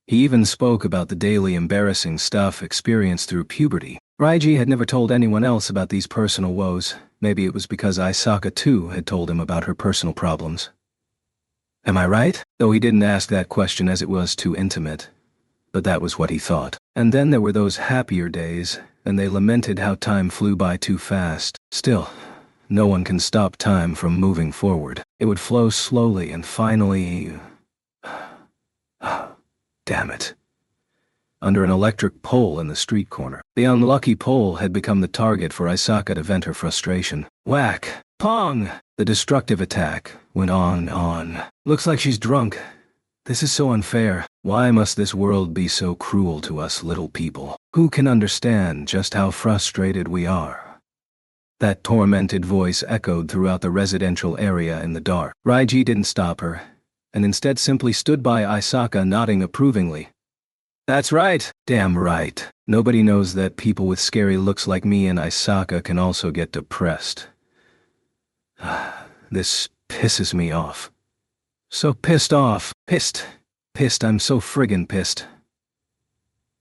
He even spoke about the daily embarrassing stuff experienced through puberty. Raiji had never told anyone else about these personal woes. Maybe it was because Isaka too had told him about her personal problems. Am I right? Though he didn't ask that question as it was too intimate. But that was what he thought. And then there were those happier days, and they lamented how time flew by too fast. Still, no one can stop time from moving forward. It would flow slowly and finally... Damn it. Under an electric pole in the street corner. The unlucky pole had become the target for Isaka to vent her frustration. Whack! Pong! The destructive attack went on. Looks like she's drunk. This is so unfair. Why must this world be so cruel to us little people? Who can understand just how frustrated we are? That tormented voice echoed throughout the residential area in the dark. Raiji didn't stop her, and instead simply stood by Isaka nodding approvingly. That's right. Damn right. Nobody knows that people with scary looks like me and Isaka can also get depressed. This pisses me off. So pissed off. Pissed, I'm so friggin' pissed.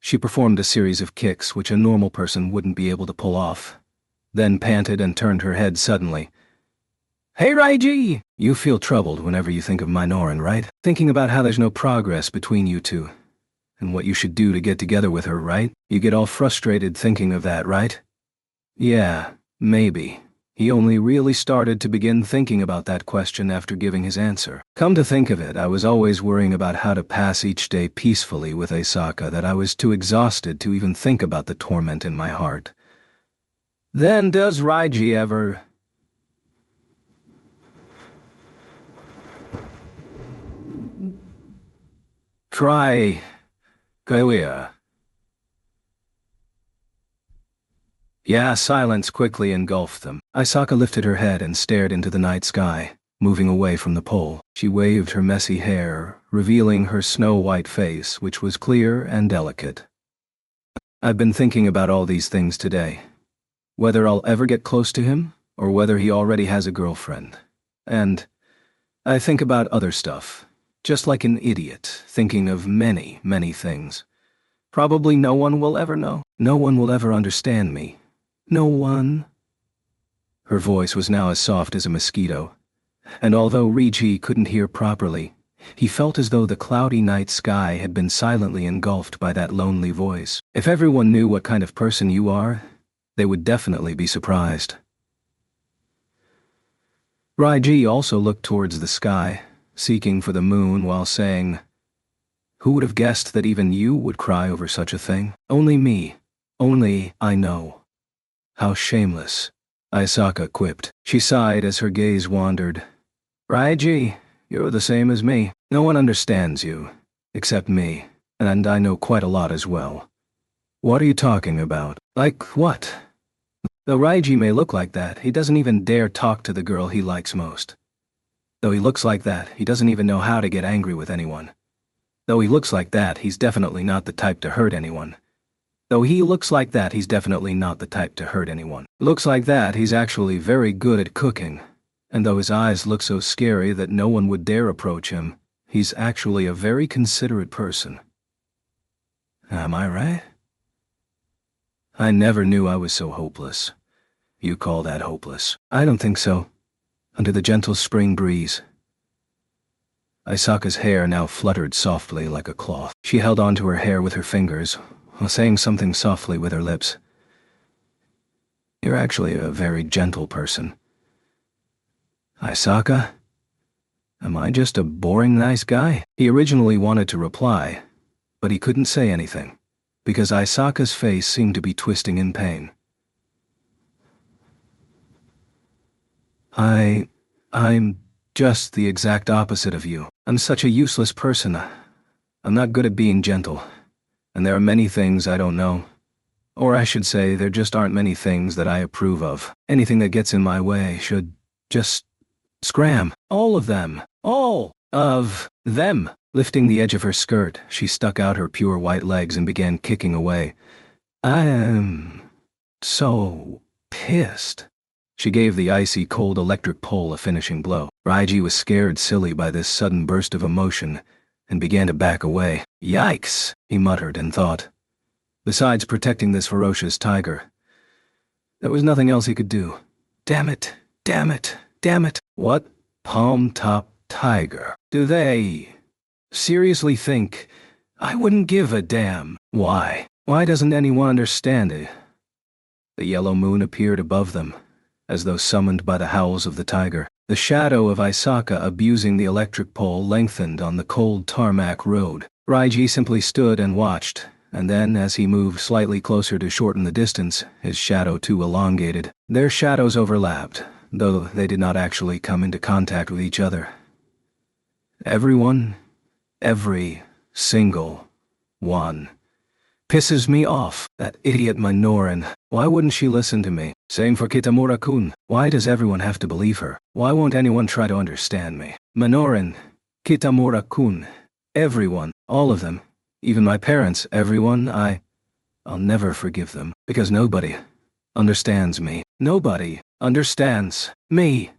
She performed a series of kicks which a normal person wouldn't be able to pull off, then panted and turned her head suddenly. Hey Raiji! You feel troubled whenever you think of Minoran, right? Thinking about how there's no progress between you two, and what you should do to get together with her, right? You get all frustrated thinking of that, right? Yeah, maybe. He only really started to begin thinking about that question after giving his answer. Come to think of it, I was always worrying about how to pass each day peacefully with Isaka that I was too exhausted to even think about the torment in my heart. Then does Raiji ever... try... Kailia. Yeah, silence quickly engulfed them. Isaka lifted her head and stared into the night sky, moving away from the pole. She waved her messy hair, revealing her snow-white face, which was clear and delicate. I've been thinking about all these things today. Whether I'll ever get close to him, or whether he already has a girlfriend. And I think about other stuff. Just like an idiot, thinking of many, many things. Probably no one will ever know. No one will ever understand me. No one. Her voice was now as soft as a mosquito, and although Raiji couldn't hear properly, he felt as though the cloudy night sky had been silently engulfed by that lonely voice. If everyone knew what kind of person you are, they would definitely be surprised. Raiji also looked towards the sky, seeking for the moon while saying, "Who would have guessed that even you would cry over such a thing? Only me. Only I know." How shameless, Isaka quipped. She sighed as her gaze wandered. Raiji, you're the same as me. No one understands you, except me, and I know quite a lot as well. What are you talking about? Like what? Though Raiji may look like that, he doesn't even dare talk to the girl he likes most. Though he looks like that, he doesn't even know how to get angry with anyone. Though he looks like that, he's definitely not the type to hurt anyone. Though he looks like that, he's definitely not the type to hurt anyone. Looks like that, he's actually very good at cooking. And though his eyes look so scary that no one would dare approach him, he's actually a very considerate person. Am I right? I never knew I was so hopeless. You call that hopeless? I don't think so. Under the gentle spring breeze. Isaka's hair now fluttered softly like a cloth. She held onto her hair with her fingers, while saying something softly with her lips. You're actually a very gentle person. Isaka? Am I just a boring nice guy? He originally wanted to reply, but he couldn't say anything, because Isaka's face seemed to be twisting in pain. I'm just the exact opposite of you. I'm such a useless person. I'm not good at being gentle, and there are many things I don't know. Or I should say, there just aren't many things that I approve of. Anything that gets in my way should just Scram! All of them! All of them! Lifting the edge of her skirt, she stuck out her pure white legs and began kicking away. I am so pissed. She gave the icy cold electric pole a finishing blow. Raiji was scared silly by this sudden burst of emotion and began to back away. Yikes, he muttered and thought. Besides protecting this ferocious tiger, there was nothing else he could do. Damn it, damn it, damn it. What palm-top tiger? Do they seriously think I wouldn't give a damn? Why? Why doesn't anyone understand it? The yellow moon appeared above them, as though summoned by the howls of the tiger. The shadow of Isaka abusing the electric pole lengthened on the cold tarmac road. Raiji simply stood and watched, and then, as he moved slightly closer to shorten the distance, his shadow too elongated. Their shadows overlapped, though they did not actually come into contact with each other. Everyone, every single one, pisses me off. That idiot Minoran. Why wouldn't she listen to me? Same for Kitamura-kun. Why does everyone have to believe her? Why won't anyone try to understand me? Minoran, Kitamura-kun, everyone, all of them, even my parents, everyone, I'll never forgive them, because nobody understands me. Nobody understands me.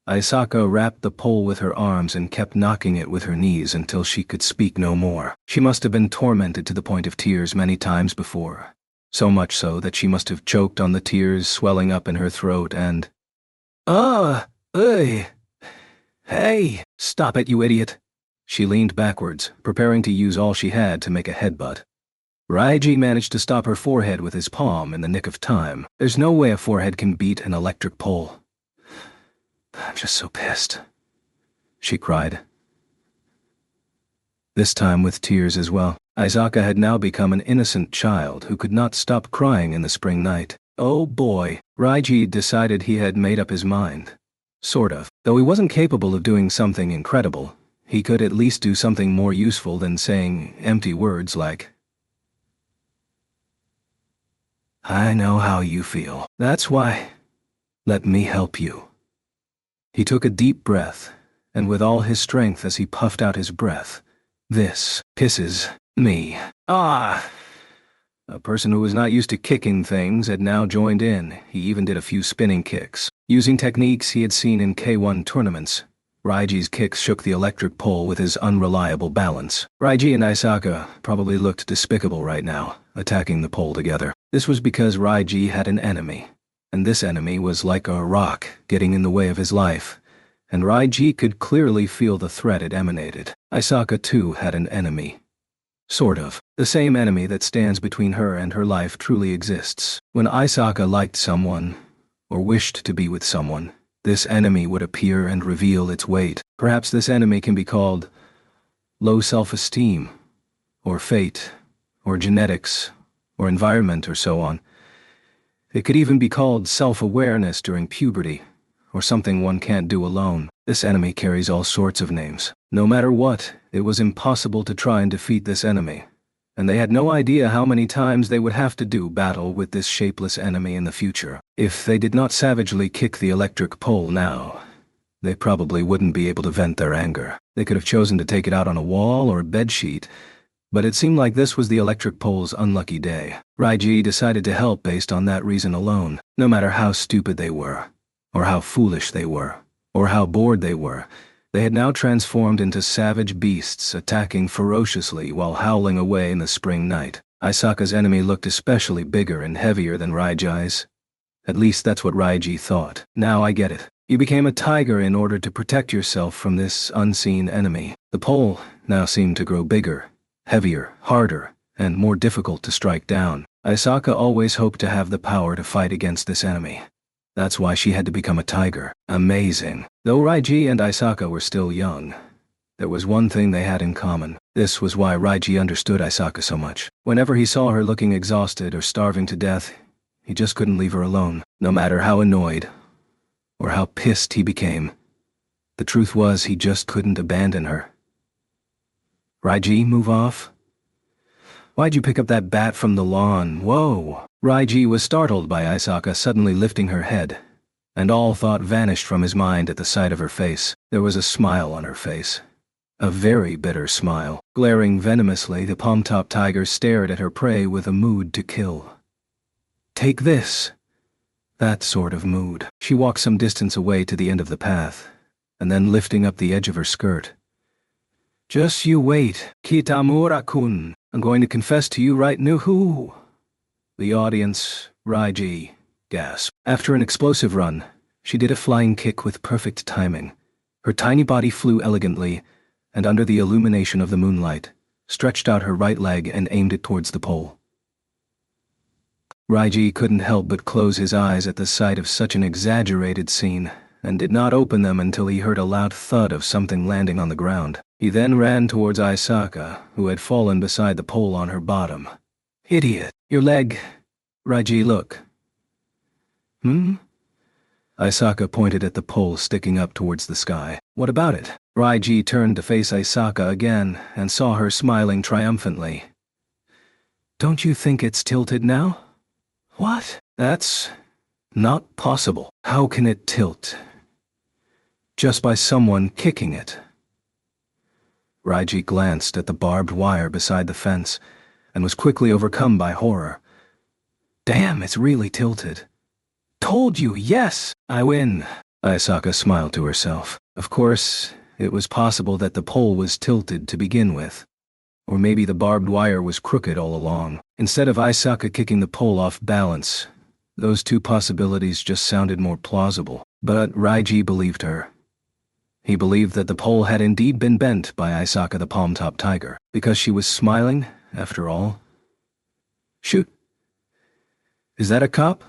Isaka wrapped the pole with her arms and kept knocking it with her knees until she could speak no more. She must have been tormented to the point of tears many times before, so much so that she must have choked on the tears swelling up in her throat and... Hey, stop it, you idiot. She leaned backwards, preparing to use all she had to make a headbutt. Raiji managed to stop her forehead with his palm in the nick of time. There's no way a forehead can beat an electric pole. I'm just so pissed, she cried. This time with tears as well. Isaka had now become an innocent child who could not stop crying in the spring night. Oh boy, Raiji decided he had made up his mind. Sort of. Though he wasn't capable of doing something incredible, he could at least do something more useful than saying empty words like, I know how you feel. That's why. Let me help you. He took a deep breath, and with all his strength as he puffed out his breath, this pisses me. Ah! A person who was not used to kicking things had now joined in. He even did a few spinning kicks. Using techniques he had seen in K1 tournaments, Raiji's kicks shook the electric pole with his unreliable balance. Raiji and Isaka probably looked despicable right now, attacking the pole together. This was because Raiji had an enemy, and this enemy was like a rock getting in the way of his life, and Raiji could clearly feel the threat it emanated. Isaka too had an enemy. Sort of. The same enemy that stands between her and her life truly exists. When Isaka liked someone, or wished to be with someone, this enemy would appear and reveal its weight. Perhaps this enemy can be called low self-esteem, or fate, or genetics, or environment, or so on. It could even be called self-awareness during puberty, or something one can't do alone. This enemy carries all sorts of names. No matter what, it was impossible to try and defeat this enemy, and they had no idea how many times they would have to do battle with this shapeless enemy in the future. If they did not savagely kick the electric pole now, they probably wouldn't be able to vent their anger. They could have chosen to take it out on a wall or a bedsheet, but it seemed like this was the electric pole's unlucky day. Raiji decided to help based on that reason alone. No matter how stupid they were, or how foolish they were, or how bored they were, they had now transformed into savage beasts attacking ferociously while howling away in the spring night. Isaka's enemy looked especially bigger and heavier than Raiji's. At least that's what Raiji thought. Now I get it. You became a tiger in order to protect yourself from this unseen enemy. The pole now seemed to grow bigger, heavier, harder, and more difficult to strike down. Isaka always hoped to have the power to fight against this enemy. That's why she had to become a tiger. Amazing. Though Raiji and Isaka were still young, there was one thing they had in common. This was why Raiji understood Isaka so much. Whenever he saw her looking exhausted or starving to death, he just couldn't leave her alone. No matter how annoyed or how pissed he became, the truth was he just couldn't abandon her. Raiji, move off? Why'd you pick up that bat from the lawn? Whoa! Raiji was startled by Isaka suddenly lifting her head, and all thought vanished from his mind at the sight of her face. There was a smile on her face. A very bitter smile. Glaring venomously, the palm-top tiger stared at her prey with a mood to kill. "Take this." That sort of mood. She walked some distance away to the end of the path, and then lifting up the edge of her skirt. "Just you wait, Kitamura-kun. I'm going to confess to you right now who." The audience, Raiji, gasped. After an explosive run, she did a flying kick with perfect timing. Her tiny body flew elegantly, and under the illumination of the moonlight, stretched out her right leg and aimed it towards the pole. Raiji couldn't help but close his eyes at the sight of such an exaggerated scene, and did not open them until he heard a loud thud of something landing on the ground. He then ran towards Aisaka, who had fallen beside the pole on her bottom. "Idiot, your leg." "Raiji, look." Aisaka pointed at the pole sticking up towards the sky. "What about it?" Raiji turned to face Aisaka again and saw her smiling triumphantly. "Don't you think it's tilted now?" "What? That's not possible. How can it tilt?" "Just by someone kicking it." Raiji glanced at the barbed wire beside the fence and was quickly overcome by horror. "Damn, it's really tilted." "Told you, yes, I win." Aisaka smiled to herself. Of course, it was possible that the pole was tilted to begin with. Or maybe the barbed wire was crooked all along. Instead of Aisaka kicking the pole off balance, those two possibilities just sounded more plausible. But Raiji believed her. He believed that the pole had indeed been bent by Aisaka the palm-top tiger, because she was smiling, after all. "Shoot! Is that a cop?"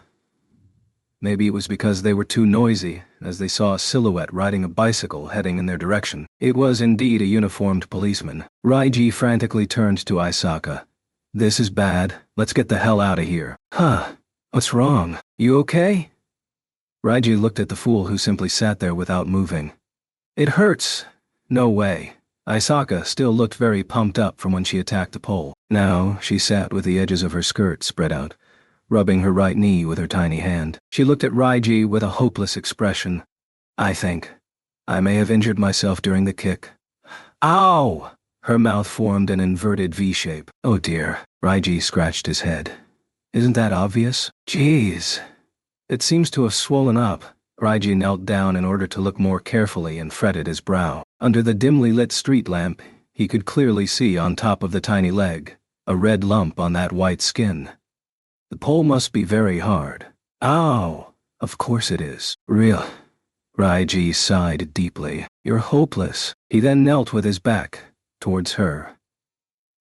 Maybe it was because they were too noisy, as they saw a silhouette riding a bicycle heading in their direction. It was indeed a uniformed policeman. Raiji frantically turned to Aisaka. "This is bad. Let's get the hell out of here." "Huh? What's wrong? You okay?" Raiji looked at the fool who simply sat there without moving. "It hurts." "No way." Aisaka still looked very pumped up from when she attacked the pole. Now she sat with the edges of her skirt spread out, rubbing her right knee with her tiny hand. She looked at Raiji with a hopeless expression. "I think I may have injured myself during the kick." "Ow!" Her mouth formed an inverted V shape. "Oh dear." Raiji scratched his head. "Isn't that obvious?" "Jeez. It seems to have swollen up." Raiji knelt down in order to look more carefully and fretted his brow. Under the dimly lit street lamp, he could clearly see on top of the tiny leg a red lump on that white skin. The pole must be very hard. "Ow! Of course it is." "Real." Raiji sighed deeply. "You're hopeless." He then knelt with his back towards her.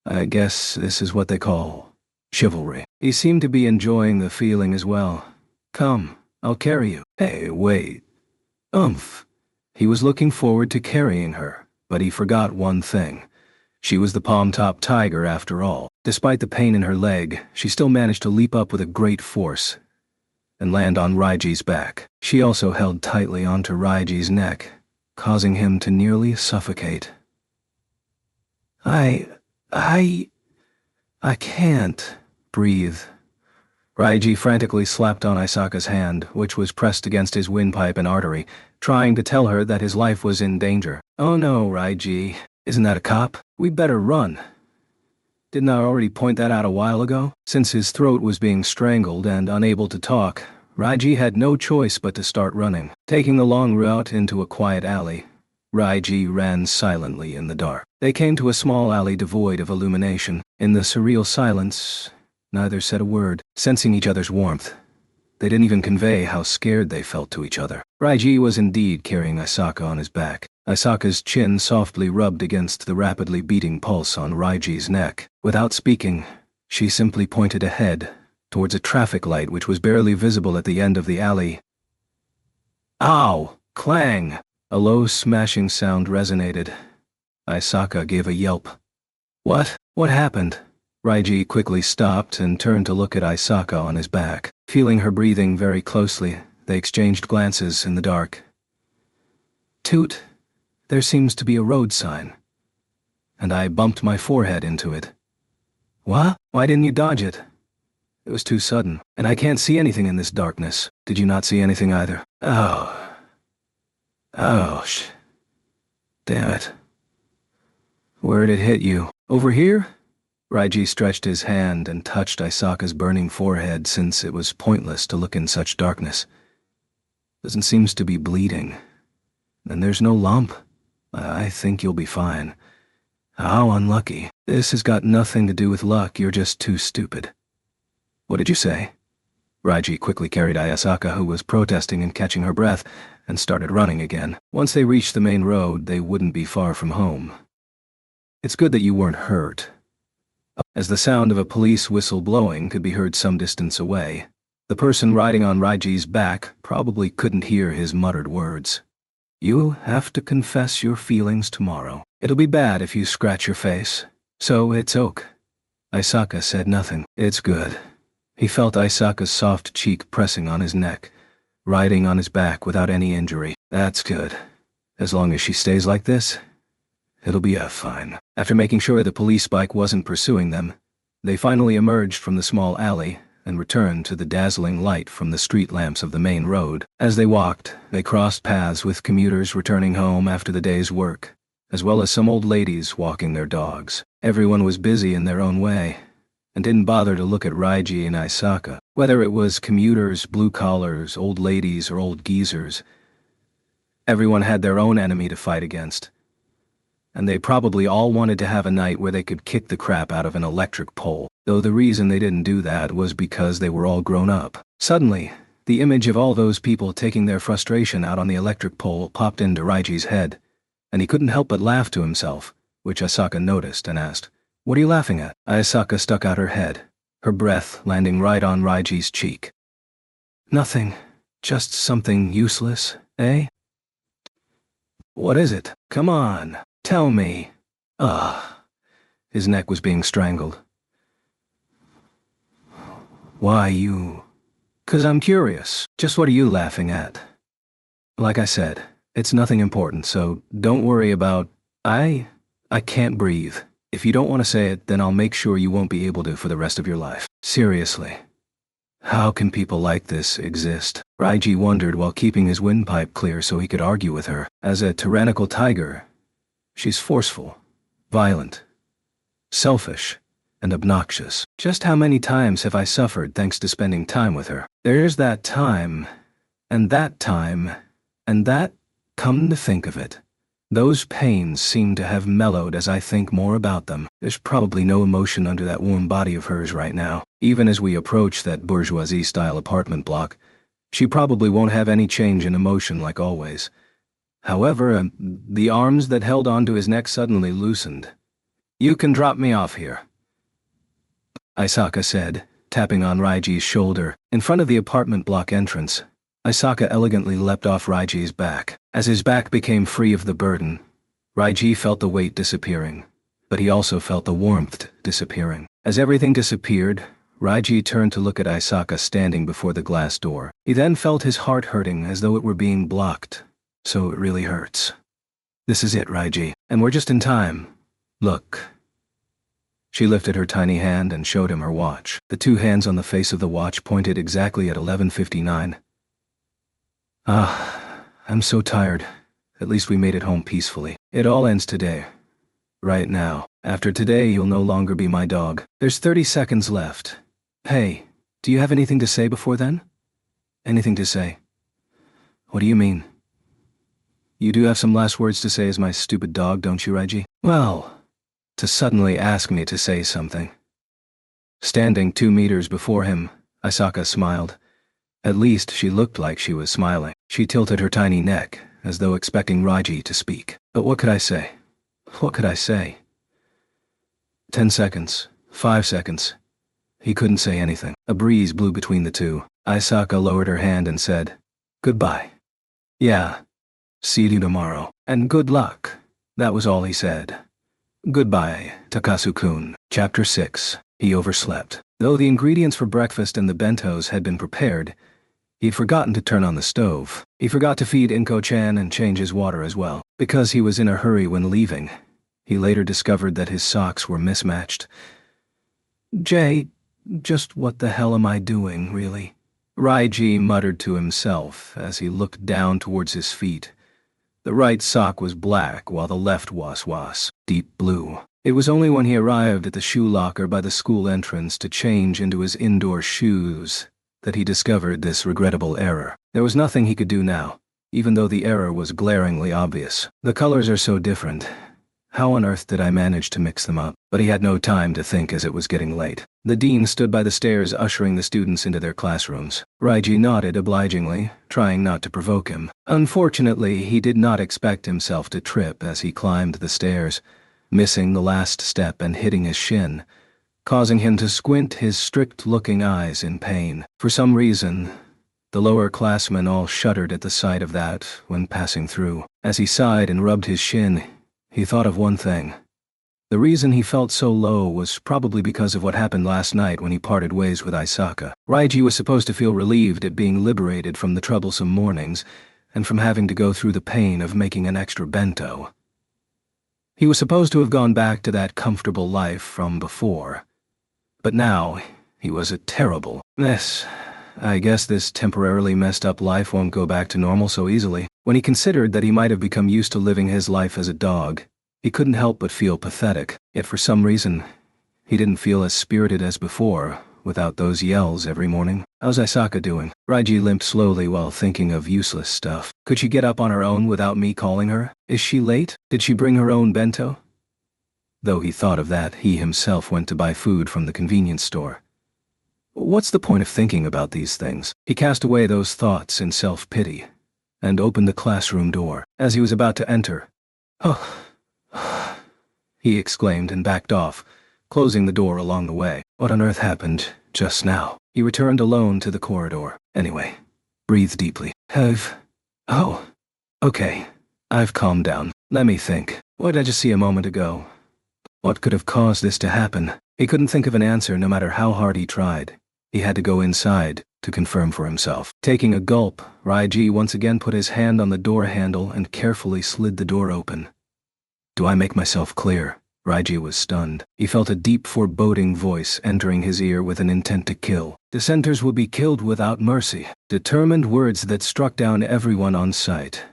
"I guess this is what they call chivalry." He seemed to be enjoying the feeling as well. "Come, I'll carry you." "Hey, wait." "Umph." He was looking forward to carrying her, but he forgot one thing. She was the palm-top tiger after all. Despite the pain in her leg, she still managed to leap up with a great force and land on Raiji's back. She also held tightly onto Raiji's neck, causing him to nearly suffocate. I can't breathe." Raiji frantically slapped on Aisaka's hand, which was pressed against his windpipe and artery, trying to tell her that his life was in danger. "Oh no, Raiji. Isn't that a cop? We'd better run." Didn't I already point that out a while ago? Since his throat was being strangled and unable to talk, Raiji had no choice but to start running. Taking the long route into a quiet alley, Raiji ran silently in the dark. They came to a small alley devoid of illumination. In the surreal silence, neither said a word, sensing each other's warmth. They didn't even convey how scared they felt to each other. Raiji was indeed carrying Aisaka on his back. Aisaka's chin softly rubbed against the rapidly beating pulse on Raiji's neck. Without speaking, she simply pointed ahead, towards a traffic light which was barely visible at the end of the alley. "Ow!" Clang! A low smashing sound resonated. Aisaka gave a yelp. "What? What happened?" Raiji quickly stopped and turned to look at Aisaka on his back. Feeling her breathing very closely, they exchanged glances in the dark. "Toot, there seems to be a road sign." And I bumped my forehead into it. "What? Why didn't you dodge it?" It was too sudden, and I can't see anything in this darkness. Did you not see anything either? Oh. Damn it. Where'd it hit you? Over here? Raiji stretched his hand and touched Isaka's burning forehead since it was pointless to look in such darkness. Doesn't seem to be bleeding. And there's no lump. I think you'll be fine. How unlucky. This has got nothing to do with luck, you're just too stupid. What did you say? Raiji quickly carried Ayasaka, who was protesting and catching her breath, and started running again. Once they reached the main road, they wouldn't be far from home. It's good that you weren't hurt. As the sound of a police whistle blowing could be heard some distance away, the person riding on Raiji's back probably couldn't hear his muttered words. You'll have to confess your feelings tomorrow. It'll be bad if you scratch your face. So it's ok. Isaka said nothing. It's good. He felt Isaka's soft cheek pressing on his neck, riding on his back without any injury. That's good. As long as she stays like this, it'll be fine. After making sure the police bike wasn't pursuing them, they finally emerged from the small alley and returned to the dazzling light from the street lamps of the main road. As they walked, they crossed paths with commuters returning home after the day's work, as well as some old ladies walking their dogs. Everyone was busy in their own way, and didn't bother to look at Raiji and Isaka. Whether it was commuters, blue-collars, old ladies, or old geezers, everyone had their own enemy to fight against. And they probably all wanted to have a night where they could kick the crap out of an electric pole, though the reason they didn't do that was because they were all grown up. Suddenly, the image of all those people taking their frustration out on the electric pole popped into Raiji's head, and he couldn't help but laugh to himself, which Asaka noticed and asked, "What are you laughing at?" Asaka stuck out her head, her breath landing right on Raiji's cheek. "Nothing. Just something useless, eh?" "What is it? Come on. Tell me." His neck was being strangled. "Why you?" "'Cause I'm curious. Just what are you laughing at?" "Like I said, it's nothing important, so don't worry about... I can't breathe. If you don't want to say it, then I'll make sure you won't be able to for the rest of your life. Seriously. How can people like this exist?" Raiji wondered while keeping his windpipe clear so he could argue with her. As a tyrannical tiger, she's forceful, violent, selfish, and obnoxious. Just how many times have I suffered thanks to spending time with her? There's that time, and that time, and that, come to think of it. Those pains seem to have mellowed as I think more about them. There's probably no emotion under that warm body of hers right now. Even as we approach that bourgeoisie-style apartment block, she probably won't have any change in emotion like always. However, the arms that held onto his neck suddenly loosened. "You can drop me off here," Isaka said, tapping on Raiji's shoulder. In front of the apartment block entrance, Isaka elegantly leapt off Raiji's back. As his back became free of the burden, Raiji felt the weight disappearing, but he also felt the warmth disappearing. As everything disappeared, Raiji turned to look at Isaka standing before the glass door. He then felt his heart hurting as though it were being blocked. So it really hurts. "This is it, Raiji, and we're just in time. Look." She lifted her tiny hand and showed him her watch. The two hands on the face of the watch pointed exactly at 11:59. I'm so tired. At least we made it home peacefully. It all ends today. Right now. After today, you'll no longer be my dog. There's 30 seconds left. Hey, do you have anything to say before then? Anything to say? What do you mean? You do have some last words to say as my stupid dog, don't you, Raiji? Well, to suddenly ask me to say something. Standing 2 meters before him, Isaka smiled. At least she looked like she was smiling. She tilted her tiny neck, as though expecting Raiji to speak. But what could I say? What could I say? 10 seconds. 5 seconds. He couldn't say anything. A breeze blew between the two. Isaka lowered her hand and said, "Goodbye." "Yeah. See you tomorrow. And good luck." That was all he said. Goodbye, Takasu-kun. Chapter 6. He overslept. Though the ingredients for breakfast and the bentos had been prepared, he'd forgotten to turn on the stove. He forgot to feed Inko-chan and change his water as well. Because he was in a hurry when leaving, he later discovered that his socks were mismatched. Just what the hell am I doing, really? Raiji muttered to himself as he looked down towards his feet. The right sock was black while the left was deep blue. It was only when he arrived at the shoe locker by the school entrance to change into his indoor shoes that he discovered this regrettable error. There was nothing he could do now, even though the error was glaringly obvious. The colors are so different. How on earth did I manage to mix them up? But he had no time to think as it was getting late. The dean stood by the stairs ushering the students into their classrooms. Raiji nodded obligingly, trying not to provoke him. Unfortunately, he did not expect himself to trip as he climbed the stairs, missing the last step and hitting his shin, causing him to squint his strict-looking eyes in pain. For some reason, the lower classmen all shuddered at the sight of that when passing through. As he sighed and rubbed his shin, he thought of one thing. The reason he felt so low was probably because of what happened last night when he parted ways with Isaka. Raiji was supposed to feel relieved at being liberated from the troublesome mornings and from having to go through the pain of making an extra bento. He was supposed to have gone back to that comfortable life from before. But now, he was a terrible mess. I guess this temporarily messed up life won't go back to normal so easily. When he considered that he might have become used to living his life as a dog, he couldn't help but feel pathetic. Yet for some reason, he didn't feel as spirited as before, without those yells every morning. How's Isaka doing? Raiji limped slowly while thinking of useless stuff. Could she get up on her own without me calling her? Is she late? Did she bring her own bento? Though he thought of that, he himself went to buy food from the convenience store. What's the point of thinking about these things? He cast away those thoughts in self-pity and opened the classroom door. As he was about to enter, "Oh," he exclaimed and backed off, closing the door along the way. What on earth happened just now? He returned alone to the corridor. Anyway, breathe deeply. Oh, okay. I've calmed down. Let me think. What did I just see a moment ago? What could have caused this to happen? He couldn't think of an answer no matter how hard he tried. He had to go inside to confirm for himself. Taking a gulp, Raiji once again put his hand on the door handle and carefully slid the door open. Do I make myself clear? Raiji was stunned. He felt a deep foreboding voice entering his ear with an intent to kill. Dissenters will be killed without mercy. Determined words that struck down everyone on sight.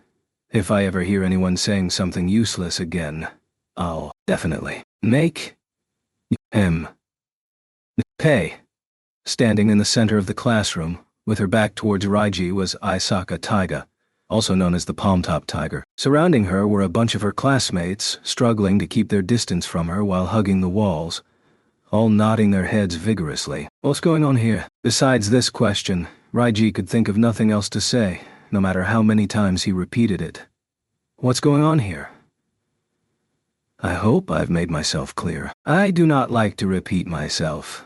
If I ever hear anyone saying something useless again, I'll definitely make him pay. Standing in the center of the classroom, with her back towards Raiji, was Isaka Taiga, also known as the Palm-Top Tiger. Surrounding her were a bunch of her classmates, struggling to keep their distance from her while hugging the walls, all nodding their heads vigorously. What's going on here? Besides this question, Raiji could think of nothing else to say, no matter how many times he repeated it. What's going on here? I hope I've made myself clear. I do not like to repeat myself,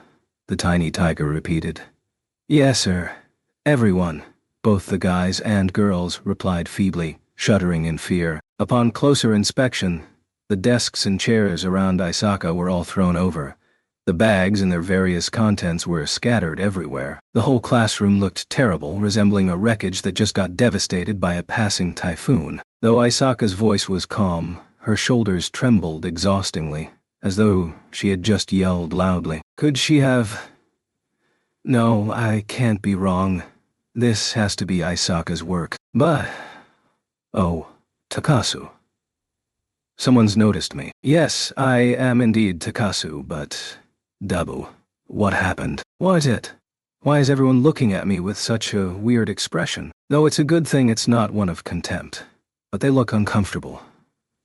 the tiny tiger repeated. Yes, sir. Everyone, both the guys and girls, replied feebly, shuddering in fear. Upon closer inspection, the desks and chairs around Isaka were all thrown over. The bags and their various contents were scattered everywhere. The whole classroom looked terrible, resembling a wreckage that just got devastated by a passing typhoon. Though Isaka's voice was calm, her shoulders trembled exhaustingly, as though she had just yelled loudly. Could she have... No, I can't be wrong. This has to be Isaka's work. But... Oh, Takasu. Someone's noticed me. Yes, I am indeed Takasu, but... Dabu, what happened? What is it? Why is everyone looking at me with such a weird expression? Though it's a good thing it's not one of contempt. But they look uncomfortable.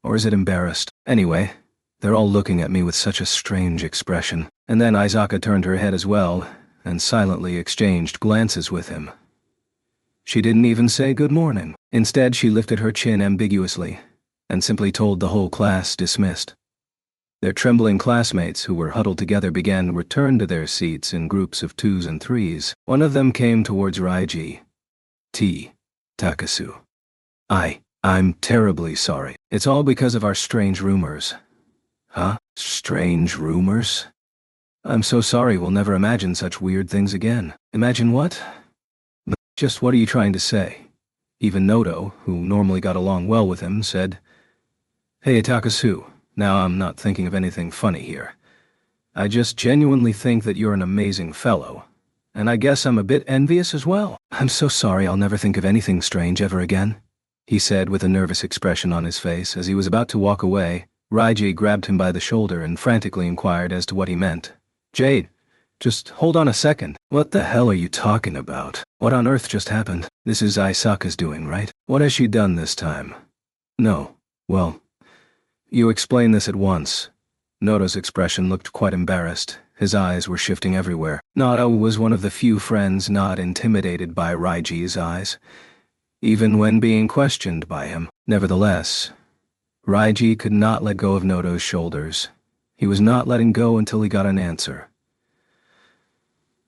Or is it embarrassed? Anyway, they're all looking at me with such a strange expression. And then Isaka turned her head as well, and silently exchanged glances with him. She didn't even say good morning. Instead, she lifted her chin ambiguously, and simply told the whole class dismissed. Their trembling classmates who were huddled together began to return to their seats in groups of 2s and 3s. One of them came towards Raiji. Takasu. I'm terribly sorry. It's all because of our strange rumors. Huh? Strange rumors? I'm so sorry we'll never imagine such weird things again. Imagine what? Just what are you trying to say? Even Noto, who normally got along well with him, said, Hey Takasu, now I'm not thinking of anything funny here. I just genuinely think that you're an amazing fellow. And I guess I'm a bit envious as well. I'm so sorry, I'll never think of anything strange ever again, he said with a nervous expression on his face. As he was about to walk away, Raiji grabbed him by the shoulder and frantically inquired as to what he meant. Jade, just hold on a second. What the hell are you talking about? What on earth just happened? This is Aisaka's doing, right? What has she done this time? No. Well, you explain this at once. Noto's expression looked quite embarrassed. His eyes were shifting everywhere. Noto was one of the few friends not intimidated by Raiji's eyes, even when being questioned by him. Nevertheless, Raiji could not let go of Noto's shoulders. He was not letting go until he got an answer.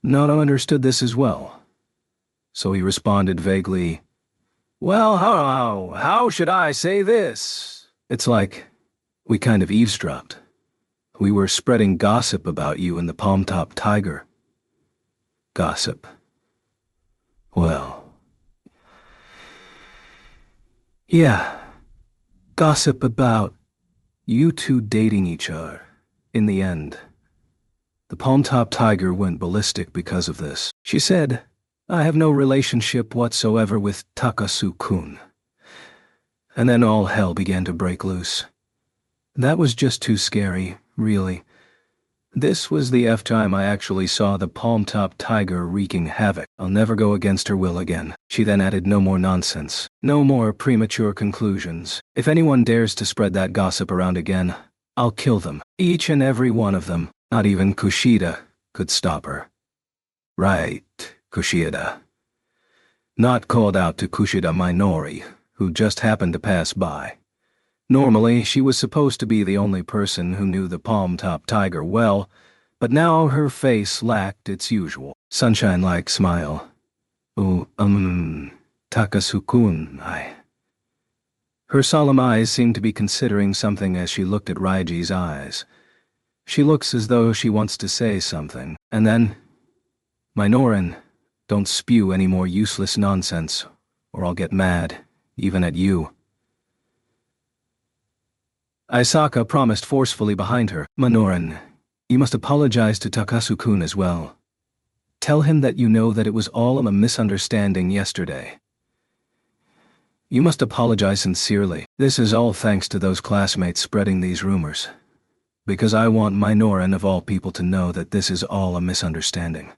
Noto understood this as well, so he responded vaguely, "Well, how should I say this? It's like we kind of eavesdropped. We were spreading gossip about you and the Palm-Top Tiger." Gossip. Well, yeah, gossip about you two dating each other. In the end, the Palm-Top Tiger went ballistic because of this. She said, "I have no relationship whatsoever with Takasu-kun." And then all hell began to break loose. That was just too scary, really. This was the time I actually saw the Palm-Top Tiger wreaking havoc. I'll never go against her will again. She then added, "No more nonsense. No more premature conclusions. If anyone dares to spread that gossip around again, I'll kill them. Each and every one of them. Not even Kushida could stop her." Right, Kushida. Not called out to Kushida Minori, who just happened to pass by. Normally, she was supposed to be the only person who knew the Palm-Top Tiger well, but now her face lacked its usual sunshine-like smile. "Oh, Takasu-kun, Her solemn eyes seemed to be considering something as she looked at Raiji's eyes. She looks as though she wants to say something, and then, "Minoran, don't spew any more useless nonsense, or I'll get mad, even at you." Aisaka promised forcefully behind her, "Minoran, you must apologize to Takasu-kun as well. Tell him that you know that it was all a misunderstanding yesterday. You must apologize sincerely. This is all thanks to those classmates spreading these rumors. Because I want Minoran of all people to know that this is all a misunderstanding.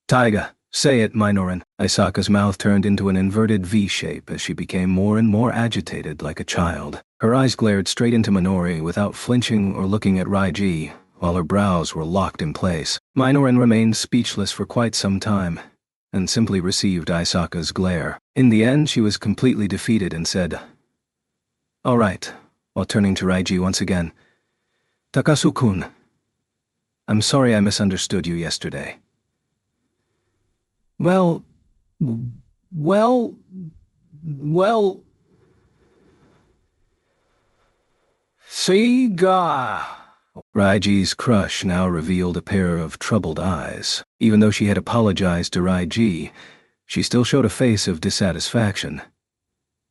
Taiga, say it, Minoran." Aisaka's mouth turned into an inverted V shape as she became more and more agitated like a child. Her eyes glared straight into Minori without flinching or looking at Raiji, while her brows were locked in place. Minoran remained speechless for quite some time, and simply received Aisaka's glare. In the end, she was completely defeated and said, "All right," while turning to Raiji once again. "Takasu-kun, I'm sorry I misunderstood you yesterday." Well... Siga. Raiji's crush now revealed a pair of troubled eyes. Even though she had apologized to Raiji, she still showed a face of dissatisfaction.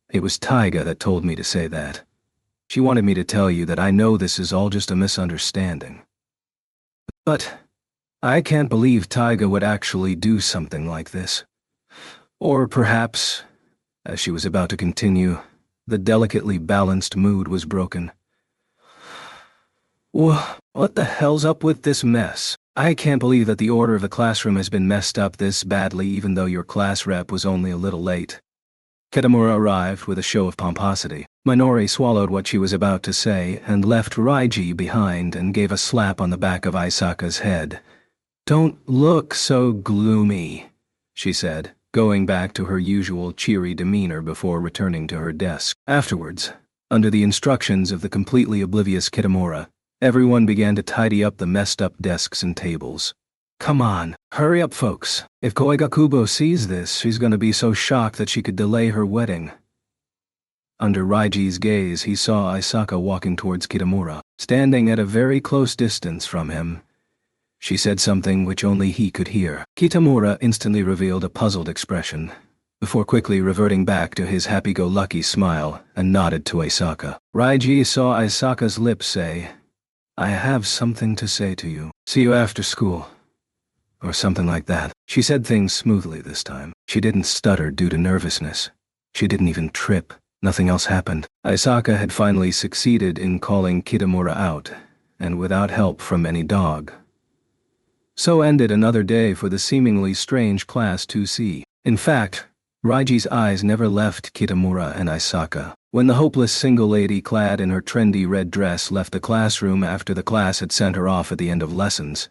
"It was Taiga that told me to say that. She wanted me to tell you that I know this is all just a misunderstanding. But I can't believe Taiga would actually do something like this. Or perhaps," as she was about to continue, the delicately balanced mood was broken. "What the hell's up with this mess? I can't believe that the order of the classroom has been messed up this badly even though your class rep was only a little late." Kitamura arrived with a show of pomposity. Minori swallowed what she was about to say and left Raiji behind and gave a slap on the back of Aisaka's head. "Don't look so gloomy," she said, going back to her usual cheery demeanor before returning to her desk. Afterwards, under the instructions of the completely oblivious Kitamura, everyone began to tidy up the messed-up desks and tables. "Come on, hurry up, folks. If Koigakubo sees this, she's gonna be so shocked that she could delay her wedding." Under Raiji's gaze, he saw Aisaka walking towards Kitamura, standing at a very close distance from him. She said something which only he could hear. Kitamura instantly revealed a puzzled expression, before quickly reverting back to his happy-go-lucky smile and nodded to Aisaka. Raiji saw Aisaka's lips say, I have something to say to you. See you after school. Or something like that. She said things smoothly this time. She didn't stutter due to nervousness. She didn't even trip. Nothing else happened. Aisaka had finally succeeded in calling Kitamura out, and without help from any dog. So ended another day for the seemingly strange Class 2C. In fact, Raiji's eyes never left Kitamura and Aisaka. When the hopeless single lady clad in her trendy red dress left the classroom after the class had sent her off at the end of lessons,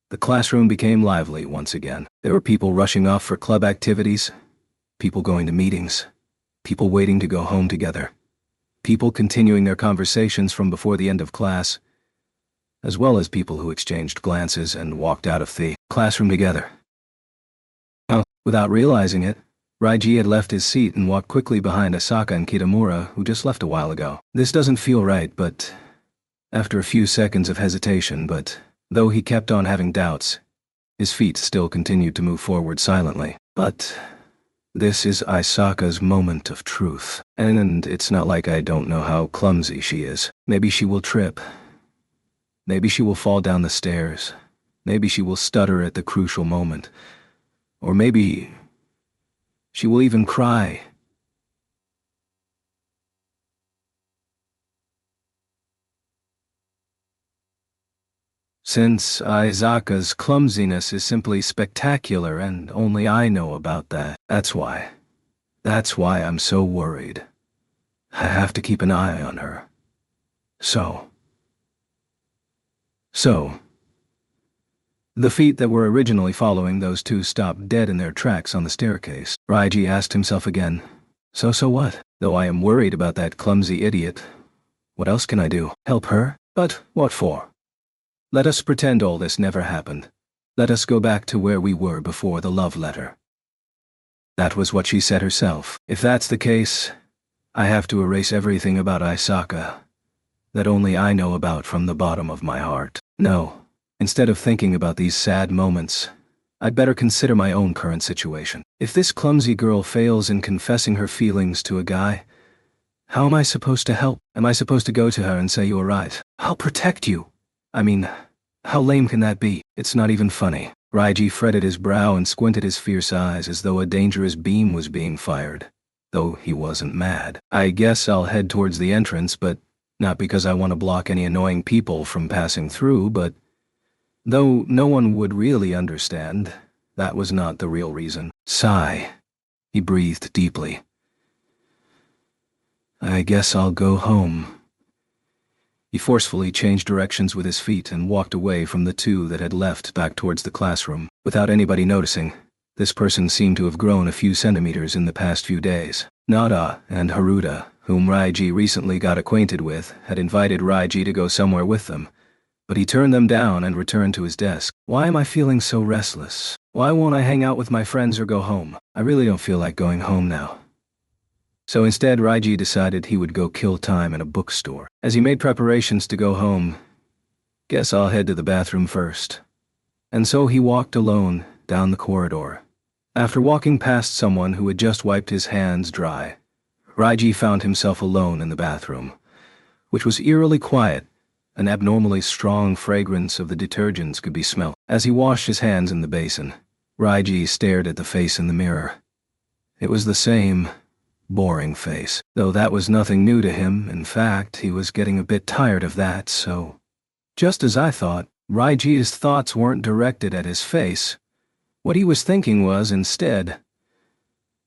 the classroom became lively once again. There were people rushing off for club activities, people going to meetings, people waiting to go home together, people continuing their conversations from before the end of class, as well as people who exchanged glances and walked out of the classroom together. Without realizing it, Raiji had left his seat and walked quickly behind Asaka and Kitamura, who just left a while ago. This doesn't feel right, but after a few seconds of hesitation, though he kept on having doubts, his feet still continued to move forward silently. But this is Aisaka's moment of truth, and it's not like I don't know how clumsy she is. Maybe she will trip. Maybe she will fall down the stairs. Maybe she will stutter at the crucial moment. Or maybe she will even cry. Since Aisaka's clumsiness is simply spectacular and only I know about that. That's why I'm so worried. I have to keep an eye on her. So, the feet that were originally following those two stopped dead in their tracks on the staircase. Raiji asked himself again, so what? Though I am worried about that clumsy idiot, what else can I do? Help her? But what for? Let us pretend all this never happened. Let us go back to where we were before the love letter. That was what she said herself. If that's the case, I have to erase everything about Aisaka that only I know about from the bottom of my heart. No, instead of thinking about these sad moments, I'd better consider my own current situation. If this clumsy girl fails in confessing her feelings to a guy, how am I supposed to help? Am I supposed to go to her and say you're right? I'll protect you. I mean, how lame can that be? It's not even funny. Raiji fretted his brow and squinted his fierce eyes as though a dangerous beam was being fired, though he wasn't mad. I guess I'll head towards the entrance, but not because I want to block any annoying people from passing through, but though no one would really understand, that was not the real reason. Sigh. He breathed deeply. I guess I'll go home. He forcefully changed directions with his feet and walked away from the two that had left back towards the classroom. Without anybody noticing, this person seemed to have grown a few centimeters in the past few days. Nada and Haruda, whom Raiji recently got acquainted with, had invited Raiji to go somewhere with them, but he turned them down and returned to his desk. Why am I feeling so restless? Why won't I hang out with my friends or go home? I really don't feel like going home now. So instead, Raiji decided he would go kill time in a bookstore. As he made preparations to go home, guess I'll head to the bathroom first. And so he walked alone down the corridor. After walking past someone who had just wiped his hands dry, Raiji found himself alone in the bathroom, which was eerily quiet. An abnormally strong fragrance of the detergents could be smelled. As he washed his hands in the basin, Raiji stared at the face in the mirror. It was the same boring face, though that was nothing new to him. In fact, he was getting a bit tired of that, so just as I thought, Raiji's thoughts weren't directed at his face. What he was thinking was, instead,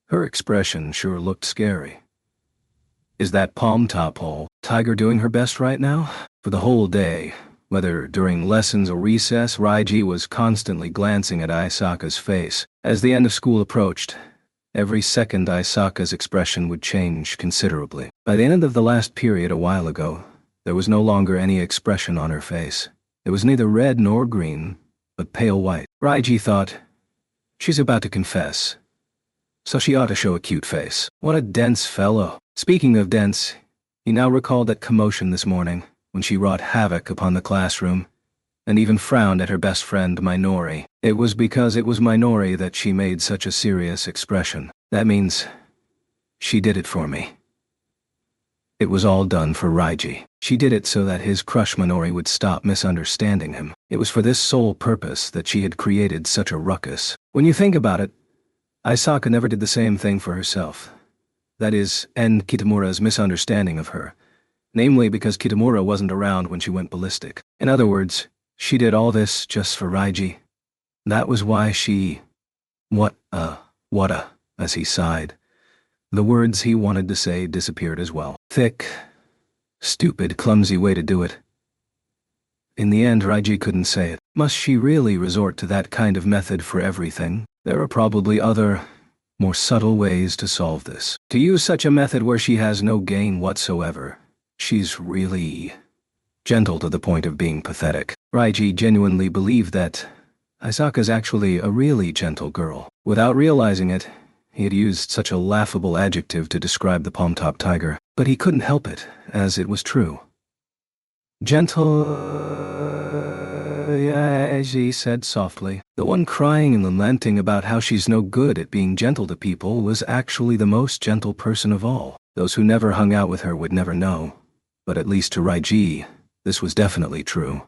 her expression sure looked scary. Is that palm top hole tiger doing her best right now? For the whole day, whether during lessons or recess, Raiji was constantly glancing at Aisaka's face. As the end of school approached, every second Aisaka's expression would change considerably. By the end of the last period a while ago, there was no longer any expression on her face. It was neither red nor green, but pale white. Raiji thought, she's about to confess, so she ought to show a cute face. What a dense fellow. Speaking of dense, he now recalled that commotion this morning, when she wrought havoc upon the classroom, and even frowned at her best friend Minori. It was because it was Minori that she made such a serious expression. That means she did it for me. It was all done for Raiji. She did it so that his crush Minori would stop misunderstanding him. It was for this sole purpose that she had created such a ruckus. When you think about it, Aisaka never did the same thing for herself. That is, end Kitamura's misunderstanding of her. Namely because Kitamura wasn't around when she went ballistic. In other words, she did all this just for Raiji. That was why she... What a... as he sighed. The words he wanted to say disappeared as well. Thick, stupid, clumsy way to do it. In the end, Raiji couldn't say it. Must she really resort to that kind of method for everything? There are probably other, more subtle ways to solve this. To use such a method where she has no gain whatsoever. She's really gentle to the point of being pathetic. Raiji genuinely believed that Aisaka's actually a really gentle girl. Without realizing it, he had used such a laughable adjective to describe the palm-top tiger, but he couldn't help it, as it was true. Gentle, yeah, she said softly. The one crying and lamenting about how she's no good at being gentle to people was actually the most gentle person of all. Those who never hung out with her would never know. But at least to Raiji, this was definitely true.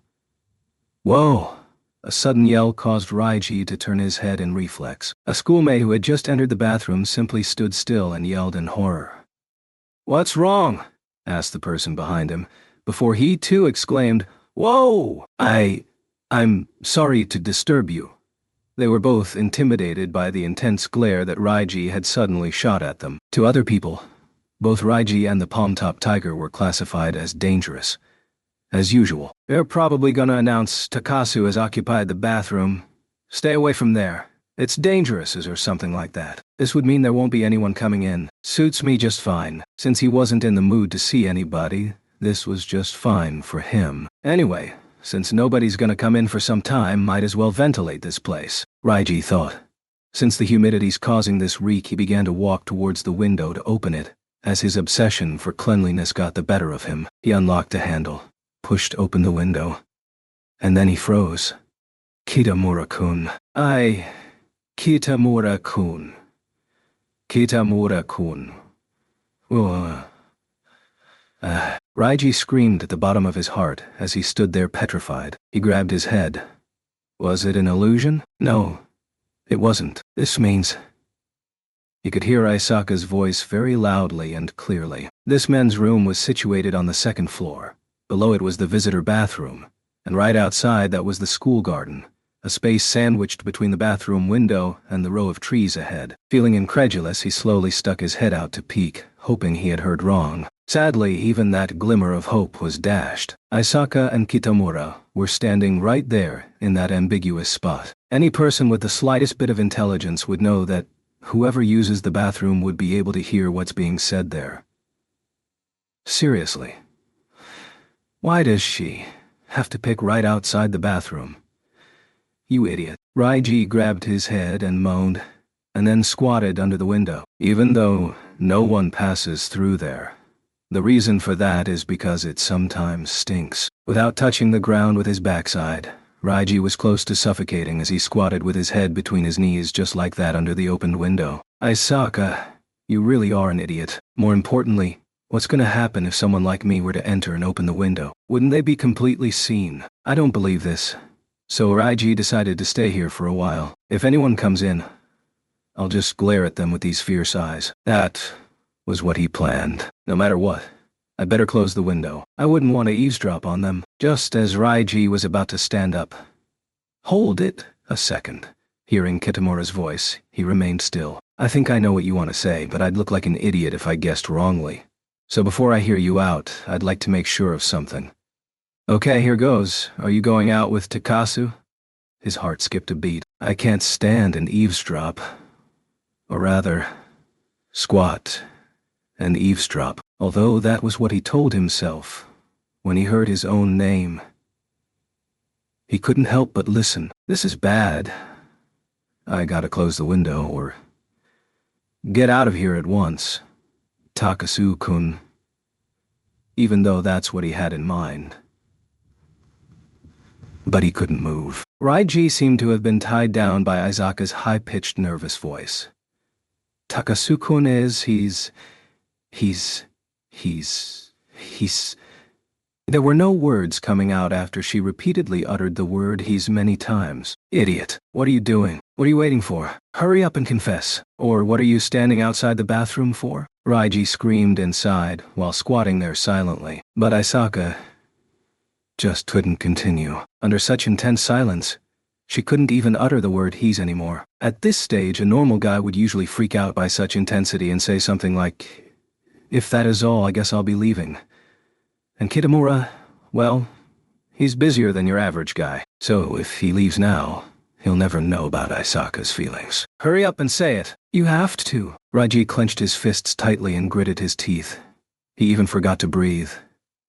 Whoa! A sudden yell caused Raiji to turn his head in reflex. A schoolmate who had just entered the bathroom simply stood still and yelled in horror. "What's wrong?" asked the person behind him, before he too exclaimed, "Whoa! I'm sorry to disturb you." They were both intimidated by the intense glare that Raiji had suddenly shot at them. To other people, both Raiji and the palm-top tiger were classified as dangerous. As usual, they're probably gonna announce Takasu has occupied the bathroom. Stay away from there. It's dangerous, or something like that. This would mean there won't be anyone coming in. Suits me just fine. Since he wasn't in the mood to see anybody, this was just fine for him. Anyway, since nobody's gonna come in for some time, might as well ventilate this place, Raiji thought. Since the humidity's causing this reek, he began to walk towards the window to open it. As his obsession for cleanliness got the better of him, he unlocked the handle, pushed open the window, and then he froze. Kitamura-kun. Kitamura-kun. Kitamura-kun. Raiji screamed at the bottom of his heart as he stood there petrified. He grabbed his head. Was it an illusion? No, it wasn't. This means... He could hear Aisaka's voice very loudly and clearly. This men's room was situated on the second floor. Below it was the visitor bathroom, and right outside that was the school garden, a space sandwiched between the bathroom window and the row of trees ahead. Feeling incredulous, he slowly stuck his head out to peek, hoping he had heard wrong. Sadly, even that glimmer of hope was dashed. Aisaka and Kitamura were standing right there in that ambiguous spot. Any person with the slightest bit of intelligence would know that whoever uses the bathroom would be able to hear what's being said there. Seriously. Why does she have to pick right outside the bathroom? You idiot. Raiji grabbed his head and moaned, and then squatted under the window. Even though no one passes through there. The reason for that is because it sometimes stinks. Without touching the ground with his backside, Raiji was close to suffocating as he squatted with his head between his knees just like that under the opened window. Aisaka, you really are an idiot. More importantly, what's gonna happen if someone like me were to enter and open the window? Wouldn't they be completely seen? I don't believe this. So Raiji decided to stay here for a while. If anyone comes in, I'll just glare at them with these fierce eyes. That was what he planned. No matter what, I better close the window. I wouldn't want to eavesdrop on them. Just as Raiji was about to stand up. Hold it a second. Hearing Kitamura's voice, he remained still. I think I know what you want to say, but I'd look like an idiot if I guessed wrongly. So before I hear you out, I'd like to make sure of something. Okay, here goes. Are you going out with Takasu? His heart skipped a beat. I can't stand an eavesdrop. Or rather, squat and eavesdrop. Although that was what he told himself when he heard his own name. He couldn't help but listen. This is bad. I gotta close the window or get out of here at once. Takasu-kun. Even though that's what he had in mind. But he couldn't move. Raiji seemed to have been tied down by Aisaka's high-pitched nervous voice. Takasu-kun is, he's... There were no words coming out after she repeatedly uttered the word he's many times. Idiot. What are you doing? What are you waiting for? Hurry up and confess. Or what are you standing outside the bathroom for? Raiji screamed inside while squatting there silently. But Isaka just couldn't continue. Under such intense silence, she couldn't even utter the word he's anymore. At this stage, a normal guy would usually freak out by such intensity and say something like, "If that is all, I guess I'll be leaving." And Kitamura, well, he's busier than your average guy. So if he leaves now, he'll never know about Isaka's feelings. Hurry up and say it. You have to. Raiji clenched his fists tightly and gritted his teeth. He even forgot to breathe.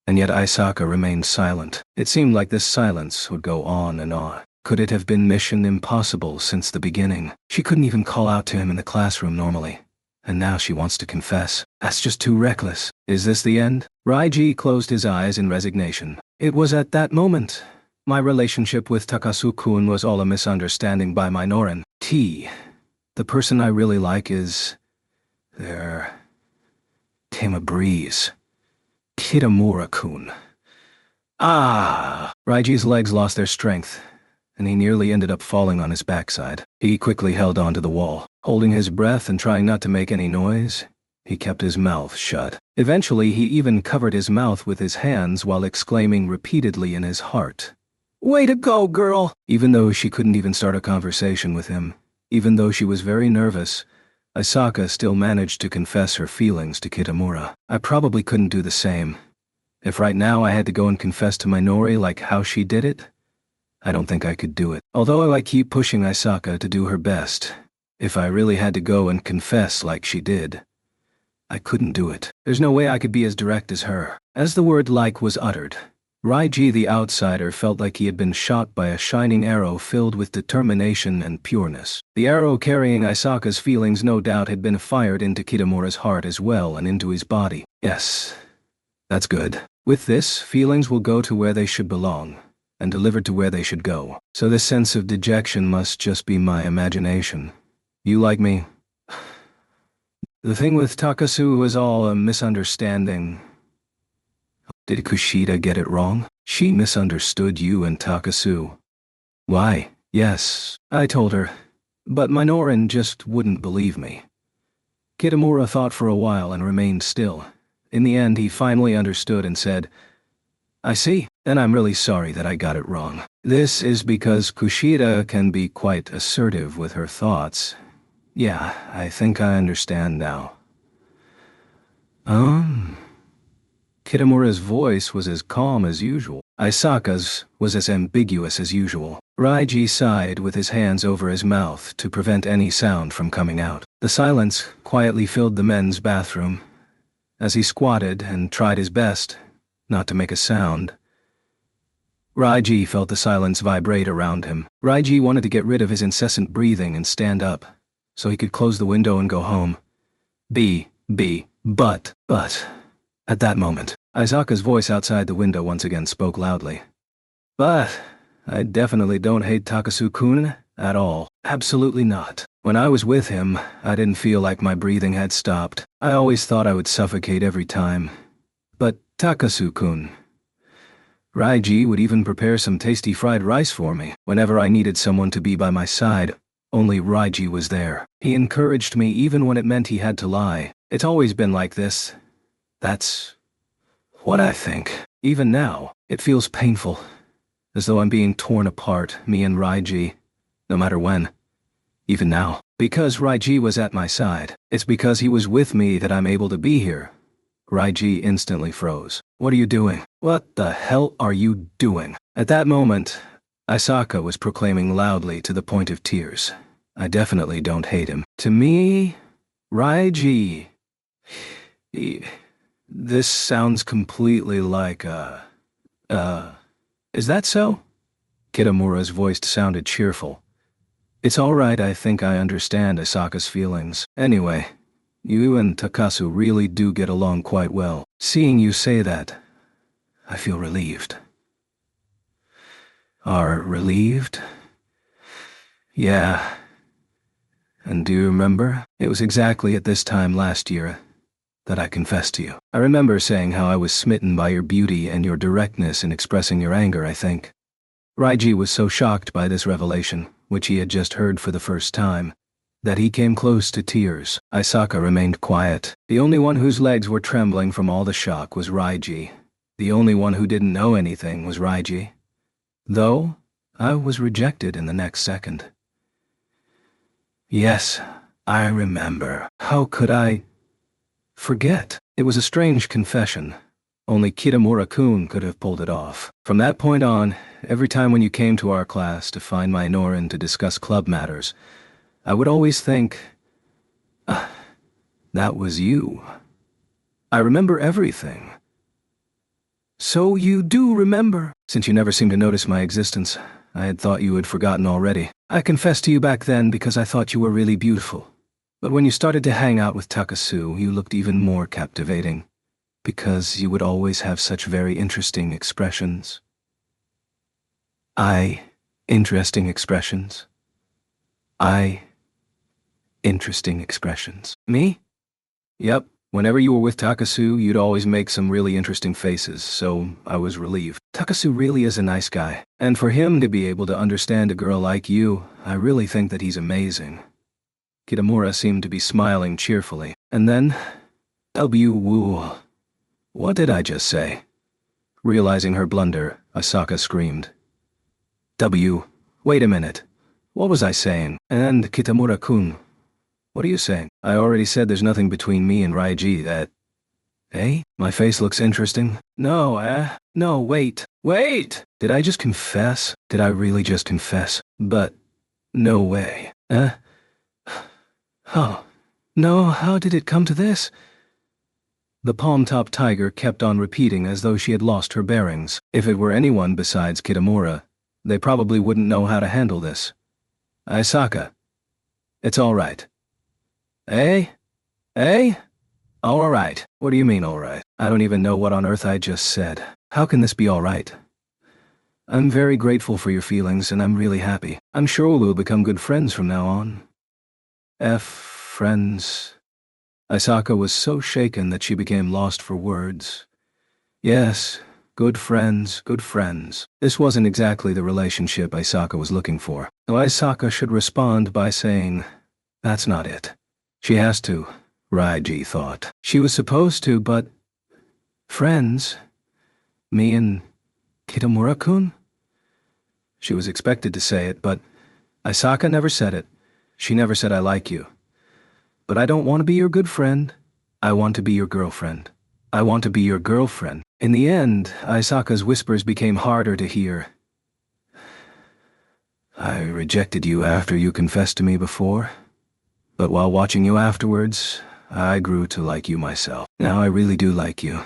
And yet Isaka remained silent. It seemed like this silence would go on and on. Could it have been mission impossible since the beginning? She couldn't even call out to him in the classroom normally. And now she wants to confess. That's just too reckless. Is this the end? Raiji closed his eyes in resignation. It was at that moment. My relationship with Takasu-kun was all a misunderstanding by Minoran. The person I really like is... There came a breeze. Kitamura-kun. Ah! Raiji's legs lost their strength, and he nearly ended up falling on his backside. He quickly held onto the wall. Holding his breath and trying not to make any noise, he kept his mouth shut. Eventually, he even covered his mouth with his hands while exclaiming repeatedly in his heart, "Way to go, girl!" Even though she couldn't even start a conversation with him, even though she was very nervous, Isaka still managed to confess her feelings to Kitamura. I probably couldn't do the same. If right now I had to go and confess to Minori like how she did it, I don't think I could do it. Although I keep pushing Isaka to do her best, if I really had to go and confess like she did, I couldn't do it. There's no way I could be as direct as her. As the word "like" was uttered, Raiji the outsider felt like he had been shot by a shining arrow filled with determination and pureness. The arrow carrying Isaka's feelings no doubt had been fired into Kitamura's heart as well and into his body. Yes, that's good. With this, feelings will go to where they should belong, and delivered to where they should go. So this sense of dejection must just be my imagination. You like me? The thing with Takasu was all a misunderstanding. Did Kushida get it wrong? She misunderstood you and Takasu. Why? Yes, I told her, but Minoran just wouldn't believe me. Kitamura thought for a while and remained still. In the end, he finally understood and said, "I see, and I'm really sorry that I got it wrong. This is because Kushida can be quite assertive with her thoughts. Yeah, I think I understand now." Kitamura's voice was as calm as usual. Isaka's was as ambiguous as usual. Raiji sighed with his hands over his mouth to prevent any sound from coming out. The silence quietly filled the men's bathroom. As he squatted and tried his best not to make a sound, Raiji felt the silence vibrate around him. Raiji wanted to get rid of his incessant breathing and stand up, so he could close the window and go home. But, at that moment, Isaka's voice outside the window once again spoke loudly. "But, I definitely don't hate Takasu-kun at all. Absolutely not. When I was with him, I didn't feel like my breathing had stopped. I always thought I would suffocate every time. But Takasu-kun... Raiji would even prepare some tasty fried rice for me. Whenever I needed someone to be by my side, only Raiji was there. He encouraged me even when it meant he had to lie. It's always been like this. That's what I think. Even now, it feels painful, as though I'm being torn apart, me and Raiji, no matter when. Even now. Because Raiji was at my side. It's because he was with me that I'm able to be here." Raiji instantly froze. "What are you doing? What the hell are you doing?" At that moment, Isaka was proclaiming loudly to the point of tears, "I definitely don't hate him. To me, Raiji... This sounds completely like Is that so?" Kitamura's voice sounded cheerful. "It's all right, I think I understand Isaka's feelings. Anyway, you and Takasu really do get along quite well. Seeing you say that, I feel relieved." "Are relieved?" "Yeah. And do you remember? It was exactly at this time last year that I confessed to you. I remember saying how I was smitten by your beauty and your directness in expressing your anger, I think. Raiji was so shocked by this revelation, which he had just heard for the first time, that he came close to tears. Asaka remained quiet. The only one whose legs were trembling from all the shock was Raiji. The only one who didn't know anything was Raiji. Though, I was rejected in the next second. Yes, I remember. How could I forget? It was a strange confession. Only Kitamura-kun could have pulled it off. From that point on, every time when you came to our class to find Minoran to discuss club matters, I would always think, that was you. I remember everything. So you do remember? Since you never seemed to notice my existence, I had thought you had forgotten already. I confessed to you back then because I thought you were really beautiful. But when you started to hang out with Takasu, you looked even more captivating, because you would always have such very interesting expressions. Interesting expressions. Interesting expressions. Me? Yep. Whenever you were with Takasu, you'd always make some really interesting faces, so I was relieved. Takasu really is a nice guy, and for him to be able to understand a girl like you, I really think that he's amazing. Kitamura seemed to be smiling cheerfully, and then, What did I just say? Realizing her blunder, Asaka screamed. Wait a minute. What was I saying? And Kitamura-kun, what are you saying? I already said there's nothing between me and Raiji that... My face looks interesting? No, wait. Did I just confess? Did I really just confess? But, no way. Oh, no, how did it come to this? The palm-top tiger kept on repeating as though she had lost her bearings. If it were anyone besides Kitamura, they probably wouldn't know how to handle this. Asaka, it's all right. All right. What do you mean, all right? I don't even know what on earth I just said. How can this be all right? I'm very grateful for your feelings, and I'm really happy. I'm sure we'll become good friends from now on. Friends. Asaka was so shaken that she became lost for words. Yes, good friends, good friends. This wasn't exactly the relationship Asaka was looking for. So Asaka should respond by saying, that's not it. She has to, Raiji thought. She was supposed to, but... Friends? Me and Kitamura-kun? She was expected to say it, but Asaka never said it. She never said I like you. But I don't want to be your good friend. I want to be your girlfriend. I want to be your girlfriend. In the end, Asaka's whispers became harder to hear. I rejected you after you confessed to me before. But while watching you afterwards, I grew to like you myself. Now I really do like you.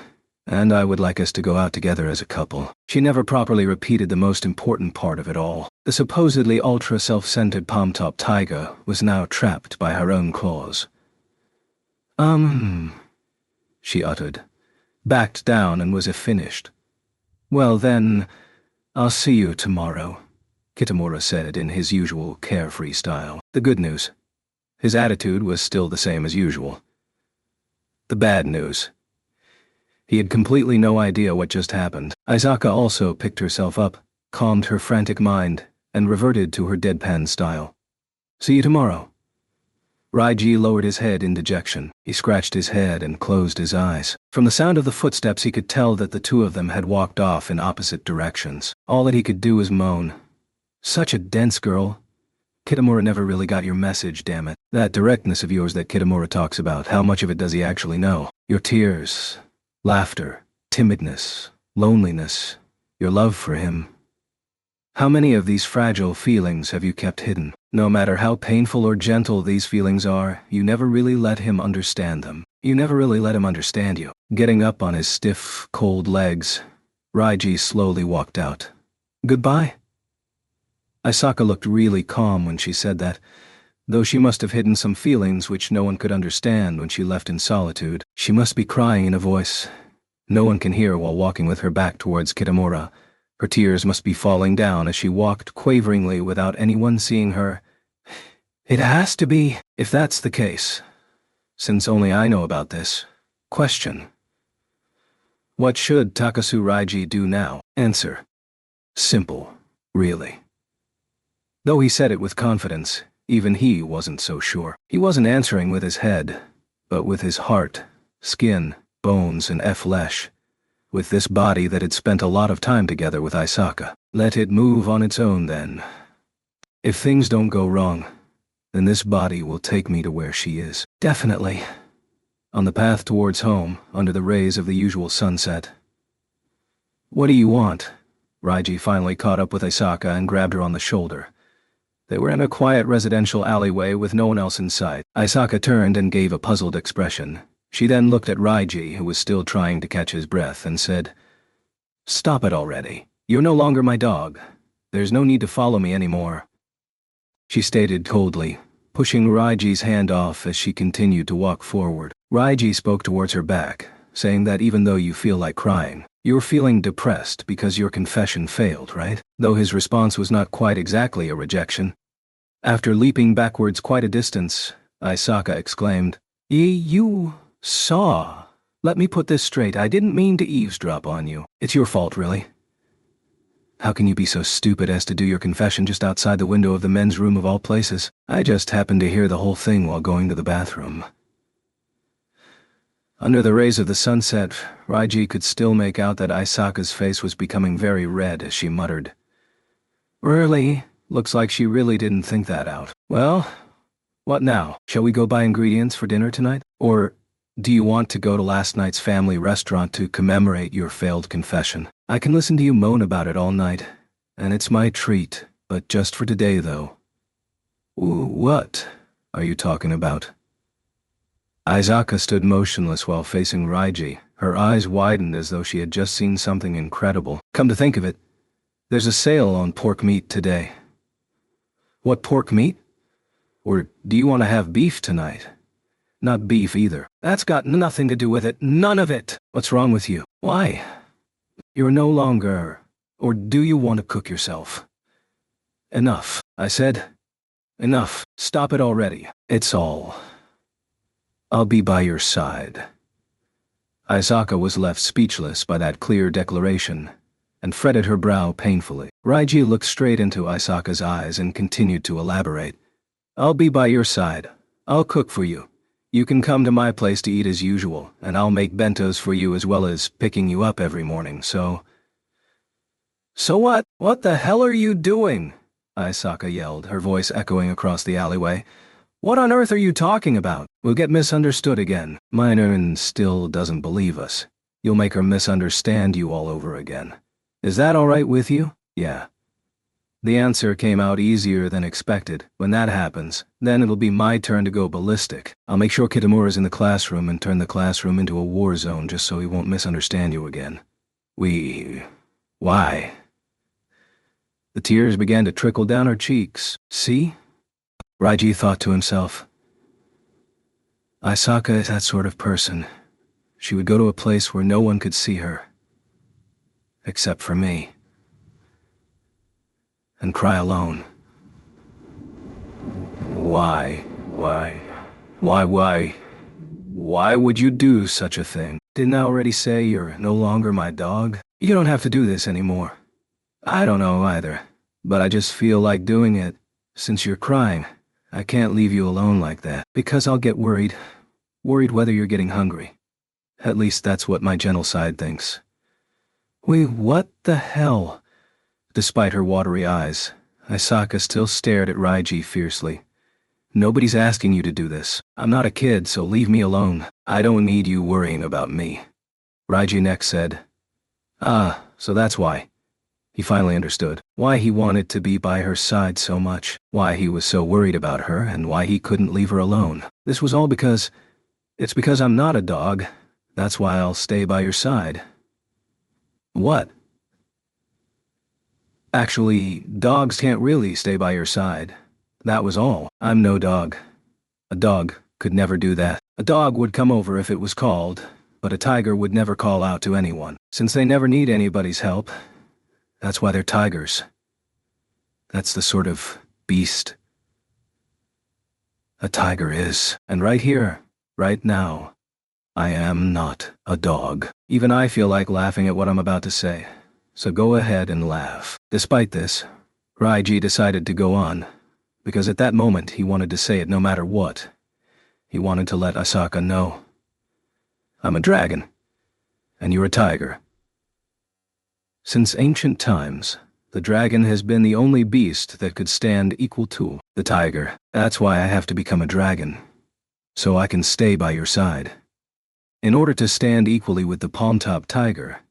And I would like us to go out together as a couple. She never properly repeated the most important part of it all. The supposedly ultra-self-centered palm-top tiger was now trapped by her own claws. She uttered, backed down and was finished. Well then, I'll see you tomorrow, Kitamura said in his usual carefree style. The good news. His attitude was still the same as usual. The bad news. He had completely no idea what just happened. Asaka also picked herself up, calmed her frantic mind, and reverted to her deadpan style. See you tomorrow. Raiji lowered his head in dejection. He scratched his head and closed his eyes. From the sound of the footsteps he could tell that the two of them had walked off in opposite directions. All that he could do was moan. Such a dense girl. Kitamura never really got your message, damn it. That directness of yours that Kitamura talks about, how much of it does he actually know? Your tears, laughter, timidness, loneliness, your love for him. How many of these fragile feelings have you kept hidden? No matter how painful or gentle these feelings are, you never really let him understand them. You never really let him understand you. Getting up on his stiff, cold legs, Raiji slowly walked out. Goodbye? Asaka looked really calm when she said that, though she must have hidden some feelings which no one could understand when she left in solitude. She must be crying in a voice no one can hear while walking with her back towards Kitamura. Her tears must be falling down as she walked quaveringly without anyone seeing her. It has to be, if that's the case. Since only I know about this, Question. What should Takasu Raiji do now? Answer. Simple, really. Though he said it with confidence, even he wasn't so sure. He wasn't answering with his head, but with his heart, skin, bones, and flesh. With this body that had spent a lot of time together with Isaka. Let it move on its own then. If things don't go wrong, then this body will take me to where she is. Definitely. On the path towards home, under the rays of the usual sunset. What do you want? Raiji finally caught up with Isaka and grabbed her on the shoulder. They were in a quiet residential alleyway with no one else in sight. Isaka turned and gave a puzzled expression. She then looked at Raiji, who was still trying to catch his breath, and said, "Stop it already. You're no longer my dog. There's no need to follow me anymore." She stated coldly, pushing Raiji's hand off as she continued to walk forward. Raiji spoke towards her back, saying that even though you feel like crying, you're feeling depressed because your confession failed, right? Though his response was not quite exactly a rejection. After leaping backwards quite a distance, Isaka exclaimed, You saw. Let me put this straight. I didn't mean to eavesdrop on you. It's your fault, really. How can you be so stupid as to do your confession just outside the window of the men's room of all places? I just happened to hear the whole thing while going to the bathroom. Under the rays of the sunset, Raiji could still make out that Isaka's face was becoming very red as she muttered, "Really? Looks like she really didn't think that out. Well, what now? Shall we go buy ingredients for dinner tonight? Or do you want to go to last night's family restaurant to commemorate your failed confession? I can listen to you moan about it all night, and it's my treat, but just for today, though." What are you talking about? Isaka stood motionless while facing Raiji. Her eyes widened as though she had just seen something incredible. Come to think of it, there's a sale on pork meat today. What pork meat? Or do you want to have beef tonight? Not beef either. That's got nothing to do with it. None of it. What's wrong with you? Why? You're no longer... Or do you want to cook yourself? Enough, I said. Enough. Stop it already. It's all. I'll be by your side. Isaka was left speechless by that clear declaration, and fretted her brow painfully. Raiji looked straight into Isaka's eyes and continued to elaborate. I'll be by your side. I'll cook for you. You can come to my place to eat as usual, and I'll make bentos for you as well as picking you up every morning, so... So what? What the hell are you doing? Isaka yelled, her voice echoing across the alleyway. What on earth are you talking about? We'll get misunderstood again. Minoran still doesn't believe us. You'll make her misunderstand you all over again. Is that all right with you? Yeah. The answer came out easier than expected. When that happens, then it'll be my turn to go ballistic. I'll make sure Kitamura's in the classroom and turn the classroom into a war zone just so he won't misunderstand you again. Why? The tears began to trickle down her cheeks. See? Raiji thought to himself. Isaka is that sort of person. She would go to a place where no one could see her. Except for me. And cry alone. Why would you do such a thing? Didn't I already say you're no longer my dog? You don't have to do this anymore. I don't know either, but I just feel like doing it. Since you're crying, I can't leave you alone like that, because I'll get worried. Worried whether you're getting hungry. At least that's what my gentle side thinks. What the hell? Despite her watery eyes, Isaka still stared at Raiji fiercely. Nobody's asking you to do this. I'm not a kid, so leave me alone. I don't need you worrying about me. Raiji next said. Ah, so that's why. He finally understood why he wanted to be by her side so much, why he was so worried about her, and why he couldn't leave her alone. This was all because... It's because I'm not a dog. That's why I'll stay by your side. What? Actually, dogs can't really stay by your side. That was all. I'm no dog. A dog could never do that. A dog would come over if it was called, but a tiger would never call out to anyone. Since they never need anybody's help, that's why they're tigers. That's the sort of beast a tiger is. And right here, right now, I am not a dog. Even I feel like laughing at what I'm about to say. So go ahead and laugh. Despite this, Raiji decided to go on, because at that moment he wanted to say it no matter what. He wanted to let Asaka know. I'm a dragon, and you're a tiger. Since ancient times, the dragon has been the only beast that could stand equal to the tiger. That's why I have to become a dragon, so I can stay by your side. In order to stand equally with the palm-top tiger,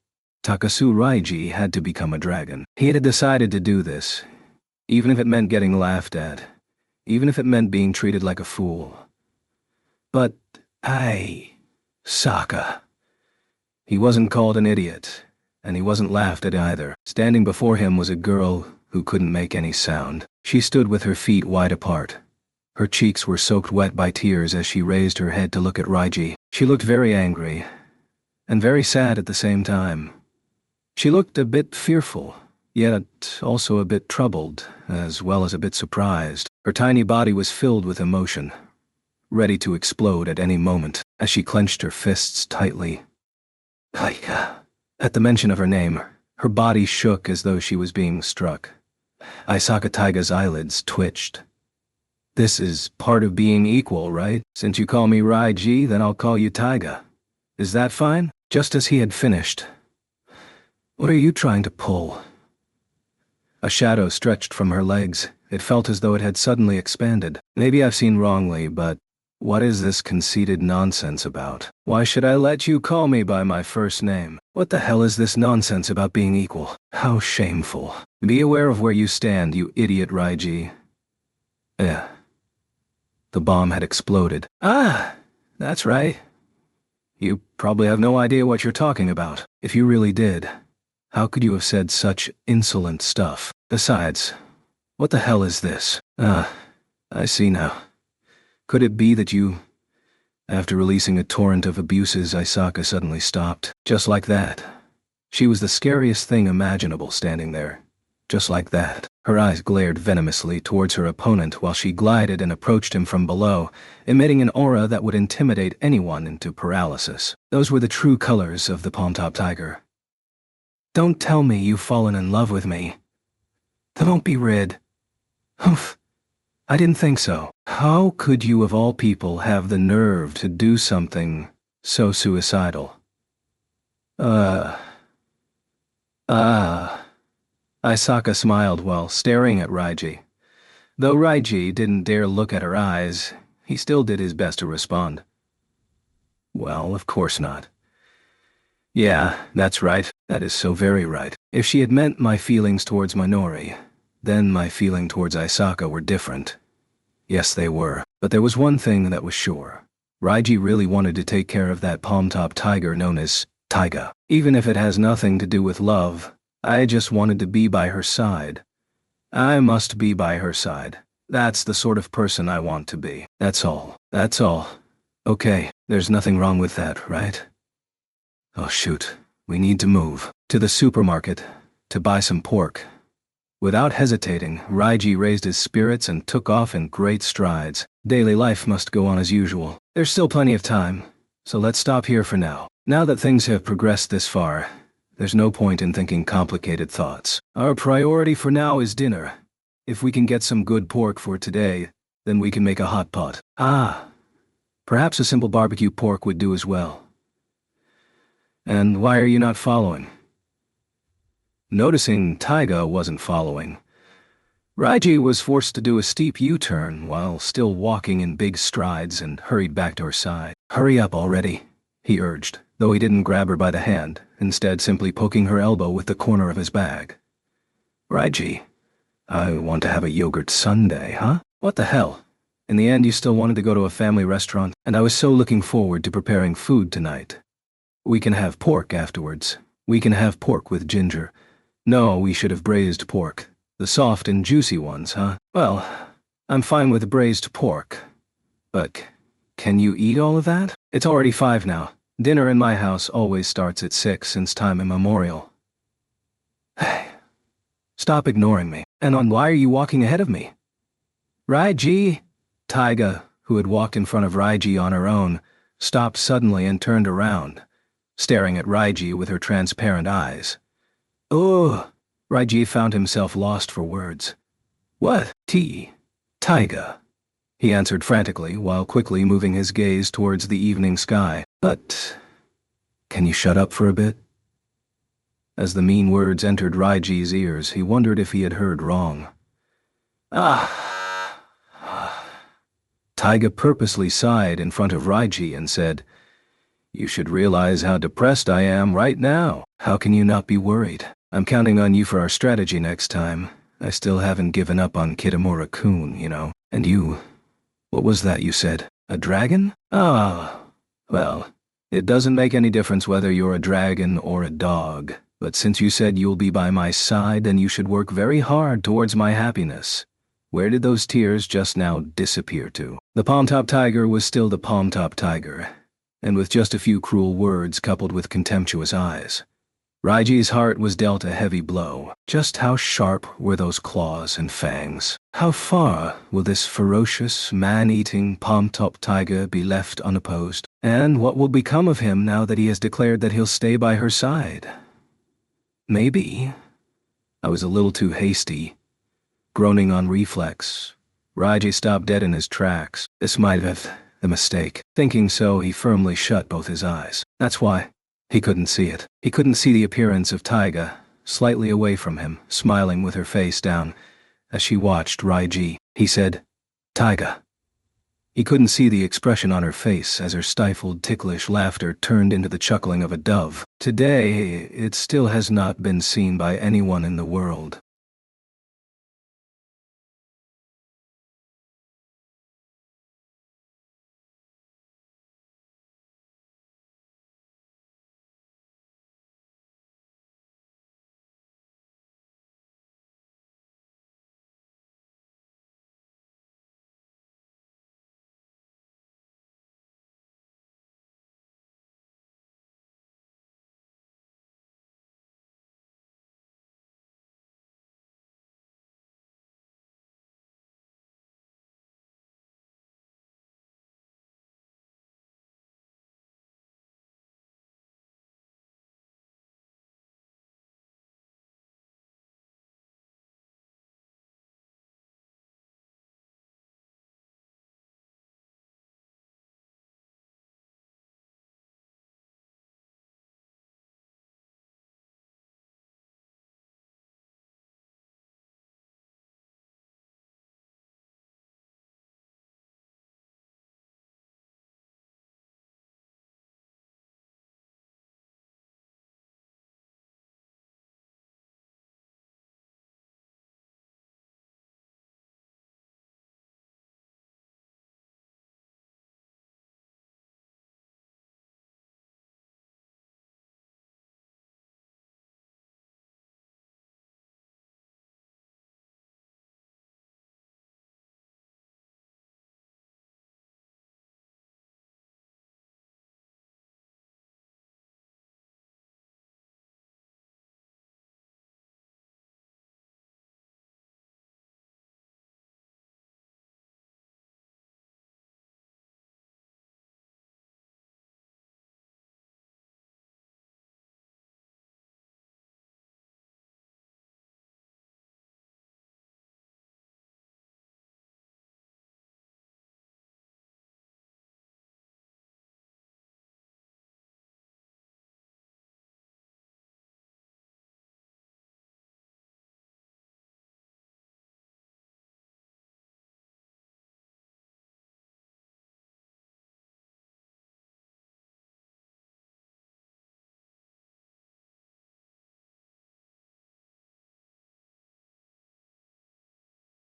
Takasu Raiji had to become a dragon. He had decided to do this, even if it meant getting laughed at, even if it meant being treated like a fool. But Saka. He wasn't called an idiot, and he wasn't laughed at either. Standing before him was a girl who couldn't make any sound. She stood with her feet wide apart. Her cheeks were soaked wet by tears as she raised her head to look at Raiji. She looked very angry, and very sad at the same time. She looked a bit fearful, yet also a bit troubled, as well as a bit surprised. Her tiny body was filled with emotion, ready to explode at any moment, as she clenched her fists tightly. At the mention of her name, her body shook as though she was being struck. Asaka Taiga's eyelids twitched. This is part of being equal, right? Since you call me Raiji, then I'll call you Taiga. Is that fine? Just as he had finished. What are you trying to pull? A shadow stretched from her legs. It felt as though it had suddenly expanded. Maybe I've seen wrongly, but what is this conceited nonsense about? Why should I let you call me by my first name? What the hell is this nonsense about being equal? How shameful. Be aware of where you stand, you idiot Raiji. The bomb had exploded. That's right. You probably have no idea what you're talking about. If you really did, how could you have said such insolent stuff? Besides, what the hell is this? I see now. Could it be that you... After releasing a torrent of abuses, Asaka suddenly stopped. Just like that. She was the scariest thing imaginable standing there. Just like that. Her eyes glared venomously towards her opponent while she glided and approached him from below, emitting an aura that would intimidate anyone into paralysis. Those were the true colors of the palm-top tiger. Don't tell me you've fallen in love with me. Don't be rid. Humph. I didn't think so. How could you of all people have the nerve to do something so suicidal? Asaka smiled while staring at Raiji. Though Raiji didn't dare look at her eyes, he still did his best to respond. Well, of course not. Yeah, that's right. That is so very right. If she had meant my feelings towards Minori, then my feeling towards Asaka were different. Yes, they were. But there was one thing that was sure. Raiji really wanted to take care of that palm-top tiger known as Taiga. Even if it has nothing to do with love, I just wanted to be by her side. I must be by her side. That's the sort of person I want to be. That's all. That's all. Okay, there's nothing wrong with that, right? Oh shoot, we need to move. To the supermarket, to buy some pork. Without hesitating, Raiji raised his spirits and took off in great strides. Daily life must go on as usual. There's still plenty of time, so let's stop here for now. Now that things have progressed this far, there's no point in thinking complicated thoughts. Our priority for now is dinner. If we can get some good pork for today, then we can make a hot pot. Perhaps a simple barbecue pork would do as well. And why are you not following? Noticing Taiga wasn't following, Raiji was forced to do a steep U-turn while still walking in big strides and hurried back to her side. Hurry up already, he urged, though he didn't grab her by the hand, instead simply poking her elbow with the corner of his bag. Raiji, I want to have a yogurt sundae, huh? What the hell? In the end, you still wanted to go to a family restaurant, and I was so looking forward to preparing food tonight. We can have pork afterwards. We can have pork with ginger. No, we should have braised pork. The soft and juicy ones, huh? Well, I'm fine with braised pork. But can you eat all of that? It's already 5 now. Dinner in my house always starts at 6 since time immemorial. Hey, stop ignoring me. And why are you walking ahead of me? Raiji? Taiga, who had walked in front of Raiji on her own, stopped suddenly and turned around, staring at Raiji with her transparent eyes. Oh! Raiji found himself lost for words. What? Taiga, he answered frantically while quickly moving his gaze towards the evening sky. But can you shut up for a bit? As the mean words entered Raiji's ears, he wondered if he had heard wrong. Ah. Taiga purposely sighed in front of Raiji and said, You should realize how depressed I am right now. How can you not be worried? I'm counting on you for our strategy next time. I still haven't given up on Kitamura-kun, you know. And you, what was that you said? A dragon? Ah, well, it doesn't make any difference whether you're a dragon or a dog. But since you said you'll be by my side, then you should work very hard towards my happiness. Where did those tears just now disappear to? The palm-top tiger was still the palm-top tiger, and with just a few cruel words coupled with contemptuous eyes. Raiji's heart was dealt a heavy blow. Just how sharp were those claws and fangs? How far will this ferocious, man-eating palm-top tiger be left unopposed? And what will become of him now that he has declared that he'll stay by her side? Maybe I was a little too hasty. Groaning on reflex, Raiji stopped dead in his tracks. This might have been a mistake. Thinking so, he firmly shut both his eyes. That's why he couldn't see it. He couldn't see the appearance of Taiga, slightly away from him, smiling with her face down, as she watched Raiji. He said, Taiga. He couldn't see the expression on her face as her stifled, ticklish laughter turned into the chuckling of a dove. Today, it still has not been seen by anyone in the world.